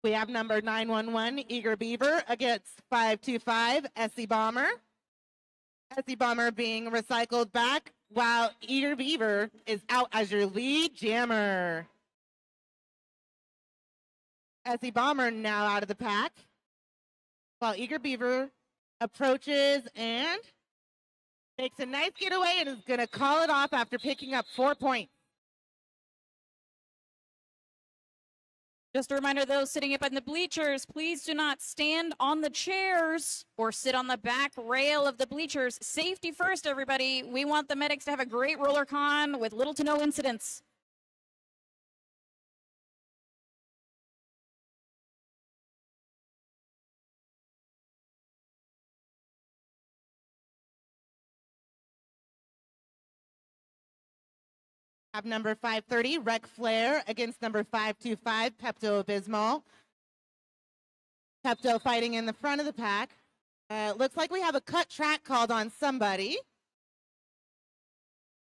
We have number 911, Eager Beaver, against 525, Essie Bomber. Essie Bomber being recycled back, while Eager Beaver is out as your lead jammer. Essie Bomber now out of the pack, while Eager Beaver approaches and makes a nice getaway and is going to call it off after picking up 4 points. Just a reminder, those sitting up in the bleachers, please do not stand on the chairs or sit on the back rail of the bleachers. Safety first, everybody. We want the medics to have a great Rollercon with little to no incidents. Have number 530, Rec Flair, against number 525, Pepto-Bismol. Pepto fighting in the front of the pack. Looks like we have a cut track called on somebody.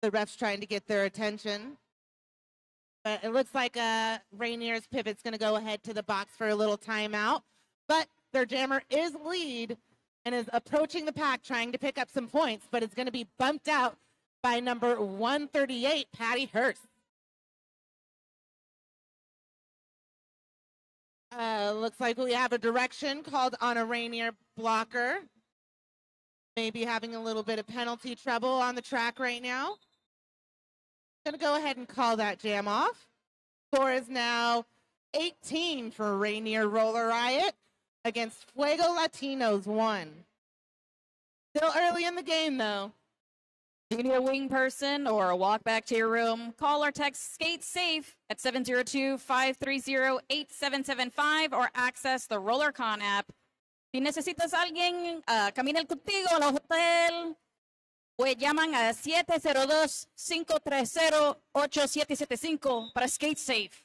The ref's trying to get their attention. But it looks like Rainier's pivot's going to go ahead to the box for a little timeout. But their jammer is lead and is approaching the pack trying to pick up some points, but it's going to be bumped out by number 138, Patty Hurst. Looks like we have a direction called on a Rainier blocker. Maybe having a little bit of penalty trouble on the track right now. Gonna go ahead and call that jam off. Score is now 18 for Rainier Roller Riot against Fuego Latinos 1. Still early in the game though. If you need a wing person or a walk back to your room, call or text Skate Safe at 702-530-8775 or access the Rollercon app. Si necesitas alguien caminar contigo a la hotel, pues llaman a 702-530-8775 para Skate Safe.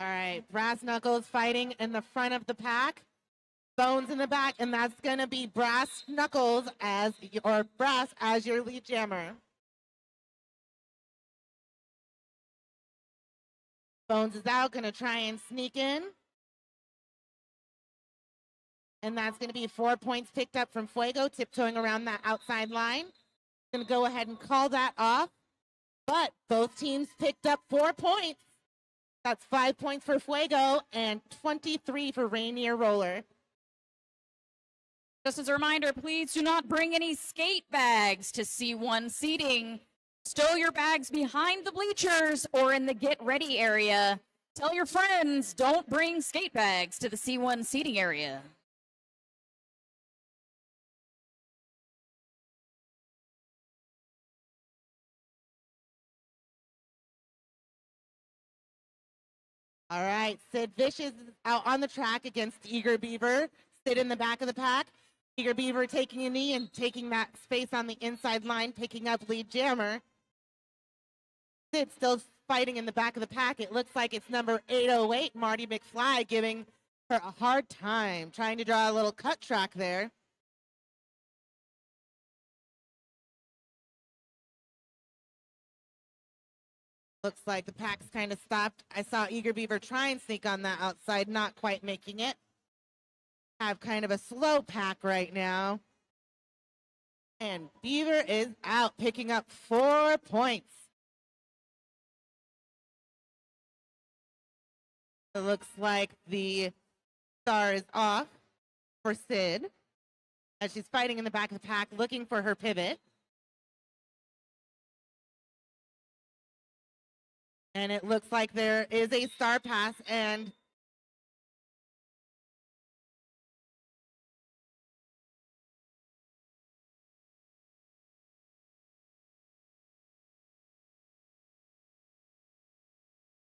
All right, Brass Knuckles fighting in the front of the pack. Bones in the back, and that's going to be Brass Knuckles or Brass as your lead jammer. Bones is out, going to try and sneak in. And that's going to be 4 points picked up from Fuego, tiptoeing around that outside line. Going to go ahead and call that off. But both teams picked up 4 points. That's 5 points for Fuego and 23 for Rainier Roller. Just as a reminder, please do not bring any skate bags to C1 seating. Stow your bags behind the bleachers or in the get ready area. Tell your friends, don't bring skate bags to the C1 seating area. All right, Sid Vicious is out on the track against Eager Beaver. Sid in the back of the pack. Eager Beaver taking a knee and taking that space on the inside line, picking up lead jammer. Sid still fighting in the back of the pack. It looks like it's number 808, Marty McFly, giving her a hard time, trying to draw a little cut track there. Looks like the pack's kind of stopped. I saw Eager Beaver try and sneak on that outside, not quite making it. Have kind of a slow pack right now. And Beaver is out, picking up 4 points. It looks like the star is off for Sid as she's fighting in the back of the pack, looking for her pivot. And it looks like there is a star pass, and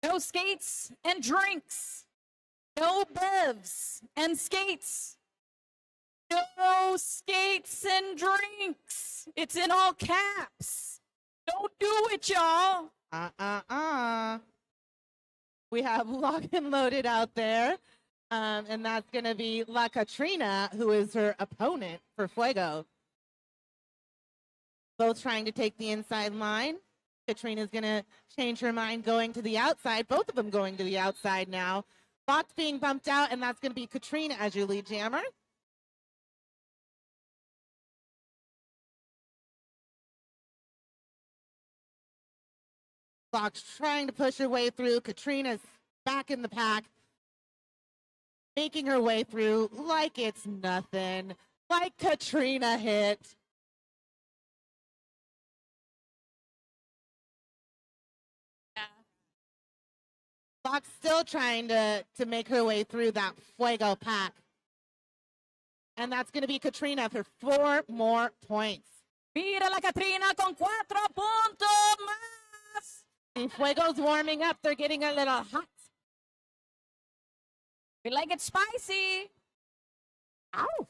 No skates and drinks. No bevs and skates. No skates and drinks. It's in all caps. Don't do it, y'all. We have Lock and Loaded out there. And that's going to be La Katrina, who is her opponent for Fuego. Both trying to take the inside line. Katrina's going to change her mind going to the outside. Both of them going to the outside now. Lock's being bumped out, and that's going to be Katrina as your lead jammer. Lock's trying to push her way through. Katrina's back in the pack, making her way through like it's nothing. Like Katrina hit. Lock's still trying to make her way through that Fuego pack. And that's going to be Katrina for 4 more points. Mira la Katrina con 4 puntos más. The Fuego's warming up. They're getting a little hot. We like it spicy. Ow.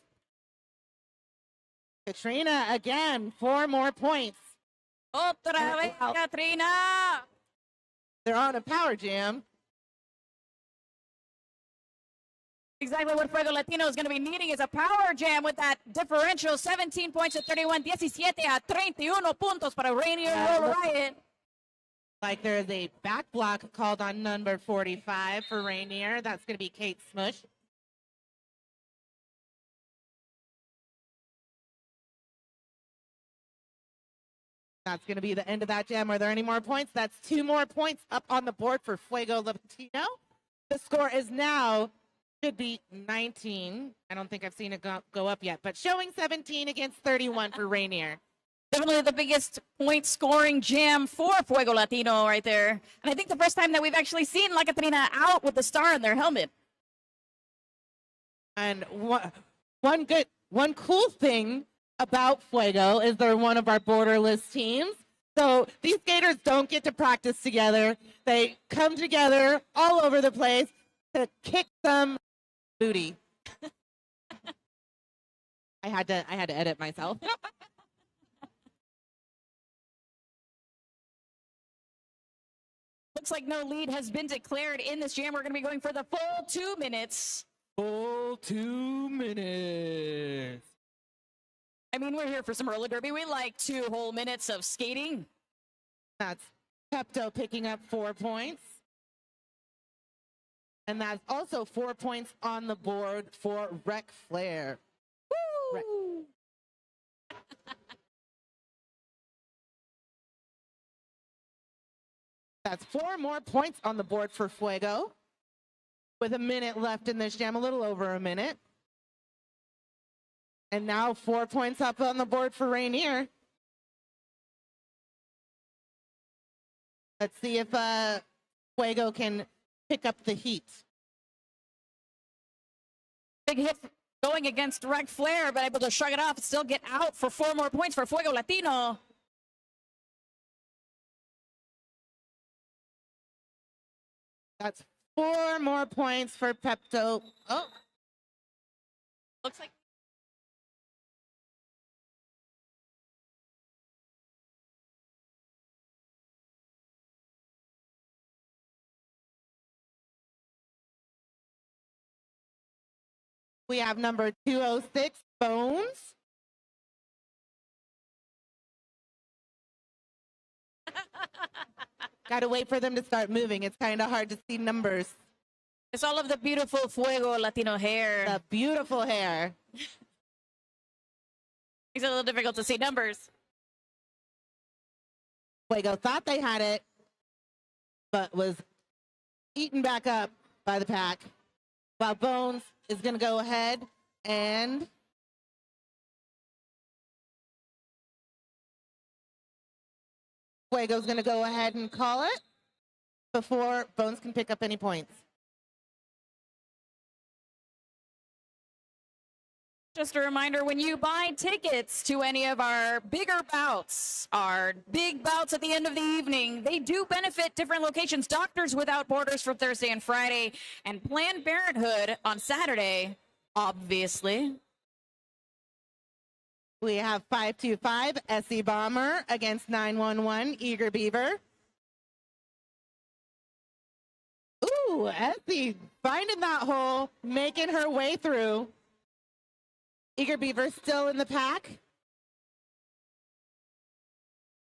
Katrina again, 4 more points. Otra vez, Katrina. They're on a power jam. Exactly what Fuego Latino is going to be needing is a power jam with that differential 17 points at 31, 17 a 31 puntos para Rainier Riot. Like there's a back block called on number 45 for Rainier. That's going to be Kate Smush. That's going to be the end of that jam. Are there any more points? That's 2 more points up on the board for Fuego Latino. The score is now, should be 19. I don't think I've seen it go up yet, but showing 17 against 31 for Rainier. Definitely the biggest point scoring jam for Fuego Latino right there. And I think the first time that we've actually seen La Katrina out with the star in their helmet. And one cool thing about Fuego is they're one of our borderless teams. So these skaters don't get to practice together. They come together all over the place to kick some booty. I had to edit myself. Looks like no lead has been declared in this jam. We're going to be going for the full 2 minutes. Full 2 minutes. I mean, we're here for some roller derby. We like 2 whole minutes of skating. That's Pepto picking up 4 points. And that's also 4 points on the board for Rec Flair. Woo! That's 4 more points on the board for Fuego. With a minute left in this jam, a little over a minute. And now 4 points up on the board for Rainier. Let's see if Fuego can pick up the heat. Big hit going against Rec Flair, but able to shrug it off and still get out for 4 more points for Fuego Latino. That's 4 more points for Pepto. Oh. Looks like We have number 206, Bones. Got to wait for them to start moving. It's kind of hard to see numbers. It's all of the beautiful Fuego Latino hair. The beautiful hair. Makes it a little difficult to see numbers. Fuego thought they had it, but was eaten back up by the pack. While Bones is going to go ahead and Fuego's going to go ahead and call it before Bones can pick up any points. Just a reminder, when you buy tickets to any of our bigger bouts, our big bouts at the end of the evening, they do benefit different locations. Doctors Without Borders for Thursday and Friday, and Planned Parenthood on Saturday, obviously. We have 525 SE Bomber against 911 Eager Beaver. Ooh, SE finding that hole, making her way through. Eager Beaver still in the pack.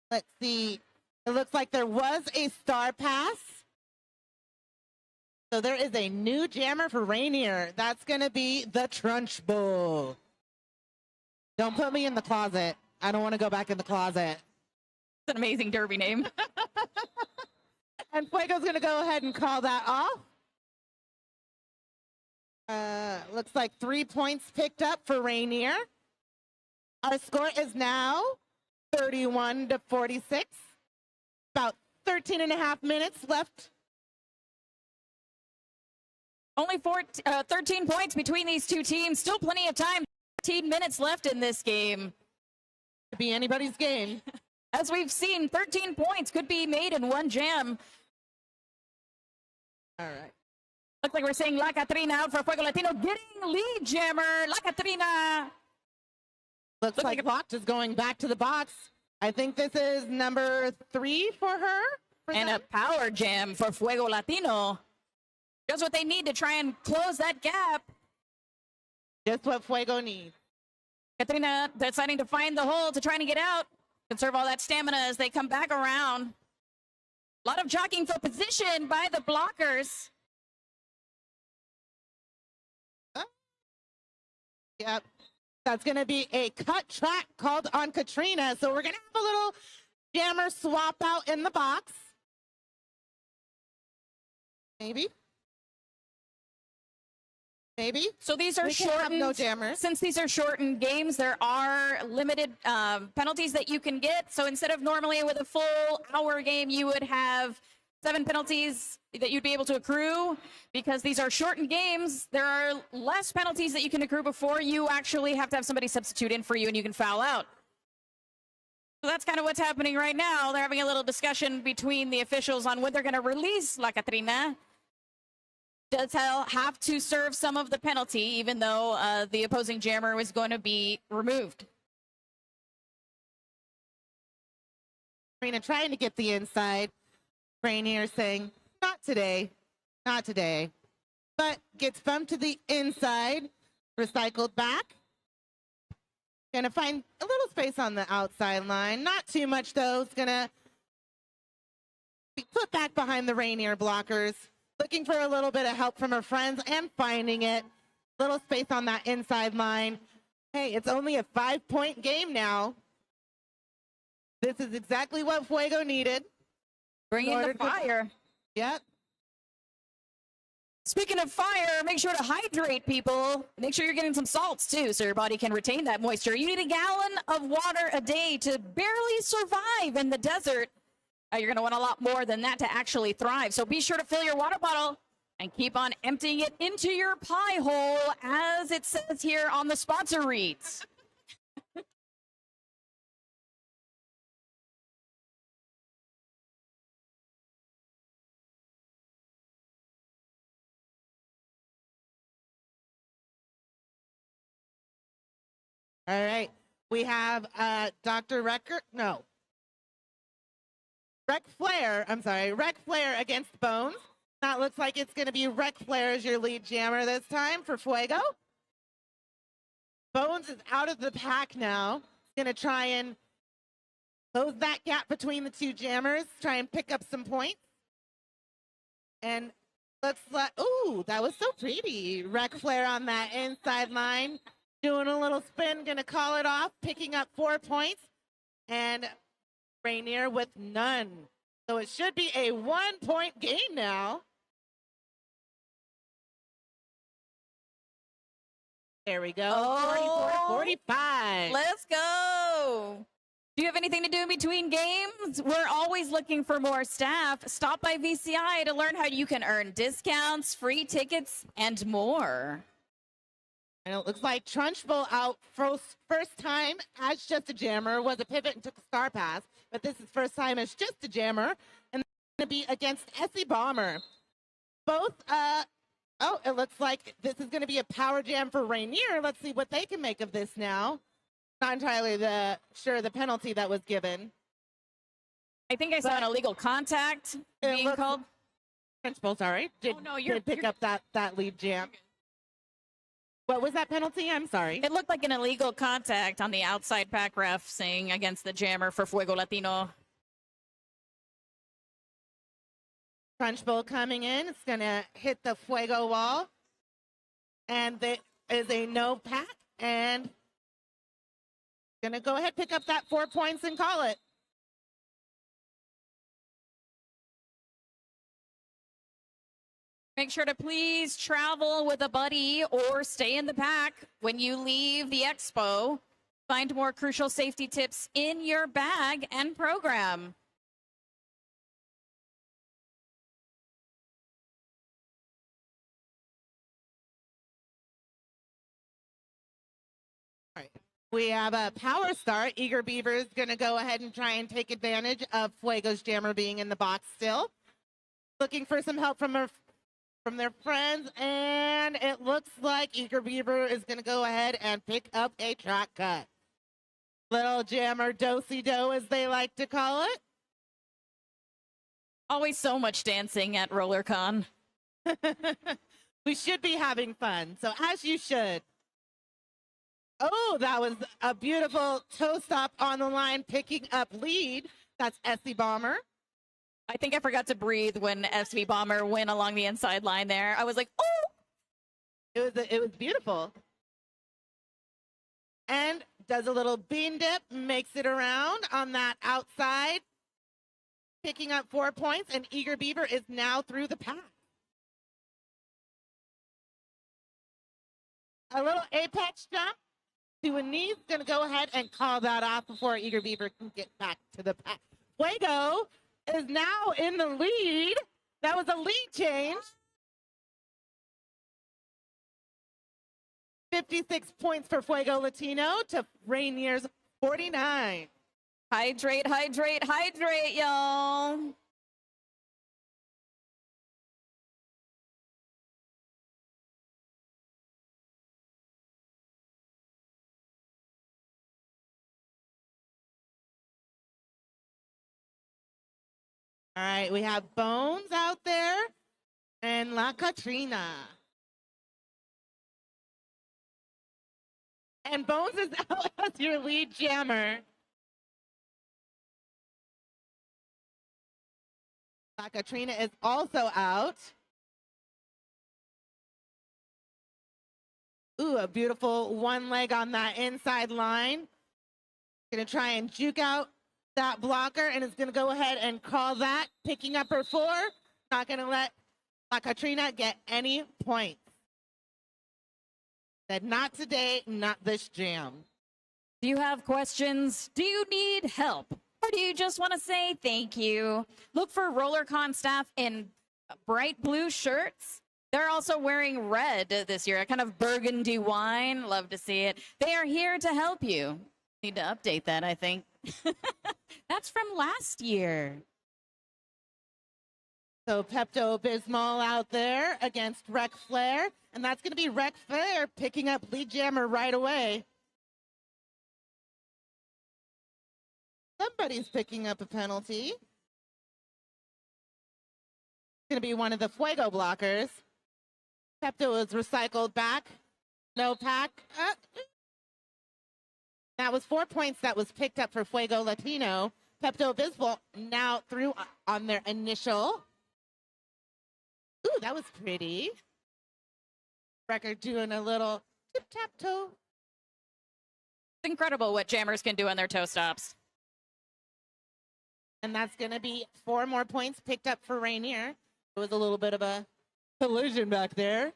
Let's see. It looks like there was a star pass. So there is a new jammer for Rainier. That's going to be the Trunchbull. Don't put me in the closet. I don't want to go back in the closet. It's an amazing derby name. And Fuego's going to go ahead and call that off. Looks like 3 points picked up for Rainier. Our score is now 31-46. About 13 and a half minutes left. Only 13 points between these two teams. Still plenty of time. 13 minutes left in this game. Could be anybody's game. As we've seen, 13 points could be made in one jam. All right. Looks like we're seeing La Catrina out for Fuego Latino, getting lead jammer. La Catrina. Looks like Locked is going back to the box. I think this is number 3 for her. And a power jam for Fuego Latino. Just what they need to try and close that gap. Just what Fuego needs. Catrina deciding to find the hole to try and get out. Conserve all that stamina as they come back around. A lot of jockeying for position by the blockers. Yep. That's going to be a cut track called on Katrina. So we're going to have a little jammer swap out in the box. Maybe. Maybe. So these are shortened. No jammers. Since these are shortened games, there are limited penalties that you can get. So instead of normally with a full hour game, you would have 7 penalties that you'd be able to accrue. Because these are shortened games, there are less penalties that you can accrue before you actually have to have somebody substitute in for you and you can foul out. So that's kind of what's happening right now. They're having a little discussion between the officials on when they're going to release La Catrina. Does have to serve some of the penalty, even though the opposing jammer was going to be removed. Katrina trying to get the inside. Rainier saying, not today, not today. But gets bumped to the inside, recycled back. Gonna find a little space on the outside line. Not too much though. It's gonna be put back behind the Rainier blockers. Looking for a little bit of help from her friends and finding it. Little space on that inside line. Hey, it's only a 5-point game now. This is exactly what Fuego needed. Bringing the fire. Yep. Speaking of fire, make sure to hydrate, people. Make sure you're getting some salts, too, so your body can retain that moisture. You need a gallon of water a day to barely survive in the desert. You're going to want a lot more than that to actually thrive. So be sure to fill your water bottle and keep on emptying it into your pie hole, as it says here on the sponsor reads. All right. We have Dr. Rec Flair against Bones. That looks like it's going to be Rec Flair as your lead jammer this time for Fuego. Bones is out of the pack now. Going to try and close that gap between the two jammers, try and pick up some points. And looks like, ooh, that was so pretty. Rec Flair on that inside line, doing a little spin, gonna call it off, picking up 4 points. And Rainier with none. So it should be a 1-point game now. There we go. Oh, 44-45. Let's go. Do you have anything to do in between games? We're always looking for more staff. Stop by VCI to learn how you can earn discounts, free tickets, and more. And it looks like Trunchbull out first time as just a jammer, was a pivot and took a star pass, but this is first time as just a jammer, and going to be against Essie Bomber. Both, oh, it looks like this is going to be a power jam for Rainier. Let's see what they can make of this now. Not entirely sure the penalty that was given. I think I saw an illegal contact being called. Trunchbull, sorry, did pick up that lead jam. What was that penalty? I'm sorry. It looked like an illegal contact on the outside pack ref saying against the jammer for Fuego Latino. Trunchbull coming in. It's going to hit the Fuego wall. And there is a no pack. And going to go ahead, pick up that 4 points and call it. Make sure to please travel with a buddy or stay in the pack when you leave the expo. Find more crucial safety tips in your bag and program. All right. We have a power start. Eager Beaver is going to go ahead and try and take advantage of Fuego's jammer being in the box still. Looking for some help from their friends, and it looks like Eager Beaver is going to go ahead and pick up a track cut. Little jammer do-si-do, as they like to call it. Always so much dancing at Rollercon. We should be having fun, so as you should. Oh, that was a beautiful toe stop on the line, picking up lead. That's Essie Bomber. I think I forgot to breathe when SV Bomber went along the inside line there. I was like, oh! It was beautiful. And does a little bean dip, makes it around on that outside, picking up 4 points, and Eager Beaver is now through the pack. A little apex jump to a knee, going to go ahead and call that off before Eager Beaver can get back to the pack. Fuego is now in the lead. That was a lead change. 56 points for Fuego Latino to Rainier's 49. Hydrate, hydrate, hydrate, y'all. All right, we have Bones out there and La Katrina. And Bones is out as your lead jammer. La Katrina is also out. Ooh, a beautiful one leg on that inside line. Gonna try and juke out that blocker, and is going to go ahead and call that, picking up her 4. Not going to let La Katrina get any points. Said not today, not this jam. Do you have questions? Do you need help? Or do you just want to say thank you? Look for Rollercon staff in bright blue shirts. They're also wearing red this year, a kind of burgundy wine. Love to see it. They are here to help you. Need to update that, I think. That's from last year. So Pepto-Bismol out there against Rec Flair. And that's going to be Rec Flair picking up lead jammer right away. Somebody's picking up a penalty. It's going to be one of the Fuego blockers. Pepto is recycled back. No pack. That was 4 points that was picked up for Fuego Latino. Pepto-Bismol now through on their initial. Ooh, that was pretty. Record doing a little tip-tap-toe. It's incredible what jammers can do on their toe stops. And that's going to be 4 more points picked up for Rainier. It was a little bit of a collision back there.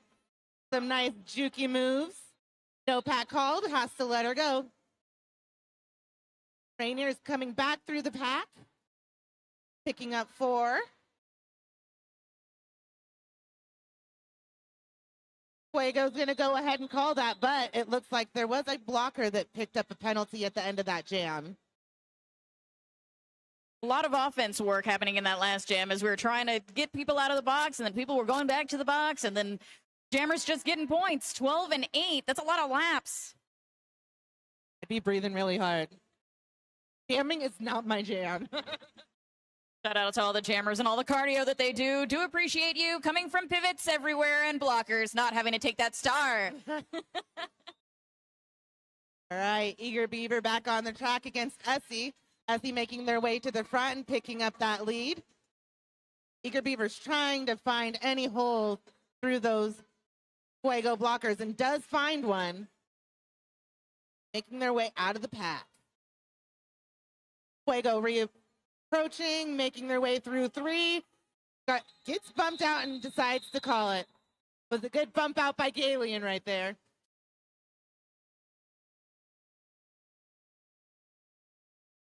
Some nice jukey moves. No pack called, has to let her go. Rainier's coming back through the pack, picking up 4. Fuego's going to go ahead and call that, but it looks like there was a blocker that picked up a penalty at the end of that jam. A lot of offense work happening in that last jam as we were trying to get people out of the box, and then people were going back to the box, and then jammers just getting points. 12 and 8. That's a lot of laps. I'd be breathing really hard. Jamming is not my jam. Shout out to all the jammers and all the cardio that they do. Do appreciate you coming from pivots everywhere and blockers, not having to take that star. All right, Eager Beaver back on the track against Essie. Essie making their way to the front and picking up that lead. Eager Beaver's trying to find any hole through those Fuego blockers and does find one. Making their way out of the pack. Fuego reapproaching, making their way through 3. Gets bumped out and decides to call it. Was a good bump out by Galian right there.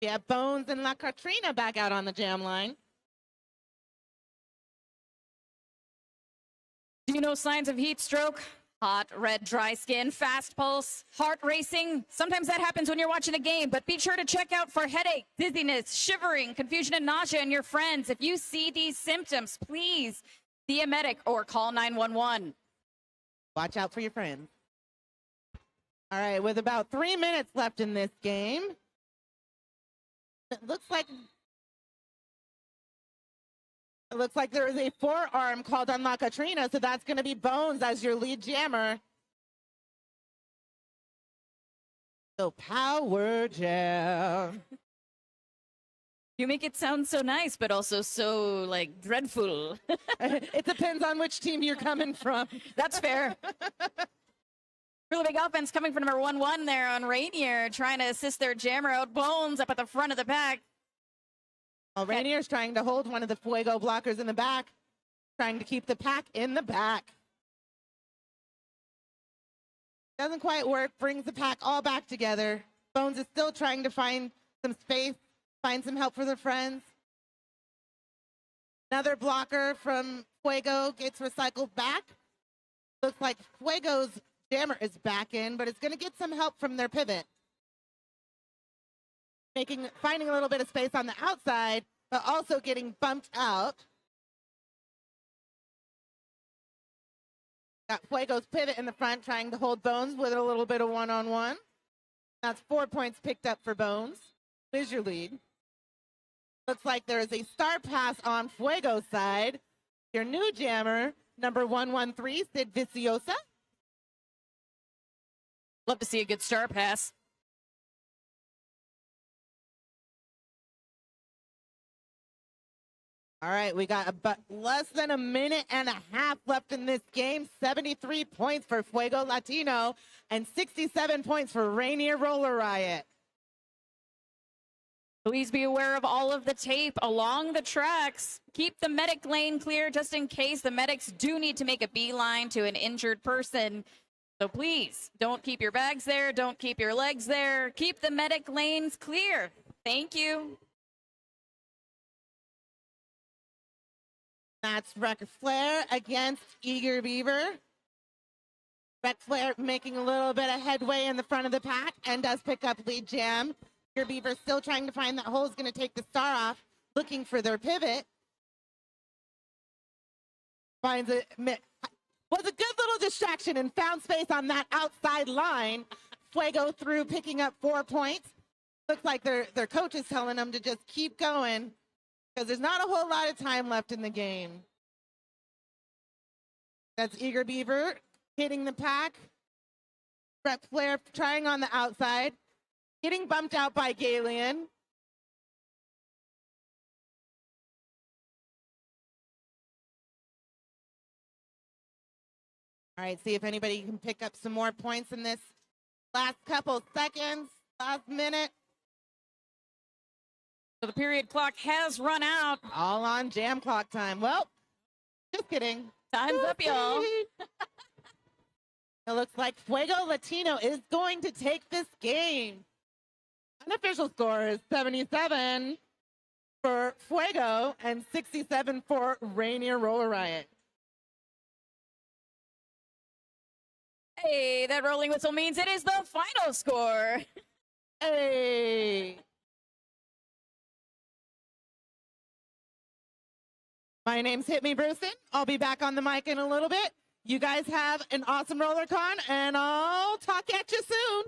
Yeah, Bones and La Katrina back out on the jam line. Do you know signs of heat stroke? Hot, red, dry skin, fast pulse, heart racing. Sometimes that happens when you're watching a game, but be sure to check out for headache, dizziness, shivering, confusion, and nausea in your friends. If you see these symptoms, please see a medic or call 911. Watch out for your friends. All right, with about 3 minutes left in this game, it looks like there is a forearm called on La Katrina, so that's going to be Bones as your lead jammer. So power jam. You make it sound so nice, but also so, like, dreadful. It depends on which team you're coming from. That's fair. Really big offense coming from number 1-1 there on Rainier, trying to assist their jammer out. Bones up at the front of the pack. Well, Rainier's trying to hold one of the Fuego blockers in the back, trying to keep the pack in the back. Doesn't quite work, brings the pack all back together. Bones is still trying to find some space, find some help for their friends. Another blocker from Fuego gets recycled back. Looks like Fuego's jammer is back in, but it's going to get some help from their pivot. Finding a little bit of space on the outside, but also getting bumped out. Got Fuego's pivot in the front, trying to hold Bones with a little bit of one-on-one. That's 4 points picked up for Bones. Here's your lead. Looks like there is a star pass on Fuego's side. Your new jammer, number 113, Sid Viciosa. Love to see a good star pass. All right, we got about less than a minute and a half left in this game. 73 points for Fuego Latino and 67 points for Rainier Roller Riot. Please be aware of all of the tape along the tracks. Keep the medic lane clear just in case the medics do need to make a beeline to an injured person. So please, don't keep your bags there. Don't keep your legs there. Keep the medic lanes clear. Thank you. That's Wreck Flair against Eager Beaver. Wreck Flair making a little bit of headway in the front of the pack and does pick up lead jam. Eager Beaver still trying to find that hole, is going to take the star off, looking for their pivot. Finds it, was a good little distraction and found space on that outside line. Fuego through, picking up 4 points. Looks like their coach is telling them to just keep going, because there's not a whole lot of time left in the game. That's Eager Beaver hitting the pack. Brett Flair trying on the outside, getting bumped out by Galian. All right, see if anybody can pick up some more points in this last couple seconds, last minute. So the period clock has run out. All on jam clock time. Well, just kidding. Time's up, y'all. It looks like Fuego Latino is going to take this game. Unofficial score is 77 for Fuego and 67 for Rainier Roller Riot. Hey, that rolling whistle means it is the final score. Hey. My name's Hit Me Brewston. I'll be back on the mic in a little bit. You guys have an awesome Rollercon, and I'll talk at you soon.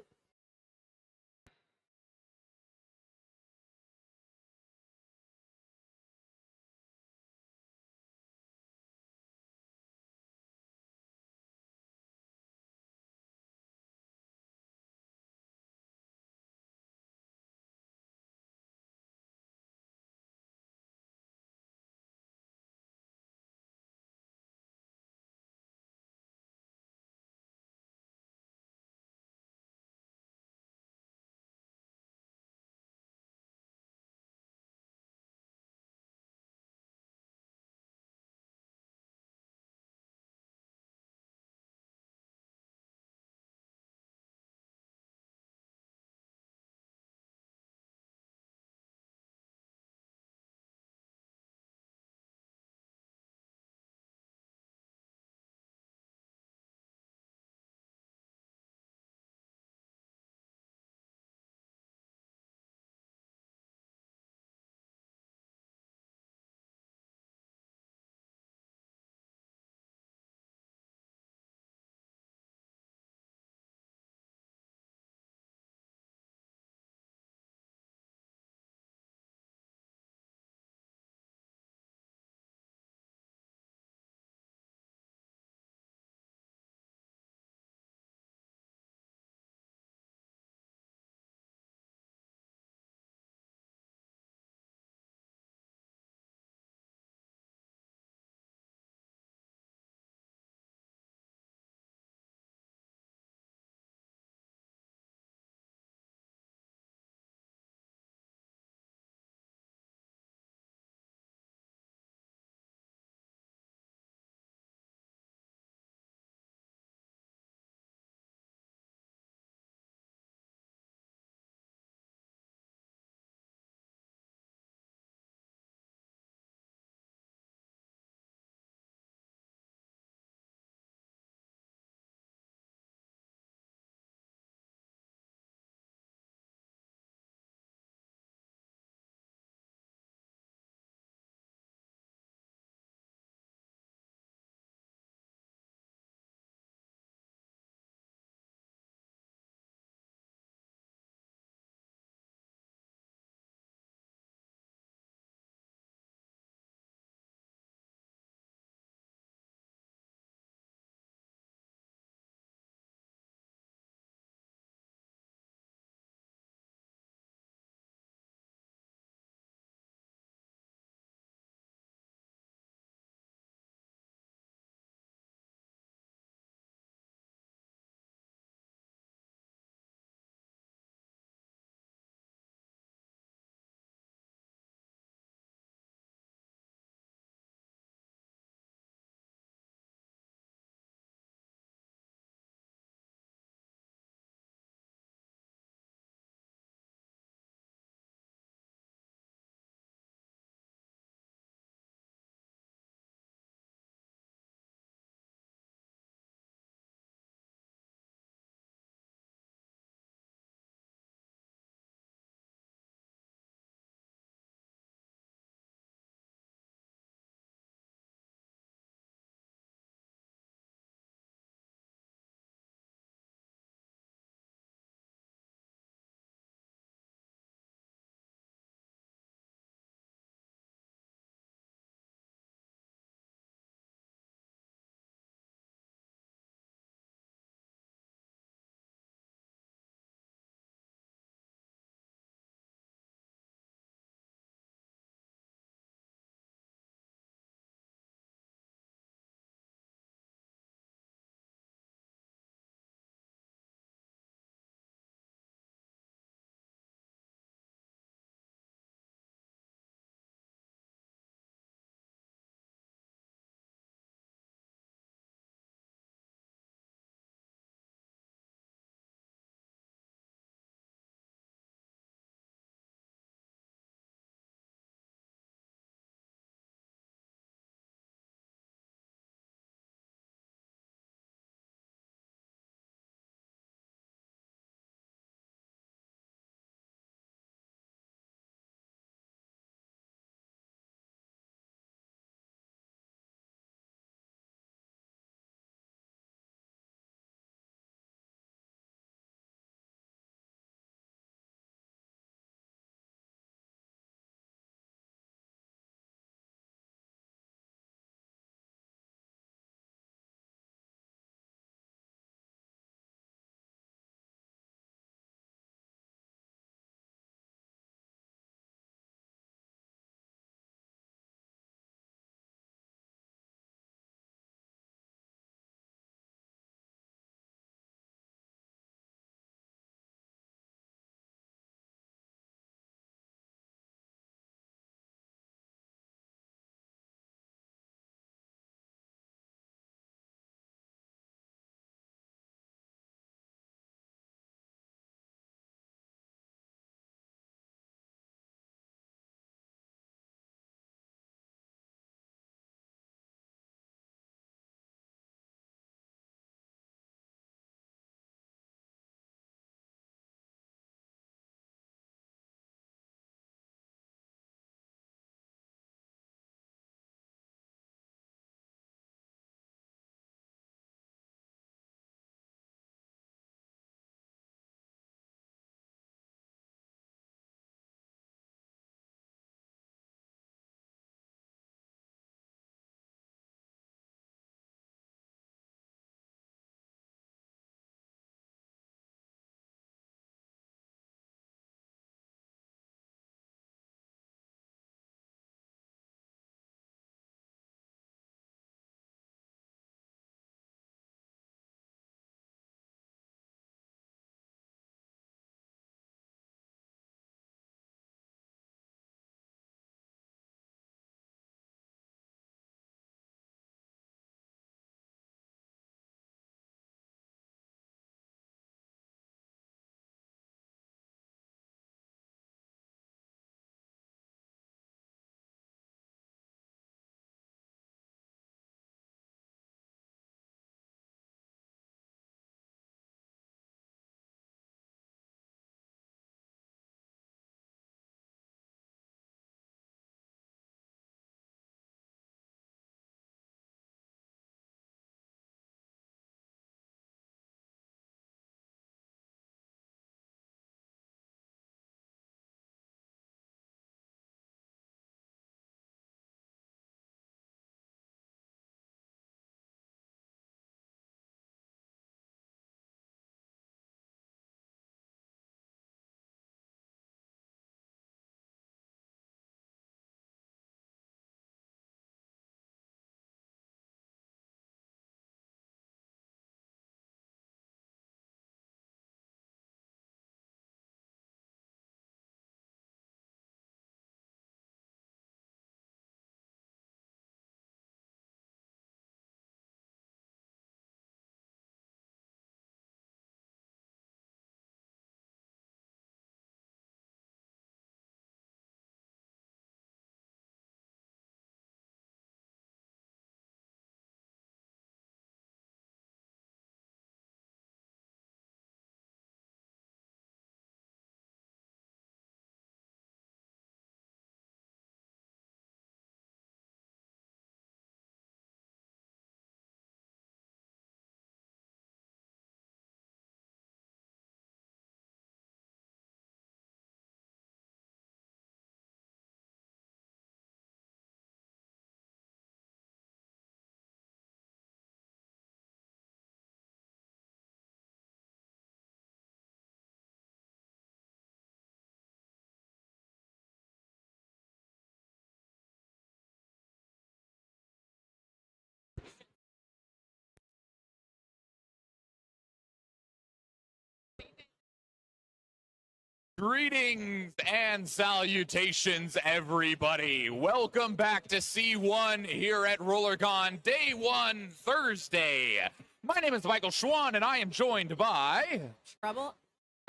Greetings and salutations, everybody. Welcome back to C1 here at Rollercon Day 1 Thursday. My name is Michael Schwan, and I am joined by... Trouble.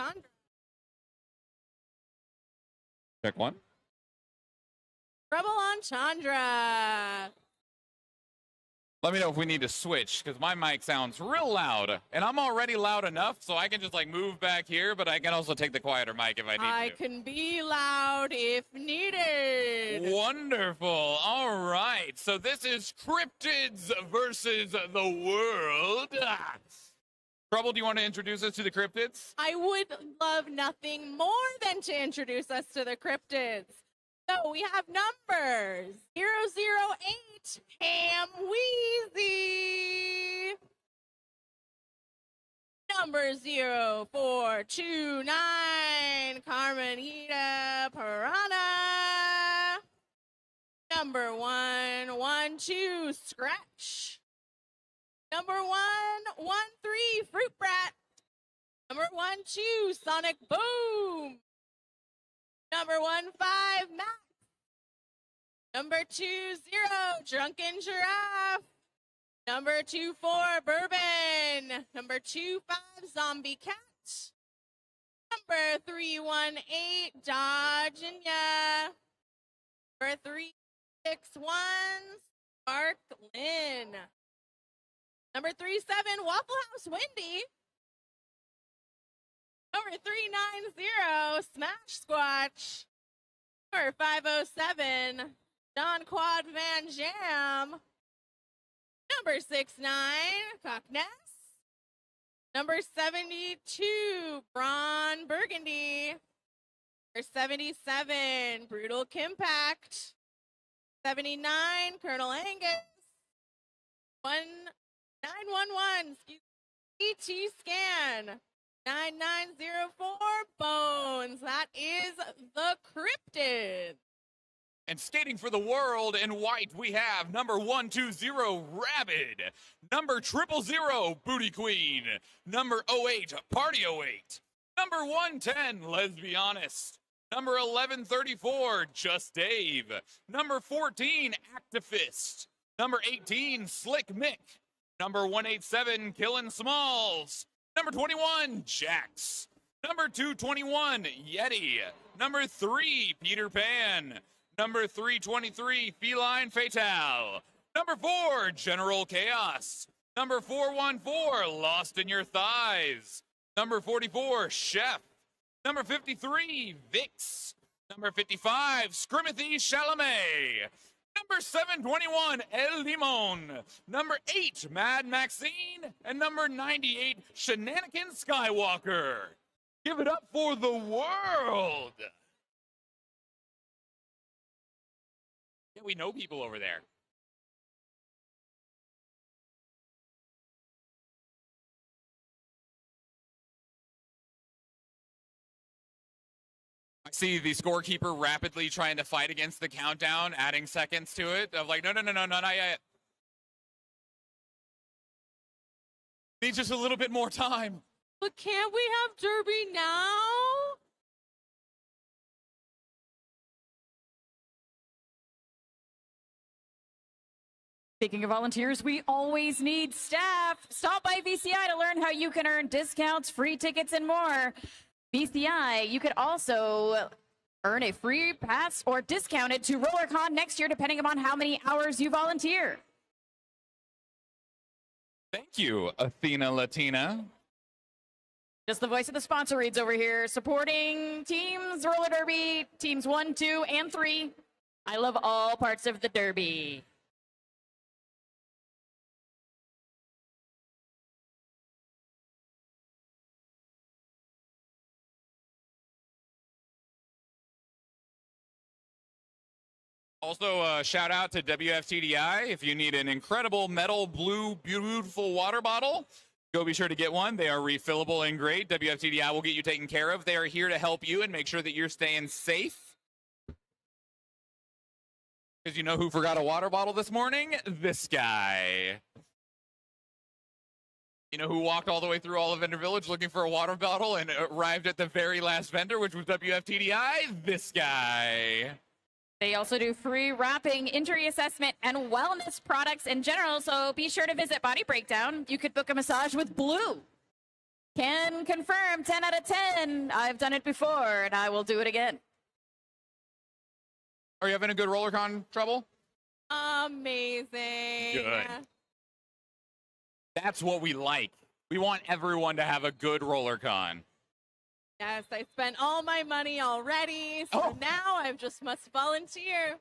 Chandra. Check one. Trouble on Chandra. Let me know if we need to switch, because my mic sounds real loud, and I'm already loud enough, so I can just like move back here, but I can also take the quieter mic if I need I to. can be loud if needed. Wonderful. All right. So this is Cryptids versus the world. Trouble, do you want to introduce us to the Cryptids? I would love nothing more than to introduce us to the cryptids. So we have numbers 008, Ham Wheezy. Number 0429, Carmenita Piranha. Number 112, Scratch. Number 113, Fruit Brat. Number 12, Sonic Boom. Number 15, Max. Number 20, Drunken Giraffe. Number 24, Bourbon. Number 25, Zombie Cat. Number 318, Dodge and Ya. Number 361, Spark Lynn. Number 37, Waffle House Wendy. Number 390, Smash Squatch. Number 507, Don Quad Van Jam. Number 69, Cockness. Number 72, Braun Burgundy. Number 77, Brutal Kimpact. 79, Colonel Angus. 911, ET Scan. 9904 Bones. That is the Cryptid. And skating for the world in white, we have number 120, Rabid. Number 000, Booty Queen. Number 08, Party 08. Number 110, Let's Be Honest. Number 1134, Just Dave. Number 14, Activist. Number 18, Slick Mick. Number 187, Killin' Smalls. Number 21, Jax. Number 221, Yeti. Number 3, Peter Pan. Number 323, Feline Fatale. Number 4, General Chaos. Number 414, Lost in Your Thighs. Number 44, Chef. Number 53, Vix. Number 55, Scrimothy Chalamet. Number 721, El Limon. Number 8, Mad Maxine. And number 98, Shenanigan Skywalker. Give it up for the world. Yeah, we know people over there. I see the scorekeeper rapidly trying to fight against the countdown, adding seconds to it. Of like, no, not yet. Need just a little bit more time. But can't we have Derby now? Speaking of volunteers, we always need staff. Stop by VCI to learn how you can earn discounts, free tickets, and more. VCI, you could also earn a free pass or discounted to Rollercon next year, depending upon how many hours you volunteer. Thank you, Athena Latina. Just the voice of the sponsor reads over here, supporting teams Roller Derby, teams 1, 2, and 3. I love all parts of the Derby. Also, shout out to WFTDI. If you need an incredible metal blue, beautiful water bottle, go be sure to get one. They are refillable and great. WFTDI will get you taken care of. They are here to help you and make sure that you're staying safe. Because you know who forgot a water bottle this morning? This guy. You know who walked all the way through all of Vendor Village looking for a water bottle and arrived at the very last vendor, which was WFTDI? This guy. They also do free wrapping, injury assessment, and wellness products in general, so be sure to visit Body Breakdown. You could book a massage with Blue. Can confirm 10 out of 10. I've done it before, and I will do it again. Are you having a good Rollercon, Trouble? Amazing. Good. That's what we like. We want everyone to have a good Rollercon. Yes, I spent all my money already, so now I just must volunteer.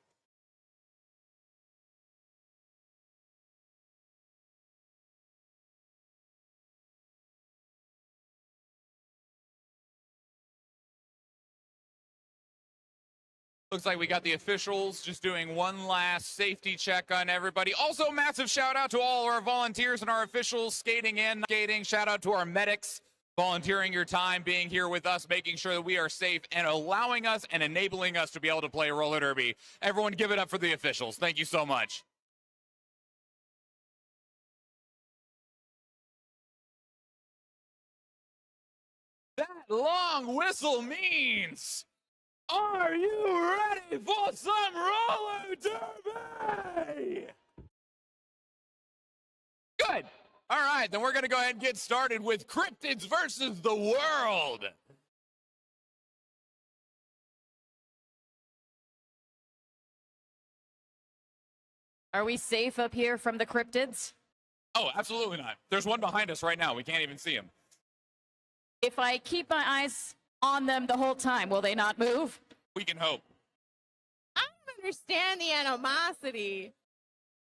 Looks like we got the officials just doing one last safety check on everybody. Also, massive shout out to all our volunteers and our officials skating in, skating. Shout out to our medics volunteering your time, being here with us, making sure that we are safe and allowing us and enabling us to be able to play roller derby. Everyone give it up for the officials. Thank you so much. That long whistle means, are you ready for some roller derby? Good. All right, then we're going to go ahead and get started with Cryptids versus the World. Are we safe up here from the cryptids? Oh, absolutely not. There's one behind us right now. We can't even see him. If I keep my eyes on them the whole time, will they not move? We can hope. I don't understand the animosity.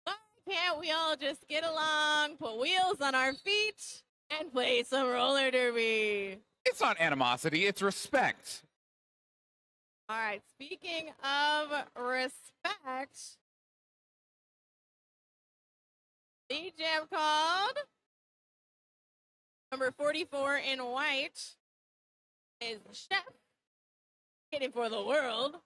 Why can't we all just get along, put wheels on our feet, and play some roller derby? It's not animosity, it's respect. All right, speaking of respect, the jam called number 44 in white is Chef, hitting for the world.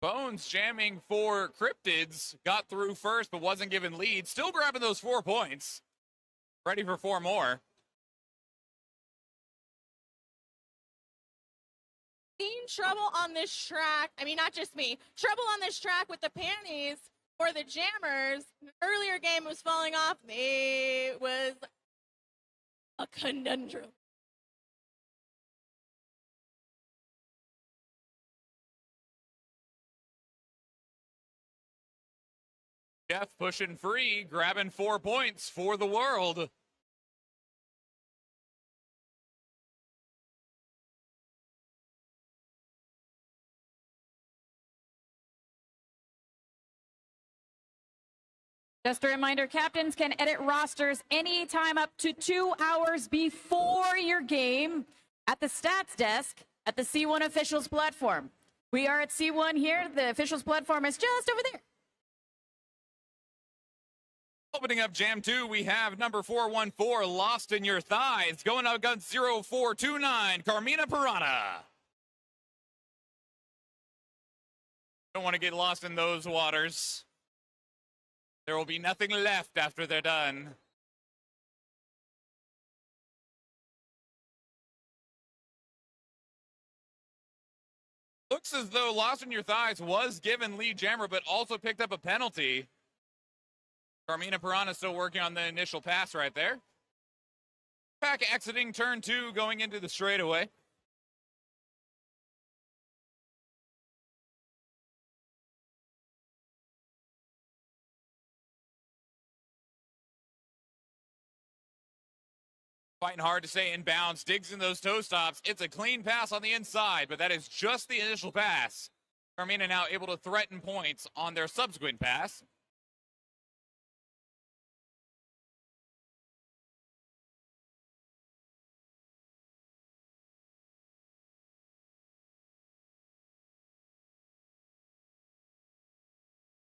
Bones jamming for Cryptids, got through first but wasn't given lead. Still grabbing those 4 points. Ready for 4 more. Seen trouble on this track. I mean, not just me. Trouble on this track with the panties for the jammers. The earlier game was falling off. It was a conundrum. Jeff pushing free, grabbing 4 points for the world. Just a reminder, captains can edit rosters anytime up to 2 hours before your game at the stats desk at the C1 officials platform. We are at C1 here. The officials platform is just over there. Opening up Jam 2, we have number 414, Lost in Your Thighs, going up against 0429, Carmina Piranha. Don't want to get lost in those waters. There will be nothing left after they're done. Looks as though Lost in Your Thighs was given lead jammer, but also picked up a penalty. Carmina Piranha still working on the initial pass right there. Pack exiting turn 2, going into the straightaway. Fighting hard to stay inbounds, digs in those toe stops. It's a clean pass on the inside, but that is just the initial pass. Carmina now able to threaten points on their subsequent pass.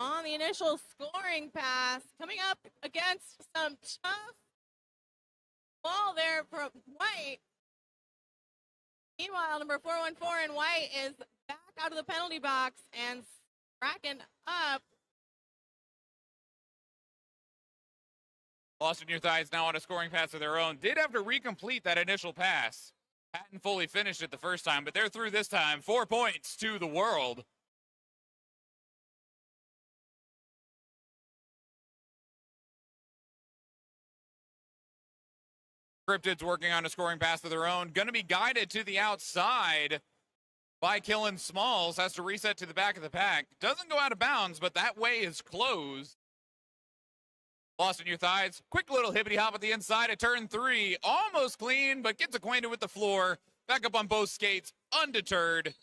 On the initial scoring pass, coming up against some tough ball there from White. Meanwhile, number 414 in white is back out of the penalty box and racking up. Lost in Your Thighs now on a scoring pass of their own. Did have to recomplete that initial pass. Hadn't fully finished it the first time, but they're through this time. 4 points to the world. Cryptids working on a scoring pass of their own. Going to be guided to the outside by Killen Smalls. Has to reset to the back of the pack. Doesn't go out of bounds, but that way is closed. Lost in Your Thighs. Quick little hippity hop at the inside of turn 3. Almost clean, but gets acquainted with the floor. Back up on both skates. Undeterred.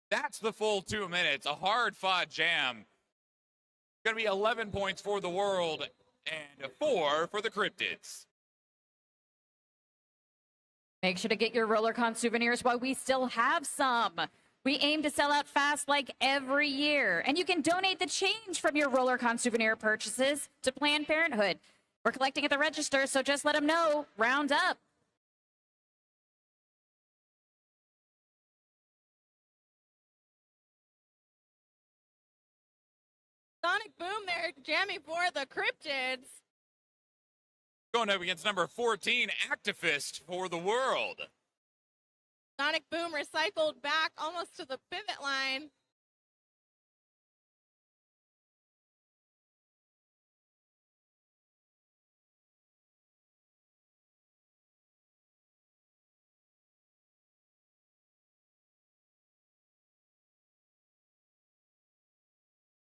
That's the full 2 minutes. A hard-fought jam. Going to be 11 points for the world and 4 for the Cryptids. Make sure to get your Rollercon souvenirs while we still have some. We aim to sell out fast like every year, and you can donate the change from your Rollercon souvenir purchases to Planned Parenthood. We're collecting at the register, so just let them know. Round up. Sonic Boom there jamming for the Cryptids. Going up against number 14, Activist for the world. Sonic Boom recycled back almost to the pivot line.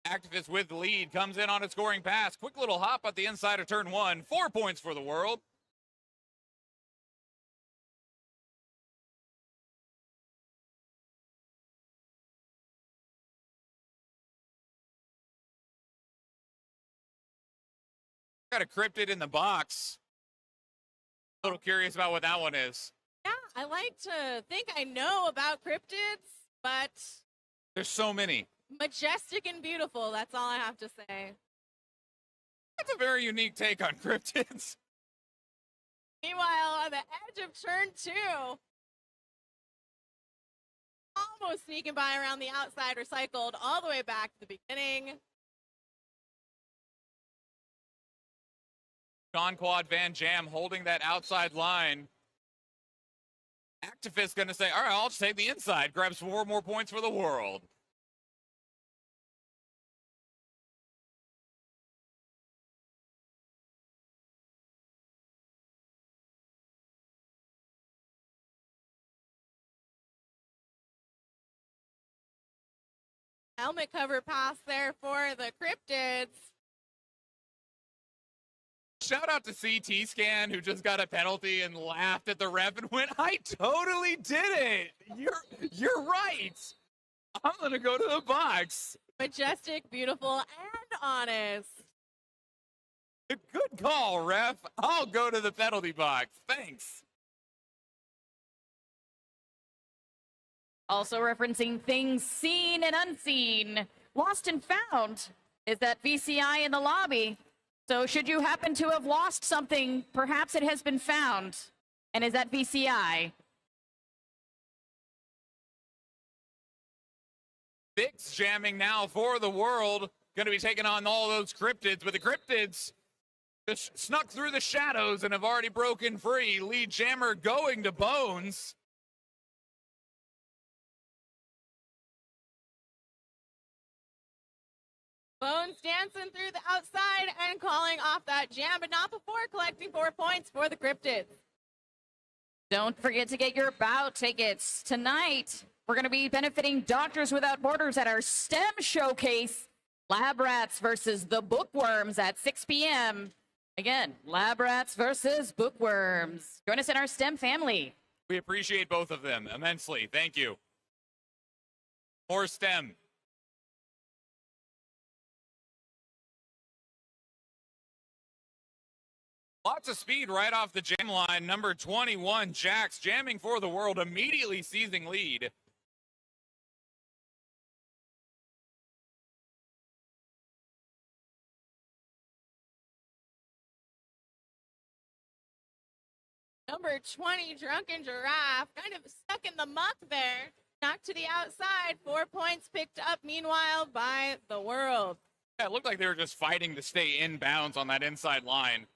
Activist with the lead, comes in on a scoring pass. Quick little hop at the inside of turn 1. 4 points for the world. Got a Cryptid in the box. A little curious about what that one is. Yeah, I like to think I know about cryptids, but There's so many. majestic and beautiful, that's all I have to say. That's a very unique take on cryptids. Meanwhile, on the edge of turn 2, almost sneaking by around the outside, recycled all the way back to the beginning. John Quad Van Jam holding that outside line. Activist going to say, all right, I'll just take the inside. Grabs 4 more points for the world. Helmet cover pass there for the Cryptids. Shout out to CT Scan, who just got a penalty and laughed at the ref and went, I totally did it. You're right. I'm going to go to the box. Majestic, beautiful, and honest. Good call, ref. I'll go to the penalty box. Thanks. Also referencing things seen and unseen. Lost and found is that VCI in the lobby. So should you happen to have lost something, perhaps it has been found. And is that VCI? Bix jamming now for the world. Going to be taking on all those cryptids, but the cryptids just snuck through the shadows and have already broken free. Lead jammer going to Bones. Bones dancing through the outside and calling off that jam, but not before collecting 4 points for the Cryptids. Don't forget to get your bout tickets. Tonight, we're going to be benefiting Doctors Without Borders at our STEM showcase. Lab Rats versus the Bookworms at 6 p.m. Again, Lab Rats versus Bookworms. Join us in our STEM family. We appreciate both of them immensely. Thank you. More STEM. Lots of speed right off the jam line. Number 21, Jax, jamming for the world, immediately seizing lead. Number 20, Drunken Giraffe, kind of stuck in the muck there. Knocked to the outside. 4 points picked up, meanwhile, by the World. Yeah, it looked like they were just fighting to stay in bounds on that inside line.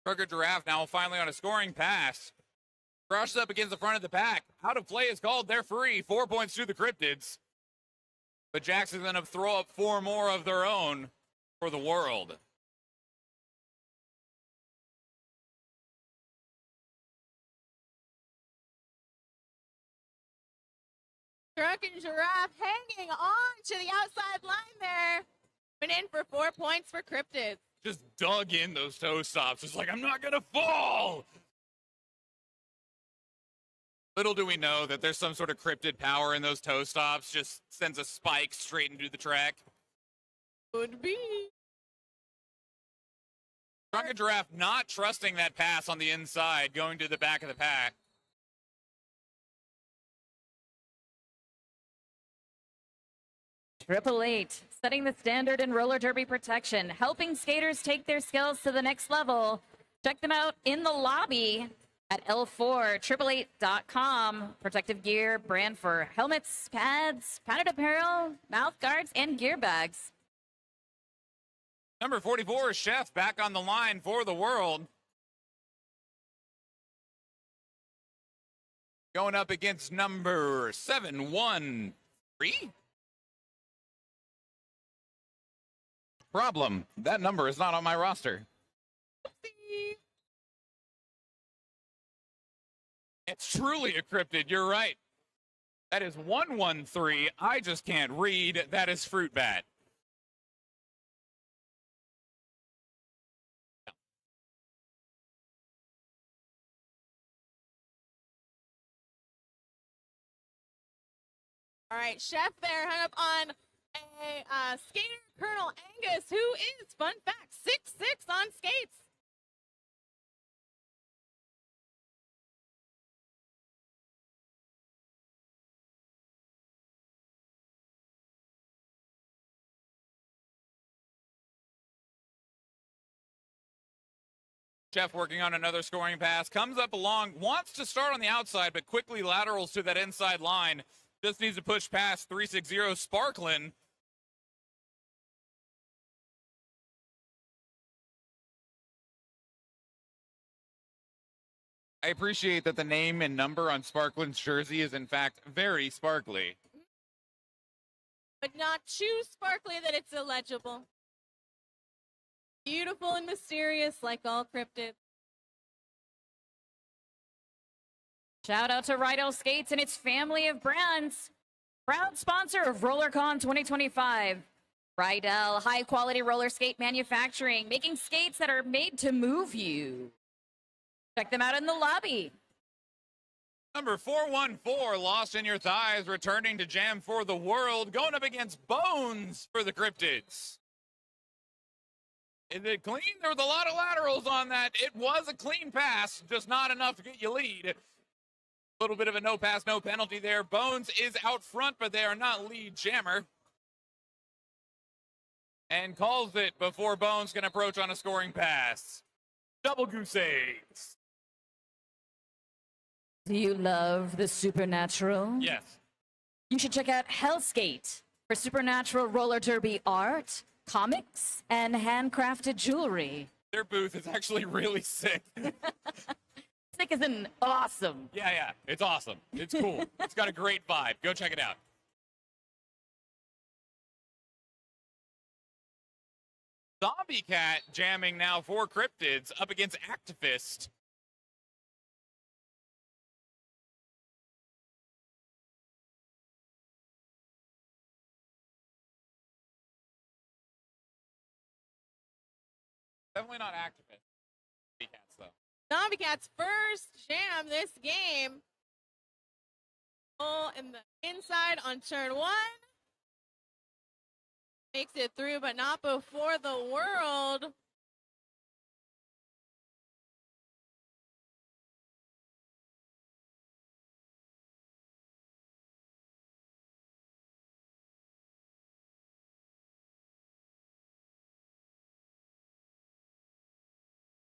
Drunken Giraffe now finally on a scoring pass. Crushed up against the front of the pack. Out of play is called. They're free. 4 points to the Cryptids. But Jackson's going to throw up 4 more of their own for the World. Drunken Giraffe hanging on to the outside line there. Went in for 4 points for Cryptids. Just dug in those toe stops. It's like, I'm not going to fall. Little do we know that there's some sort of cryptid power in those toe stops. Just sends a spike straight into the track. Could be. Drunken Giraffe not trusting that pass on the inside, going to the back of the pack. Triple Eight, setting the standard in roller derby protection, helping skaters take their skills to the next level. Check them out in the lobby at L4888.com. Protective gear, brand for helmets, pads, padded apparel, mouth guards, and gear bags. Number 44 is Chef back on the line for the World. Going up against number 713. Problem, that number is not on my roster. Oopsie. It's truly a cryptid, you're right. That is 113. I just can't read. That is Fruit Bat. All right, Chef there hung up on a skater, Colonel Angus, who is, fun fact, 6'6" on skates. Chef working on another scoring pass, comes up along, wants to start on the outside, but quickly laterals to that inside line. Just needs to push past 360 Sparklin. I appreciate that the name and number on Sparklin's jersey is in fact very sparkly. But not too sparkly that it's illegible. Beautiful and mysterious like all cryptids. Shout out to Ryel Skates and its family of brands. Proud sponsor of Rollercon 2025. Ryel, high quality roller skate manufacturing, making skates that are made to move you. Check them out in the lobby. Number 414, Lost in Your Thighs, returning to jam for the World, going up against Bones for the Cryptids. Is it clean? There was a lot of laterals on that. It was a clean pass, just not enough to get you lead. A little bit of a no pass, no penalty there. Bones is out front, but they are not lead jammer. And calls it before Bones can approach on a scoring pass. Double goose eggs. Do you love the supernatural? Yes. You should check out Hellskate for supernatural roller derby art, comics, and handcrafted jewelry. Their booth is actually really sick. Sick is an awesome. Yeah, it's awesome. It's cool. It's got a great vibe. Go check it out. Zombie Cat jamming now for Cryptids up against Activist. Definitely not activist. Cats, though. Zombie Cats first jam this game. Goal in the inside on turn 1. Makes it through, but not before the world.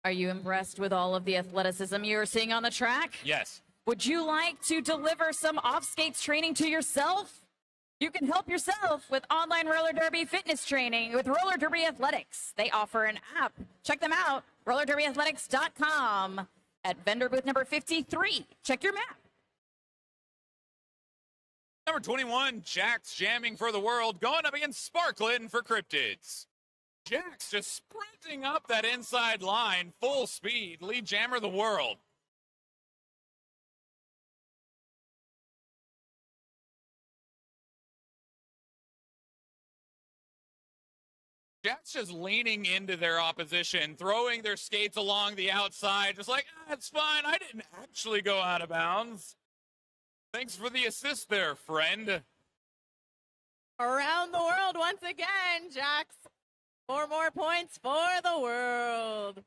Are you impressed with all of the athleticism you're seeing on the track? Yes. Would you like to deliver some off-skates training to yourself? You can help yourself with online roller derby fitness training with Roller Derby Athletics. They offer an app. Check them out, rollerderbyathletics.com at vendor booth number 53. Check your map. Number 21, Jax jamming for the world, going up against Sparklin for Cryptids. Jax just sprinting up that inside line, full speed, lead jammer of the world. Jax just leaning into their opposition, throwing their skates along the outside, just like, it's fine, I didn't actually go out of bounds. Thanks for the assist there, friend. Around the world once again, Jax. 4 more points for the world.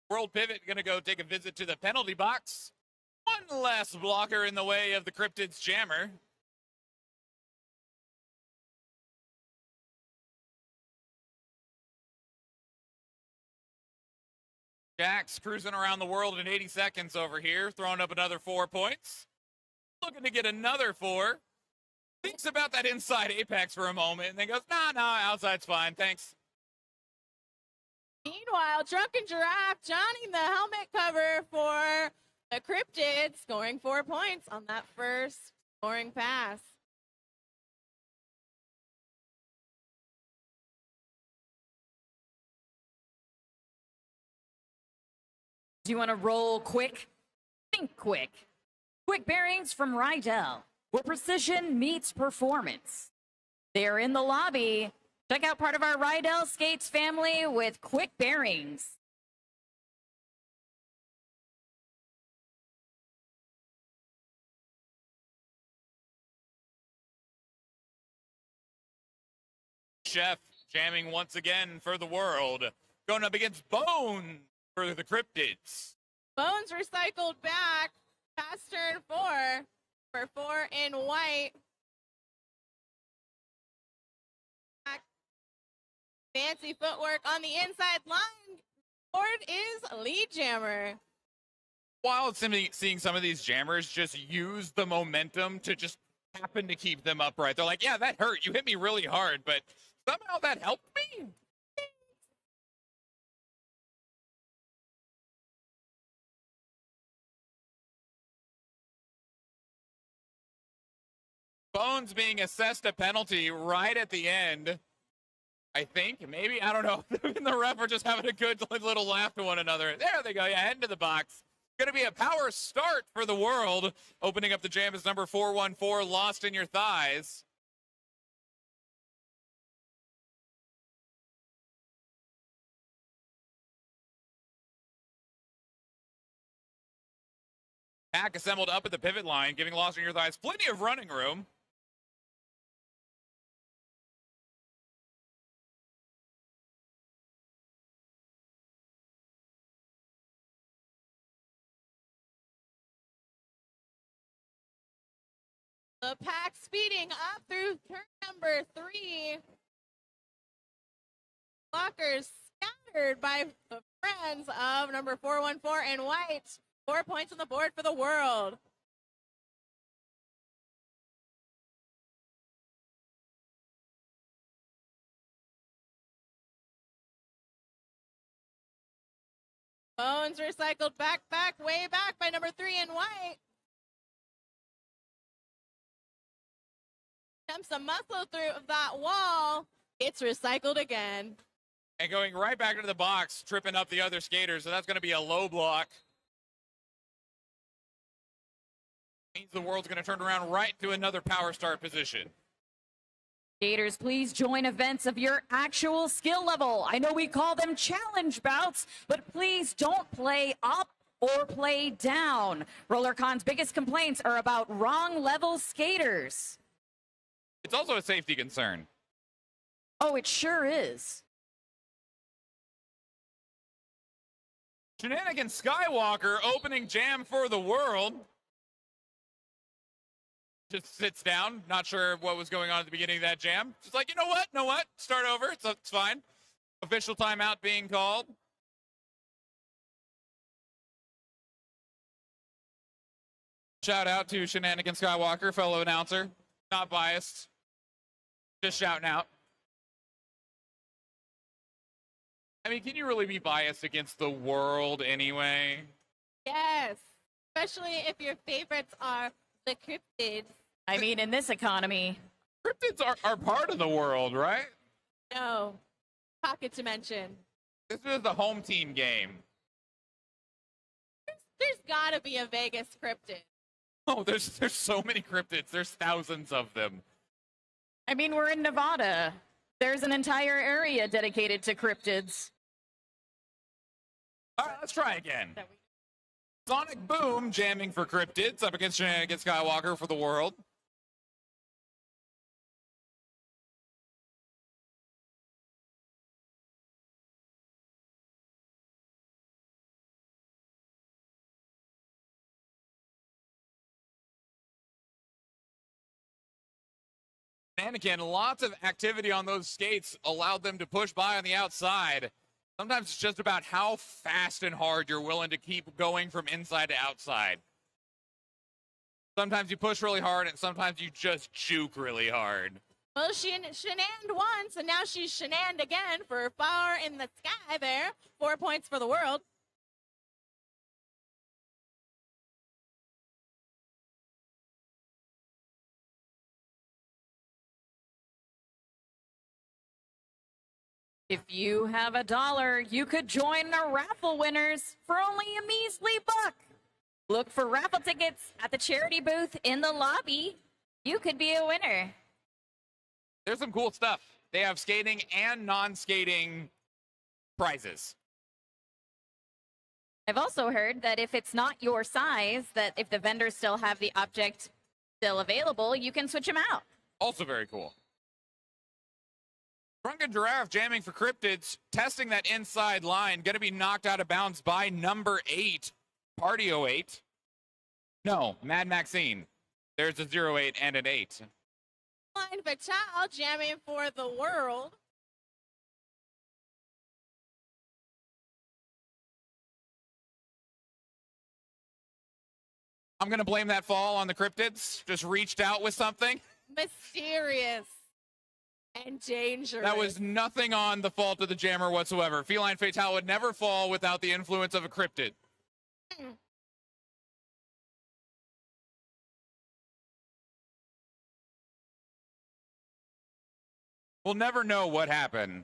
World Pivot going to go take a visit to the penalty box. One less blocker in the way of the Cryptids jammer. Jax cruising around the world in 80 seconds over here, throwing up another 4 points. Looking to get another 4. Thinks about that inside apex for a moment and then goes, nah, outside's fine, thanks. Meanwhile, Drunken Giraffe joining the helmet cover for the Cryptids, scoring 4 points on that first scoring pass. Do you want to roll quick? Think quick. Quick bearings from Ryel, where precision meets performance. They're in the lobby. Check out part of our Ryel Skates family with quick bearings. Chef jamming once again for the world. Going up against Bone for the Cryptids. Bones recycled back past turn 4 for 4 in white. Fancy footwork on the inside line. Board is lead jammer. Wild seeing some of these jammers just use the momentum to just happen to keep them upright. They're like, yeah, that hurt. You hit me really hard, but somehow that helped me. Bones being assessed a penalty right at the end. I think, maybe, I don't know. The ref are just having a good little laugh to one another. There they go, yeah, head into the box. Going to be a power start for the world. Opening up the jam is number 414, Lost in Your Thighs. Pack assembled up at the pivot line, giving Lost in Your Thighs plenty of running room. The pack speeding up through turn number 3. Blockers scattered by the friends of number 414 in white. 4 points on the board for the world. Bones recycled back, way back by number 3 in white. Attempts to muscle through that wall. It's recycled again. and going right back into the box, tripping up the other skaters. So that's going to be a low block. Means the world's going to turn around right to another power start position. Skaters, please join events of your actual skill level. I know we call them challenge bouts, but please don't play up or play down. Rollercon's biggest complaints are about wrong level skaters. It's also a safety concern. Oh, it sure is. Shenanigans Skywalker opening jam for the world. Just sits down, not sure what was going on at the beginning of that jam. Just like, you know what? Start over. It's fine. Official timeout being called. Shout out to Shenanigans Skywalker, fellow announcer. Not biased. Just shouting out. I mean, can you really be biased against the world anyway? Yes, especially if your favorites are the cryptids. I mean, in this economy. Cryptids are part of the world, right? No, pocket dimension. This is the home team game. There's gotta be a Vegas cryptid. Oh, there's so many cryptids. There's thousands of them. I mean, we're in Nevada. There's an entire area dedicated to cryptids. All right, let's try again. Sonic Boom jamming for cryptids up against Shenanigans Skywalker for the world. Anakin, lots of activity on those skates allowed them to push by on the outside. Sometimes it's just about how fast and hard you're willing to keep going from inside to outside. Sometimes you push really hard, and sometimes you just juke really hard. Well, she shenaned once, and now she's shenaned again for far in the sky there. 4 points for the world. If you have $1, you could join our raffle winners for only a measly buck. Look for raffle tickets at the charity booth in the lobby. You could be a winner. There's some cool stuff. They have skating and non-skating prizes. I've also heard that if it's not your size, that if the vendors still have the object still available, you can switch them out. Also very cool. Drunken Giraffe jamming for cryptids, testing that inside line, going to be knocked out of bounds by number 8, Party 08. No, Mad Maxine. There's a 08 and an 8. Line Vital jamming for the world. I'm going to blame that fall on the cryptids. Just reached out with something. Mysterious and dangerous. That was nothing on the fault of the jammer whatsoever. Feline Fatale would never fall without the influence of a cryptid. We'll never know what happened.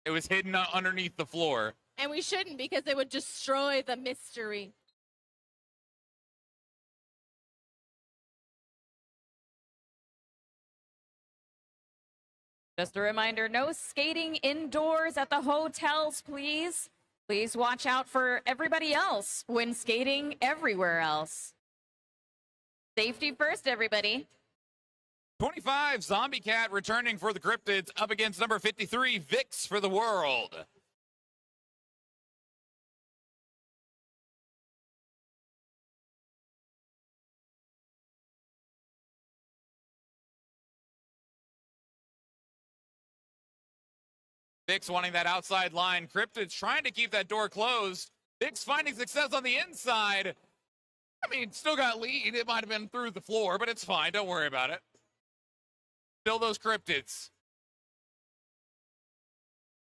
It was hidden underneath the floor. And we shouldn't, because it would destroy the mystery. Just a reminder, no skating indoors at the hotels, please. Please watch out for everybody else when skating everywhere else. Safety first, everybody. 25, Zombie Cat returning for the cryptids up against number 53, Vix for the world. Vix wanting that outside line. Cryptids trying to keep that door closed. Vix finding success on the inside. I mean, still got lead. It might have been through the floor, but it's fine. Don't worry about it. Still those cryptids.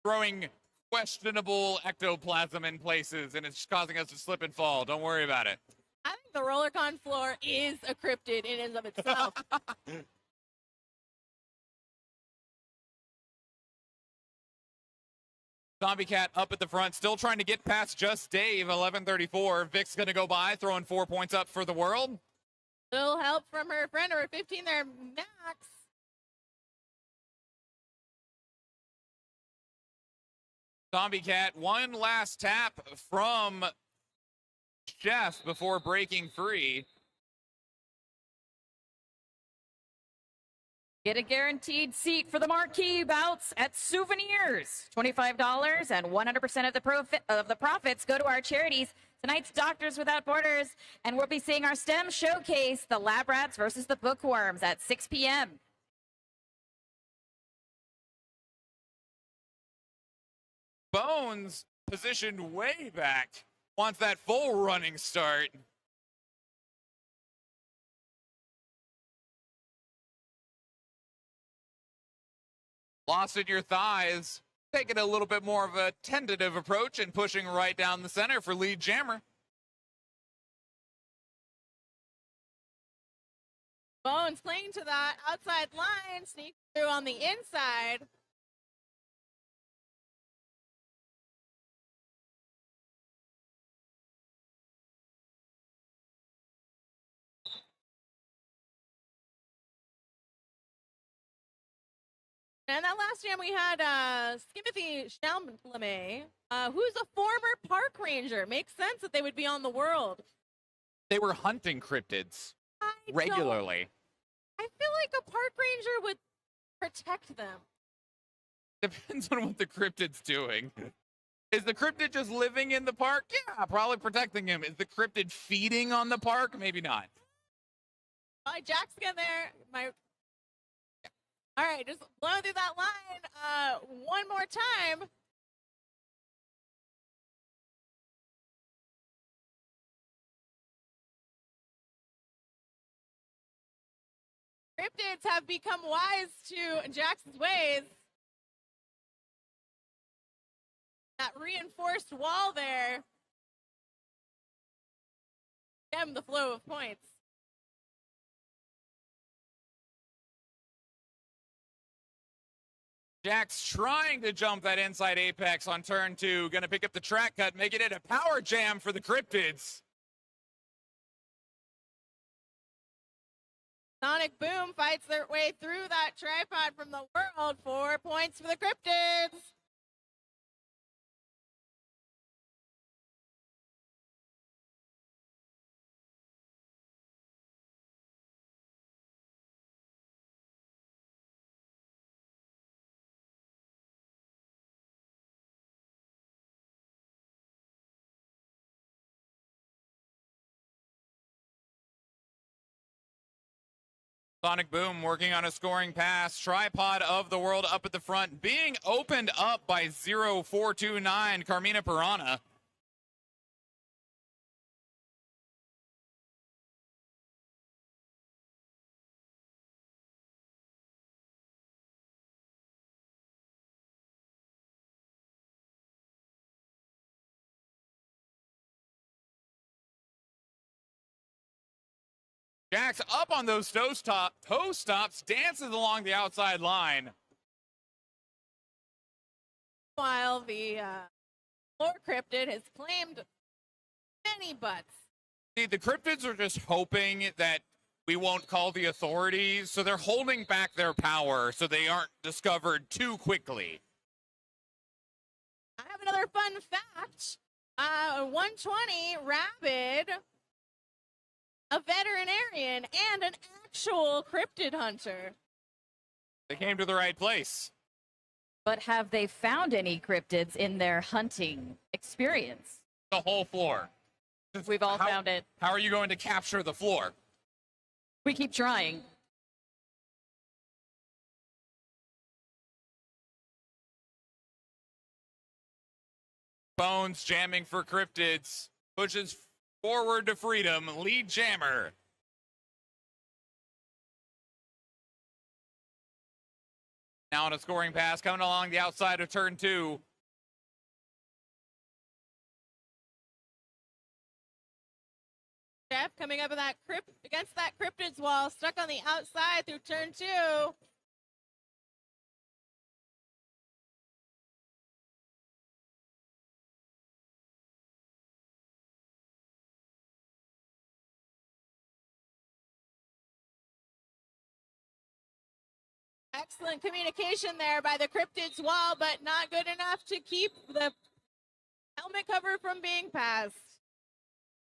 Throwing questionable ectoplasm in places, and it's causing us to slip and fall. Don't worry about it. I think the Rollercon floor is a cryptid in and of itself. Zombie Cat up at the front, still trying to get past Just Dave, 11:34. Vic's going to go by, throwing 4 points up for the world. Little help from her friend, number 15 there, Max. Zombie Cat, one last tap from Chef before breaking free. Get a guaranteed seat for the marquee bouts at Souvenirs. $25 and 100% of the profits go to our charities. Tonight's Doctors Without Borders, and we'll be seeing our STEM showcase, the Lab Rats versus the Bookworms at 6 p.m. Bones positioned way back, wants that full running start. Lost in your thighs, taking a little bit more of a tentative approach and pushing right down the center for lead jammer. Bones playing to that outside line, sneaks through on the inside. And that last jam we had Skimothy Shalame, who's a former park ranger. Makes sense that they would be on the world. They were hunting cryptids regularly. I feel like a park ranger would protect them. Depends on what the cryptid's doing. Is the cryptid just living in the park? Yeah, probably protecting him. Is the cryptid feeding on the park? Maybe not. All right, Jack's getting there. All right, just blowing through that line one more time. Cryptids have become wise to Jackson's ways. That reinforced wall there stemmed the flow of points. Jack's trying to jump that inside apex on turn 2. Going to pick up the track cut, making it a power jam for the Cryptids. Sonic Boom fights their way through that tripod from the world. 4 points for the Cryptids. Sonic Boom working on a scoring pass. Tripod of the world up at the front, being opened up by 0429 Carmina Piranha. Jack's up on those toe stops, dances along the outside line. While the floor cryptid has claimed many butts. See, the cryptids are just hoping that we won't call the authorities, so they're holding back their power so they aren't discovered too quickly. I have another fun fact. 120 Rabid, a veterinarian, and an actual cryptid hunter. They came to the right place. But have they found any cryptids in their hunting experience? The whole floor. We've all found it. How are you going to capture the floor? We keep trying. Bones jamming for cryptids. Pushes forward to freedom. Lead jammer. Now on a scoring pass coming along the outside of turn 2. Jeff coming up with that against that cryptid's wall, stuck on the outside through turn 2. Excellent communication there by the cryptids wall, but not good enough to keep the helmet cover from being passed.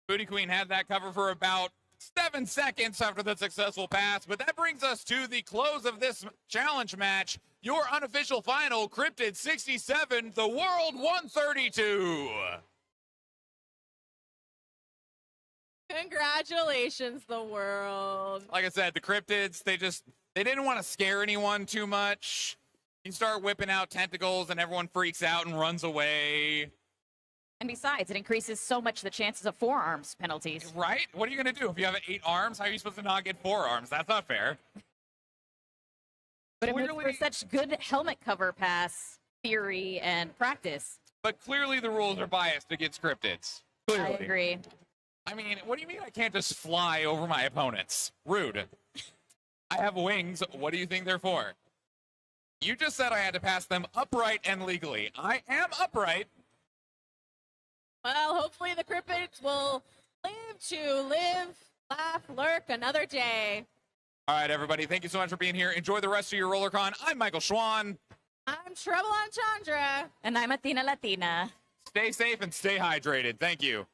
Booty Queen had that cover for about 7 seconds after the successful pass, but that brings us to the close of this challenge match. Your unofficial final, Cryptid 67, the World 132. Congratulations, the world. Like I said, the Cryptids, they didn't want to scare anyone too much. You start whipping out tentacles and everyone freaks out and runs away. And besides, it increases so much the chances of forearms penalties. Right? What are you going to do? If you have 8 arms, how are you supposed to not get 4 arms? That's not fair. But it makes for such good helmet cover pass theory and practice. But clearly the rules are biased against cryptids. Clearly. I agree. I mean, what do you mean I can't just fly over my opponents? Rude. I have wings. What do you think they're for? You just said I had to pass them upright and legally. I am upright. Well, hopefully the cryptids will live, laugh, lurk another day. All right, everybody. Thank you so much for being here. Enjoy the rest of your Rollercon. I'm Michael Schwan. I'm Trouble Chandra. And I'm Athena Latina. Stay safe and stay hydrated. Thank you.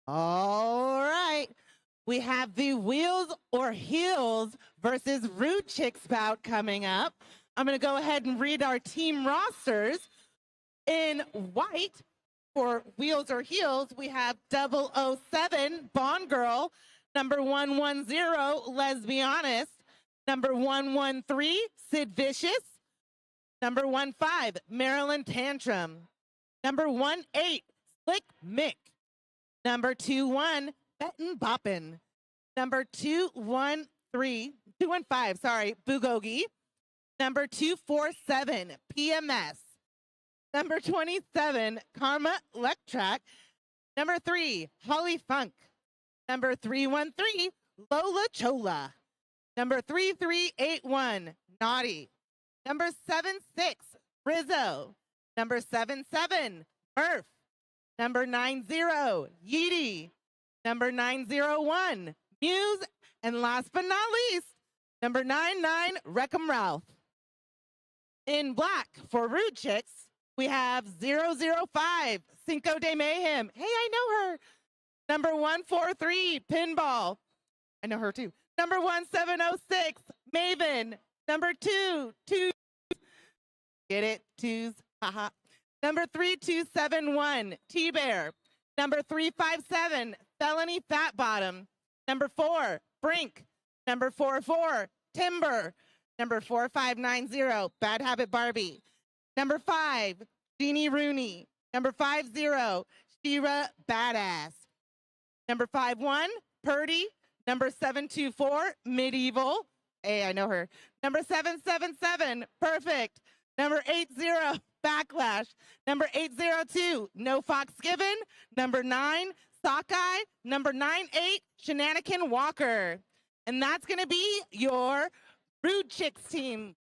All right. We have the Wheels or Heels versus Rude Chicks bout coming up. I'm going to go ahead and read our team rosters. In white, for Wheels or Heels, we have 007, Bond Girl, number 110, Let's Be Honest, number 113, Sid Vicious, number 15, Marilyn Tantrum, number 18, Slick Mick, number 21, Bettin' Boppin', number 215, Boogogi, number 247, PMS, number 27, Karma Electrac, number 3, Holly Funk, number 313, Lola Chola, number 3381, Naughty, number 76, Rizzo, number 77, Murph, number 90, Yeety, number 901, Muse, and last but not least, number 99, Wreck-'em Ralph. In black, for Rude Chicks, we have 005, Cinco de Mayhem. Hey, I know her. Number 143, Pinball. I know her too. Number 1706, Maven. Number 2, get it? Twos, haha. Number 3271, T-Bear. Number 357, Felony Fat Bottom. Number 4, Brink. Number 44, Timber. Number 4590, Bad Habit Barbie. Number 5, Jeannie Rooney. Number 50, Shira Badass. Number 51, Purdy. Number 724, Medieval. Hey, I know her. Number 777, Perfect. Number 80, Backlash. Number 802, No Fox Given. Number 9, Sockeye. Number 98, Shenanigan Walker. And that's going to be your Rude Chicks team.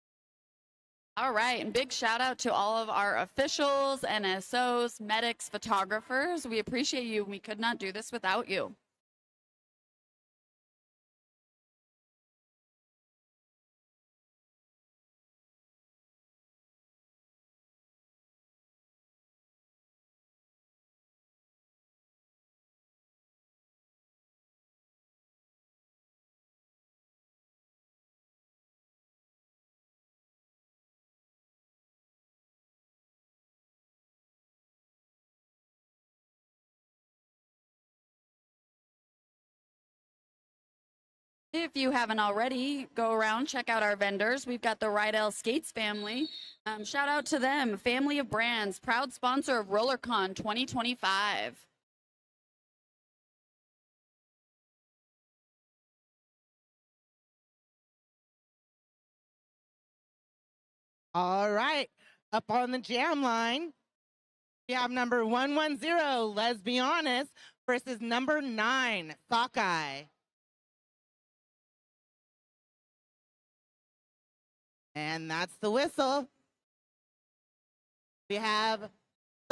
All right, and big shout out to all of our officials, NSOs, medics, photographers. We appreciate you. We could not do this without you. If you haven't already, go around, check out our vendors. We've got the Ryel Skates family. Shout out to them, family of brands, proud sponsor of Rollercon 2025. All right, up on the jam line, we have number 110, Let's Be Honest, versus number 9, Sockeye. And that's the whistle. We have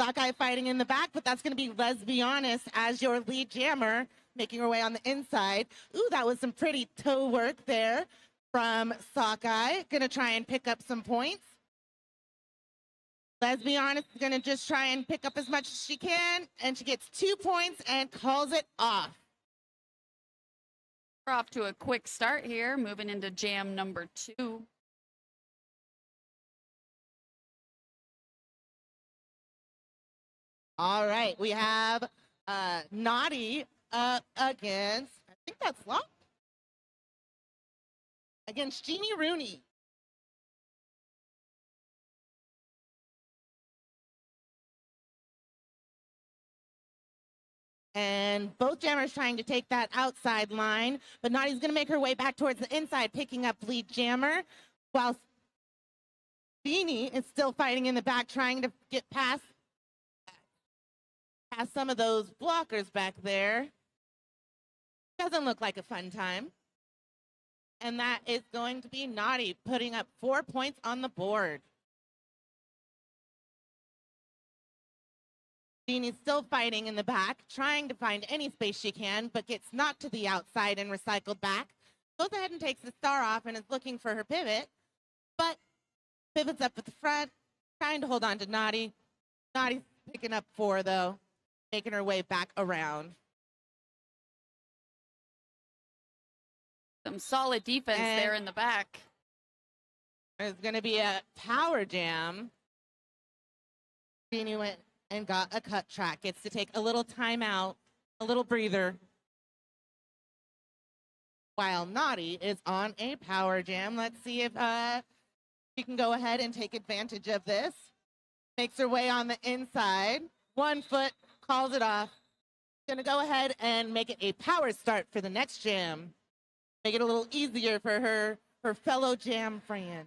Sockeye fighting in the back, but that's going to be Let's Be Honest as your lead jammer, making her way on the inside. Ooh, that was some pretty toe work there from Sockeye. Going to try and pick up some points. Let's Be Honest is going to just try and pick up as much as she can, and she gets 2 points and calls it off. We're off to a quick start here, moving into jam number 2. All right, we have Naughty against, I think that's Locke, against Jeannie Rooney. And both jammers trying to take that outside line, but Naughty's going to make her way back towards the inside, picking up lead jammer, while Jeannie is still fighting in the back, trying to get past some of those blockers back there. Doesn't look like a fun time. And that is going to be Naughty, putting up 4 points on the board. Jeannie's still fighting in the back, trying to find any space she can, but gets knocked to the outside and recycled back. Goes ahead and takes the star off and is looking for her pivot, but pivots up at the front, trying to hold on to Naughty. Naughty's picking up 4, though, making her way back around. Some solid defense there in the back. There's going to be a power jam. Beanie went and got a cut track. Gets to take a little timeout, a little breather. While Naughty is on a power jam. Let's see if she can go ahead and take advantage of this. Makes her way on the inside. 1 foot, calls it off. Gonna go ahead and make it a power start for the next jam. Make it a little easier for her fellow jam friend.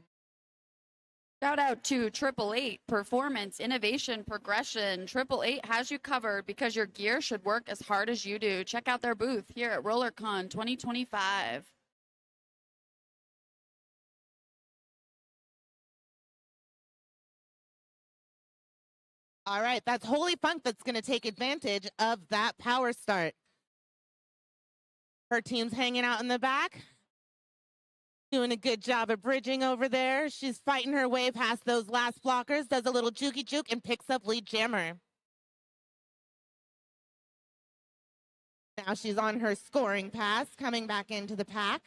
Shout out to 888 Performance, Innovation, Progression. 888 has you covered because your gear should work as hard as you do. Check out their booth here at Rollercon 2025. All right, that's Holy Funk that's going to take advantage of that power start. Her team's hanging out in the back. Doing a good job of bridging over there. She's fighting her way past those last blockers, does a little jukey juke, and picks up lead jammer. Now she's on her scoring pass, coming back into the pack.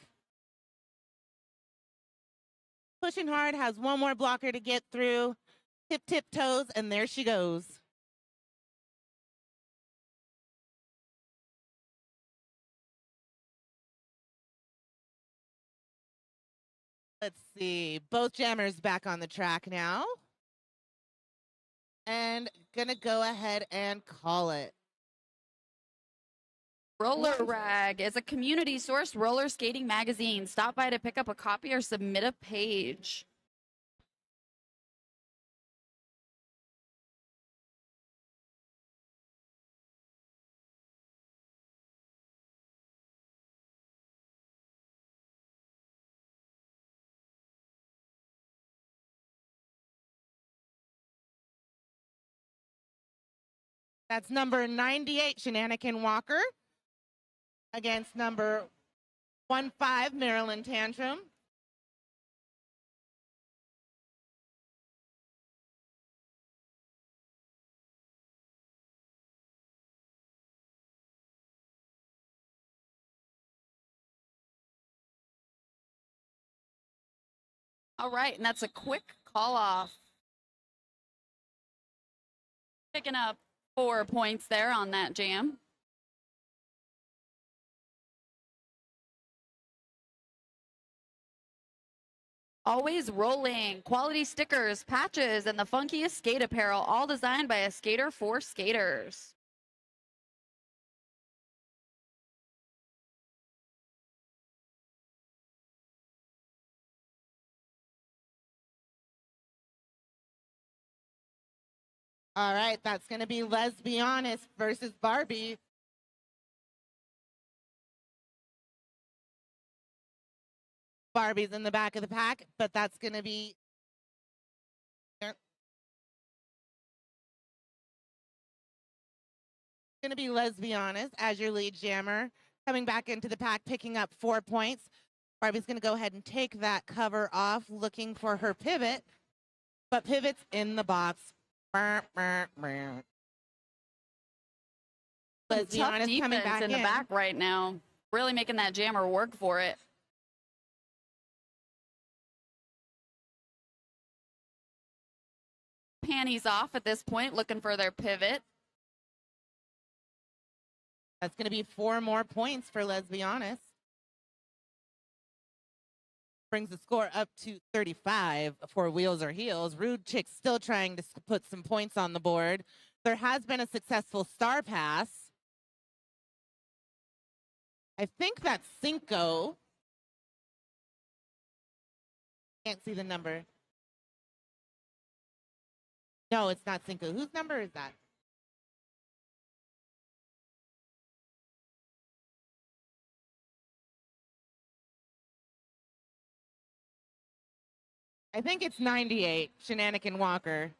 Pushing hard, has one more blocker to get through. Tip toes, and there she goes. Let's see, both jammers back on the track now. And gonna go ahead and call it. Roller Rag is a community-sourced roller skating magazine. Stop by to pick up a copy or submit a page. That's number 98, Shenanigan Walker, against number 15, Marilyn Tantrum. All right, and that's a quick call off. Picking up 4 points there on that jam. Always rolling. Quality stickers, patches, and the funkiest skate apparel, all designed by a skater for skaters. All right, that's going to be Let's Be Honest versus Barbie. Barbie's in the back of the pack, but that's going to be Let's Be Honest as your lead jammer. Coming back into the pack, picking up 4 points. Barbie's going to go ahead and take that cover off, looking for her pivot, but pivot's in the box. Let's Be Tough Honest coming defense back in the back right now. Really making that jammer work for it. Panties off at this point, looking for their pivot. That's going to be 4 more points for Let's Be Honest. Brings the score up to 35 for Wheels or Heels. Rude Chick still trying to put some points on the board. There has been a successful star pass. I think that's Cinco. Can't see the number. No, it's not Cinco. Whose number is that? I think it's 98, Shenanigan Walker.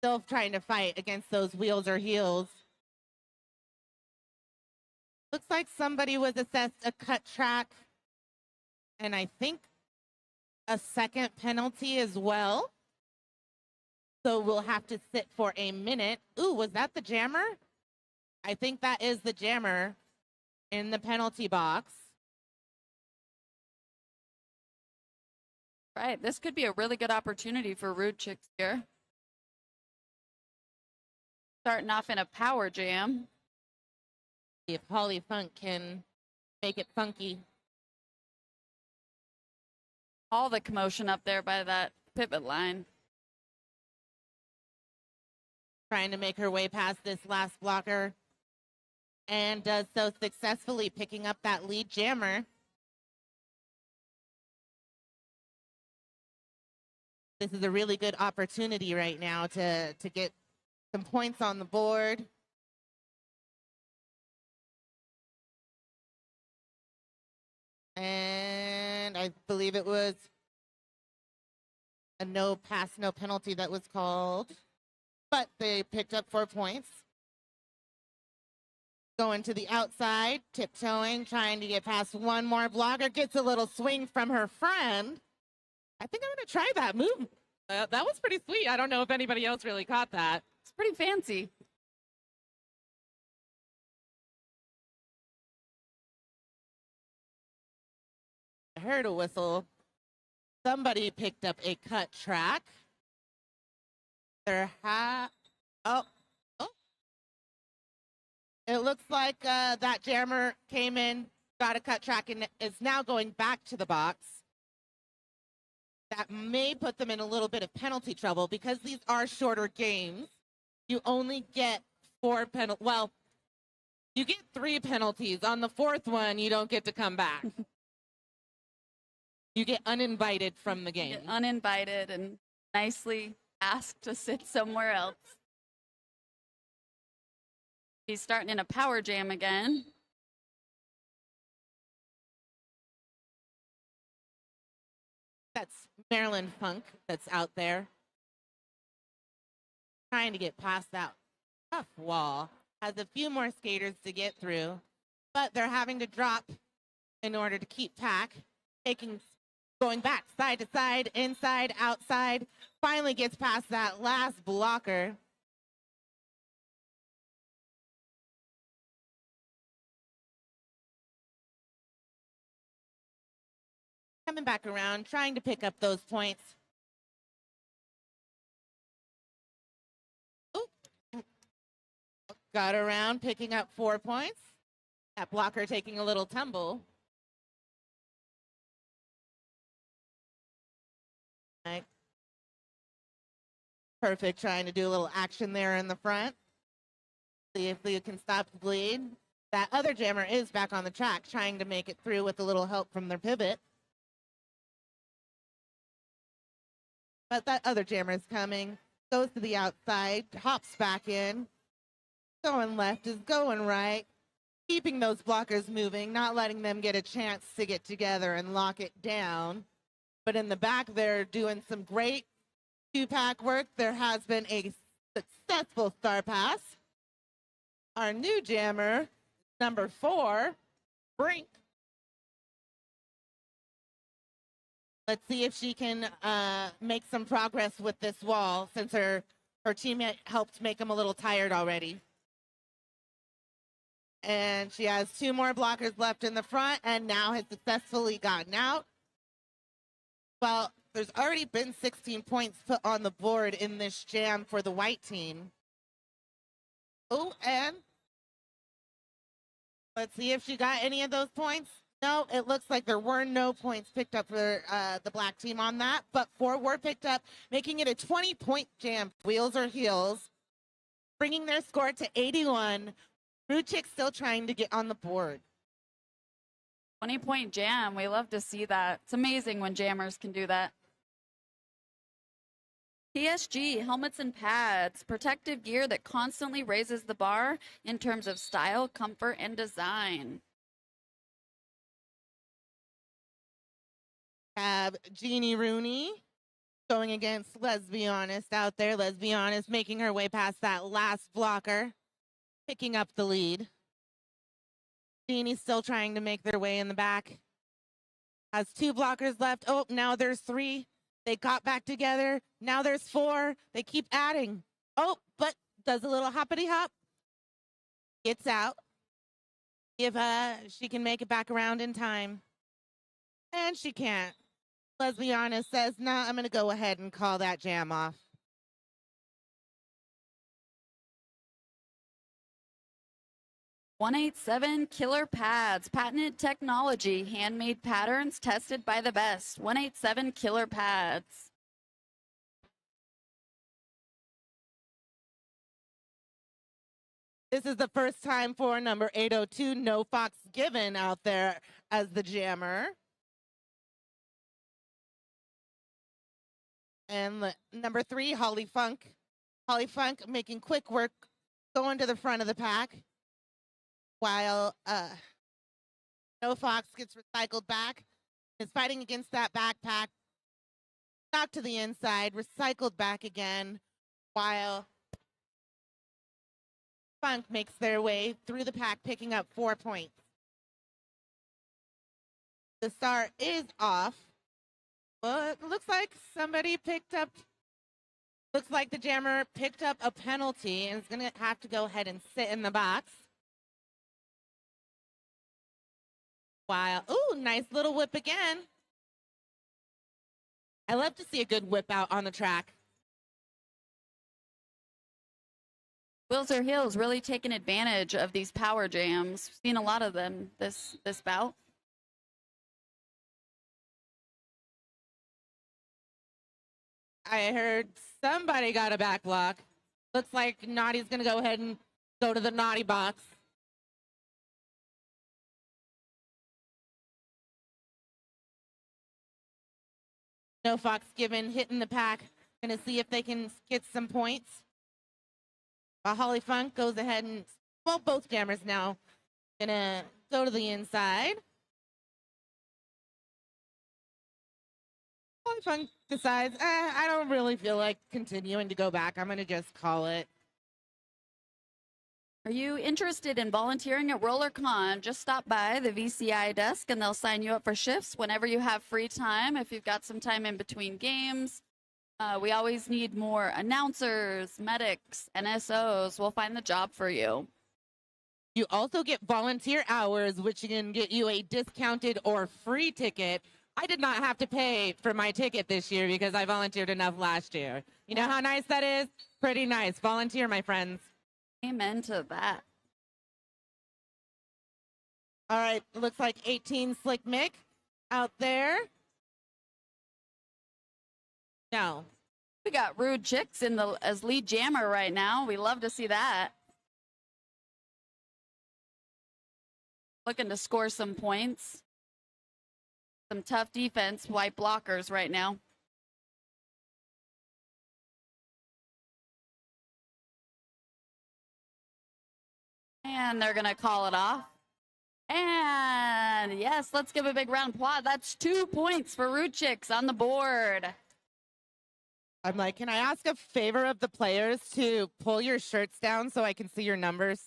Still trying to fight against those Wheels or Heels. Looks like somebody was assessed a cut track, and I think a second penalty as well. So we'll have to sit for a minute. Ooh, was that the jammer? I think that is the jammer in the penalty box. Right, this could be a really good opportunity for Rude Chicks here. Starting off in a power jam. See if Holly Funk can make it funky. All the commotion up there by that pivot line. Trying to make her way past this last blocker. And does so successfully, picking up that lead jammer. This is a really good opportunity right now to get some points on the board. And I believe it was a no pass, no penalty that was called. But they picked up 4 points. Going to the outside, tiptoeing, trying to get past one more blocker. Gets a little swing from her friend. I think I'm going to try that move. That was pretty sweet. I don't know if anybody else really caught that. It's pretty fancy. I heard a whistle. Somebody picked up a cut track. Oh. It looks like that jammer came in, got a cut track, and is now going back to the box. That may put them in a little bit of penalty trouble because these are shorter games. You only get 4 penalties. Well, you get 3 penalties. On the 4th one, you don't get to come back. You get uninvited from the game. Get uninvited and nicely asked to sit somewhere else. He's starting in a power jam again. That's Maryland Funk that's out there. Trying to get past that tough wall. Has a few more skaters to get through, but they're having to drop in order to keep pack. Going back side to side, inside, outside. Finally gets past that last blocker. Coming back around, trying to pick up those points. Ooh. Got around, picking up 4 points. That blocker taking a little tumble. Right. Perfect, trying to do a little action there in the front. See if Leah can stop the bleed. That other jammer is back on the track, trying to make it through with a little help from their pivot. But that other jammer is coming, goes to the outside, hops back in. Going left is going right. Keeping those blockers moving, not letting them get a chance to get together and lock it down. But in the back, they're doing some great 2-pack work. There has been a successful star pass. Our new jammer, number 4, Brink. Let's see if she can make some progress with this wall since her teammate helped make him a little tired already. And she has 2 more blockers left in the front and now has successfully gotten out. Well, there's already been 16 points put on the board in this jam for the white team. Oh, and let's see if she got any of those points. No, it looks like there were no points picked up for the black team on that, but 4 were picked up, making it a 20-point jam. Wheels or heels, bringing their score to 81. Rude Chicks still trying to get on the board. 20-point jam. We love to see that. It's amazing when jammers can do that. PSG, helmets and pads, protective gear that constantly raises the bar in terms of style, comfort, and design. Have Jeannie Rooney going against Let's Be Honest out there. Let's Be Honest making her way past that last blocker, picking up the lead. Jeannie's still trying to make their way in the back. Has 2 blockers left. Oh, now there's 3. They got back together. Now there's 4. They keep adding. Oh, but does a little hoppity hop. gets out. If she can make it back around in time. And she can't. Lesbiana says, nah, I'm going to go ahead and call that jam off. $187 killer pads, patented technology, handmade patterns tested by the best. 187 killer pads. This is the first time for number 802, No Fox Given, out there as the jammer. And number 3, Holly Funk. Holly Funk making quick work, going to the front of the pack. While No Fox gets recycled back, is fighting against that backpack. Knocked to the inside, recycled back again, while Funk makes their way through the pack, picking up 4 points. The star is off. Well, it looks like somebody looks like the jammer picked up a penalty and is going to have to go ahead and sit in the box. While, ooh, nice little whip again. I love to see a good whip out on the track. Wilser Hill's really taking advantage of these power jams. We've seen a lot of them this bout. I heard somebody got a back block. Looks like Naughty's going to go ahead and go to the naughty box. No Fox Given hitting the pack. Going to see if they can get some points. While Holly Funk goes ahead and, well, both jammers now going to go to the inside. Holly Funk decides, I don't really feel like continuing to go back. I'm going to just call it. Are you interested in volunteering at Rollercon? Just stop by the VCI desk and they'll sign you up for shifts whenever you have free time. If you've got some time in between games, we always need more announcers, medics, NSOs. We'll find the job for you. You also get volunteer hours, which can get you a discounted or free ticket. I did not have to pay for my ticket this year because I volunteered enough last year. You know how nice that is? Pretty nice. Volunteer, my friends. Amen to that. All right, looks like 18 Slick Mick out there. No. We got Rude Chicks as lead jammer right now. We love to see that. Looking to score some points. Some tough defense, white blockers right now. And they're going to call it off. And yes, let's give a big round of applause. That's 2 points for Rude Chicks on the board. I'm like, can I ask a favor of the players to pull your shirts down so I can see your numbers?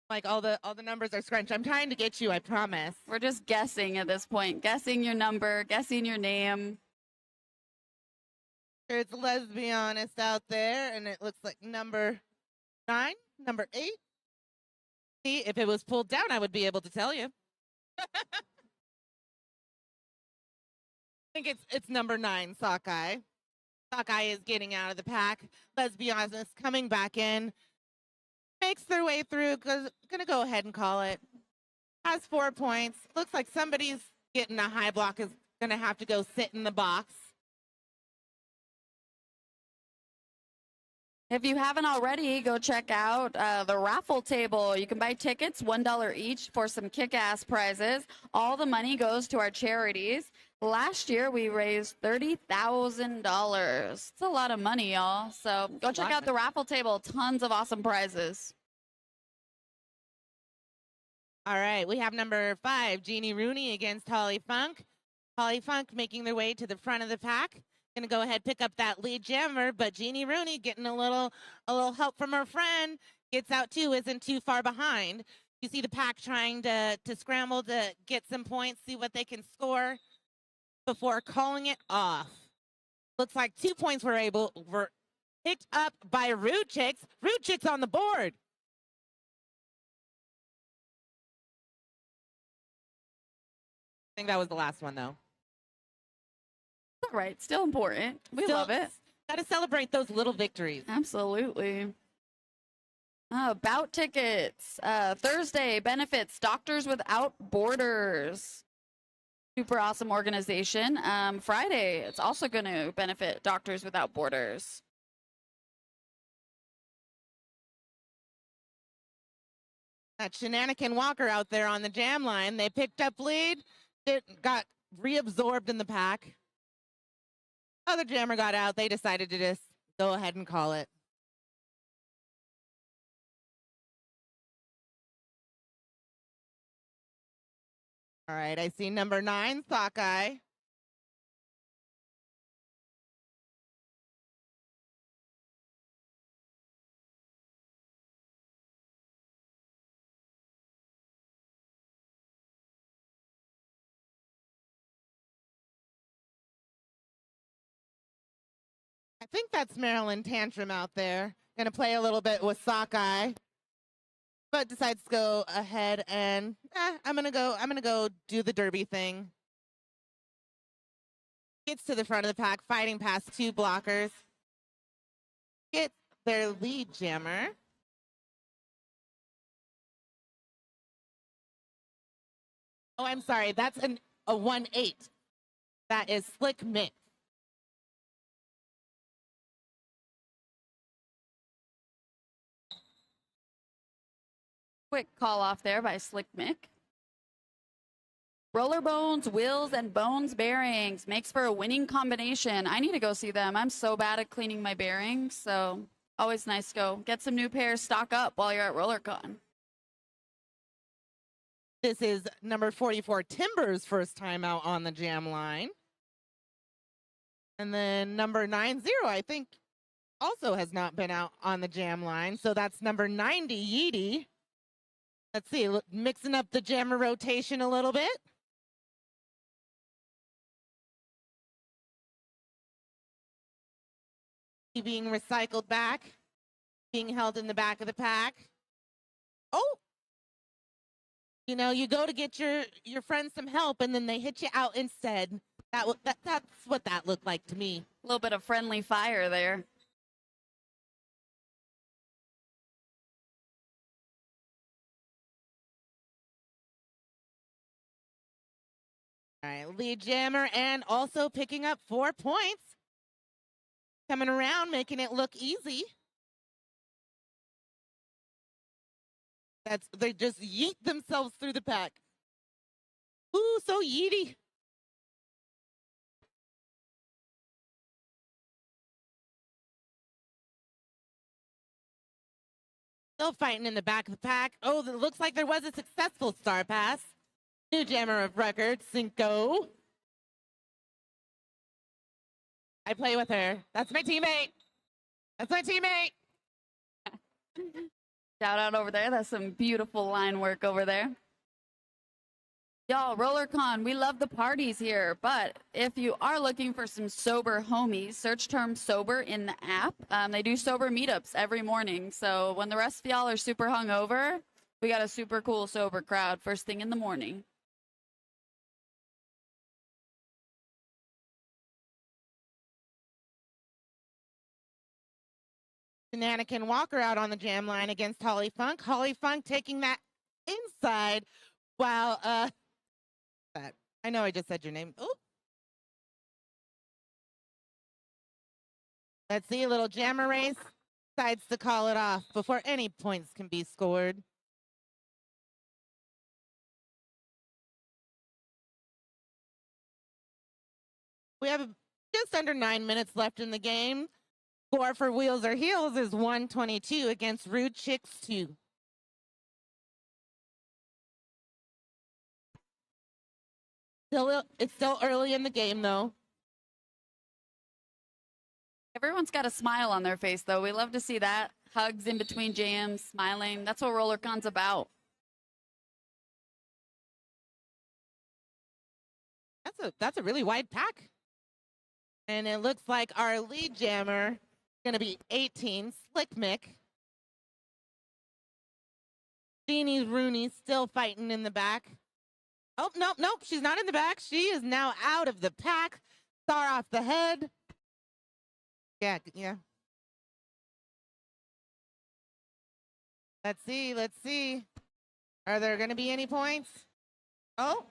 Like all the numbers are scrunched. I'm trying to get you, I promise. We're just guessing at this point. Guessing your number, guessing your name. It's Let's Be Honest out there, and it looks like number 9, number 8. See, if it was pulled down, I would be able to tell you. I think it's number 9, Sockeye. Sockeye is getting out of the pack. Let's Be Honest, coming back in. Makes their way through, going to go ahead and call it. Has 4 points. Looks like somebody's getting a high block is going to have to go sit in the box. If you haven't already, go check out the raffle table. You can buy tickets, $1 each, for some kick-ass prizes. All the money goes to our charities. Last year, we raised $30,000. It's a lot of money, y'all. So go check out the raffle table. Tons of awesome prizes. All right, we have number 5, Jeannie Rooney against Holly Funk. Holly Funk making their way to the front of the pack. Gonna go ahead pick up that lead jammer, but Jeannie Rooney getting a little help from her friend. Gets out too, isn't too far behind. You see the pack trying to scramble to get some points, see what they can score before calling it off. Looks like 2 points were picked up by Rude Chicks. Rude Chicks on the board. I think that was the last one, though. All right, still important. We love it. Got to celebrate those little victories. Absolutely. Bout tickets. Thursday benefits Doctors Without Borders. Super awesome organization. Friday, it's also going to benefit Doctors Without Borders. That Shenanigan Walker out there on the jam line. They picked up lead. It got reabsorbed in the pack. Other jammer got out. They decided to just go ahead and call it. All right, I see number 9, Sockeye. I think that's Marilyn Tantrum out there. Gonna play a little bit with Sockeye, but decides to go ahead and I'm gonna go do the derby thing. Gets to the front of the pack, fighting past 2 blockers. Gets their lead jammer. Oh, I'm sorry. That's a 1-8. That is Slick Mick. Quick call off there by Slick Mick. Roller Bones, Wheels, and Bones Bearings makes for a winning combination. I need to go see them. I'm so bad at cleaning my bearings, so always nice to go get some new pairs, stock up while you're at Rollercon. This is number 44, Timber's first time out on the jam line. And then number 90, I think, also has not been out on the jam line. So that's number 90, Yeety. Let's see, mixing up the jammer rotation a little bit. Being recycled back, being held in the back of the pack. Oh! You know, you go to get your friends some help, and then they hit you out instead. That's what that looked like to me. A little bit of friendly fire there. All right, lead jammer, and also picking up 4 points. Coming around, making it look easy. They just yeet themselves through the pack. Ooh, so yeety. Still fighting in the back of the pack. Oh, it looks like there was a successful star pass. New jammer of record, Cinco. I play with her. That's my teammate. That's my teammate. Shout out over there. That's some beautiful line work over there. Y'all, Rollercon, we love the parties here, but if you are looking for some sober homies, search term sober in the app. They do sober meetups every morning, so when the rest of y'all are super hungover, we got a super cool sober crowd first thing in the morning. Shenanigan Walker out on the jam line against Holly Funk. Holly Funk taking that inside while I know I just said your name. Oh. Let's see, a little jammer race. Decides to call it off before any points can be scored. We have just under 9 minutes left in the game. Score for Wheels or Heels is 122 against Rude Chicks 2. It's still early in the game, though. Everyone's got a smile on their face, though. We love to see that. Hugs in between jams, smiling. That's what Rollercon's about. That's a really wide pack. And it looks like our lead jammer Gonna be 18, Slick Mick. Jeannie Rooney still fighting in the back. Oh, nope, she's not in the back. She is now out of the pack. Star off the head. Yeah. Let's see. Are there going to be any points? Oh.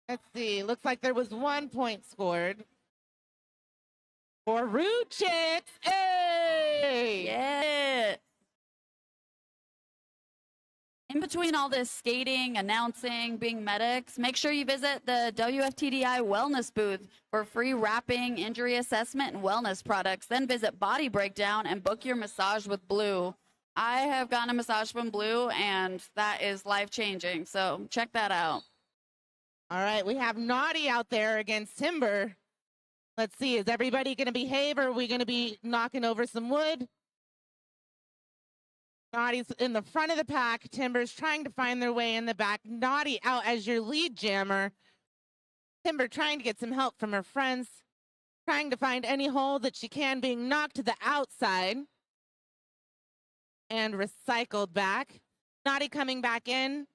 Let's see. Looks like there was 1 point scored. For Rude Chicks. Hey! Yeah. In between all this skating, announcing, being medics, make sure you visit the WFTDI Wellness booth for free wrapping, injury assessment, and wellness products. Then visit Body Breakdown and book your massage with Blue. I have gotten a massage from Blue, and that is life-changing, so check that out. All right, we have Naughty out there against Timber. Let's see, is everybody going to behave, or are we going to be knocking over some wood? Naughty's in the front of the pack. Timber's trying to find their way in the back. Naughty out as your lead jammer. Timber trying to get some help from her friends. Trying to find any hole that she can, being knocked to the outside. And recycled back. Naughty coming back in.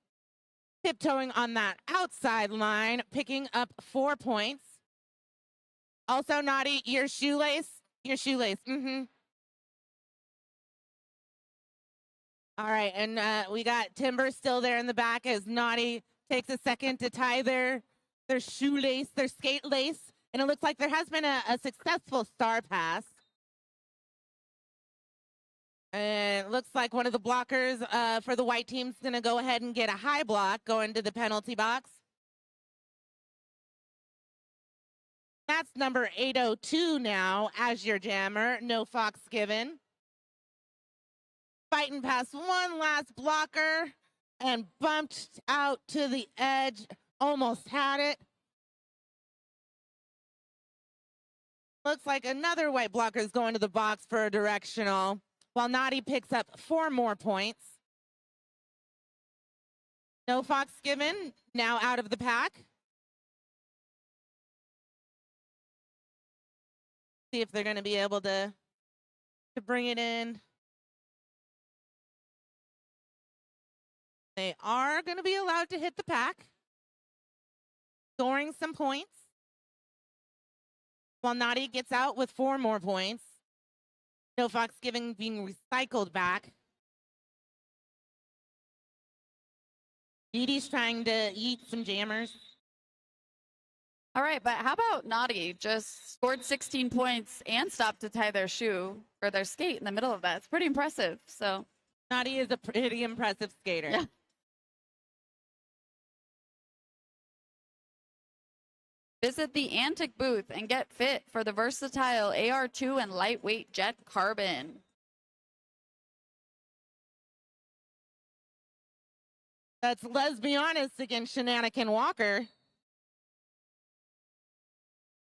Tiptoeing on that outside line. Picking up 4 points. Also, Naughty, your shoelace. All right, and we got Timber still there in the back as Naughty takes a second to tie their shoelace, their skate lace, and it looks like there has been a successful star pass. And it looks like one of the blockers for the white team's going to go ahead and get a high block going to the penalty box. That's number 802 now as your jammer, no Fox given. Fighting past one last blocker and bumped out to the edge. Almost had it. Looks like another white blocker is going to the box for a directional, while Naughty picks up 4 more points. No Fox given, now out of the pack. See if they're going to be able to bring it in. They are going to be allowed to hit the pack, scoring some points, while Naughty gets out with 4 more points. No Fox giving being recycled back. Dee Dee's trying to eat some jammers. All right, but how about Naughty just scored 16 points and stopped to tie their shoe or their skate in the middle of that? It's pretty impressive. So Naughty is a pretty impressive skater. Yeah. Visit the Antic booth and get fit for the versatile AR2 and lightweight jet carbon. That's Let's Be Honest against Shenanigan Walker.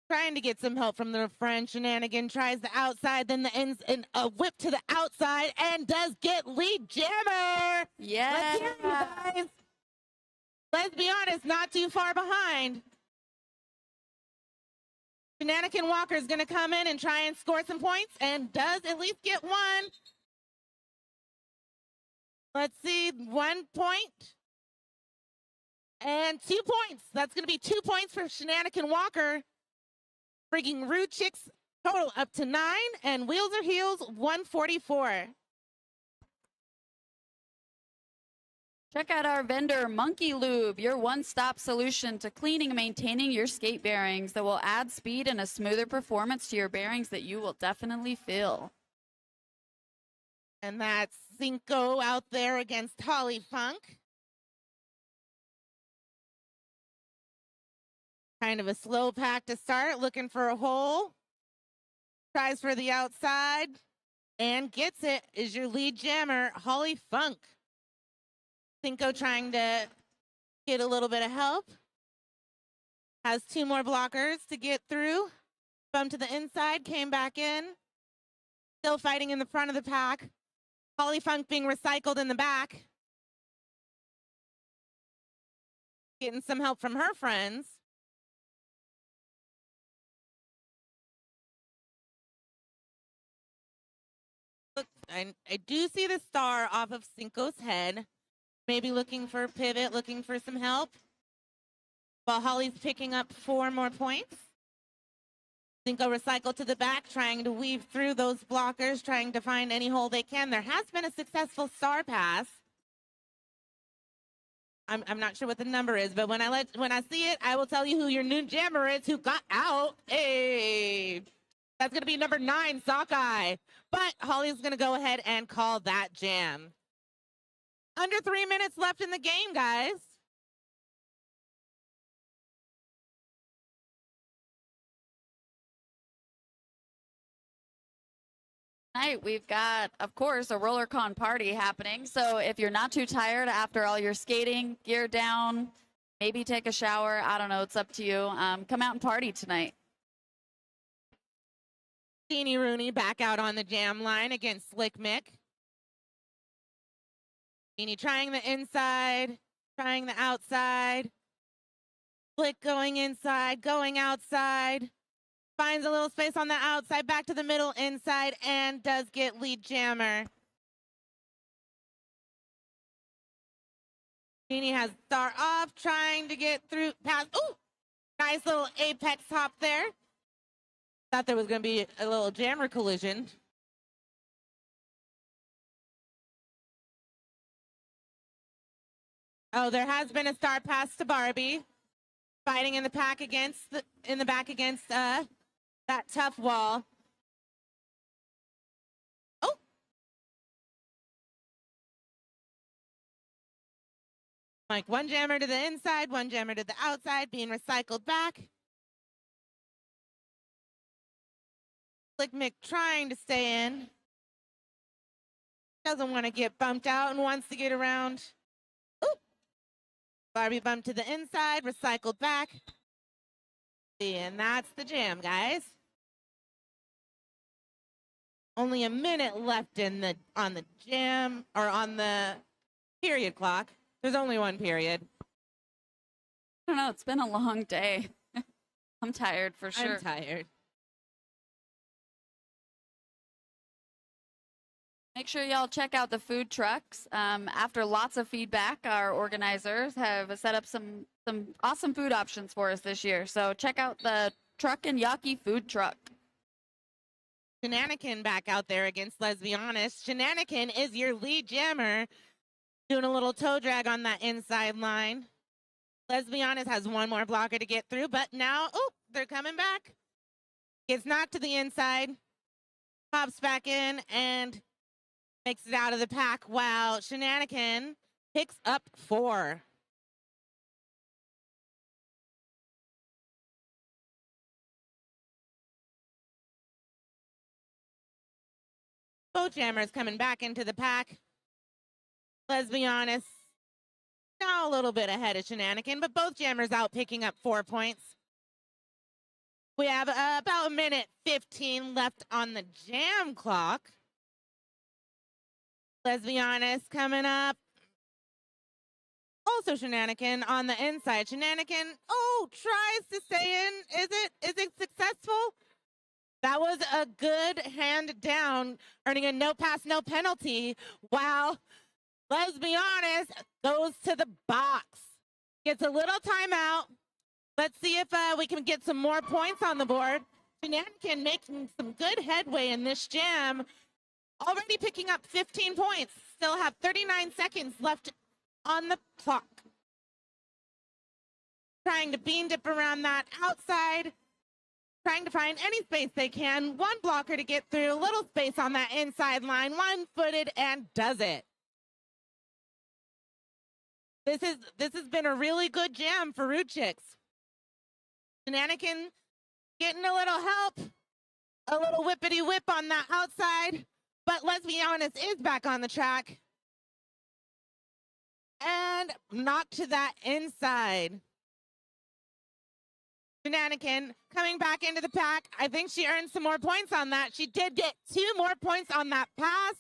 Trying to get some help from their friend. Shenanigan tries the outside, then the ends, and a whip to the outside, and does get lead jammer. Yeah. Let's hear you guys. Let's Be Honest, not too far behind. Shenanigan Walker is going to come in and try and score some points, and does at least get 1. Let's see, 1 point. And 2 points. That's going to be 2 points for Shenanigan Walker. Bringing Rude Chicks total up to 9, and Wheels or Heels 144. Check out our vendor, Monkey Lube, your one-stop solution to cleaning and maintaining your skate bearings that will add speed and a smoother performance to your bearings that you will definitely feel. And that's Cinco out there against Holly Funk. Kind of a slow pack to start, looking for a hole. Tries for the outside and gets it. Is your lead jammer, Holly Funk. Cinco trying to get a little bit of help. Has 2 more blockers to get through. Bump to the inside, came back in. Still fighting in the front of the pack. Holly Funk being recycled in the back. Getting some help from her friends. I do see the star off of Cinco's head. Maybe looking for a pivot, looking for some help. While Holly's picking up 4 more points. Cinco recycle to the back, trying to weave through those blockers, trying to find any hole they can. There has been a successful star pass. I'm not sure what the number is, but when I see it, I will tell you who your new jammer is who got out. Hey, that's going to be number 9, Sockeye. But Holly's going to go ahead and call that jam. Under 3 minutes left in the game, guys. Tonight we've got, of course, a Rollercon party happening. So if you're not too tired after all your skating, gear down, maybe take a shower. I don't know. It's up to you. Come out and party tonight. Teeny Rooney back out on the jam line against Slick Mick. Teeny trying the inside, trying the outside. Slick going inside, going outside. Finds a little space on the outside, back to the middle, inside, and does get lead jammer. Teeny has star off, trying to get through past. Ooh! Nice little apex hop there. Thought there was going to be a little jammer collision. Oh, there has been a star pass to Barbie. Fighting in the back against that tough wall. Oh! Like one jammer to the inside, one jammer to the outside, being recycled back. Slick Mick trying to stay in. Doesn't want to get bumped out and wants to get around. Ooh! Barbie bumped to the inside, recycled back. And that's the jam, guys. Only a minute left on the jam, or on the period clock. There's only one period. I don't know. It's been a long day. I'm tired for sure. I'm tired. Make sure y'all check out the food trucks. After lots of feedback, our organizers have set up some awesome food options for us this year. So check out the Truck and Yaki food truck. Shenanigan back out there against Let's Be Honest. Shenanigan is your lead jammer. Doing a little toe drag on that inside line. Let's Be Honest has one more blocker to get through, but now, oh, they're coming back. Gets knocked to the inside. Pops back in and makes it out of the pack while Shenanigan picks up 4. Both jammers coming back into the pack. Let's be honest. Now a little bit ahead of Shenanigan, but both jammers out picking up 4 points. We have about a minute 15 left on the jam clock. Let's be honest, coming up. Also Shenanigan on the inside. Shenanigan, oh, tries to stay in. Is it successful? That was a good hand down, earning a no pass, no penalty. Wow. Let's be honest, goes to the box. Gets a little timeout. Let's see if we can get some more points on the board. Shenanigan making some good headway in this jam. Already picking up 15 points. Still have 39 seconds left on the clock. Trying to bean dip around that outside. Trying to find any space they can. One blocker to get through. A little space on that inside line. One-footed and does it. This has been a really good jam for Rude Chicks. Shenanigan getting a little help. A little whippity whip on that outside. But let's be honest, is back on the track. And knocked to that inside. Shenanigan coming back into the pack. I think she earned some more points on that. She did get 2 more points on that pass.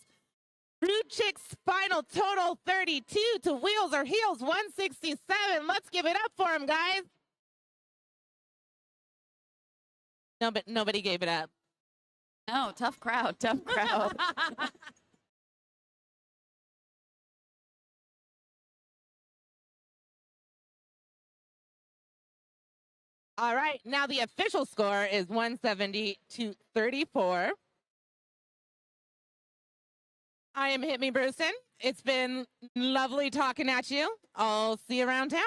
Rude Chicks final total 32 to Wheels or Heels 167. Let's give it up for them, guys. No, but nobody gave it up. No, tough crowd, tough crowd. All right, now the official score is 170 to 34. I am Hit Me Brewston. It's been lovely talking at you. I'll see you around town.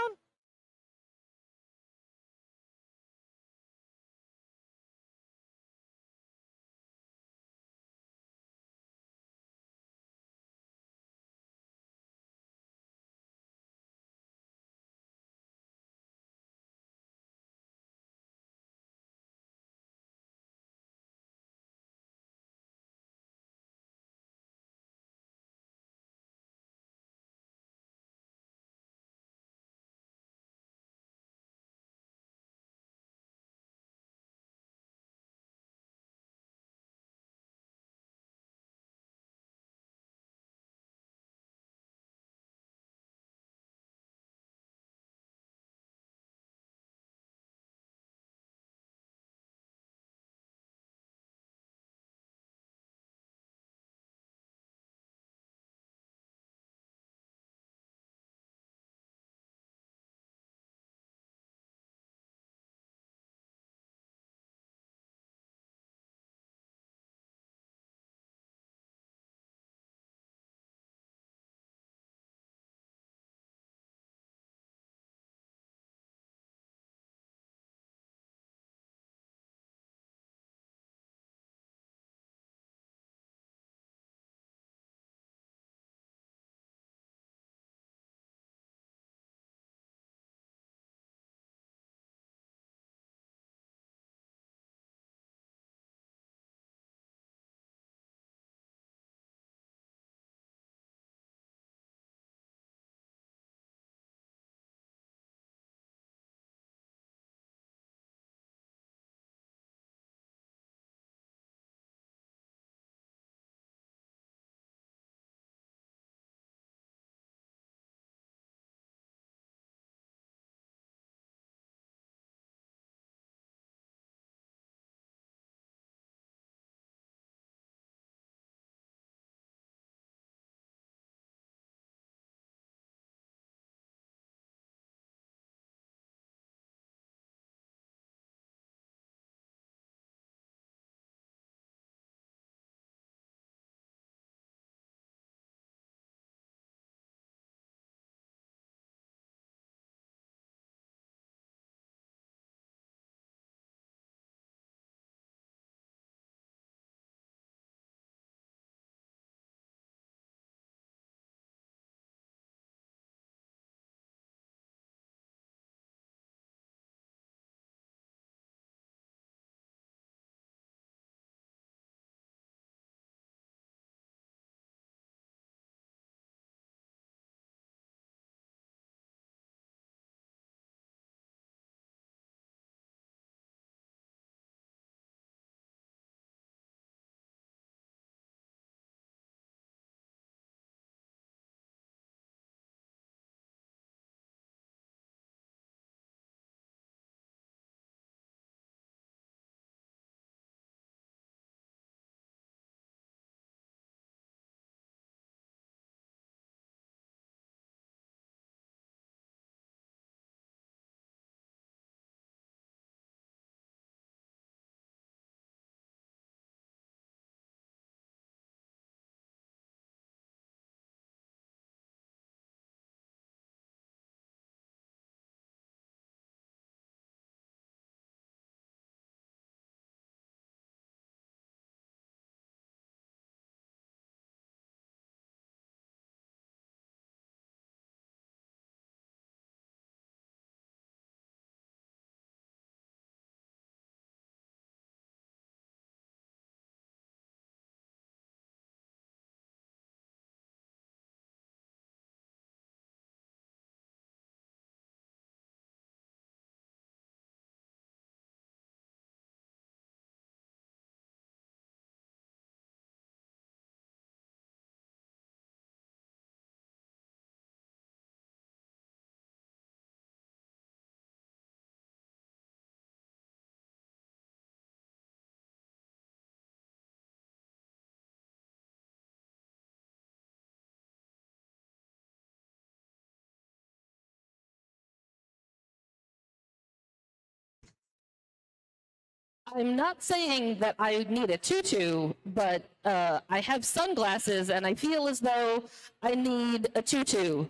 I'm not saying that I need a tutu, but I have sunglasses and I feel as though I need a tutu.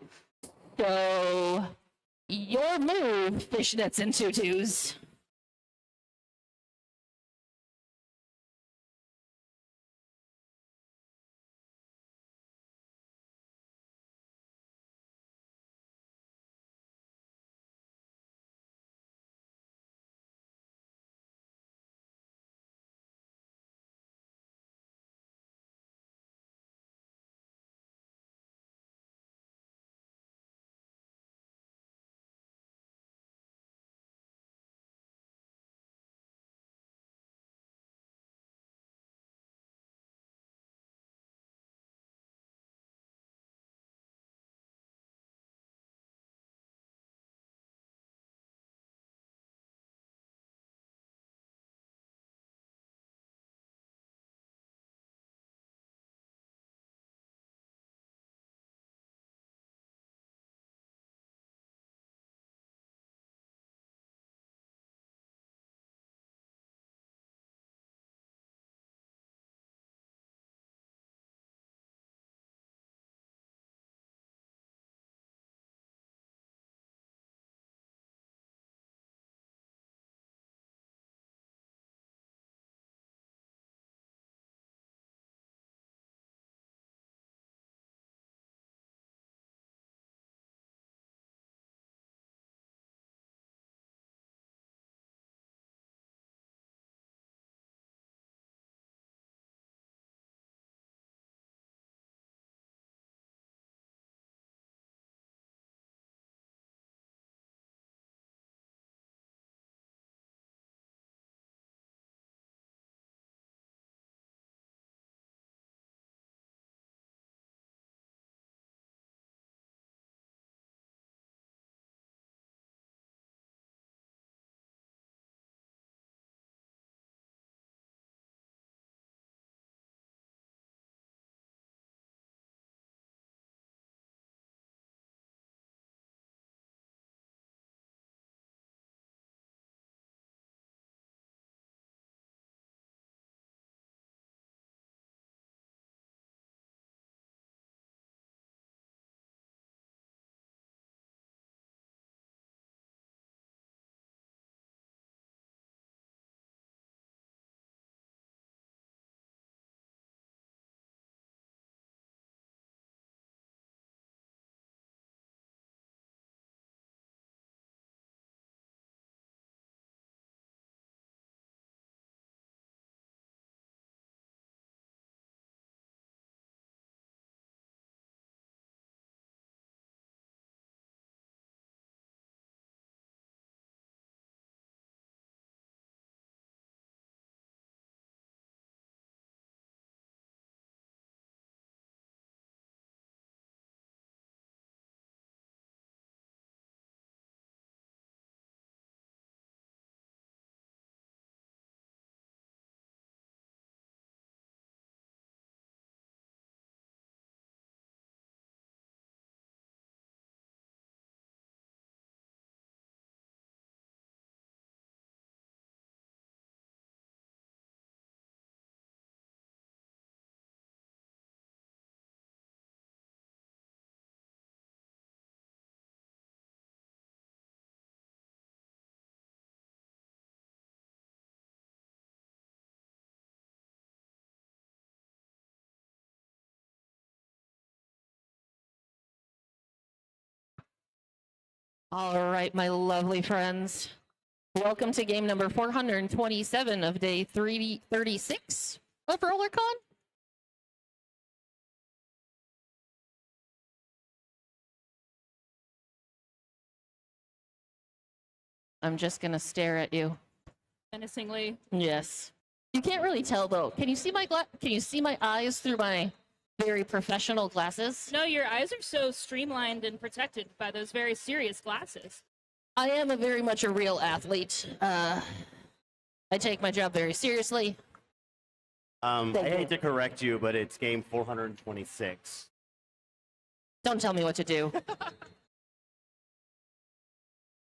So, your move, fishnets and tutus. All right, my lovely friends. Welcome to game number 427 of day 336 of Rollercon. I'm just going to stare at you. Menacingly. Yes. You can't really tell though. Can you see my eyes through my very professional glasses? No, your eyes are so streamlined and protected by those very serious glasses. I am very much a real athlete. I take my job very seriously. I hate to correct you, but it's game 426. Don't tell me what to do.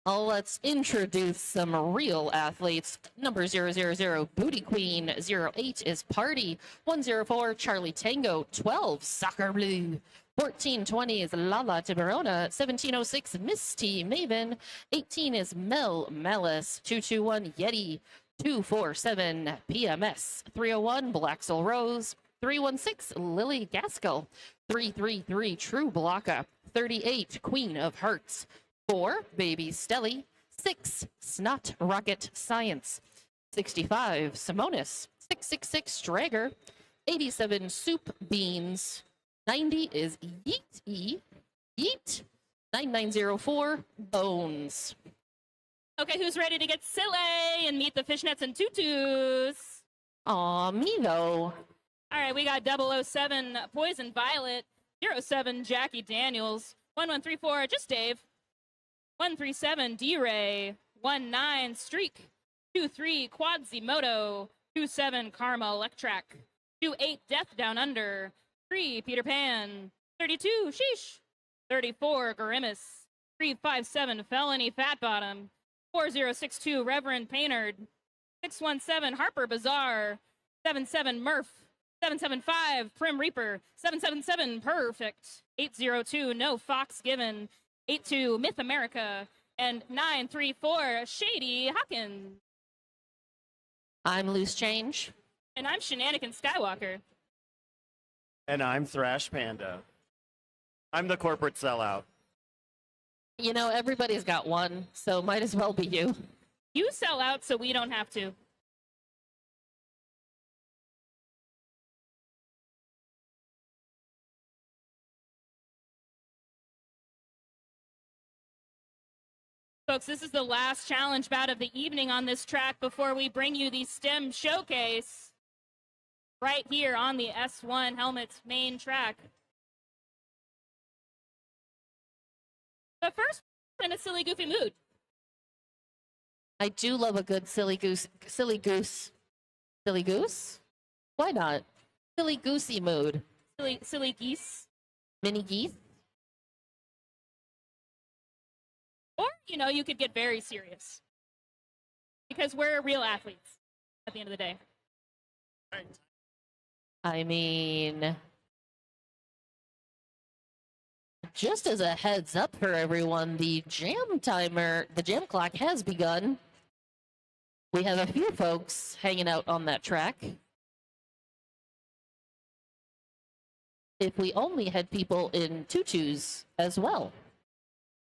Let's introduce some real athletes. Number 000, Booty Queen. 08 is Party. 104, Charlie Tango. 12, Soccer Blue. 1420 is Lala Tiburona. 1706, Misty Maven. 18 is Mel Malice. 221, Yeti. 247, PMS. 301, Black Soul Rose. 316, Lily Gaskell. 333, True Blocka. 38, Queen of Hearts. 4, Baby Stelly. 6, Snot Rocket Science. 65, Simonis. 666, Strager. 87, Soup Beans. 90 is Yeet. Yeet. 9904, Bones. Okay, who's ready to get silly and meet the fishnets and tutus? Aw, me though. All right, we got 007 Poison Violet, 07 Jackie Daniels, 1134 Just Dave, 137 D-Ray, 19 Streak, 23 Quadzimoto, 27 Karma Electrac, 28 Death Down Under, 3 Peter Pan, 32 Sheesh, 34 Grimace, 357 Felony Fat Bottom, 4062 Reverend Painerd, 617 Harper Bazaar, 77 Murph, 775 Prim Reaper, 777 Perfect, 802 No Fox Given, 82 Myth America, and 934 Shady Hawkins. I'm Loose Change. And I'm Shenanigan Skywalker. And I'm Thrash Panda. I'm the corporate sellout. You know, everybody's got one, so might as well be you. You sell out so we don't have to. Folks, this is the last challenge bout of the evening on this track before we bring you the STEM showcase right here on the S1 Helmets main track. But first, in a silly, goofy mood. I do love a good silly goose. Silly goose? Why not? Silly goosey mood. Silly geese. Mini geese? Or, you know, you could get very serious. Because we're real athletes at the end of the day. Right. I mean, just as a heads up for everyone, the jam clock has begun. We have a few folks hanging out on that track. If we only had people in tutus as well.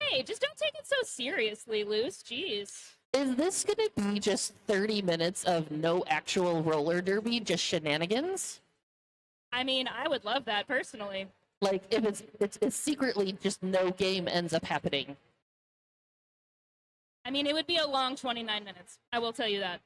Hey, just don't take it so seriously, Luce. Jeez. Is this going to be just 30 minutes of no actual roller derby, just shenanigans? I mean, I would love that personally. Like, if it's secretly just no game ends up happening. I mean, it would be a long 29 minutes. I will tell you that.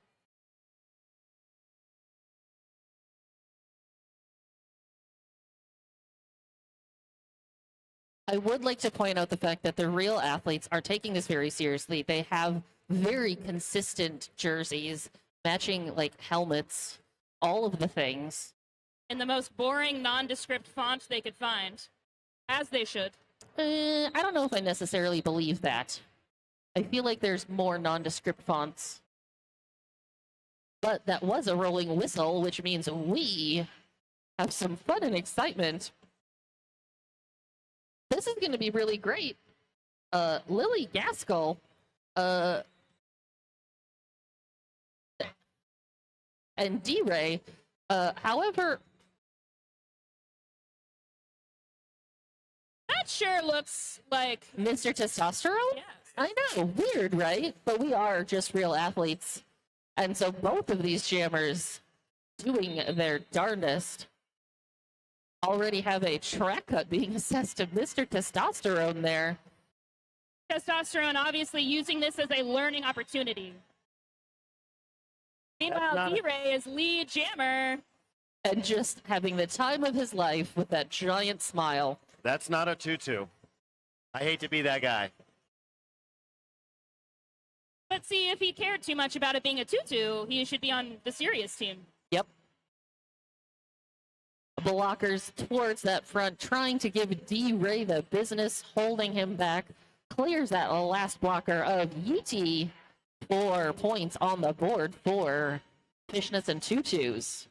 I would like to point out the fact that the real athletes are taking this very seriously. They have very consistent jerseys, matching, like, helmets, all of the things. In the most boring, nondescript font they could find. As they should. I don't know if I necessarily believe that. I feel like there's more nondescript fonts. But that was a rolling whistle, which means we have some fun and excitement. This is going to be really great. Lily Gaskell, and D-Ray, however... That sure looks like... Mr. Testosterone? Yes. I know, weird, right? But we are just real athletes. And so both of these jammers doing their darndest already have a track cut being assessed to Mr. Testosterone there. Testosterone obviously using this as a learning opportunity. Meanwhile, D-Ray is lead jammer. And just having the time of his life with that giant smile. That's not a tutu. I hate to be that guy. But see, if he cared too much about it being a tutu, he should be on the serious team. Yep. Blockers towards that front, trying to give D-Ray the business, holding him back, clears that last blocker of Yeetie. 4 points on the board for Fishnets and Tutus.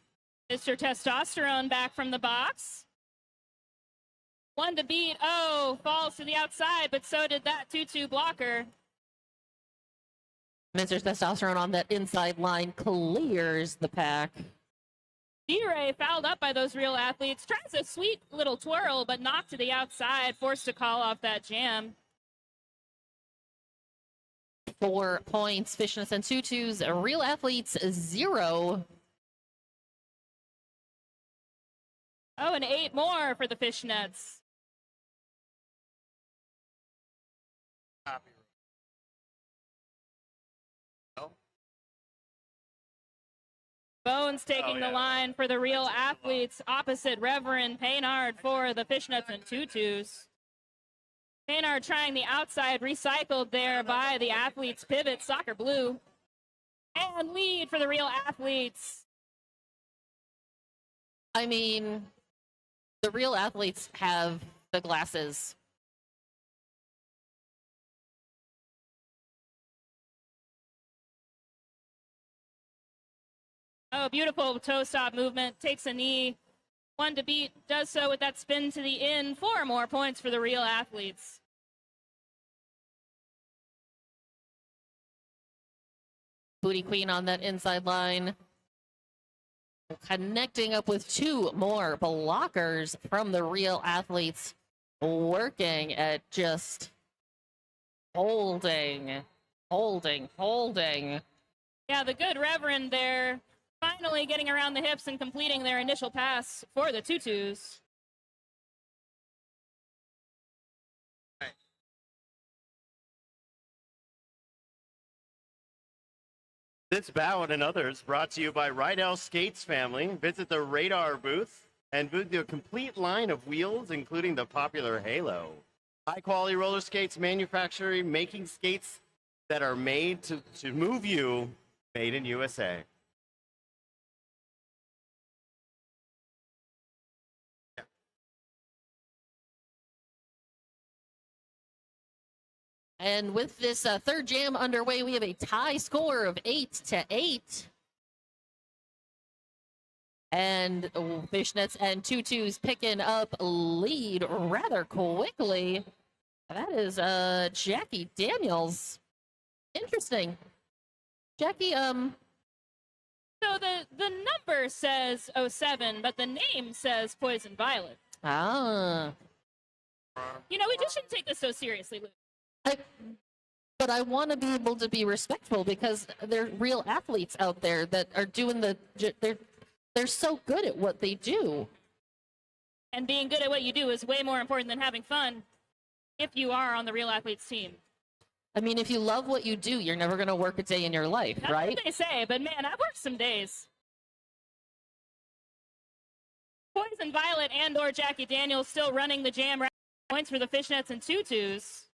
Mr. Testosterone back from the box. One to beat. Oh, falls to the outside, but so did that 2-2 blocker. Mr. Testosterone on that inside line clears the pack. D-Ray fouled up by those Real Athletes. Tries a sweet little twirl, but knocked to the outside. Forced to call off that jam. 4 points. Fishnets and Tutus. Real Athletes 0. Oh, and 8 more for the Fishnets. Bones taking the line for the Real Athletes, opposite Reverend Paynard for the Fishnets and Tutus. Paynard trying the outside, recycled there by the Athletes pivot, soccer blue. And lead for the Real Athletes. I mean, the Real Athletes have the glasses. Oh, beautiful toe stop movement. Takes a knee. 1 to beat. Does so with that spin to the in. 4 more points for the Real Athletes. Booty Queen on that inside line. Connecting up with 2 more blockers from the Real Athletes. Working at just holding. Yeah, the good Reverend there. Finally getting around the hips and completing their initial pass for the Tutus. This bout and others brought to you by Ryel Skates family. Visit the Radar booth and view the complete line of wheels, including the popular Halo. High-quality roller skates manufacturing, making skates that are made to move you, made in USA. And with this third jam underway, we have a tie score of 8-8. And Fishnets and Tutus picking up lead rather quickly. That is Jackie Daniels. Interesting. Jackie, So the number says 07, but the name says Poison Violet. Ah. You know, we just shouldn't take this so seriously, Luke. But I want to be able to be respectful because there are real athletes out there that are doing they're so good at what they do. And being good at what you do is way more important than having fun if you are on the Real Athletes team. I mean, if you love what you do, you're never going to work a day in your life, That's right? what they say, but man, I've worked some days. Poison Violet and or Jackie Daniels still running the jam. Points for the Fishnets and Tutus.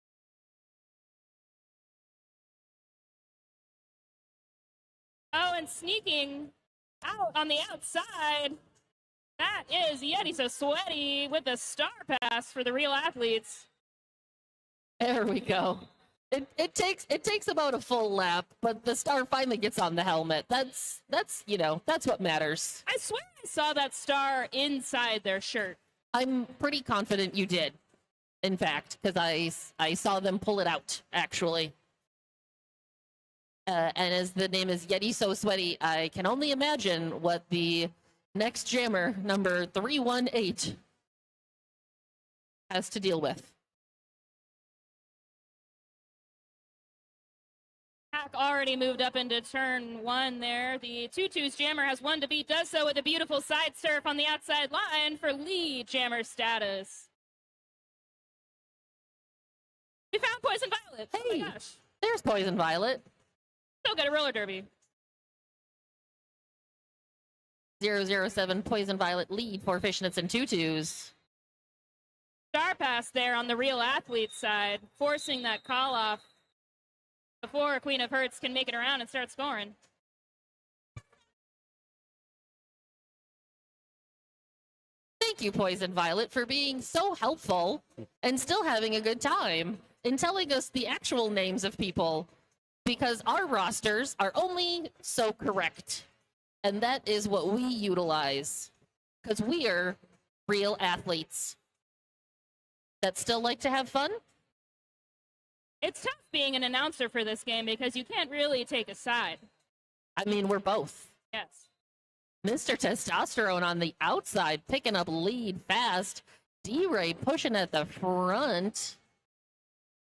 Oh, and sneaking out on the outside. That is Yeti So Sweaty with a star pass for the Real Athletes. There we go. It takes about a full lap, but the star finally gets on the helmet. That's what matters. I swear I saw that star inside their shirt. I'm pretty confident you did, in fact, because I saw them pull it out, actually. And as the name is Yeti So Sweaty, I can only imagine what the next jammer, number 318, has to deal with. Pack already moved up into turn 1 there. The Tutus jammer has 1 to beat, does so with a beautiful side surf on the outside line for lead jammer status. We found Poison Violet. Hey, oh my gosh. There's Poison Violet. So good at roller derby. 007 Poison Violet lead for Fishnets and Tutus. Star pass there on the Real Athletes side, forcing that call off before Queen of Hearts can make it around and start scoring. Thank you, Poison Violet, for being so helpful and still having a good time. in telling us the actual names of people because our rosters are only so correct. And that is what we utilize because we are real athletes that still like to have fun. It's tough being an announcer for this game because you can't really take a side. I mean, we're both. Yes. Mr. Testosterone on the outside, picking up lead fast. D-Ray pushing at the front.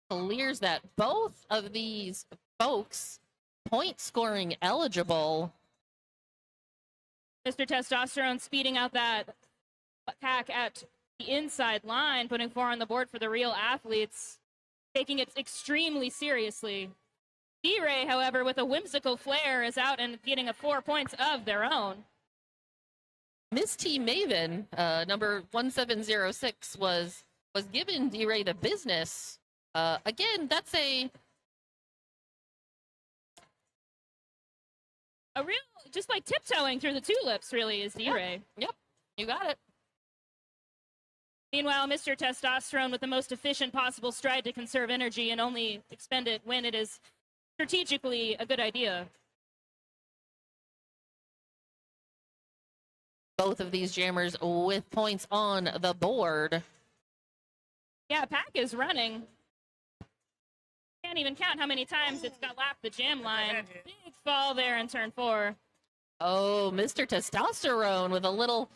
Clears that. Both of these folks point scoring eligible. Mr. Testosterone speeding out that pack at the inside line, putting 4 on the board for the real athletes, taking it extremely seriously. D-Ray, however, with a whimsical flair, is out and getting 4 points of their own. Miss T Maven, number 1706, was given D-Ray the business. Again, that's a real, just like tiptoeing through the tulips, really, is D-Ray. Yep, you got it. Meanwhile, Mr. Testosterone with the most efficient possible stride to conserve energy and only expend it when it is strategically a good idea. Both of these jammers with points on the board. Yeah, pack is running. Can't even count how many times it's got lapped the jam line. Big fall there in turn 4. Oh, Mr. Testosterone with a little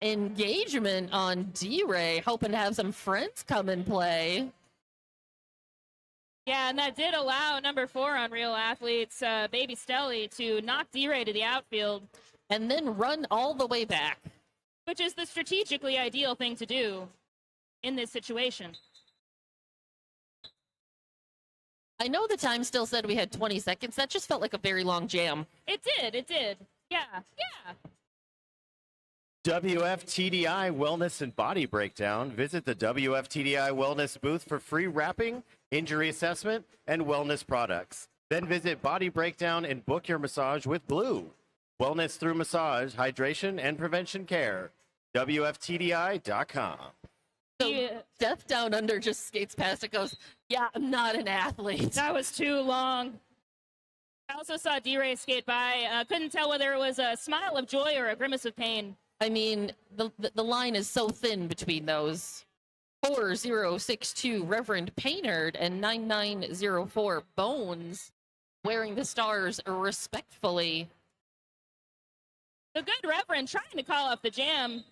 engagement on D-Ray, hoping to have some friends come and play. Yeah, and that did allow number 4 on Real Athletes, Baby Stelly, to knock D-Ray to the outfield. And then run all the way back. Which is the strategically ideal thing to do in this situation. I know the time still said we had 20 seconds. That just felt like a very long jam. It did. Yeah. WFTDI Wellness and Body Breakdown. Visit the WFTDI Wellness booth for free wrapping, injury assessment, and wellness products. Then visit Body Breakdown and book your massage with Blue. Wellness through massage, hydration, and prevention care. WFTDI.com. So Death Down Under just skates past it, goes, yeah, I'm not an athlete. That was too long. I also saw D-Ray skate by. Couldn't tell whether it was a smile of joy or a grimace of pain. I mean, the line is so thin between those. 4062 Reverend Paynard and 9904 Bones wearing the stars respectfully. The good Reverend trying to call off the jam.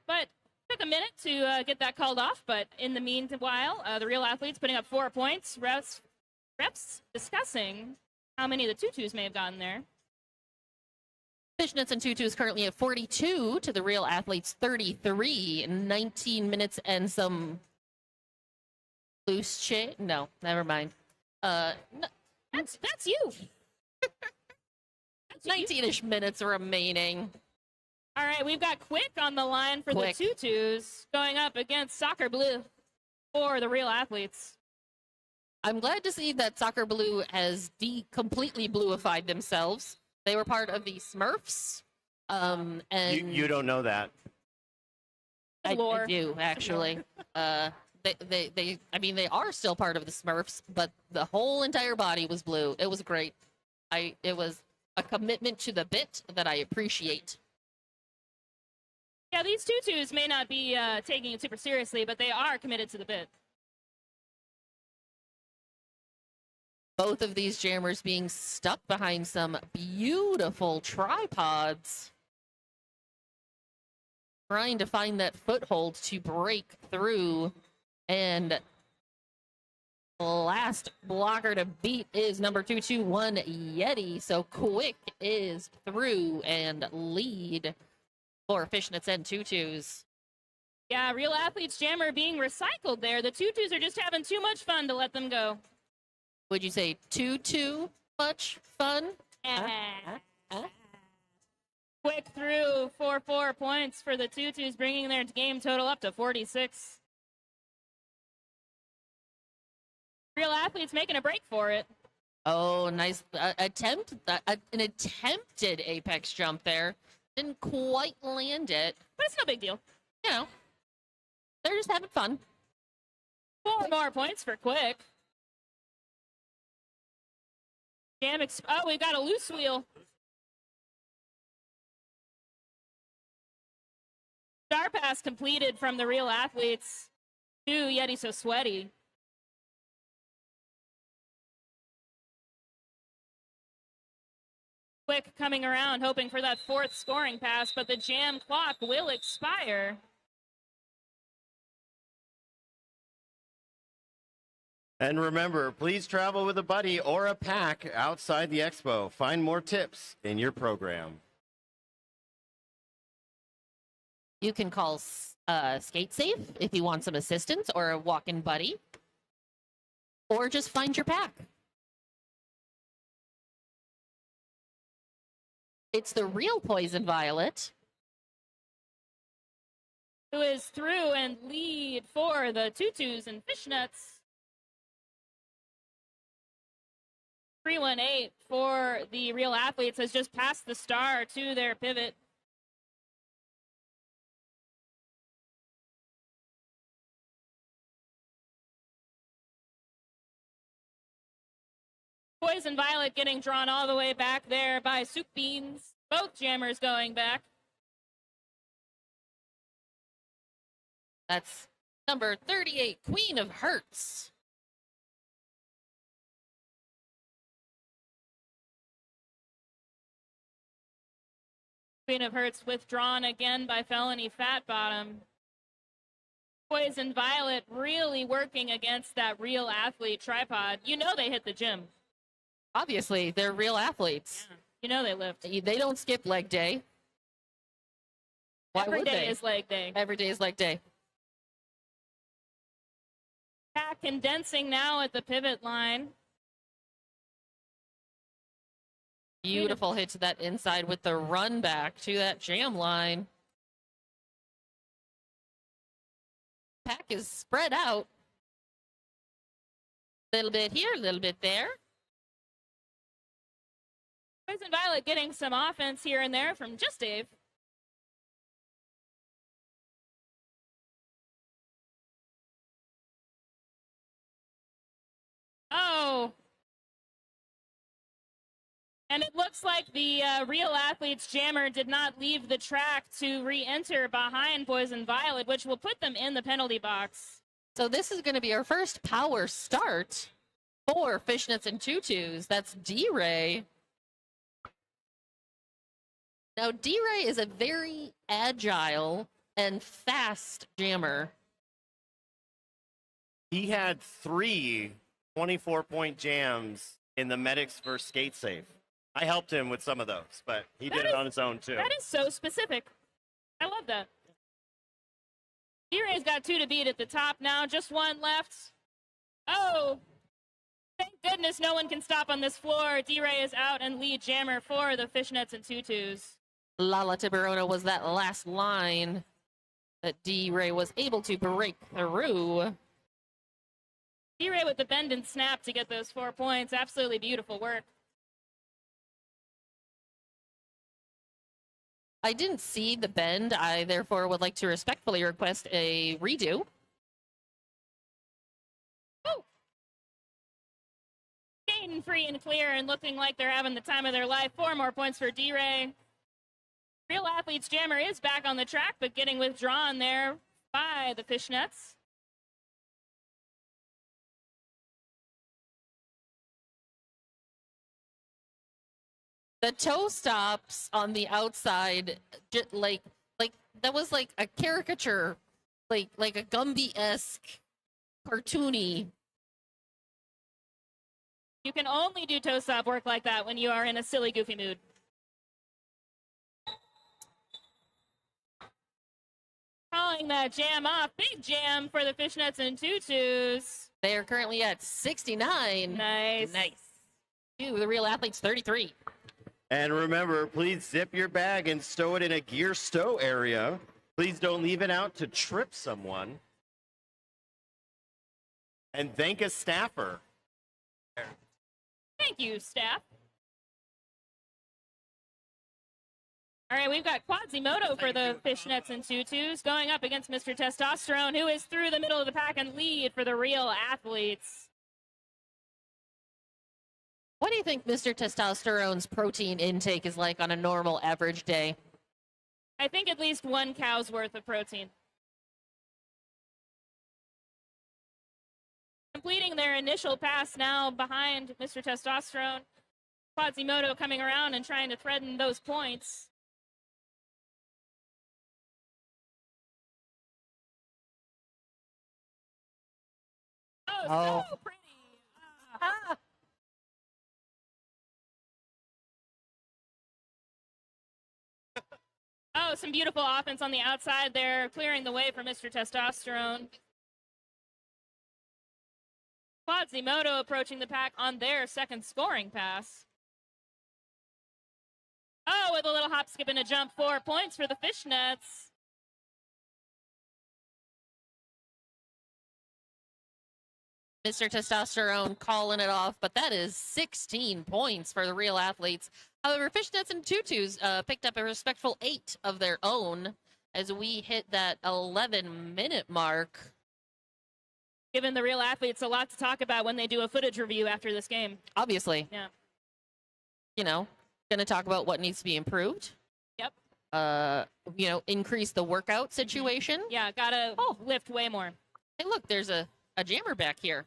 But took a minute to get that called off. But in the meanwhile, the Real Athletes putting up 4 points. Refs discussing how many of the tutus may have gotten there. Fishnets and tutus currently at 42 to the Real Athletes 33. 19 minutes and some loose shit. No, never mind. That's you. 19-ish minutes remaining. All right, we've got Quick on the line for the tutus going up against Soccer Blue for the Real Athletes. I'm glad to see that Soccer Blue has completely bluified themselves. They were part of the Smurfs. And you don't know that. I do, actually. They are still part of the Smurfs, but the whole entire body was blue. It was great. It was a commitment to the bit that I appreciate. Yeah, these tutus may not be taking it super seriously, but they are committed to the bit. Both of these jammers being stuck behind some beautiful tripods. Trying to find that foothold to break through. And last blocker to beat is number 221 Yeti. So Quick is through and lead for Fishnets and tutus. Yeah, Real Athletes jammer being recycled there. The tutus are just having too much fun to let them go. Would you say too much fun? Quick through 4 points for the tutus, bringing their game total up to 46. Real Athletes making a break for it. Oh, nice attempt. An attempted apex jump there. Didn't quite land it. But it's no big deal. You know, they're just having fun. 4 more points for Quick. Oh, we've got a loose wheel. Star pass completed from the Real Athletes to Yeti So Sweaty. Quick coming around, hoping for that 4th scoring pass, but the jam clock will expire. And remember, please travel with a buddy or a pack outside the expo. Find more tips in your program. You can call Skate Safe if you want some assistance or a walk-in buddy. Or just find your pack. It's the real Poison Violet, who is through and lead for the tutus and fishnets. 318 for the Real Athletes has just passed the star to their pivot. Poison Violet getting drawn all the way back there by Soup Beans. Both jammers going back. That's number 38, Queen of Hearts. Queen of Hearts withdrawn again by Felony Fat Bottom. Poison Violet really working against that Real Athlete tripod. You know they hit the gym. Obviously, they're real athletes. Yeah. You know they lift. They don't skip leg day. Why Every would day they? is leg day. Every day is leg day. Pack condensing now at the pivot line. Beautiful hit to that inside with the run back to that jam line. Pack is spread out. A little bit here, a little bit there. Poison Violet getting some offense here and there from Just Dave. Oh. And it looks like the Real Athletes jammer did not leave the track to re-enter behind Poison Violet, which will put them in the penalty box. So this is going to be our first power start for Fishnets and Tutus. That's D-Ray. Now, D-Ray is a very agile and fast jammer. He had 3 24-point jams in the Medics versus Skate Safe. I helped him with some of those, but he did it on his own too. That is so specific. I love that. D-Ray's got 2 to beat at the top now, just 1 left. Oh, thank goodness no one can stop on this floor. D-Ray is out and lead jammer for the Fishnets and Tutus. Lala Tiburona was that last line that D-Ray was able to break through. D-Ray with the bend and snap to get those 4 points. Absolutely beautiful work. I didn't see the bend. I therefore would like to respectfully request a redo. Woo! Skating free and clear and looking like they're having the time of their life. 4 more points for D-Ray. Real Athletes jammer is back on the track, but getting withdrawn there by the Fishnets. The toe stops on the outside, just like that was like a caricature, like a Gumby-esque, cartoony. You can only do toe stop work like that when you are in a silly, goofy mood. Calling that jam off. Big jam for the Fishnets and Tutus. They are currently at 69. Nice. Nice. Ooh, the Real Athletes 33. And remember, please zip your bag and stow it in a gear stow area. Please don't leave it out to trip someone. And thank a staffer. Thank you, staff. All right, we've got Quasimodo for the Fishnets and Tutus going up against Mr. Testosterone, who is through the middle of the pack and lead for the Real Athletes. What do you think Mr. Testosterone's protein intake is like on a normal average day? I think at least 1 cow's worth of protein. Completing their initial pass now behind Mr. Testosterone. Quasimodo coming around and trying to threaten those points. Oh, so pretty. Oh, some beautiful offense on the outside there, clearing the way for Mr. Testosterone. Quasimodo approaching the pack on their second scoring pass. Oh, with a little hop, skip, and a jump, 4 points for the Fishnets. Mr. Testosterone calling it off, but that is 16 points for the Real Athletes. However, Fishnets and Tutus picked up a respectful 8 of their own as we hit that 11-minute mark. Giving the Real Athletes a lot to talk about when they do a footage review after this game. Obviously. Yeah. You know, going to talk about what needs to be improved. Yep. You know, increase the workout situation. Yeah, gotta lift way more. Hey, look, there's a jammer back here.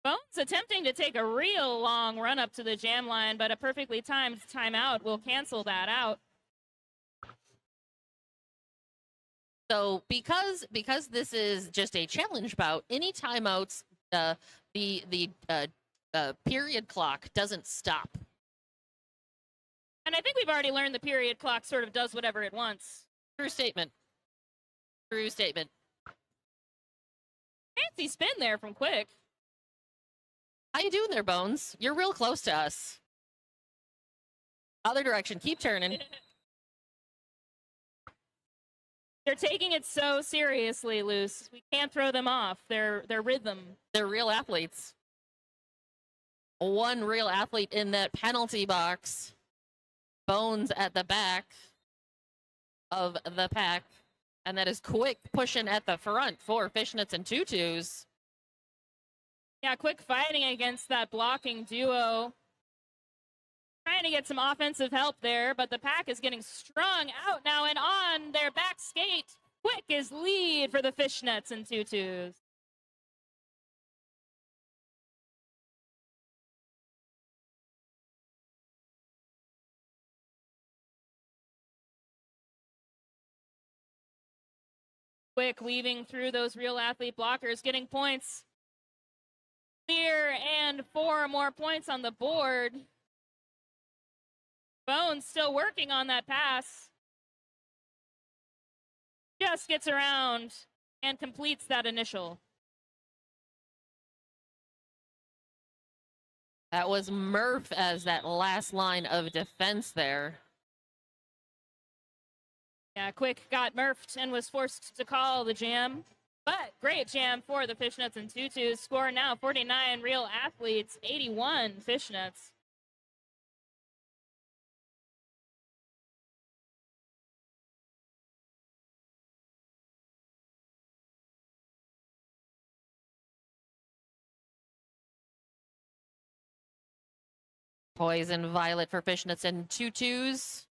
Bones attempting to take a real long run up to the jam line, but a perfectly timed timeout will cancel that out. So because this is just a challenge bout, any timeouts, the period clock doesn't stop. And I think we've already learned the period clock sort of does whatever it wants. True statement. True statement. Fancy spin there from Quick. How you doing there, Bones? You're real close to us. Other direction. Keep turning. They're taking it so seriously, Luce. We can't throw them off. Their rhythm. They're real athletes. One real athlete in that penalty box. Bones at the back of the pack. And that is Quick pushing at the front for Fishnets and Tutus. Yeah, Quick fighting against that blocking duo. Trying to get some offensive help there, but the pack is getting strung out now and on their back skate. Quick is lead for the Fishnets and Tutus. Quick weaving through those Real Athlete blockers, getting points. Clear and 4 more points on the board. Bones still working on that pass. Just gets around and completes that initial. That was Murph as that last line of defense there. Yeah, Quick got murphed and was forced to call the jam. But great jam for the Fishnets and Tutus. Score now 49 Real Athletes, 81 Fishnets. Poison Violet for Fishnets and Tutus.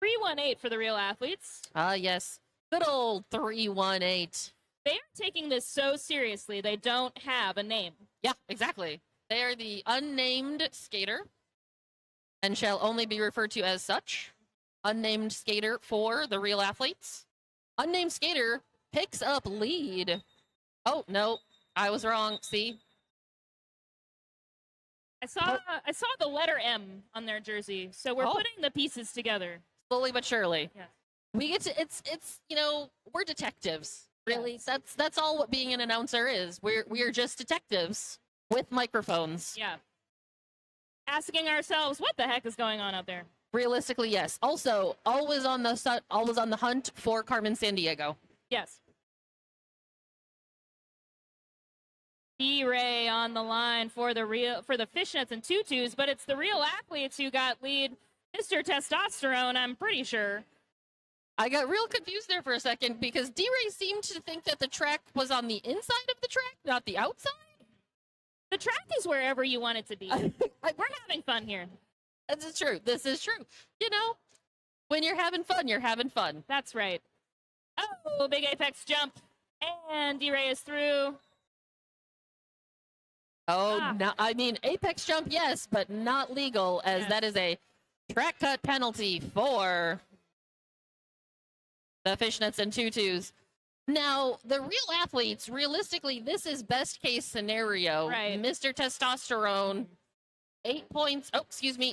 318 for the Real Athletes. Yes. Good old 318. They are taking this so seriously, they don't have a name. Yeah, exactly. They are the unnamed skater and shall only be referred to as such. Unnamed skater for the Real Athletes. Unnamed skater picks up lead. Oh, no, I was wrong. See? I saw the letter M on their jersey, so we're putting the pieces together. Slowly but surely. Yeah. We get to it's you know, we're detectives. Really. Yes. That's all what being an announcer is. We are just detectives with microphones. Yeah. Asking ourselves what the heck is going on out there. Realistically, yes. Also, always on the hunt for Carmen Sandiego. Yes. D-Ray on the line for the fishnets and tutus, but it's the real athletes who got lead. Mr. Testosterone, I'm pretty sure. I got real confused there for a second because D-Ray seemed to think that the track was on the inside of the track, not the outside. The track is wherever you want it to be. We're having fun here. This is true. This is true. You know, when you're having fun, you're having fun. That's right. Oh, big apex jump. And D-Ray is through. Oh, no, I mean, apex jump, yes, but not legal, as that is a track cut penalty for the fishnets and tutus. Now, the real athletes, realistically, this is best case scenario. Right. Mr. Testosterone,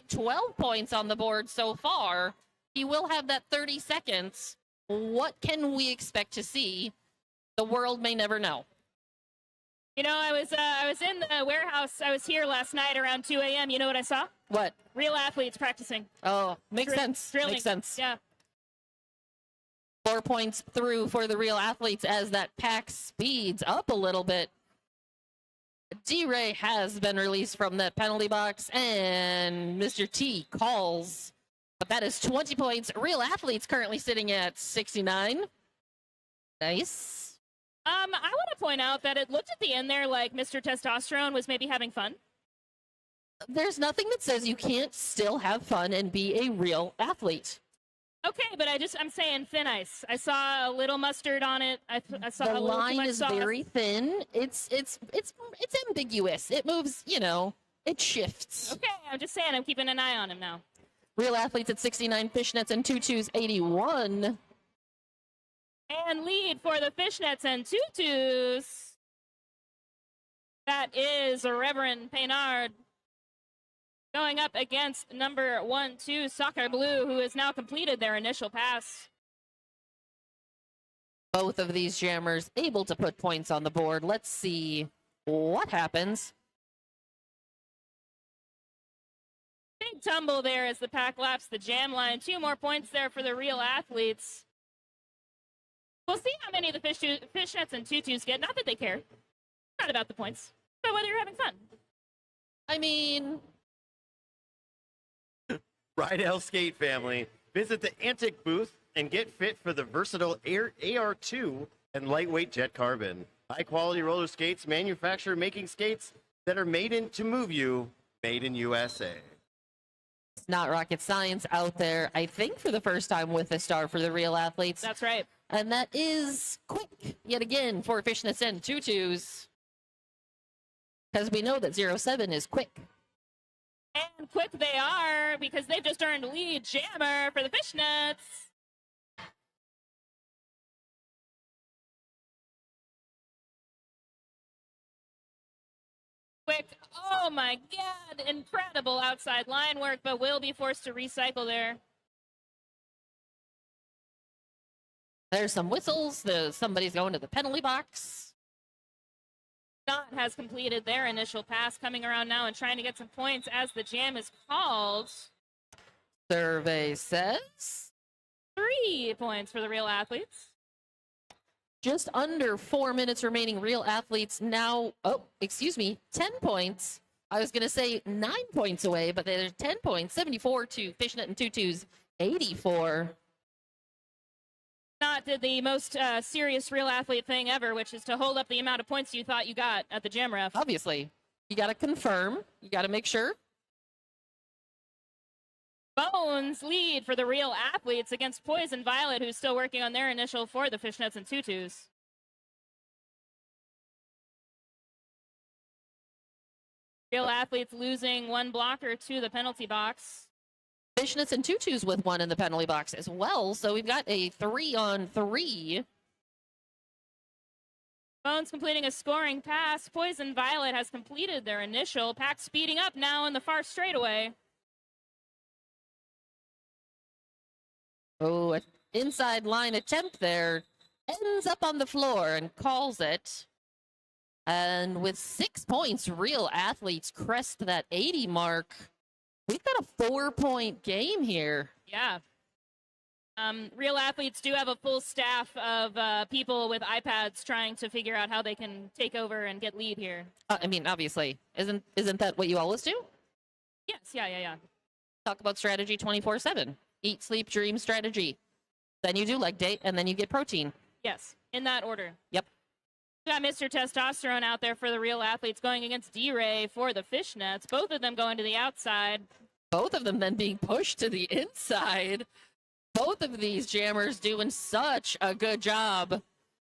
12 points on the board so far. He will have that 30 seconds. What can we expect to see? The world may never know. You know, I was in the warehouse. I was here last night around 2 a.m. You know what I saw? What? Real athletes practicing. Oh, makes sense. Drilling. Makes sense. Yeah. 4 points through for the real athletes as that pack speeds up a little bit. D-Ray has been released from that penalty box, and Mr. T calls. But that is 20 points. Real athletes currently sitting at 69. Nice. I want to point out that it looked at the end there like Mr. Testosterone was maybe having fun. There's nothing that says you can't still have fun and be a real athlete. Okay, but I'm saying thin ice. I saw a little mustard on it. I saw The a little too line much is sauce. very thin. It's ambiguous. It moves, it shifts. Okay, I'm just saying I'm keeping an eye on him now. Real athletes at 69, fishnets and tutus 81. And lead for the fishnets and tutus. That is Reverend Paynard going up against number 1-2 Soccer Blue, who has now completed their initial pass. Both of these jammers able to put points on the board. Let's see what happens. Big tumble there as the pack laps the jam line. 2 more points there for the real athletes. We'll see how many of the fishnets and tutus get. Not that they care. Not about the points, but whether you're having fun. I mean, Ryel Skate family, visit the Antic booth and get fit for the versatile AR2 and lightweight jet carbon. High quality roller skates manufacturer making skates that are made to move you, made in USA. It's not rocket science out there, I think, for the first time with a star for the real athletes. That's right. And that is quick, yet again, for fishnets and tutus. Because we know that 07 is quick. And quick they are, because they've just earned lead jammer for the fishnets. Quick, oh my god, incredible outside line work, but will be forced to recycle there. There's some whistles. Somebody's going to the penalty box. Not has completed their initial pass, coming around now and trying to get some points as the jam is called. Survey says 3 points for the real athletes. just under 4 minutes remaining. Real athletes now, 10 points. I was going to say 9 points away, but they're 10 points, 74 to Fishnet and Tutu's 84. Not did the most serious real athlete thing ever, which is to hold up the amount of points you thought you got at the jam ref. Obviously. You got to confirm. You got to make sure. Bones lead for the real athletes against Poison Violet, who's still working on their initial for the Fishnets and Tutus. Real athletes losing one blocker to the penalty box. Fishnets and Tutus with one in the penalty box as well. So we've got a 3-on-3. Bones completing a scoring pass. Poison Violet has completed their initial. Pack speeding up now in the far straightaway. Oh, an inside line attempt there. Ends up on the floor and calls it. And with 6 points, real athletes crest that 80 mark. We've got a 4-point game here. Yeah. Real athletes do have a full staff of people with iPads trying to figure out how they can take over and get lead here. I mean, obviously, isn't that what you always do? Yes, yeah. Talk about strategy 24/7. Eat, sleep, dream strategy. Then you do leg day, and then you get protein. Yes, in that order. Yep. We got Mr. Testosterone out there for the real athletes going against D-Ray for the Fishnets. Both of them going to the outside. Both of them then being pushed to the inside. Both of these jammers doing such a good job.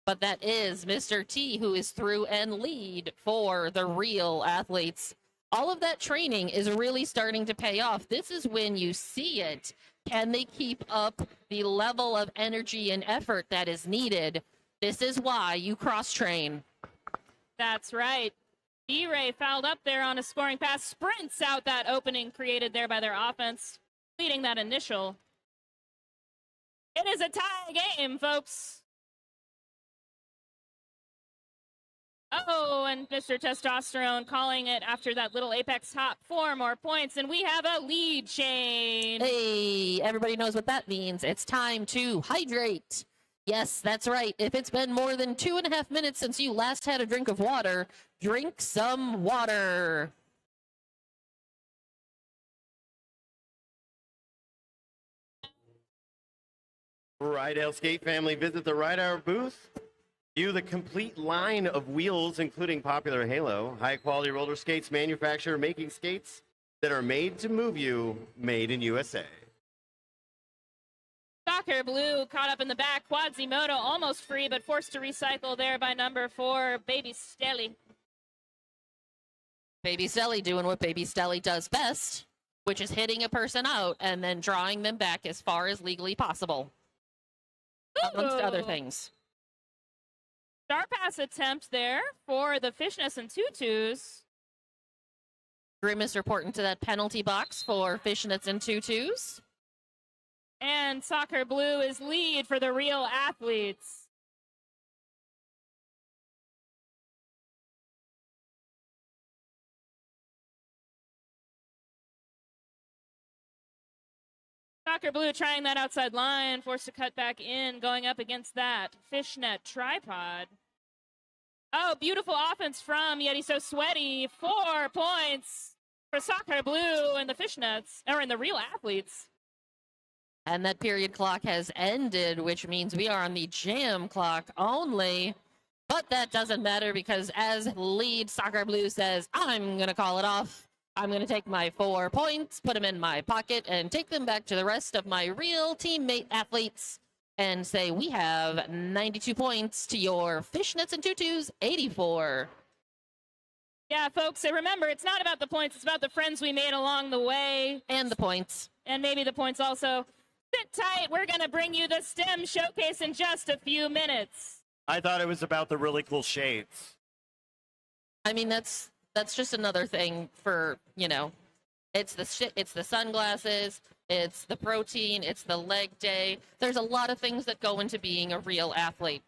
But that is Mr. T who is through and lead for the real athletes. All of that training is really starting to pay off. This is when you see it. Can they keep up the level of energy and effort that is needed? This is why you cross-train. That's right. D-Ray fouled up there on a scoring pass, sprints out that opening created there by their offense, leading that initial. It is a tie game, folks. Oh, and Mr. Testosterone calling it after that little apex hop. 4 more points, and we have a lead chain. Hey, everybody knows what that means. It's time to hydrate. Yes, that's right. If it's been more than 2.5 minutes since you last had a drink of water, drink some water. Ryel Skate family, visit the Ryel booth. View the complete line of wheels, including popular Halo. High-quality roller skates manufacturer making skates that are made to move you, made in USA. Soccer Blue caught up in the back. Quadzimoto almost free, but forced to recycle there by number 4, Baby Stelly. Baby Stelly doing what Baby Stelly does best, which is hitting a person out and then drawing them back as far as legally possible. Amongst other things. Star pass attempt there for the Fishnets and Tutus. Grimace reporting to that penalty box for Fishnets and Tutus. And Soccer Blue is lead for the real athletes. Soccer Blue trying that outside line, forced to cut back in, going up against that Fishnet tripod. Oh, beautiful offense from Yeti So Sweaty. 4 points for Soccer Blue and the Fishnets, or in the real athletes. And that period clock has ended, which means we are on the jam clock only. But that doesn't matter because as lead Soccer Blue says, I'm going to call it off. I'm going to take my 4 points, put them in my pocket, and take them back to the rest of my real teammate athletes and say, we have 92 points to your Fishnets and Tutus, 84. Yeah, folks, so remember, it's not about the points. It's about the friends we made along the way. And the points. And maybe the points also. Sit tight. We're going to bring you the STEM showcase in just a few minutes. I thought it was about the really cool shades. I mean, that's just another thing for, you know, it's the sunglasses, it's the protein, it's the leg day. There's a lot of things that go into being a real athlete.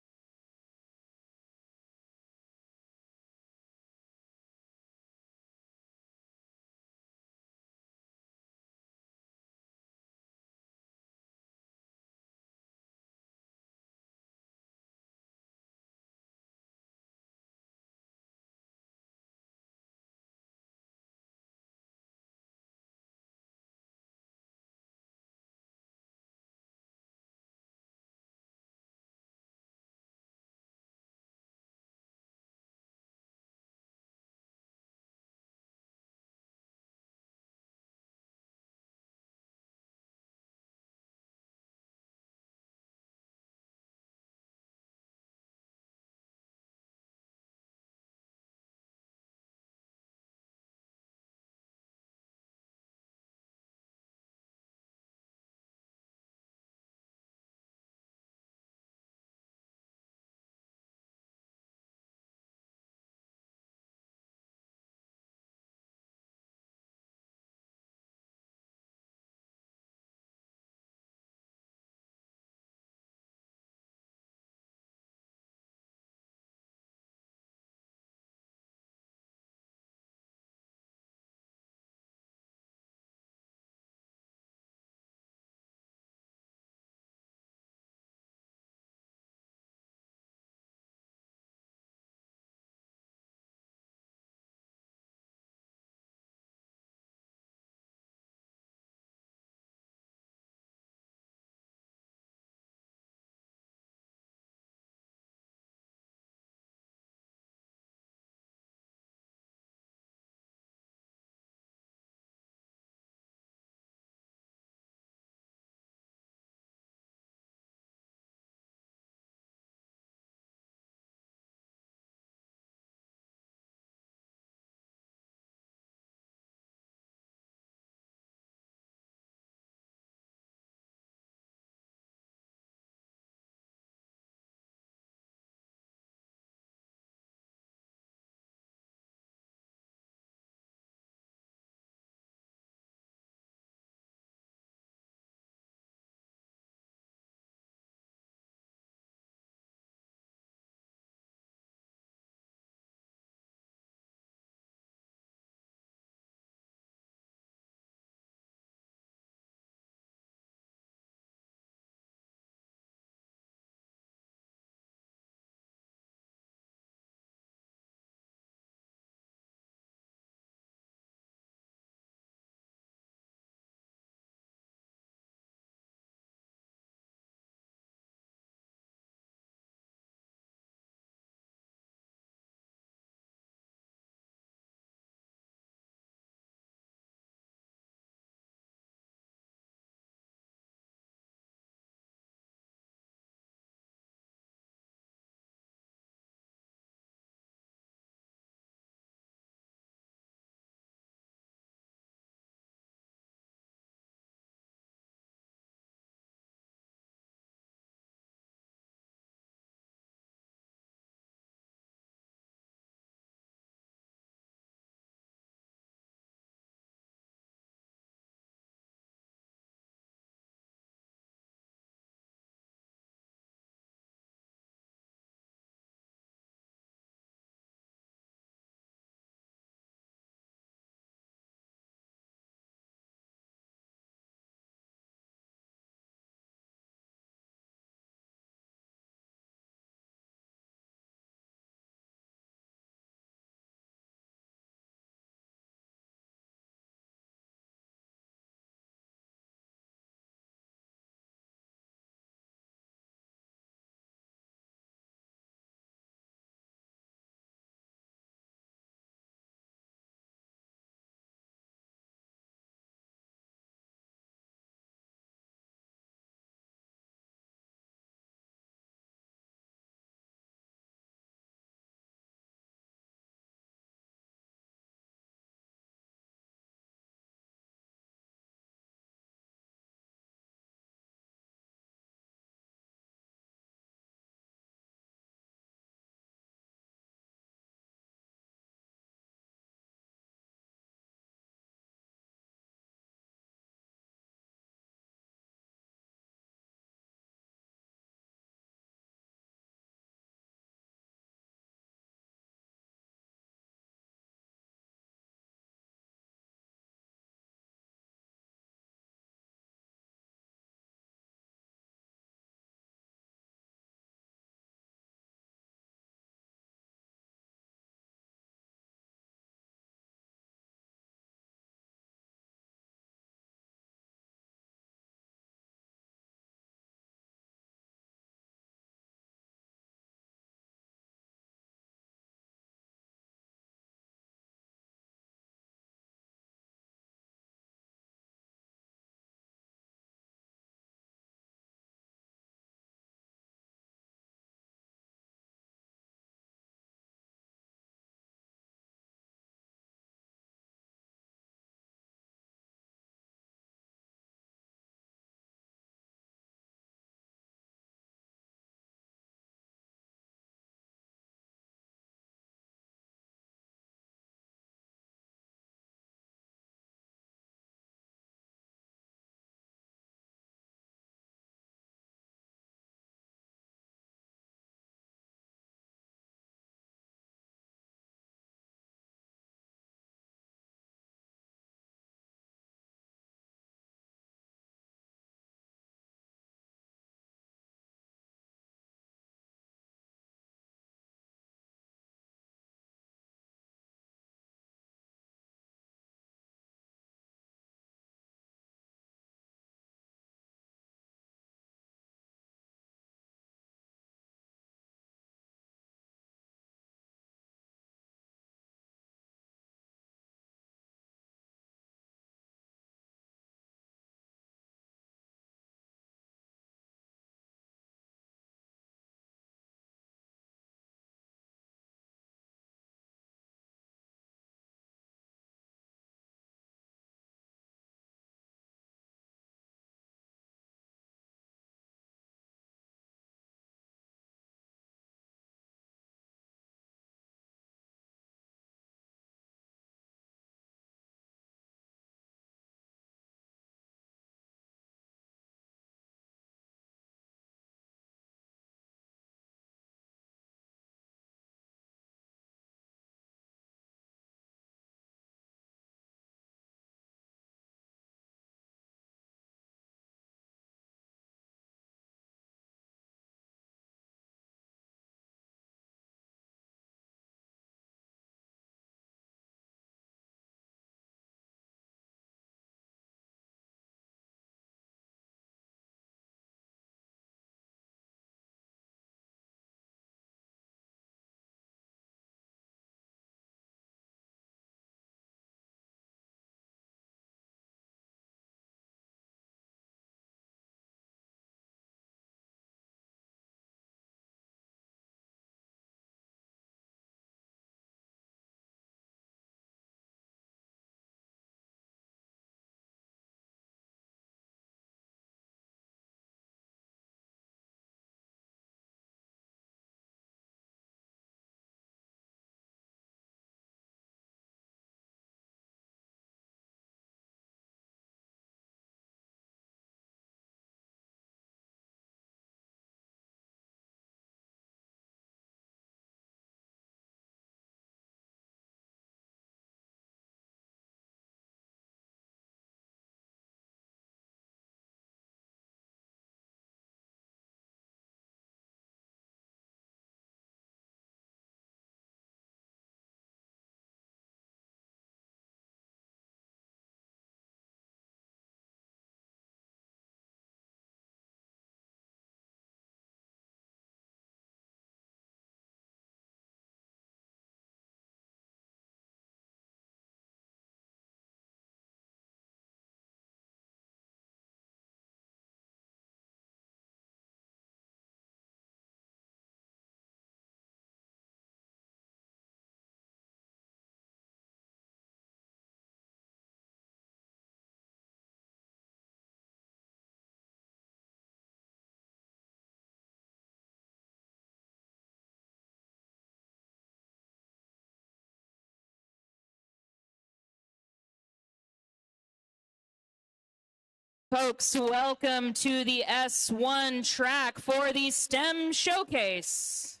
Folks, welcome to the S1 track for the STEM Showcase.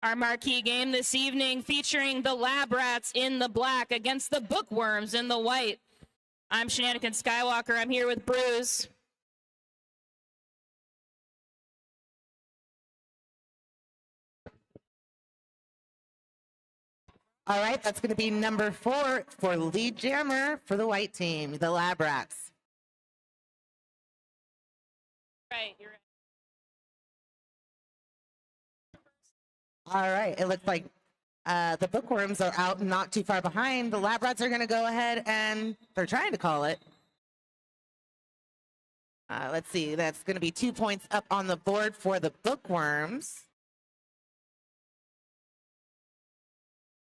Our marquee game this evening featuring the Lab Rats in the black against the Bookworms in the white. I'm Shenanigan Skywalker. I'm here with Bruce. All right, that's going to be number 4 for lead jammer for the white team, the Lab Rats. Right, you're right. All right, it looks like the Bookworms are out not too far behind. The Lab Rats are going to go ahead and they're trying to call it. Let's see, that's going to be 2 points up on the board for the Bookworms.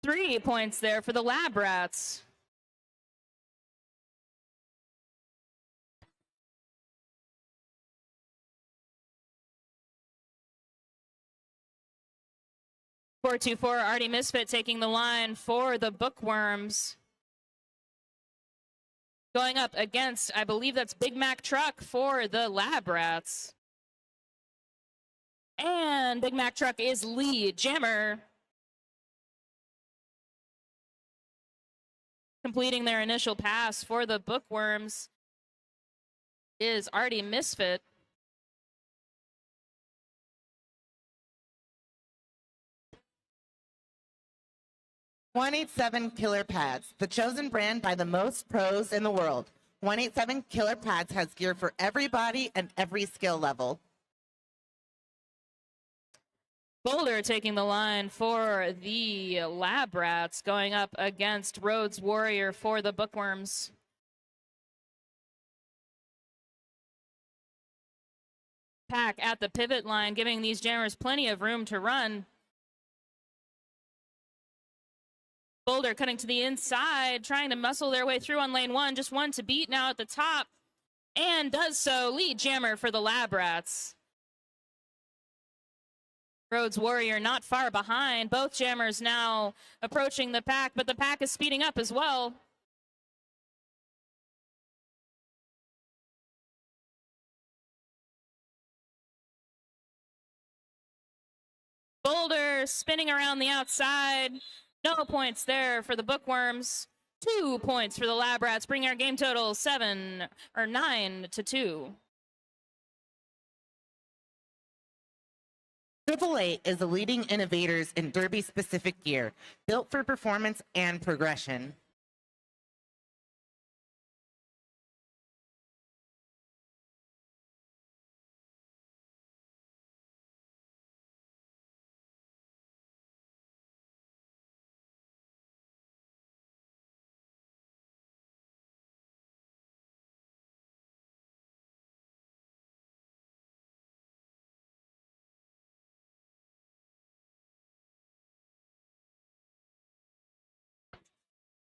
3 points there for the Lab Rats. .424 Artie Misfit taking the line for the Bookworms. Going up against, I believe that's Big Mac Truck for the Lab Rats. And Big Mac Truck is lead jammer. Completing their initial pass for the Bookworms is Artie Misfit. .187 Killer Pads, the chosen brand by the most pros in the world. .187 Killer Pads has gear for everybody and every skill level. Boulder taking the line for the Lab Rats, going up against Rhodes Warrior for the Bookworms. Pack at the pivot line, giving these jammers plenty of room to run. Boulder cutting to the inside, trying to muscle their way through on lane 1. Just one to beat now at the top, and does so. Lead jammer for the Lab Rats. Rhodes Warrior not far behind. Both jammers now approaching the pack, but the pack is speeding up as well. Boulder spinning around the outside. No points there for the Bookworms. 2 points for the Lab Rats, bringing our game total 9-2. AAA is the leading innovators in derby-specific gear, built for performance and progression.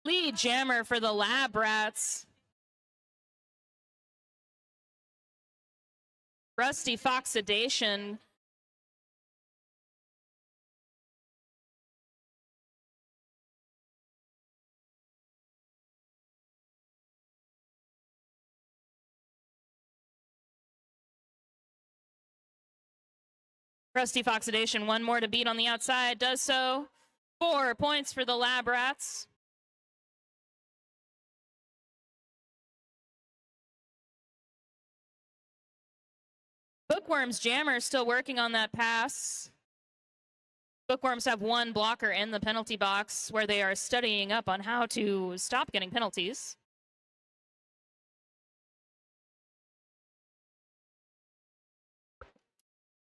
Lead jammer for the Lab Rats. Rusty Foxidation. Rusty Foxidation, one more to beat on the outside, does so. 4 points for the Lab Rats. Bookworms jammer still working on that pass. Bookworms have one blocker in the penalty box where they are studying up on how to stop getting penalties.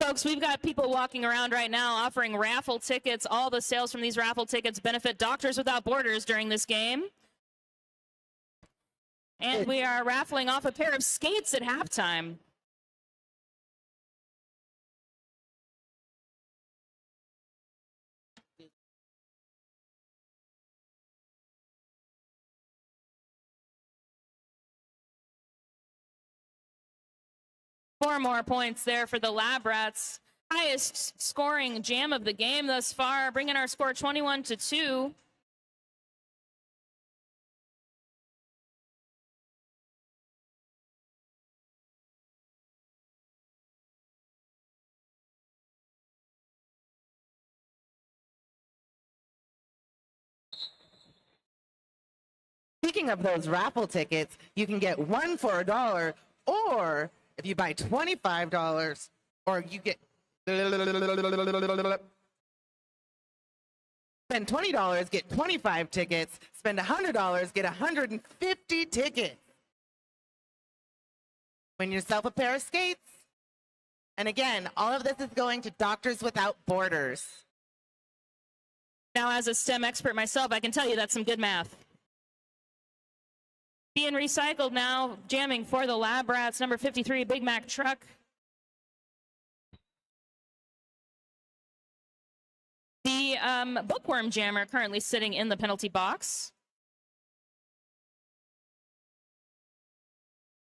Folks, we've got people walking around right now offering raffle tickets. All the sales from these raffle tickets benefit Doctors Without Borders during this game. And we are raffling off a pair of skates at halftime. Four more points there for the Lab Rats. Highest scoring jam of the game thus far, bringing our score 21-2. Speaking of those raffle tickets, you can get one for $1, or if you buy $25, or you get spend $20, get 25 tickets. Spend $100, get 150 tickets. Win yourself a pair of skates. And again, all of this is going to Doctors Without Borders. Now, as a STEM expert myself, I can tell you that's some good math. Being recycled now, jamming for the Lab Rats, number 53, Big Mac truck. The Bookworm Jammer currently sitting in the penalty box.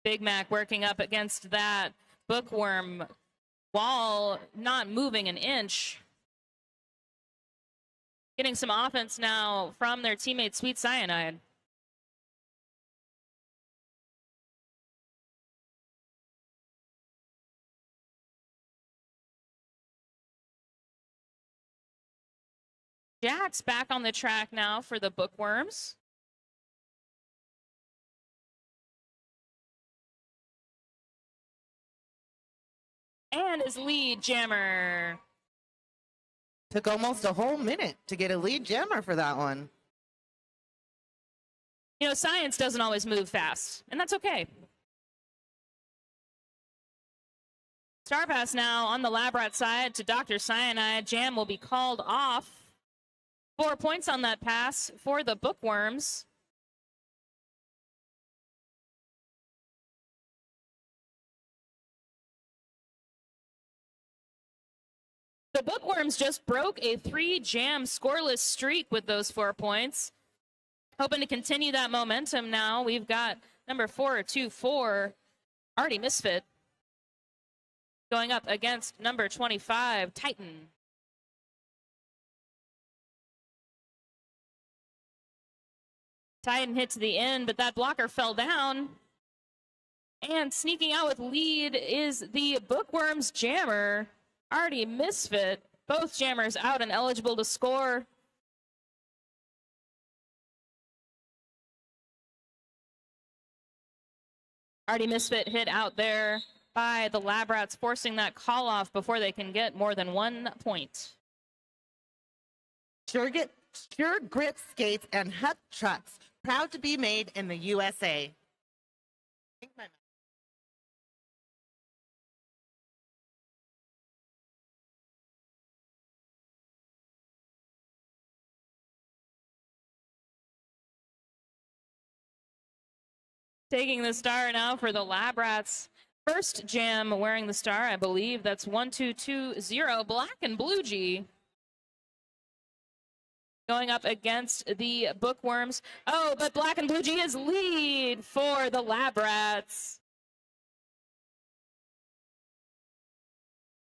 Big Mac working up against that Bookworm wall, not moving an inch. Getting some offense now from their teammate Sweet Cyanide. Jack's back on the track now for the Bookworms. And his lead jammer. Took almost a whole minute to get a lead jammer for that one. You know, science doesn't always move fast, and that's okay. Star pass now on the Lab Rat side to Dr. Cyanide. Jam will be called off. 4 points on that pass for the Bookworms. The Bookworms just broke a 3-jam scoreless streak with those 4 points. Hoping to continue that momentum now. We've got number 424, Artie Misfit, going up against number 25, Titan. Titan hit to the end, but that blocker fell down. And sneaking out with lead is the Bookworms jammer, Artie Misfit. Both jammers out and eligible to score. Artie Misfit hit out there by the Lab Rats, forcing that call off before they can get more than 1 point. Sure Grip Skates and Hut Trucks, proud to be made in the USA. Taking the star now for the Lab Rats. First jam wearing the star, I believe. That's 1220, Black and Blue G. Going up against the Bookworms. Oh, but Black and Blue G is lead for the Lab Rats.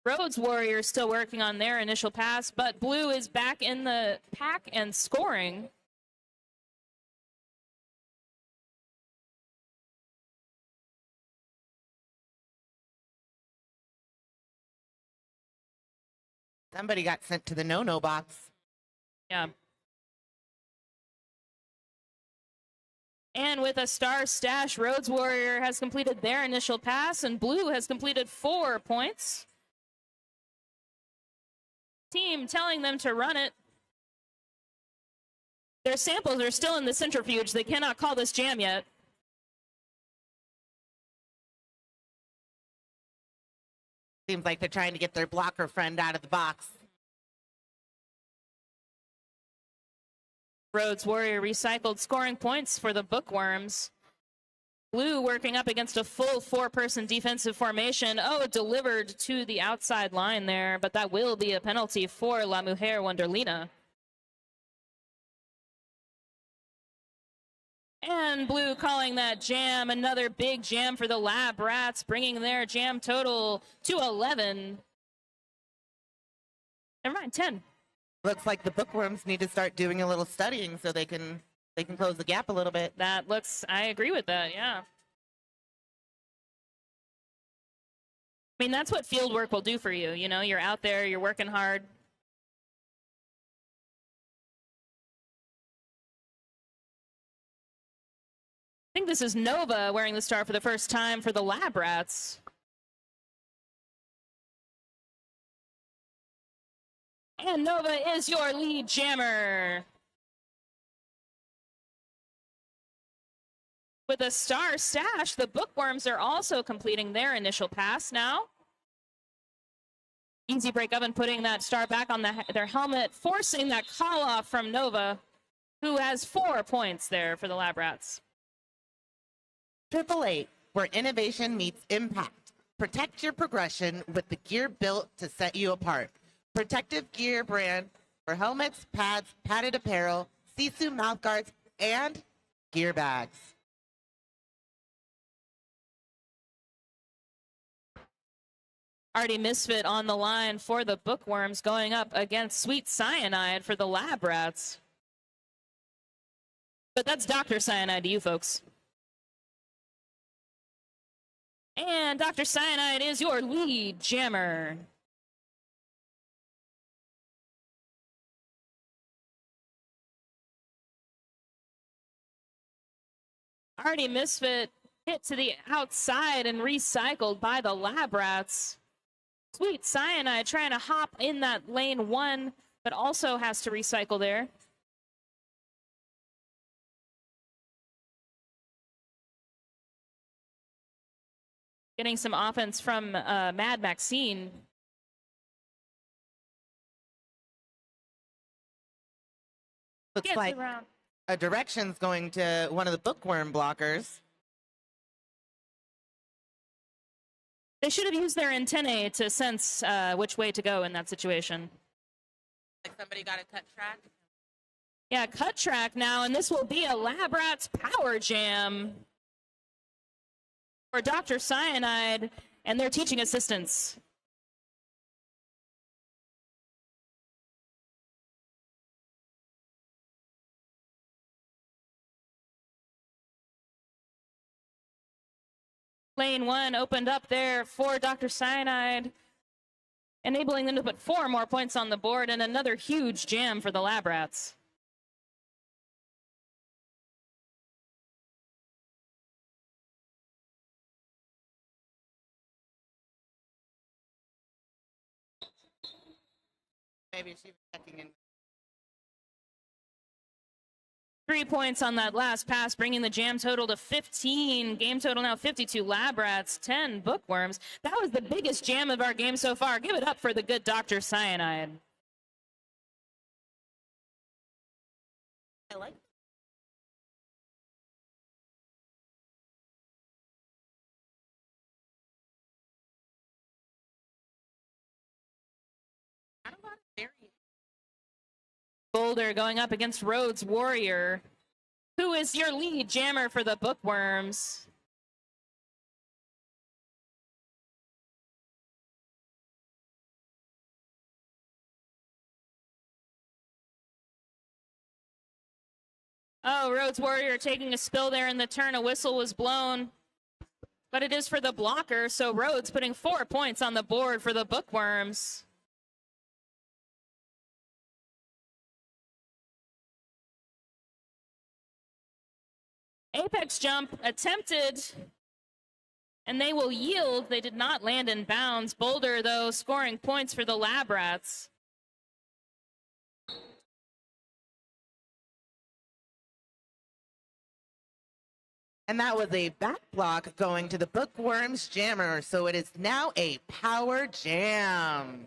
Rhodes Warriors still working on their initial pass, but Blue is back in the pack and scoring. Somebody got sent to the no-no box. Yeah. And with a star stash, Rhodes Warrior has completed their initial pass, and Blue has completed 4 points. Team telling them to run it. Their samples are still in the centrifuge. They cannot call this jam yet. Seems like they're trying to get their blocker friend out of the box. Rhodes Warrior recycled scoring points for the Bookworms. Blue working up against a full 4-person defensive formation. Oh, delivered to the outside line there, but that will be a penalty for La Mujer Wonderlina. And Blue calling that jam. Another big jam for the Lab Rats, bringing their jam total to 11. Never mind, 10. Looks like the Bookworms need to start doing a little studying so they can close the gap a little bit. I agree with that, yeah. I mean, that's what field work will do for you. You know, you're out there, you're working hard. think this is Nova wearing the star for the first time for the Lab Rats. And Nova is your lead jammer. With a star stash, the Bookworms are also completing their initial pass now. Easy break oven putting that star back on their helmet, forcing that call off from Nova, who has 4 points there for the Lab Rats. 888, where innovation meets impact. Protect your progression with the gear built to set you apart. Protective Gear brand for helmets, pads, padded apparel, Sisu mouthguards, and gear bags. Artie Misfit on the line for the Bookworms, going up against Sweet Cyanide for the Lab Rats. But that's Dr. Cyanide to you folks. And Dr. Cyanide is your lead jammer. Artie Misfit hit to the outside and recycled by the Lab Rats. Sweet Cyanide trying to hop in that lane 1, but also has to recycle there. Getting some offense from Mad Maxine. Looks like a direction's going to one of the Bookworm blockers. They should have used their antennae to sense which way to go in that situation. Like somebody got a cut track? Yeah, cut track now, and this will be a Lab Rats power jam for Dr. Cyanide and their teaching assistants. Lane 1 opened up there for Dr. Cyanide, enabling them to put 4 more points on the board and another huge jam for the Lab Rats. Maybe she was checking in. 3 points on that last pass, bringing the jam total to 15. Game total now 52 Lab Rats, 10 Bookworms. That was the biggest jam of our game so far. Give it up for the good Dr. Cyanide. I like. Boulder going up against Rhodes Warrior, who is your lead jammer for the Bookworms. Oh, Rhodes Warrior taking a spill there in the turn. A whistle was blown, but it is for the blocker, so Rhodes putting 4 points on the board for the Bookworms. Apex jump attempted, and they will yield. They did not land in bounds. Boulder, though, scoring points for the Lab Rats. And that was a back block going to the Bookworms jammer, so it is now a power jam.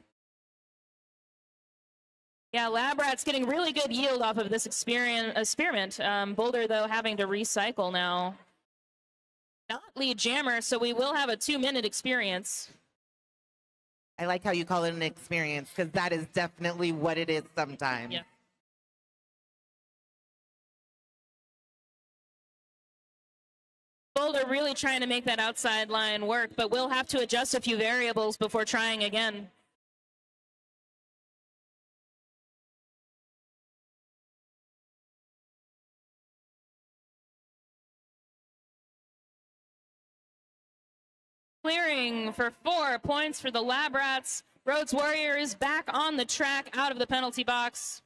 Yeah, Lab Rats getting really good yield off of this experiment. Boulder, though, having to recycle now. Not lead jammer, so we will have a 2-minute experience. I like how you call it an experience, because that is definitely what it is sometimes. Yeah. Boulder really trying to make that outside line work, but we'll have to adjust a few variables before trying again. Clearing for 4 points for the Lab Rats. Rhodes Warrior is back on the track out of the penalty box.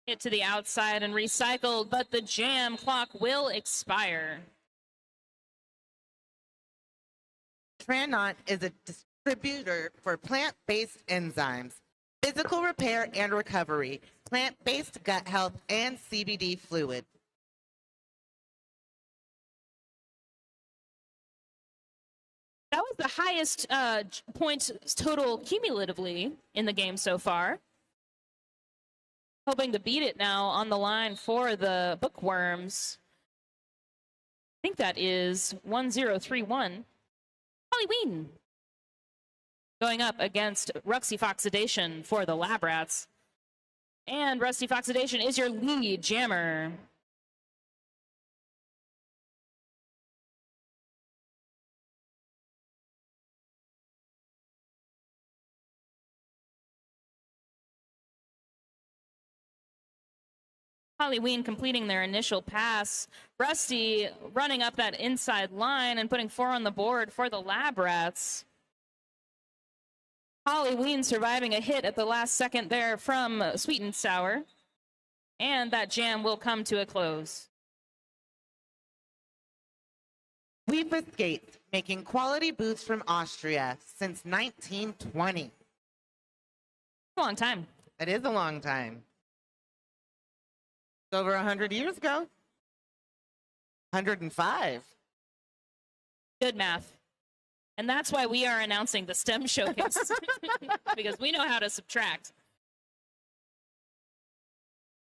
Hit to the outside and recycled, but the jam clock will expire. Tranont is a distributor for plant-based enzymes, physical repair and recovery, plant-based gut health, and CBD fluid. That was the highest point total cumulatively in the game so far. Hoping to beat it now on the line for the Bookworms. I think that is 1031. Holly Wheaton going up against Rusty Foxidation for the Lab Rats. And Rusty Foxidation is your lead jammer. Halloween completing their initial pass. Rusty running up that inside line and putting 4 on the board for the Lab Rats. Halloween surviving a hit at the last second there from Sweet and Sour. And that jam will come to a close. Weepa Skates, making quality boots from Austria since 1920. A long time. It is a long time. Over 100 years ago. 105. Good math. And that's why we are announcing the STEM showcase. Because we know how to subtract.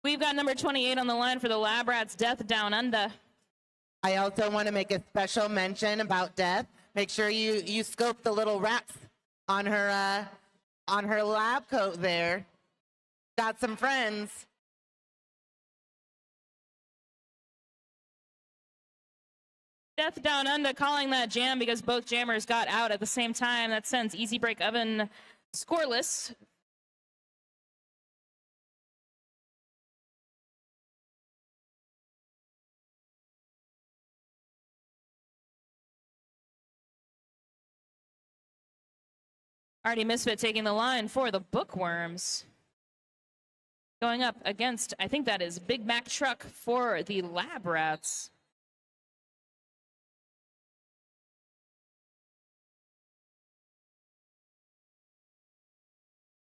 We've got number 28 on the line for the Lab Rats, Death Down Under. I also want to make a special mention about Death. Make sure you scope the little rats on her lab coat there. Got some friends. Death Down Under calling that jam because both jammers got out at the same time. That sends Easy Break Oven scoreless. Artie Misfit taking the line for the Bookworms. Going up against, I think that is Big Mac Truck for the Lab Rats.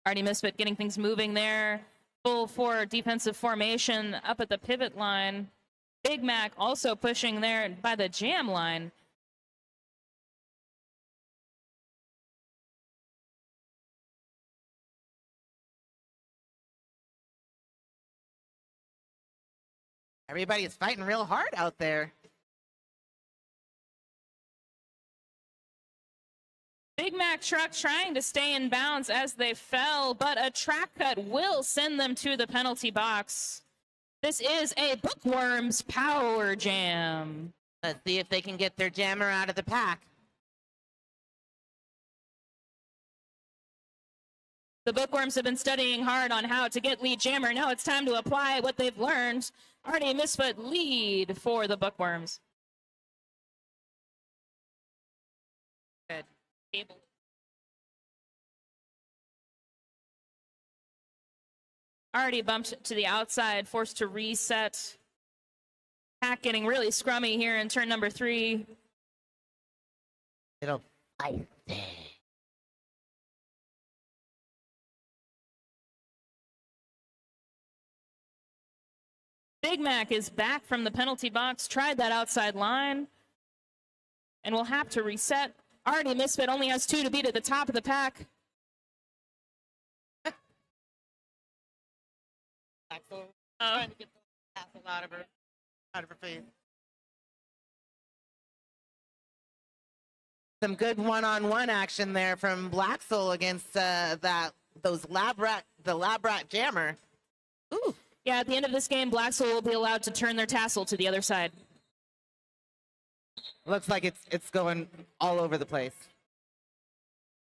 Artie Misfit getting things moving there. Full 4 defensive formation up at the pivot line. Big Mac also pushing there by the jam line. Everybody is fighting real hard out there. Big Mac Truck trying to stay in bounds as they fell, but a track cut will send them to the penalty box. This is a Bookworms Power Jam. Let's see if they can get their jammer out of the pack. The Bookworms have been studying hard on how to get lead jammer. Now it's time to apply what they've learned. Artie Misfit lead for the Bookworms. Good. Already bumped to the outside, forced to reset. Pack getting really scrummy here in turn number 3. It'll fight. Big Mac is back from the penalty box, tried that outside line, and will have to reset. Artie Misfit only has 2 to beat at the top of the pack. Trying to get the tassel out of her face. Some good one-on-one action there from Black Soul against the Lab Rat jammer. Ooh. Yeah, at the end of this game, Black Soul will be allowed to turn their tassel to the other side. Looks like it's going all over the place.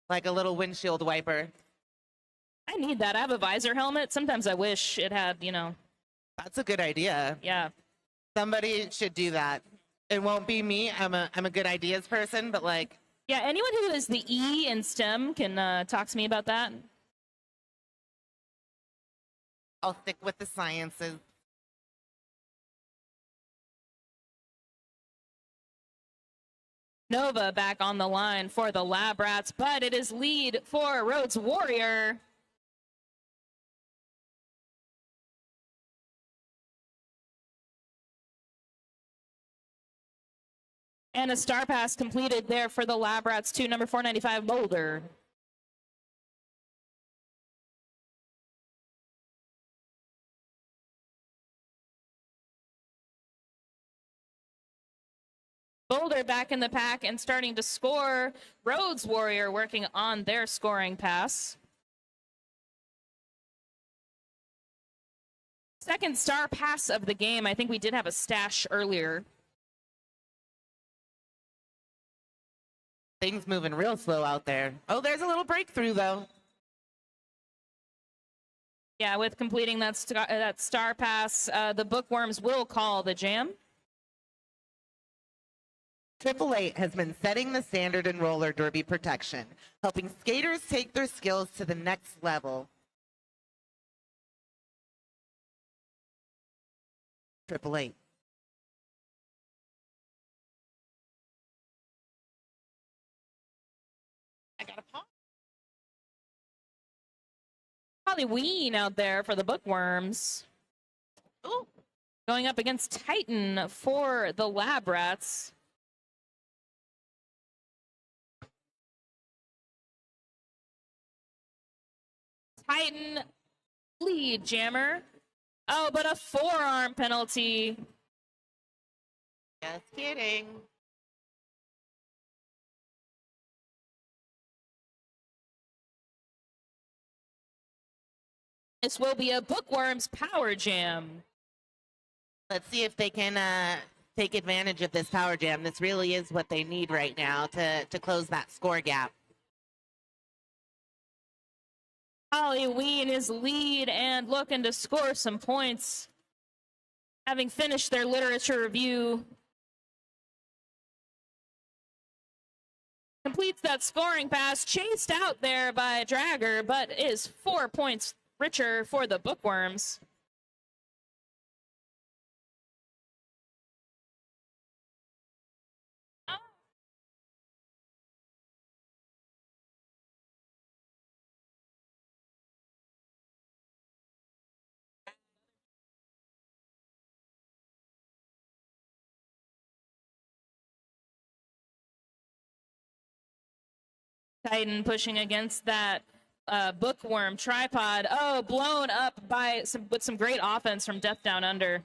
Like a little windshield wiper. I need that. I have a visor helmet. Sometimes I wish it had, That's a good idea. Yeah. Somebody should do that. It won't be me. I'm a good ideas person, but like. Yeah, anyone who is the E in STEM can talk to me about that. I'll stick with the sciences. Nova back on the line for the Lab Rats, but it is lead for Rhodes Warrior. And a star pass completed there for the Lab Rats to number 495 Boulder. Boulder back in the pack and starting to score. Rhodes Warrior working on their scoring pass. Second star pass of the game. I think we did have a stash earlier. Things moving real slow out there. Oh, there's a little breakthrough, though. Yeah, with completing that star pass, the Bookworms will call the jam. 888 has been setting the standard in roller derby protection, helping skaters take their skills to the next level. 888. I got a pause. Halloween out there for the Bookworms. Ooh. Going up against Titan for the Lab Rats. Titan lead jammer. Oh, but a forearm penalty. Just kidding. This will be a Bookworms power jam. Let's see if they can take advantage of this power jam. This really is what they need right now to close that score gap. Halloween is lead and looking to score some points. Having finished their literature review. Completes that scoring pass, chased out there by Dragger, but is 4 points richer for the Bookworms. Titan pushing against that Bookworm tripod. Oh, blown up by with some great offense from Death Down Under.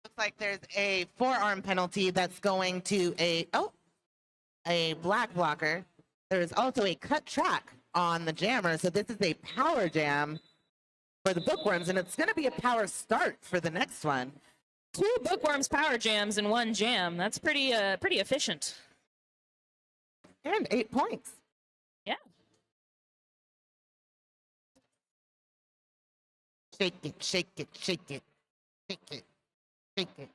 Looks like there's a forearm penalty that's going to a black blocker. There's also a cut track on the jammer, so this is a power jam for the Bookworms, and it's going to be a power start for the next one. 2 Bookworms power jams in 1 jam. That's pretty efficient. And 8 points. Yeah. Shake it, shake it, shake it, shake it, shake it,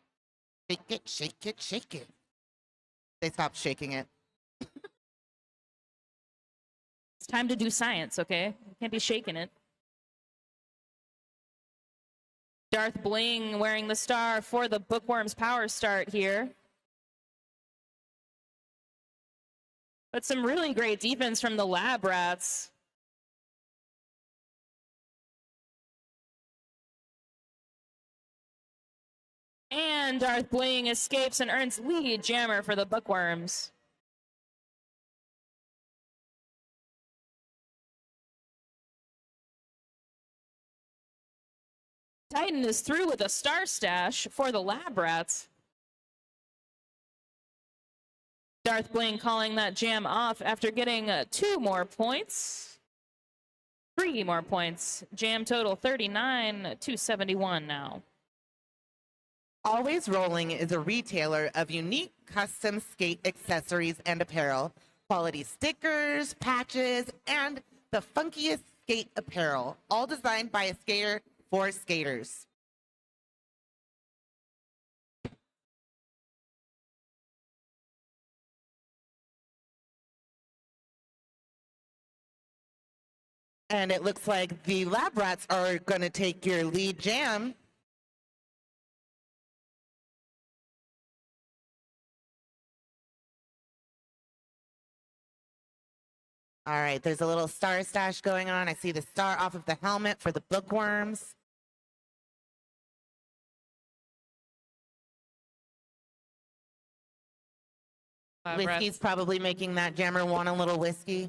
shake it, shake it, shake it. They stopped shaking it. It's time to do science, okay? You can't be shaking it. Darth Bling wearing the star for the Bookworms power start here. But some really great defense from the Lab Rats. And Darth Bling escapes and earns lead jammer for the Bookworms. Titan is through with a star stash for the Lab Rats. Darth Bling calling that jam off after getting 2 more points. 3 more points. Jam total 39 to 71 now. Always Rolling is a retailer of unique custom skate accessories and apparel, quality stickers, patches, and the funkiest skate apparel, all designed by a skater for skaters. And it looks like the Lab Rats are going to take your lead jam. All right, there's a little star stash going on. I see the star off of the helmet for the bookworms. Whiskey's probably making that jammer want a little whiskey.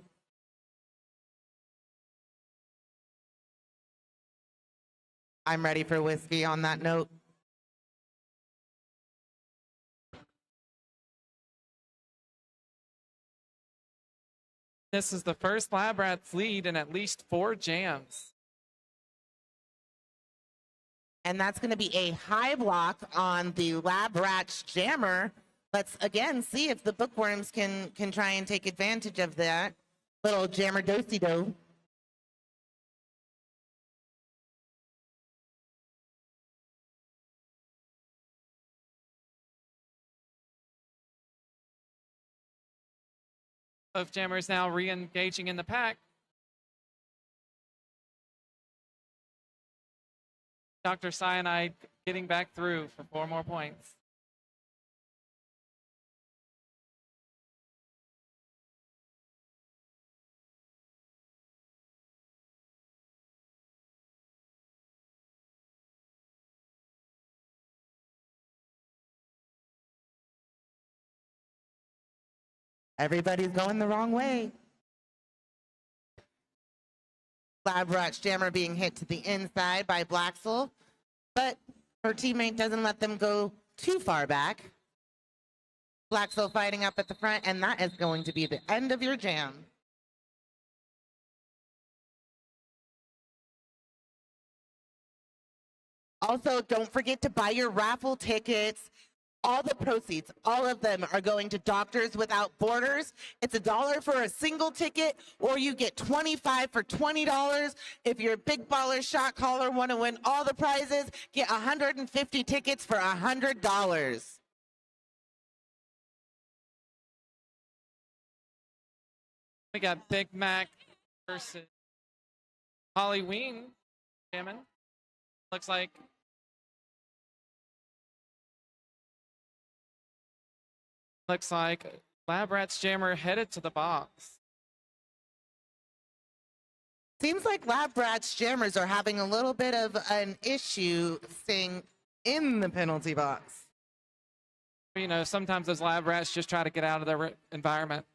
I'm ready for whiskey on that note. This is the first Lab Rats lead in at least 4 jams. And that's going to be a high block on the Lab Rats jammer. Let's again see if the bookworms can try and take advantage of that little jammer do-si-do. Both jammers now re-engaging in the pack. Dr. Cyanide getting back through for 4 more points. Everybody's going the wrong way. Lab Rats jammer being hit to the inside by Blaxel, but her teammate doesn't let them go too far back. Blaxel fighting up at the front, and that is going to be the end of your jam. Also, don't forget to buy your raffle tickets. All the proceeds, all of them are going to Doctors Without Borders. It's $1 for a single ticket, or you get 25 for $20. If you're a big baller shot caller, want to win all the prizes, get 150 tickets for $100. We got Big Mac versus Halloween jamming. Looks like Lab Rats jammer headed to the box. Seems like Lab Rats jammers are having a little bit of an issue staying in the penalty box. You know, sometimes those Lab Rats just try to get out of their environment.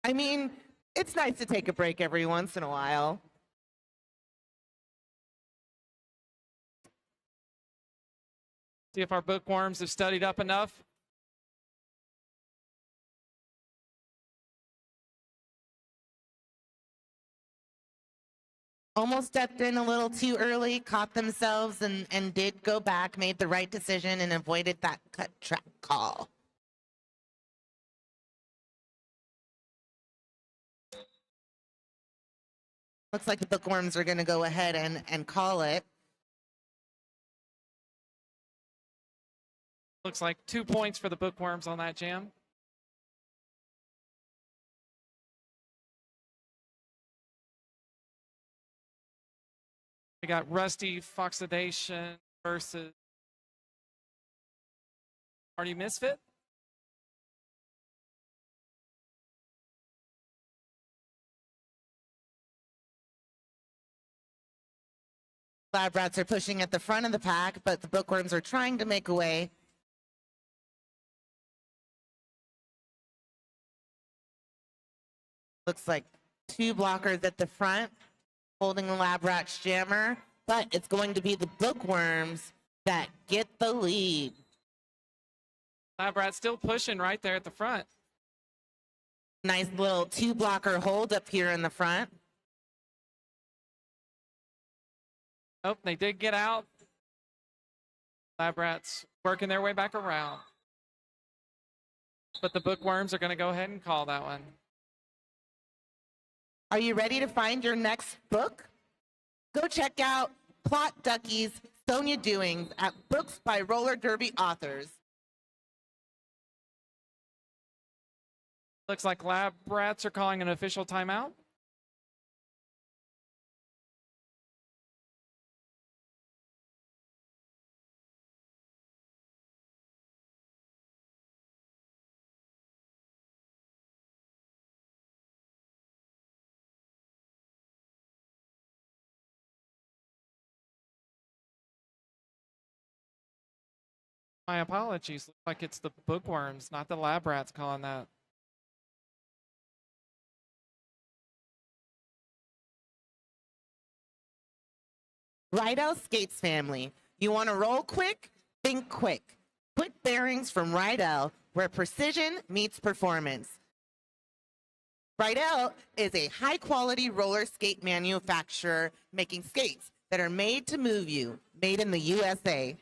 I mean, it's nice to take a break every once in a while. See if our bookworms have studied up enough. Almost stepped in a little too early, caught themselves, and did go back, made the right decision, and avoided that cut track call. Looks like the bookworms are going to go ahead and call it. Looks like 2 points for the bookworms on that jam. We got Rusty Foxidation versus Party Misfit. Lab Rats are pushing at the front of the pack, but the bookworms are trying to make a way. Looks like 2 blockers at the front, holding the Lab Rats jammer, but it's going to be the bookworms that get the lead. Lab Rats still pushing right there at the front. Nice little 2 blocker hold up here in the front. Oh, they did get out. Lab Rats working their way back around. But the bookworms are going to go ahead and call that one. Are you ready to find your next book? Go check out Plot Ducky's Sonia Doings at Books by Roller Derby Authors. Looks like Lab Rats are calling an official timeout. My apologies. Looks like it's the bookworms, not the lab rats calling that. Ryel Skates family. You want to roll quick? Think quick. Quick bearings from Ryel, where precision meets performance. Ryel is a high-quality roller skate manufacturer making skates that are made to move you, made in the USA.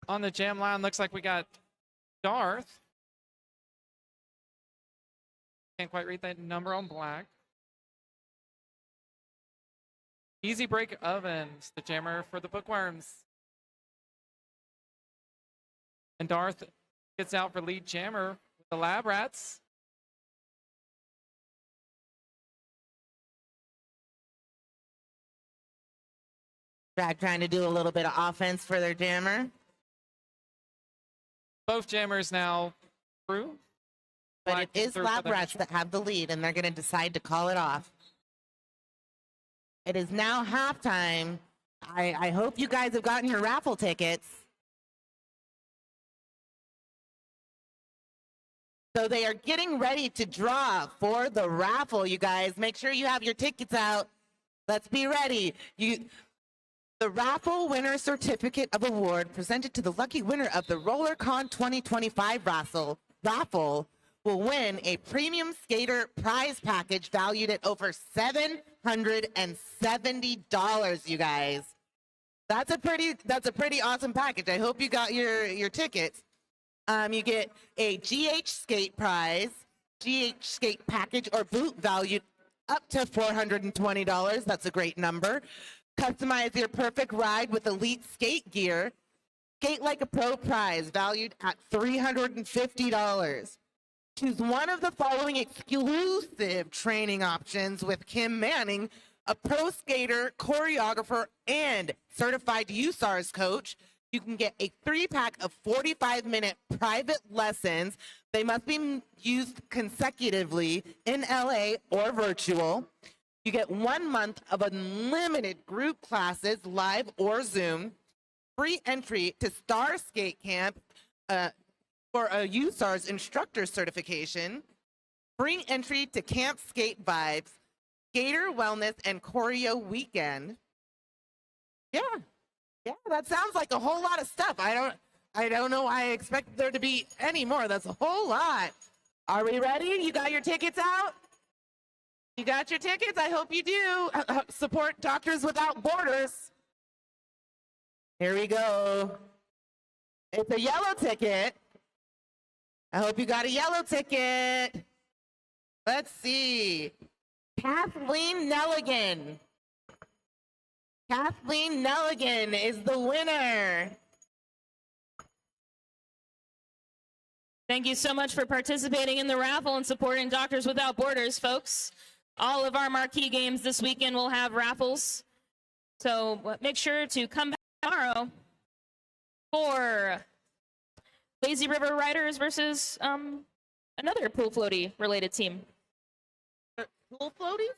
On the jam line, looks like we got Darth. Can't quite read that number on black. Easy Break Ovens, the jammer for the bookworms. And Darth gets out for lead jammer with the lab rats. Drag trying to do a little bit of offense for their jammer. Both jammers now through. But it is lab rats that have the lead, and they're going to decide to call it off. It is now halftime. I hope you guys have gotten your raffle tickets. So they are getting ready to draw for the raffle, you guys. Make sure you have your tickets out. Let's be ready. The raffle winner certificate of award presented to the lucky winner of the Rollercon 2025 raffle will win a premium skater prize package valued at over $770, you guys. That's a pretty awesome package. I hope you got your tickets. You get a GH skate prize, GH skate package or boot valued up to $420. That's a great number. Customize your perfect ride with elite skate gear. Skate like a pro prize valued at $350. Choose one of the following exclusive training options with Kim Manning, a pro skater, choreographer, and certified USARS coach. You can get a 3-pack of 45-minute private lessons. They must be used consecutively in LA or virtual. You get 1 month of unlimited group classes, live or Zoom. Free entry to Star Skate Camp for a USARS instructor certification. Free entry to Camp Skate Vibes, Skater Wellness and Choreo Weekend. Yeah, that sounds like a whole lot of stuff. I don't know why I expect there to be any more. That's a whole lot. Are we ready? You got your tickets out? You got your tickets? I hope you do. Support Doctors Without Borders. Here we go. It's a yellow ticket. I hope you got a yellow ticket. Let's see. Kathleen Nelligan. Kathleen Nelligan is the winner. Thank you so much for participating in the raffle and supporting Doctors Without Borders, folks. All of our marquee games this weekend will have raffles. So make sure to come back tomorrow for Lazy River Riders versus another pool floaty related team. Pool floaties?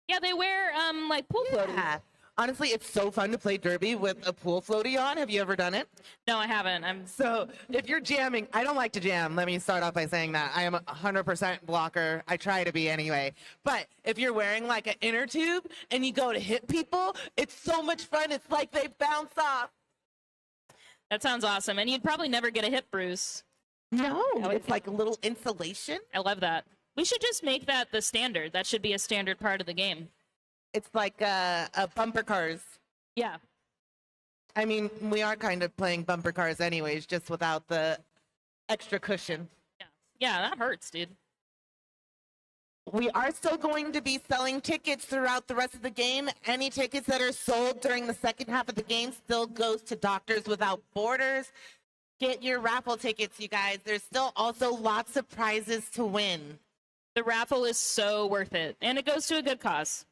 Yeah, they wear like pool floaties. Honestly, it's so fun to play derby with a pool floaty on. Have you ever done it? No, I haven't. So if you're jamming, I don't like to jam. Let me start off by saying that. I am a 100% blocker. I try to be anyway. But if you're wearing like an inner tube and you go to hit people, it's so much fun. It's like they bounce off. That sounds awesome. And you'd probably never get a hip bruise. No, it's like a little insulation. I love that. We should just make that the standard. That should be a standard part of the game. It's like a bumper cars. Yeah. I mean, we are kind of playing bumper cars anyways, just without the extra cushion. Yeah, that hurts, dude. We are still going to be selling tickets throughout the rest of the game. Any tickets that are sold during the second half of the game still goes to Doctors Without Borders. Get your raffle tickets, you guys. There's still also lots of prizes to win. The raffle is so worth it, and it goes to a good cause.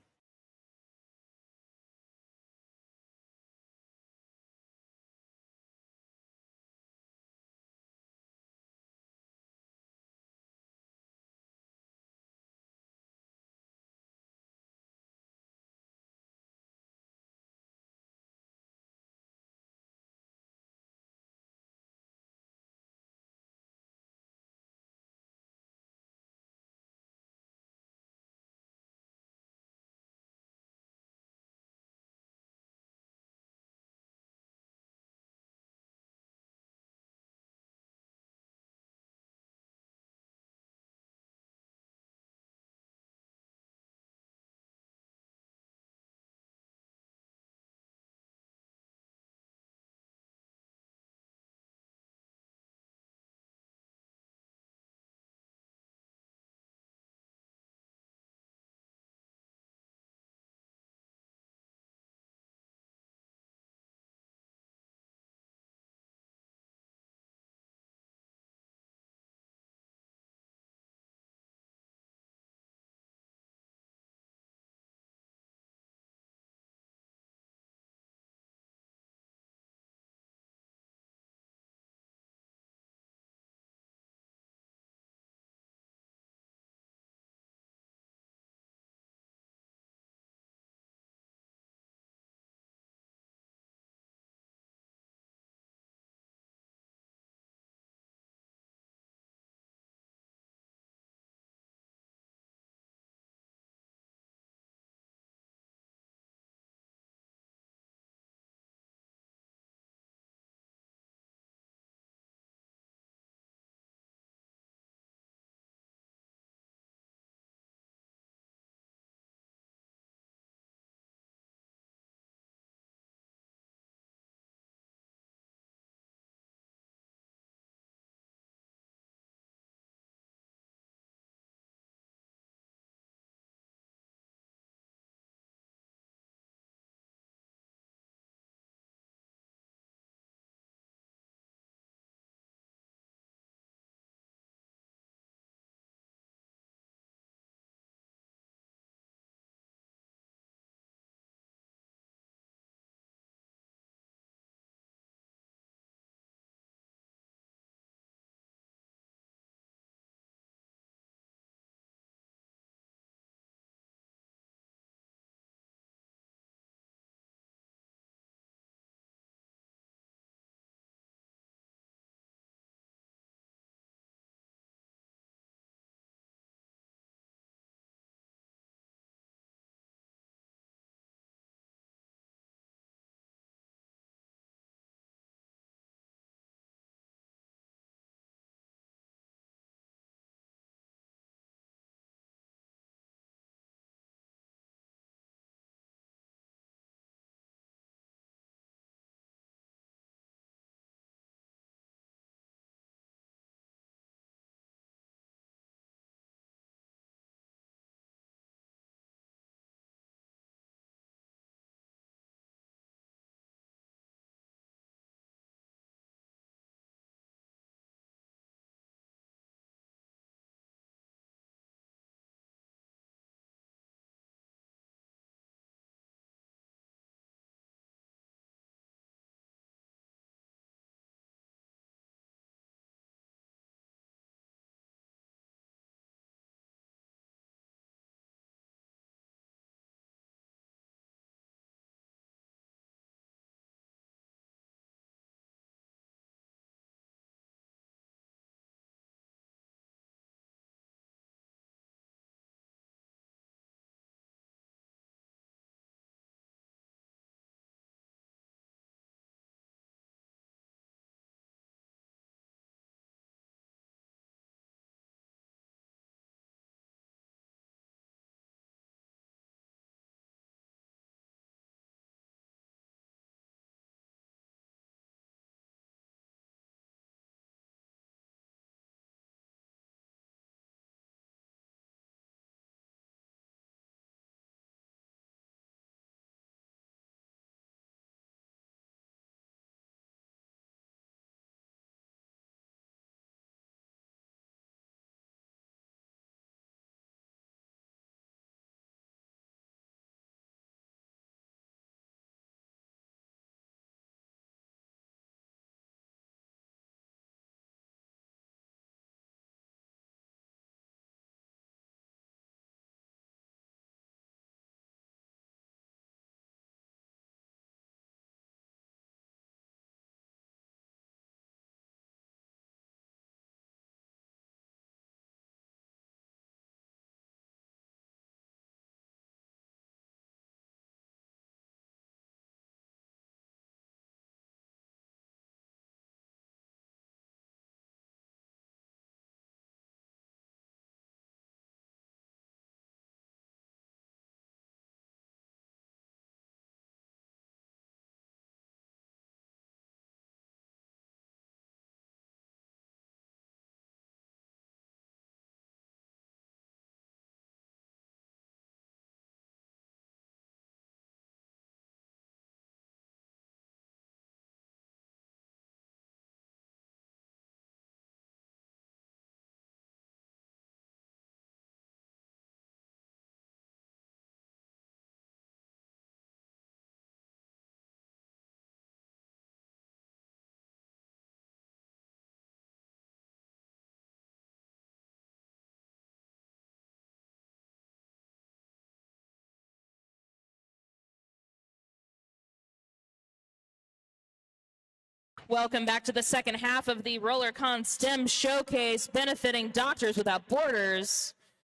Welcome back to the second half of the Rollercon STEM Showcase benefiting Doctors Without Borders.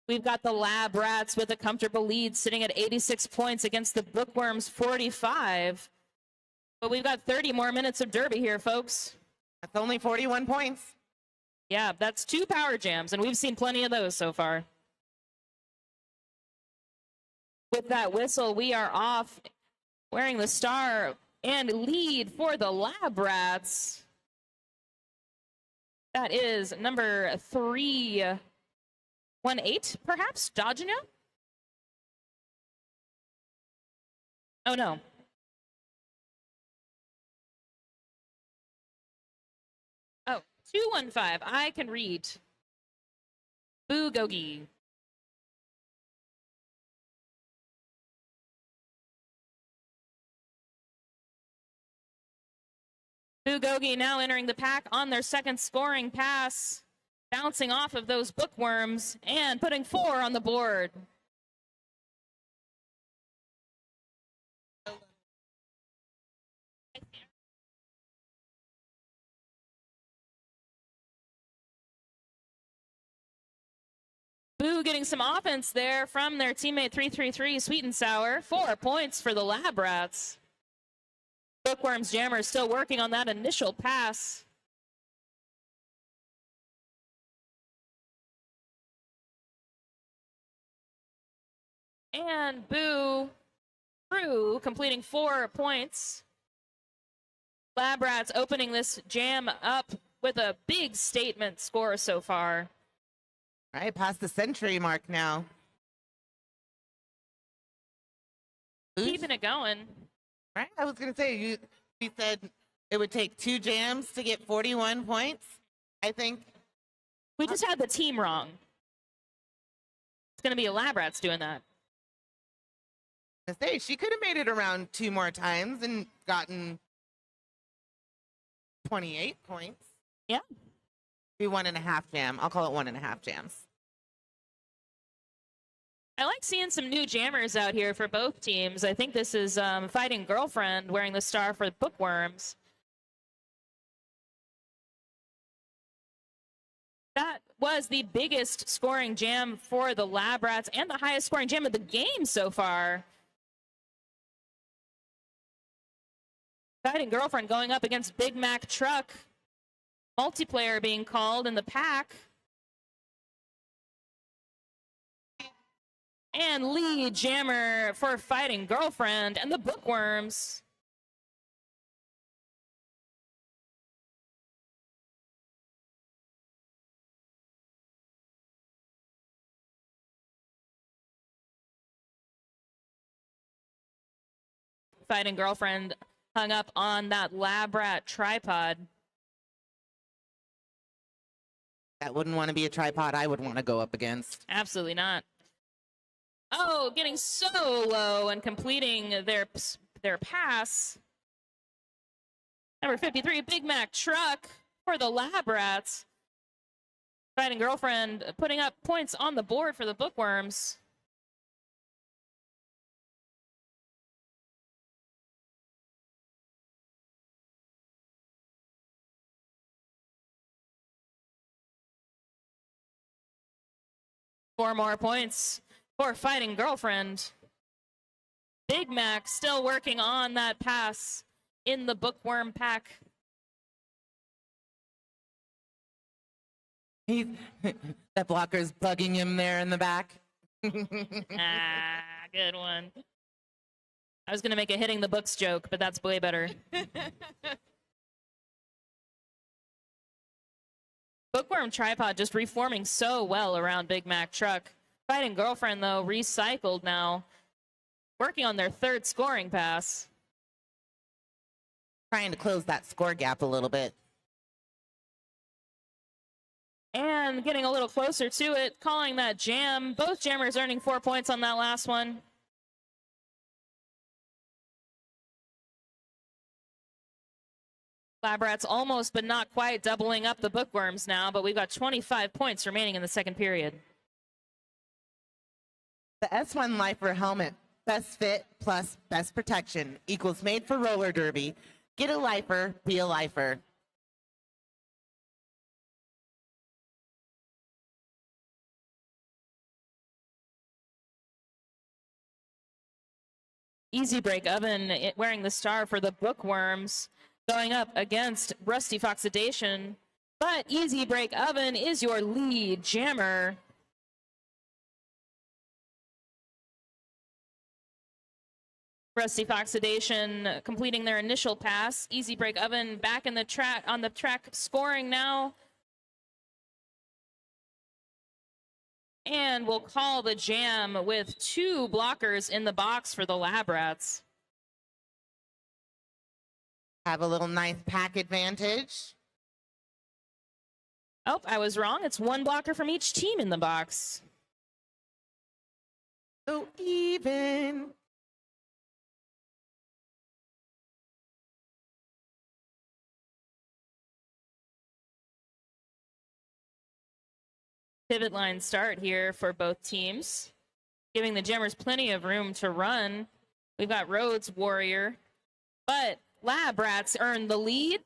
We've got the Lab Rats with a comfortable lead sitting at 86 points against the Bookworms 45. But we've got 30 more minutes of Derby here, folks. That's only 41 points. Yeah, that's 2 power jams, and we've seen plenty of those so far. With that whistle, we are off wearing the star and lead for the Lab Rats. That is number 318, perhaps? Dodgina? Oh, no. Oh, 215. I can read. Boo Gogi. Bugogi now entering the pack on their second scoring pass, bouncing off of those Bookworms and putting 4 on the board. Boo getting some offense there from their teammate 333, Sweet and Sour. 4 points for the Lab Rats. Bookworms Jammer still working on that initial pass. And Boo through, completing 4 points. Lab Rats opening this jam up with a big statement score so far. All right, past the century mark now. Keeping it going. Right, I was going to say, you said it would take 2 jams to get 41 points. I think we just had the team wrong. It's going to be a Lab Rats doing that. I say she could have made it around 2 more times and gotten 28 points. Yeah. Be 1.5 jam. I'll call it 1.5 jams. I like seeing some new jammers out here for both teams. I think this is Fighting Girlfriend wearing the star for Bookworms. That was the biggest scoring jam for the Lab Rats and the highest scoring jam of the game so far. Fighting Girlfriend going up against Big Mac Truck. Multiplayer being called in the pack. And lead jammer for Fighting Girlfriend and the Bookworms. Fighting Girlfriend hung up on that Lab Rat tripod. That wouldn't want to be a tripod I would want to go up against. Absolutely not. Oh, getting so low and completing their pass. Number 53, Big Mac Truck for the Lab Rats. Fighting Girlfriend putting up points on the board for the Bookworms. Four more points for Fighting Girlfriend. Big Mac still working on that pass in the Bookworm pack. That blocker's bugging him there in the back. Good one. I was going to make a hitting the books joke, but that's way better. Bookworm tripod just reforming so well around Big Mac Truck. Fighting Girlfriend, though, recycled now. Working on their third scoring pass. Trying to close that score gap a little bit. And getting a little closer to it, calling that jam. Both jammers earning 4 points on that last one. Lab Rats almost, but not quite, doubling up the Bookworms now, but we've got 25 points remaining in the second period. The S1 Lifer helmet, best fit plus best protection equals made for roller derby. Get a lifer, be a lifer. Easy Break Oven wearing the star for the Bookworms, going up against Rusty Foxidation. But Easy Break Oven is your lead jammer. Rusty Foxidation completing their initial pass. Easy Break Oven back in the track on the track, scoring now. And we'll call the jam with 2 blockers in the box for the Lab Rats. Have a little nice pack advantage. Oh, I was wrong. It's 1 blocker from each team in the box. So even. Pivot line start here for both teams, giving the jammers plenty of room to run. We've got Rhodes Warrior, but Lab Rats earn the lead.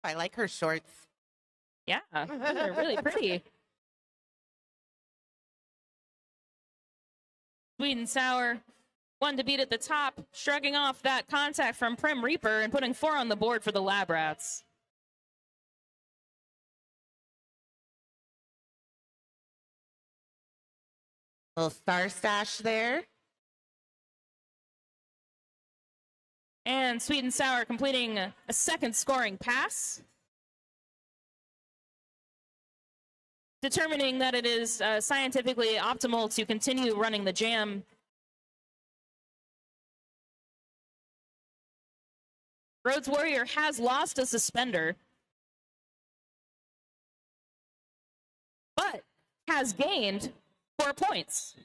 I like her shorts. Yeah, they're really pretty. Sweet and Sour, 1 to beat at the top, shrugging off that contact from Prim Reaper and putting 4 on the board for the Lab Rats. Little star stash there. And Sweet and Sour completing a second scoring pass, determining that it is scientifically optimal to continue running the jam. Rhodes Warrior has lost a suspender, but has gained 4 points.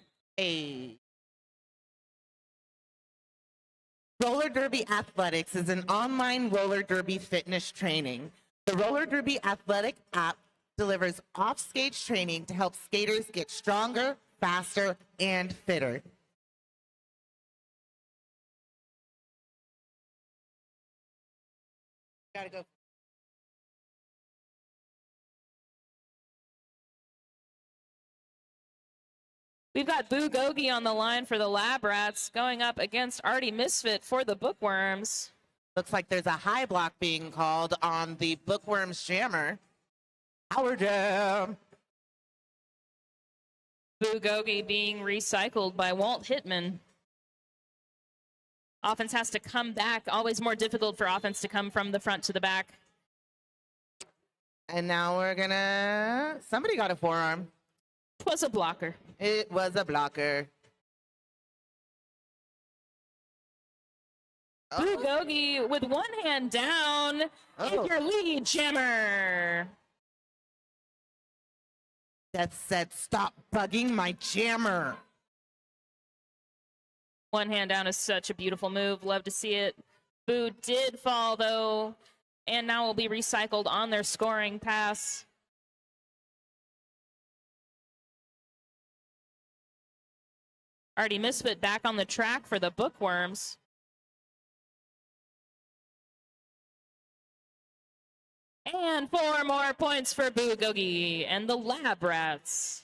Roller Derby Athletics is an online roller derby fitness training. The Roller Derby Athletic app delivers off-stage training to help skaters get stronger, faster, and fitter. Gotta go. We've got Boo Gogi on the line for the Lab Rats, going up against Artie Misfit for the Bookworms. Looks like there's a high block being called on the Bookworms jammer. Power jam. Boo Gogi being recycled by Walt Hitman. Offense has to come back. Always more difficult for offense to come from the front to the back. And now we're gonna... Somebody got a forearm. It was a blocker. It was a blocker. Boo Gogi with 1 hand down. And your lead jammer. Death said, stop bugging my jammer. 1 hand down is such a beautiful move. Love to see it. Boo did fall, though, and now will be recycled on their scoring pass. Artie Misfit back on the track for the Bookworms. And 4 more points for Boo Gogi and the Lab Rats.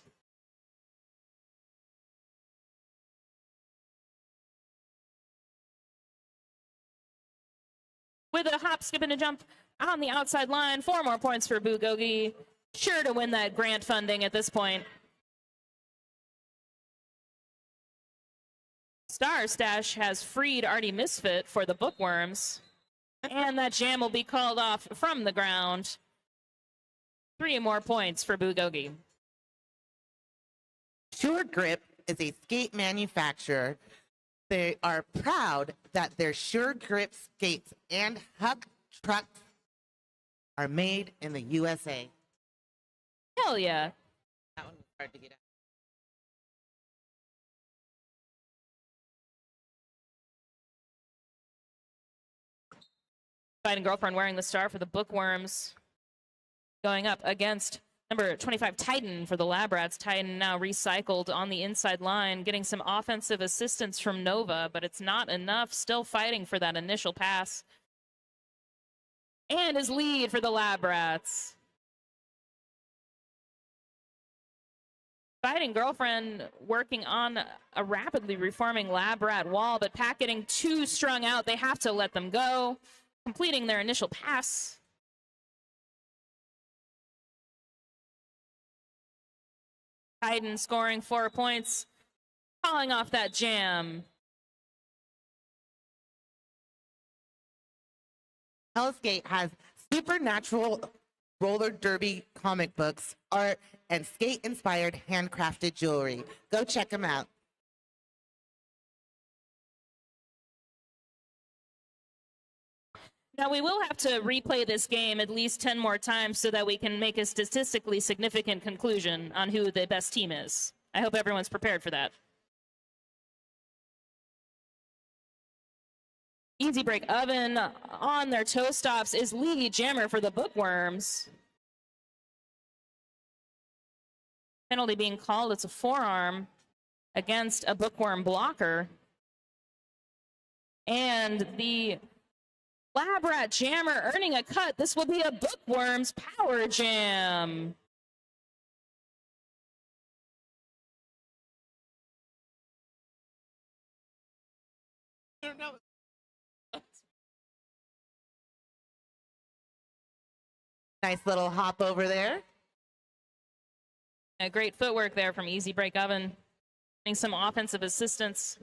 With a hop, skip, and a jump on the outside line. 4 more points for Boo Gogi. Sure to win that grant funding at this point. Star Stash has freed Artie Misfit for the Bookworms. And that jam will be called off from the ground. 3 more points for Boo Gogi. Sure Grip is a skate manufacturer. They are proud that their Sure Grip skates and Huck trucks are made in the USA. Hell yeah. That one was hard to get out. Fighting Girlfriend wearing the star for the Bookworms. Going up against Number 25, Titan for the Lab Rats. Titan now recycled on the inside line, getting some offensive assistance from Nova, but it's not enough. Still fighting for that initial pass. And his lead for the Lab Rats. Fighting Girlfriend working on a rapidly reforming Lab Rat wall, but Pack getting too strung out. They have to let them go, completing their initial pass. Titan scoring 4 points, calling off that jam. Hell's Gate has supernatural roller derby comic books, art, and skate-inspired handcrafted jewelry. Go check them out. Now, we will have to replay this game at least 10 more times so that we can make a statistically significant conclusion on who the best team is. I hope everyone's prepared for that. Easy Break Oven on their toe stops is lead jammer for the Bookworms. Penalty being called, it's a forearm against a Bookworm blocker. And the Lab Rat Jammer earning a cut. This will be a Bookworms Power Jam. Nice little hop over there. A great footwork there from Easy Break Oven. Getting some offensive assistance.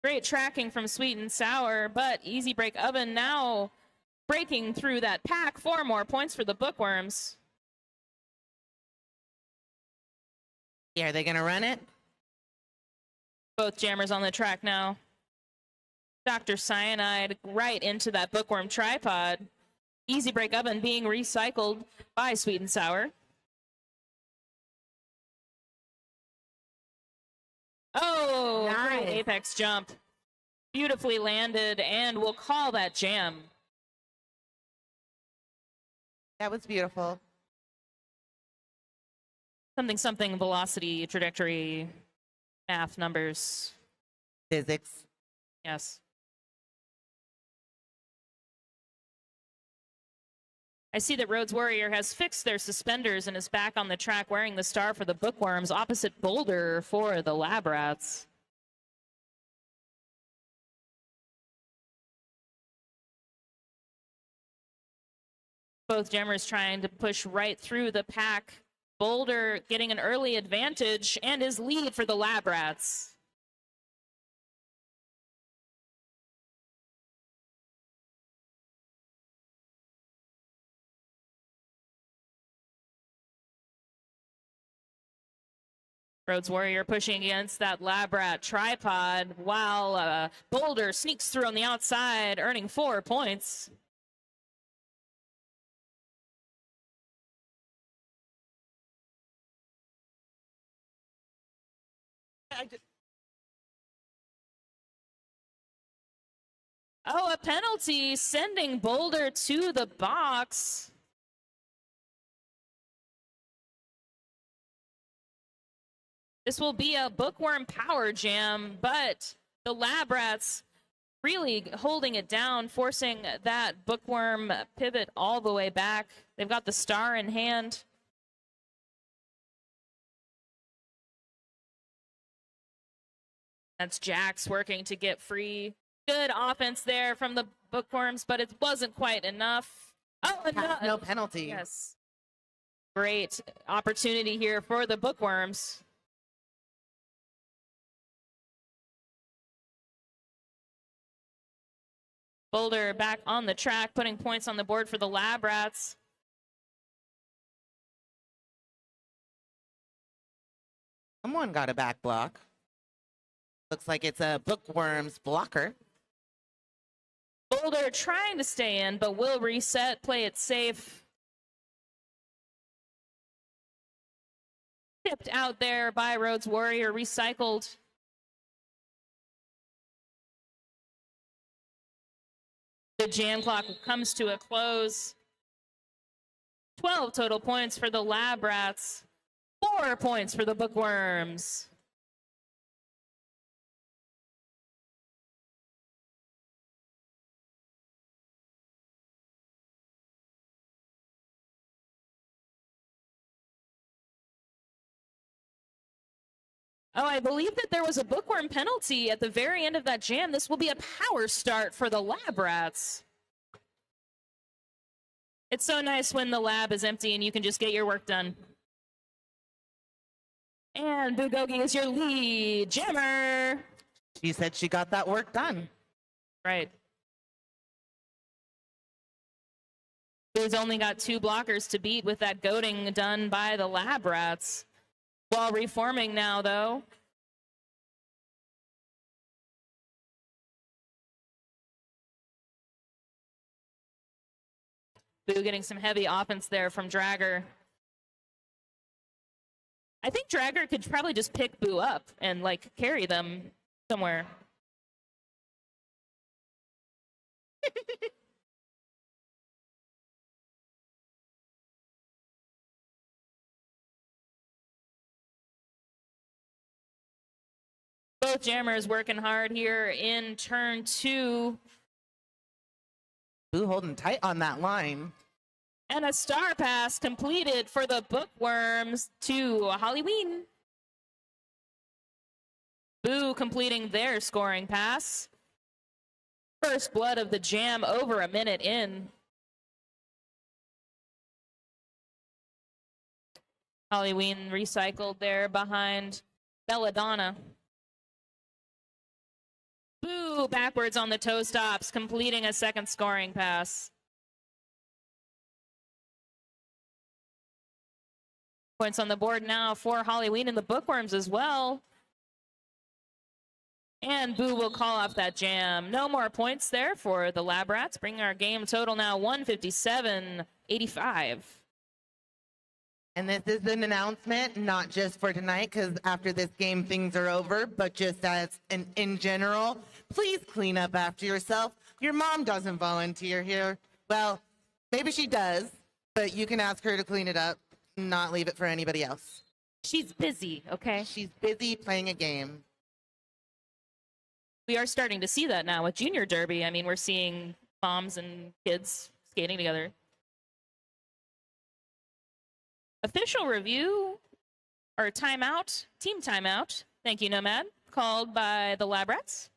Great tracking from Sweet and Sour, but Easy Break Oven now breaking through that pack. 4 more points for the Bookworms. Yeah, are they going to run it? Both jammers on the track now. Dr. Cyanide right into that Bookworm tripod. Easy Break Oven being recycled by Sweet and Sour. Oh, nice. Great apex jump. Beautifully landed, and we'll call that jam. That was beautiful. Something, velocity, trajectory, math, numbers. Physics. Yes. I see that Rhodes Warrior has fixed their suspenders and is back on the track wearing the star for the Bookworms, opposite Boulder for the Lab Rats. Both jammers trying to push right through the pack. Boulder getting an early advantage and his lead for the Lab Rats. Rhodes Warrior pushing against that Lab Rat tripod while Boulder sneaks through on the outside, earning 4 points. Oh, a penalty sending Boulder to the box. This will be a Bookworm Power Jam, but the Lab Rats really holding it down, forcing that Bookworm pivot all the way back. They've got the star in hand. That's Jax working to get free. Good offense there from the Bookworms, but it wasn't quite enough. Oh, no penalty. Yes. Great opportunity here for the Bookworms. Boulder back on the track, putting points on the board for the Lab Rats. Someone got a back block. Looks like it's a Bookworms blocker. Boulder trying to stay in, but will reset, play it safe. Tipped out there by Rhodes Warrior, recycled. The jam clock comes to a close. 12 total points for the Lab Rats, 4 points for the Bookworms. Oh, I believe that there was a Bookworm penalty at the very end of that jam. This will be a power start for the Lab Rats. It's so nice when the lab is empty and you can just get your work done. And Bugogi is your lead jammer. She said she got that work done. Right. Who's only got 2 blockers to beat with that goading done by the Lab Rats. While reforming now, though. Boo getting some heavy offense there from Dragger. I think Dragger could probably just pick Boo up and, like, carry them somewhere. Both jammers working hard here in turn 2. Boo holding tight on that line. And a star pass completed for the Bookworms to Halloween. Boo completing their scoring pass. First blood of the jam over a minute in. Halloween recycled there behind Belladonna. Boo backwards on the toe stops, completing a second scoring pass. Points on the board now for Halloween and the Bookworms as well. And Boo will call off that jam. No more points there for the Lab Rats, bringing our game total now 157-85. And this is an announcement, not just for tonight, because after this game things are over, but just as in general, please clean up after yourself. Your mom doesn't volunteer here. Well, maybe she does, but you can ask her to clean it up, not leave it for anybody else. She's busy, okay? She's busy playing a game. We are starting to see that now with Junior Derby. I mean, we're seeing moms and kids skating together. Official review, or timeout, team timeout. Thank you, Nomad. Called by the Lab Rats.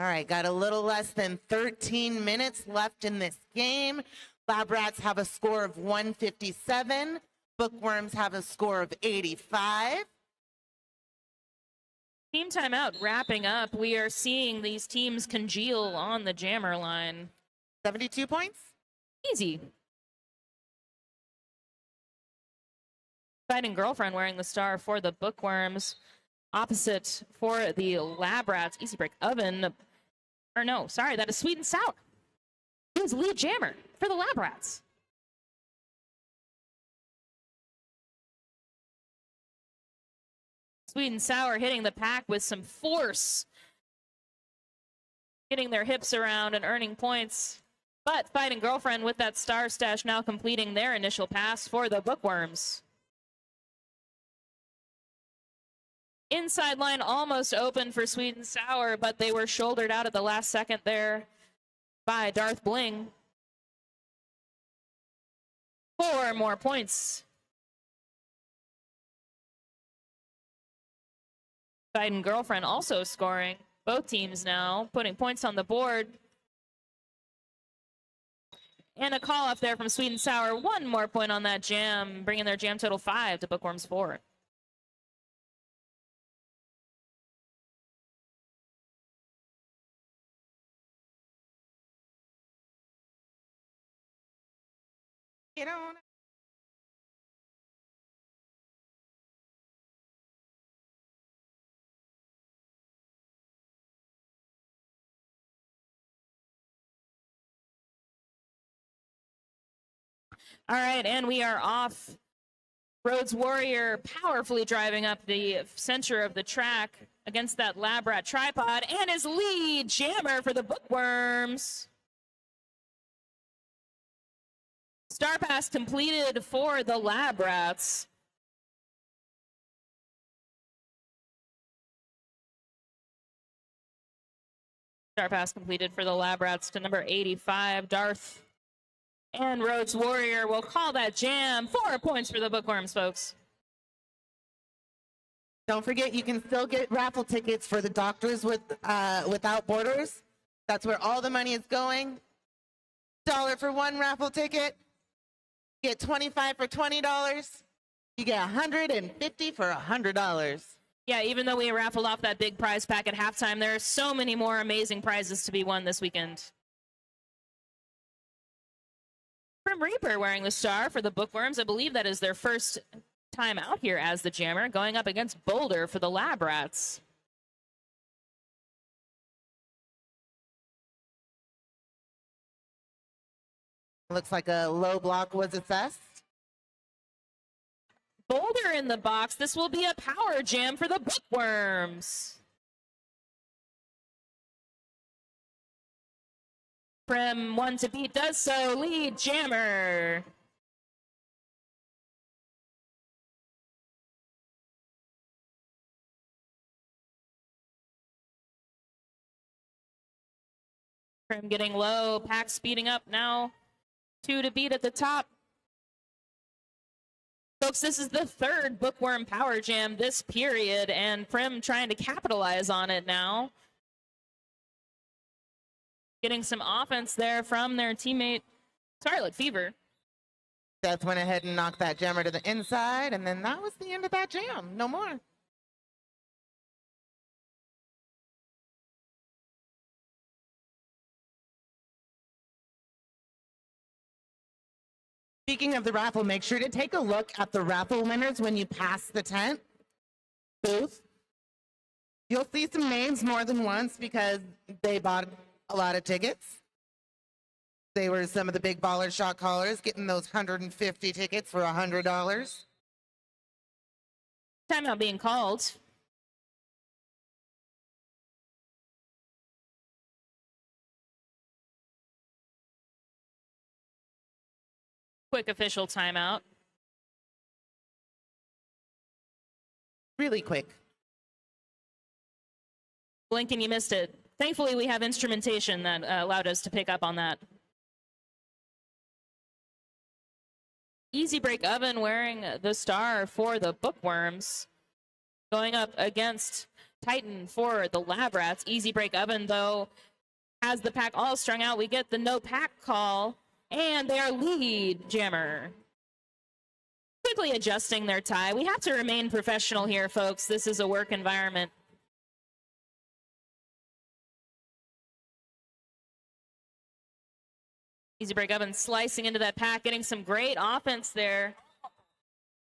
All right, got a little less than 13 minutes left in this game. Lab Rats have a score of 157. Bookworms have a score of 85. Team timeout wrapping up. We are seeing these teams congeal on the jammer line. 72 points? Easy. Fighting Girlfriend wearing the star for the Bookworms. Opposite for the Lab Rats, Easy Break Oven. Or no, sorry, that is Sweet and Sour. Who's lead jammer for the Lab Rats? Sweet and Sour hitting the pack with some force. Getting their hips around and earning points. But Fighting Girlfriend with that star stash now completing their initial pass for the Bookworms. Inside line almost open for Sweet and Sour, but they were shouldered out at the last second there by Darth Bling. 4 more points. Biden Girlfriend also scoring. Both teams now putting points on the board. And a call off there from Sweet and Sour. 1 more point on that jam, bringing their jam total 5 to Bookworms 4. Get on. All right, and we are off. Rhodes Warrior powerfully driving up the center of the track against that lab rat tripod, and his lead jammer for the Bookworms. Star pass completed for the lab rats. Star pass completed for the lab rats to number 85, Darth. And Rhodes Warrior will call that jam. 4 points for the Bookworms, folks. Don't forget, you can still get raffle tickets for the Doctors Without Borders. That's where all the money is going. $1 for one raffle ticket. You get 25 for $20. You get 150 for $100. Yeah, even though we raffled off that big prize pack at halftime, there are so many more amazing prizes to be won this weekend. Grim Reaper wearing the star for the Bookworms. I believe that is their first time out here as the jammer, going up against Boulder for the Lab Rats. Looks like a low block was assessed. Boulder in the box. This will be a power jam for the Bookworms. Prim, one to beat, does so. Lead jammer. Prim getting low. Pack speeding up now. 2 to beat at the top. Folks, this is the third Bookworm Power Jam this period, and Prim trying to capitalize on it now. Getting some offense there from their teammate, Scarlet Fever. Seth went ahead and knocked that jammer to the inside, and then that was the end of that jam. No more. Speaking of the raffle, make sure to take a look at the raffle winners when you pass the tent booth. You'll see some names more than once because they bought a lot of tickets. They were some of the big baller shot callers getting those 150 tickets for $100. Timeout being called. Quick official timeout. Really quick. Blink and you missed it. Thankfully, we have instrumentation that allowed us to pick up on that. Easy Break Oven wearing the star for the Bookworms. Going up against Titan for the Lab Rats. Easy Break Oven, though, has the pack all strung out. We get the no pack call. And their lead jammer. Quickly adjusting their tie. We have to remain professional here, folks. This is a work environment. Easy Break Oven slicing into that pack, getting some great offense there.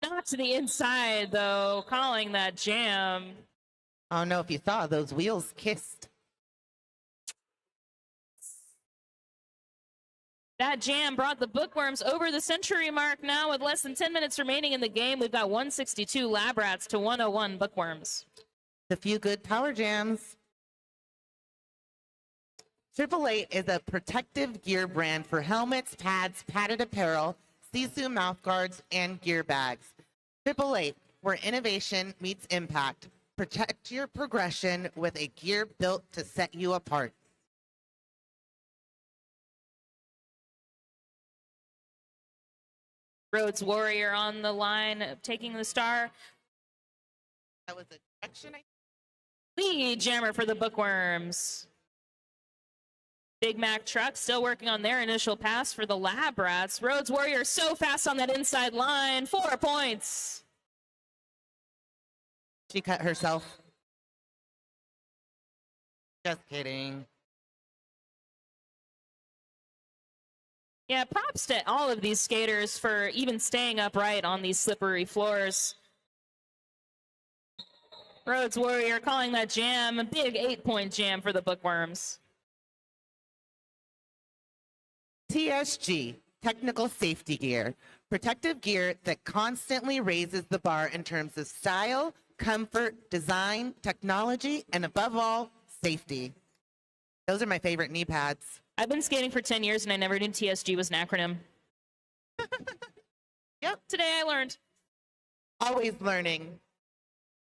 Not to the inside, though, calling that jam. I don't know if you saw, those wheels kissed. That jam brought the Bookworms over the century mark now with less than 10 minutes remaining in the game. We've got 162 Lab Rats to 101 Bookworms. A few good power jams. 888 is a protective gear brand for helmets, pads, padded apparel, Sisu mouthguards, and gear bags. 888, where innovation meets impact. Protect your progression with a gear built to set you apart. Rhodes Warrior on the line, taking the star. That was a direction. Lead jammer for the Bookworms. Big Mac truck still working on their initial pass for the Lab Rats. Rhodes Warrior so fast on that inside line. 4 points. She cut herself. Just kidding. Yeah, props to all of these skaters for even staying upright on these slippery floors. Rhodes Warrior calling that jam a big 8-point jam for the Bookworms. TSG, technical safety gear. Protective gear that constantly raises the bar in terms of style, comfort, design, technology, and above all, safety. Those are my favorite knee pads. I've been skating for 10 years and I never knew TSG was an acronym. Yep. Today I learned. Always learning.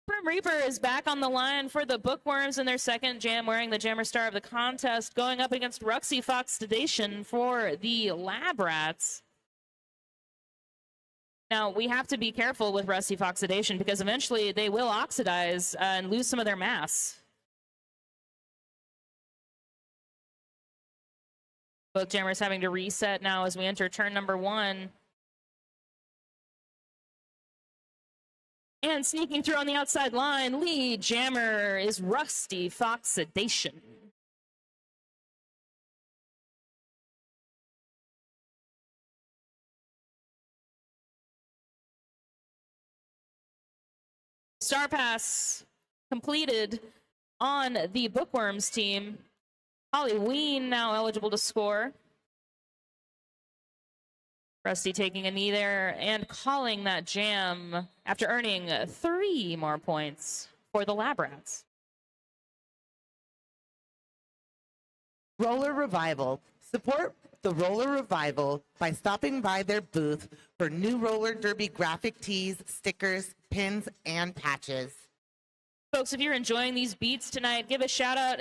Grim Reaper is back on the line for the Bookworms in their second jam, wearing the Jammer Star of the contest, going up against Ruxy Fox Sedation for the Lab Rats. Now, we have to be careful with Rusty Fox Sedation because eventually they will oxidize and lose some of their mass. Both jammers having to reset now as we enter turn number 1. And sneaking through on the outside line, lead jammer is Rusty Fox Sedation. Star Pass completed on the Bookworms team. Holly Ween now eligible to score. Rusty taking a knee there and calling that jam after earning 3 more points for the Lab Rats. Roller Revival. Support the Roller Revival by stopping by their booth for new roller derby graphic tees, stickers, pins, and patches. Folks, if you're enjoying these beats tonight, give a shout out,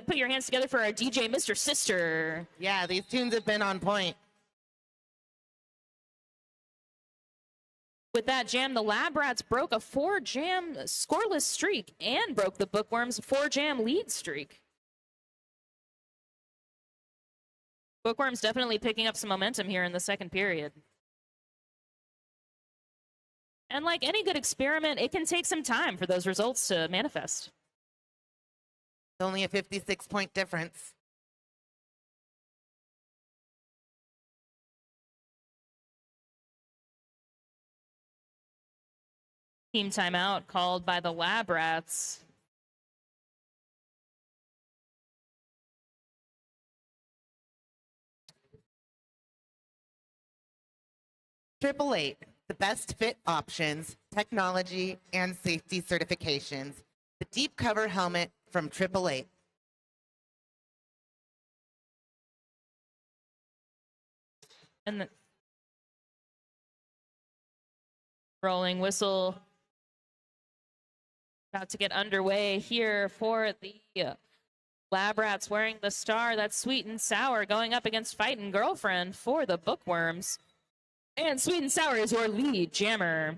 put your hands together for our DJ, Mr. Sister. Yeah, these tunes have been on point. With that jam, the Lab Rats broke a 4-jam scoreless streak and broke the Bookworms' 4-jam lead streak. Bookworms definitely picking up some momentum here in the second period. And like any good experiment, it can take some time for those results to manifest. Only a 56-point difference. Team timeout called by the Lab Rats. Triple Eight, the best fit options, technology, and safety certifications. The deep cover helmet from Triple Eight. And the rolling whistle about to get underway here for the Lab Rats wearing the star. That's Sweet and Sour going up against Fightin' Girlfriend for the Bookworms. And Sweet and Sour is your lead jammer.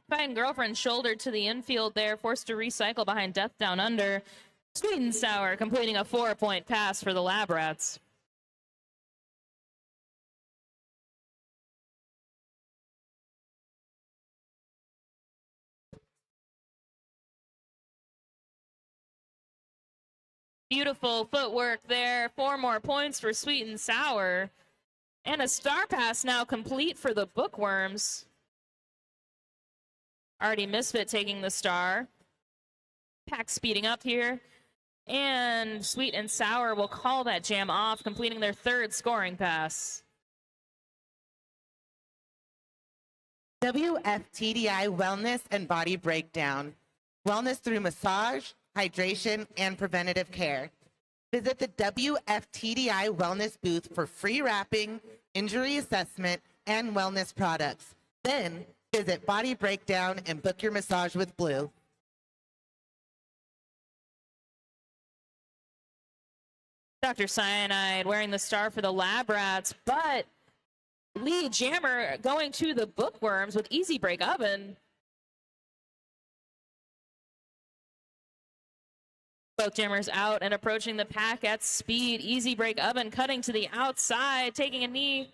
Fightin' Girlfriend shouldered to the infield there, forced to recycle behind Death Down Under. Sweet and Sour completing a 4-point pass for the Lab Rats. Beautiful footwork there. 4 more points for Sweet and Sour. And a star pass now complete for the Bookworms. Already Misfit taking the star. Pack speeding up here. And Sweet and Sour will call that jam off, completing their 3rd scoring pass. WFTDI Wellness and Body Breakdown. Wellness through massage, hydration, and preventative care. Visit the WFTDI Wellness booth for free wrapping, injury assessment, and wellness products. Then visit Body Breakdown and book your massage with Blue. Dr. Cyanide wearing the star for the Lab Rats, but lead jammer going to the Bookworms with Easy Break Oven. Both jammers out and approaching the pack at speed. Easy Break Oven cutting to the outside, taking a knee,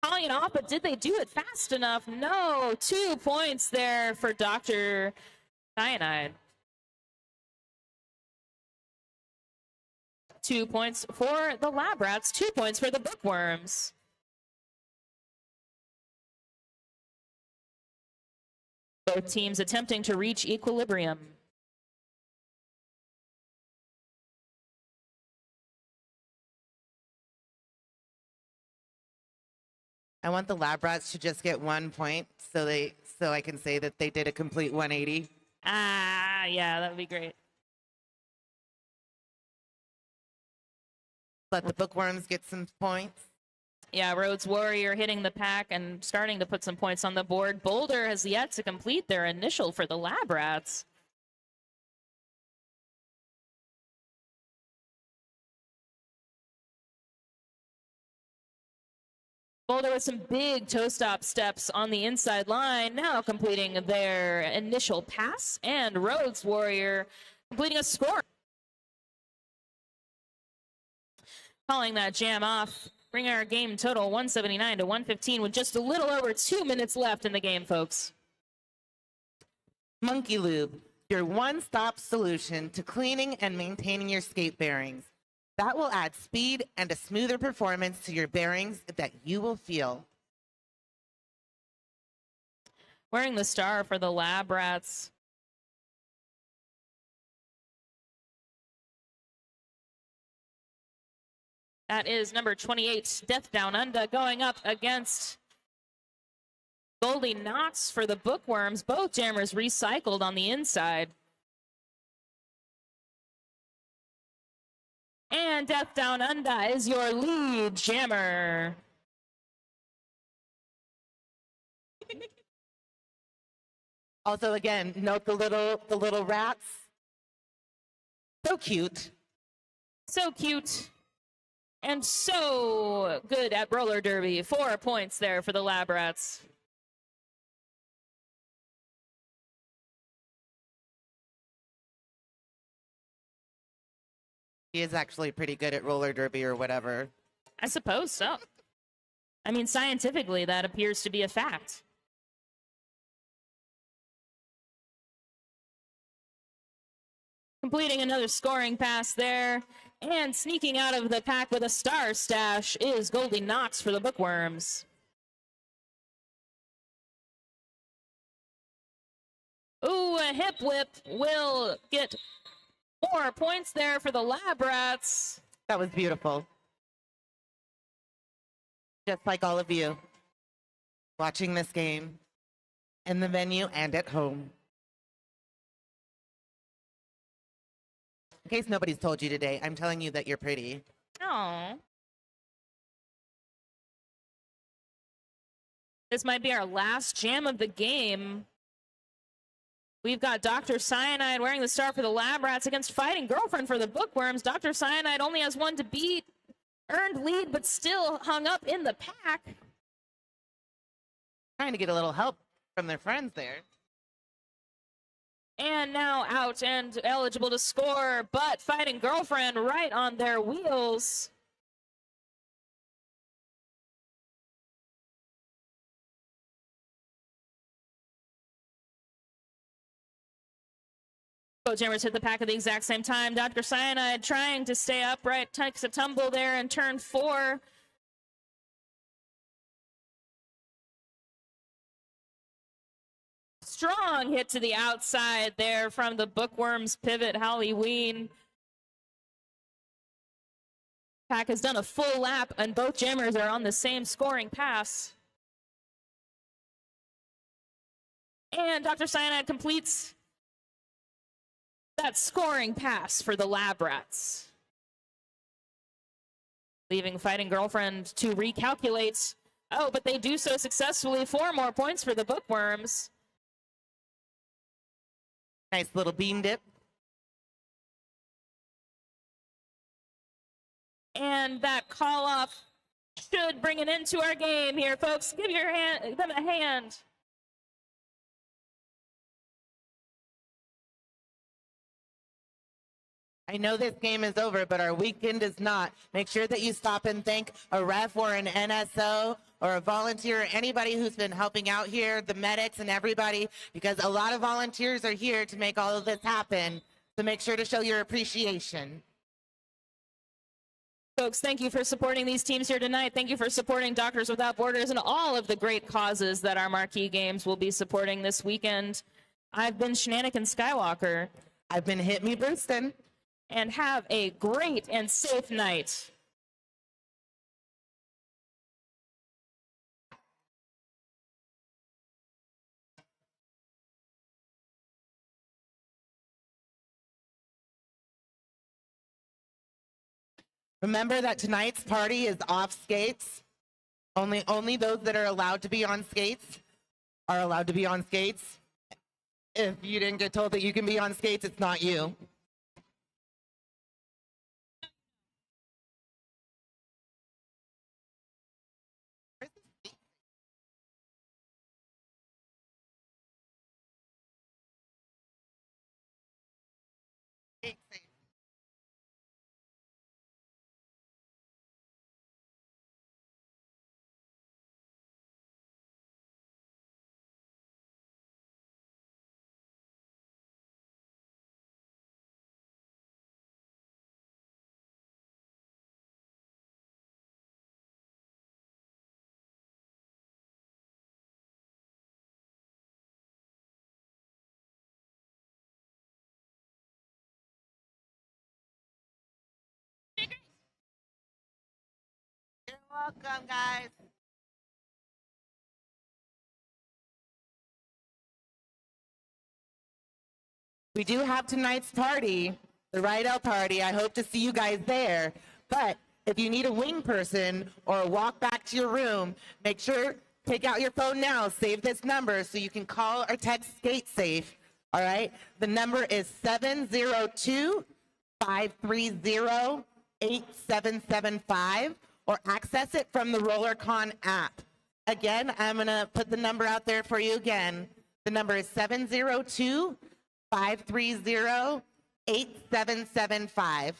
calling it off, but did they do it fast enough? No. 2 points there for Dr. Cyanide. 2 points for the Lab Rats, 2 points for the Bookworms. Both teams attempting to reach equilibrium. I want the Lab Rats to just get 1 point so I can say that they did a complete 180. Ah, yeah, that would be great. Let the Bookworms get some points. Yeah, Rhodes Warrior hitting the pack and starting to put some points on the board. Boulder has yet to complete their initial for the Lab Rats. Boulder with some big toe-stop steps on the inside line, now completing their initial pass, and Rhodes Warrior completing a score. Calling that jam off, bringing our game total 179 to 115 with just a little over 2 minutes left in the game, folks. Monkey Lube, your one-stop solution to cleaning and maintaining your skate bearings. That will add speed and a smoother performance to your bearings that you will feel. Wearing the star for the Lab Rats. That is number 28, Death Down Under, going up against Goldie Knox for the Bookworms. Both jammers recycled on the inside. And Death Down Under is your lead jammer. Also, again, note the little rats. So cute. So cute. And so good at roller derby. 4 points there for the Lab Rats. He is actually pretty good at roller derby or whatever. I suppose so. I mean, scientifically, that appears to be a fact. Completing another scoring pass there. And sneaking out of the pack with a star stash is Goldie Knox for the Bookworms. Ooh, a hip whip will get 4 points there for the Lab Rats. That was beautiful. Just like all of you watching this game in the venue and at home. In case nobody's told you today, I'm telling you that you're pretty. Oh. This might be our last jam of the game. We've got Dr. Cyanide wearing the star for the Lab Rats against Fighting Girlfriend for the Bookworms. Dr. Cyanide only has one to beat. Earned lead, but still hung up in the pack. Trying to get a little help from their friends there. And now out and eligible to score, but Fighting Girlfriend right on their wheels. Both jammers hit the pack at the exact same time. Dr. Cyanide trying to stay upright, takes a tumble there in turn 4. Strong hit to the outside there from the Bookworms pivot, Halloween. Pack has done a full lap, and both jammers are on the same scoring pass. And Dr. Cyanide completes that scoring pass for the Lab Rats, leaving Fighting Girlfriend to recalculate. Oh, but they do so successfully. 4 more points for the Bookworms. Nice little bean dip. And that call off should bring an end to our game here, folks. Give them a hand. I know this game is over, but our weekend is not. Make sure that you stop and thank a ref or an NSO or a volunteer or anybody who's been helping out here, the medics and everybody, because a lot of volunteers are here to make all of this happen. So make sure to show your appreciation. Folks, thank you for supporting these teams here tonight. Thank you for supporting Doctors Without Borders and all of the great causes that our marquee games will be supporting this weekend. I've been Shenanigan Skywalker. I've been Hit Me Brewston. And have a great and safe night. Remember that tonight's party is off skates. Only those that are allowed to be on skates are allowed to be on skates. If you didn't get told that you can be on skates, it's not you. You're welcome, guys. We do have tonight's party, the Ryel party. I hope to see you guys there. But if you need a wing person or walk back to your room, make sure, take out your phone now, save this number so you can call or text Skate Safe. All right? The number is 702-530-8775 or access it from the Rollercon app. Again, I'm going to put the number out there for you again. The number is 702-530-8775.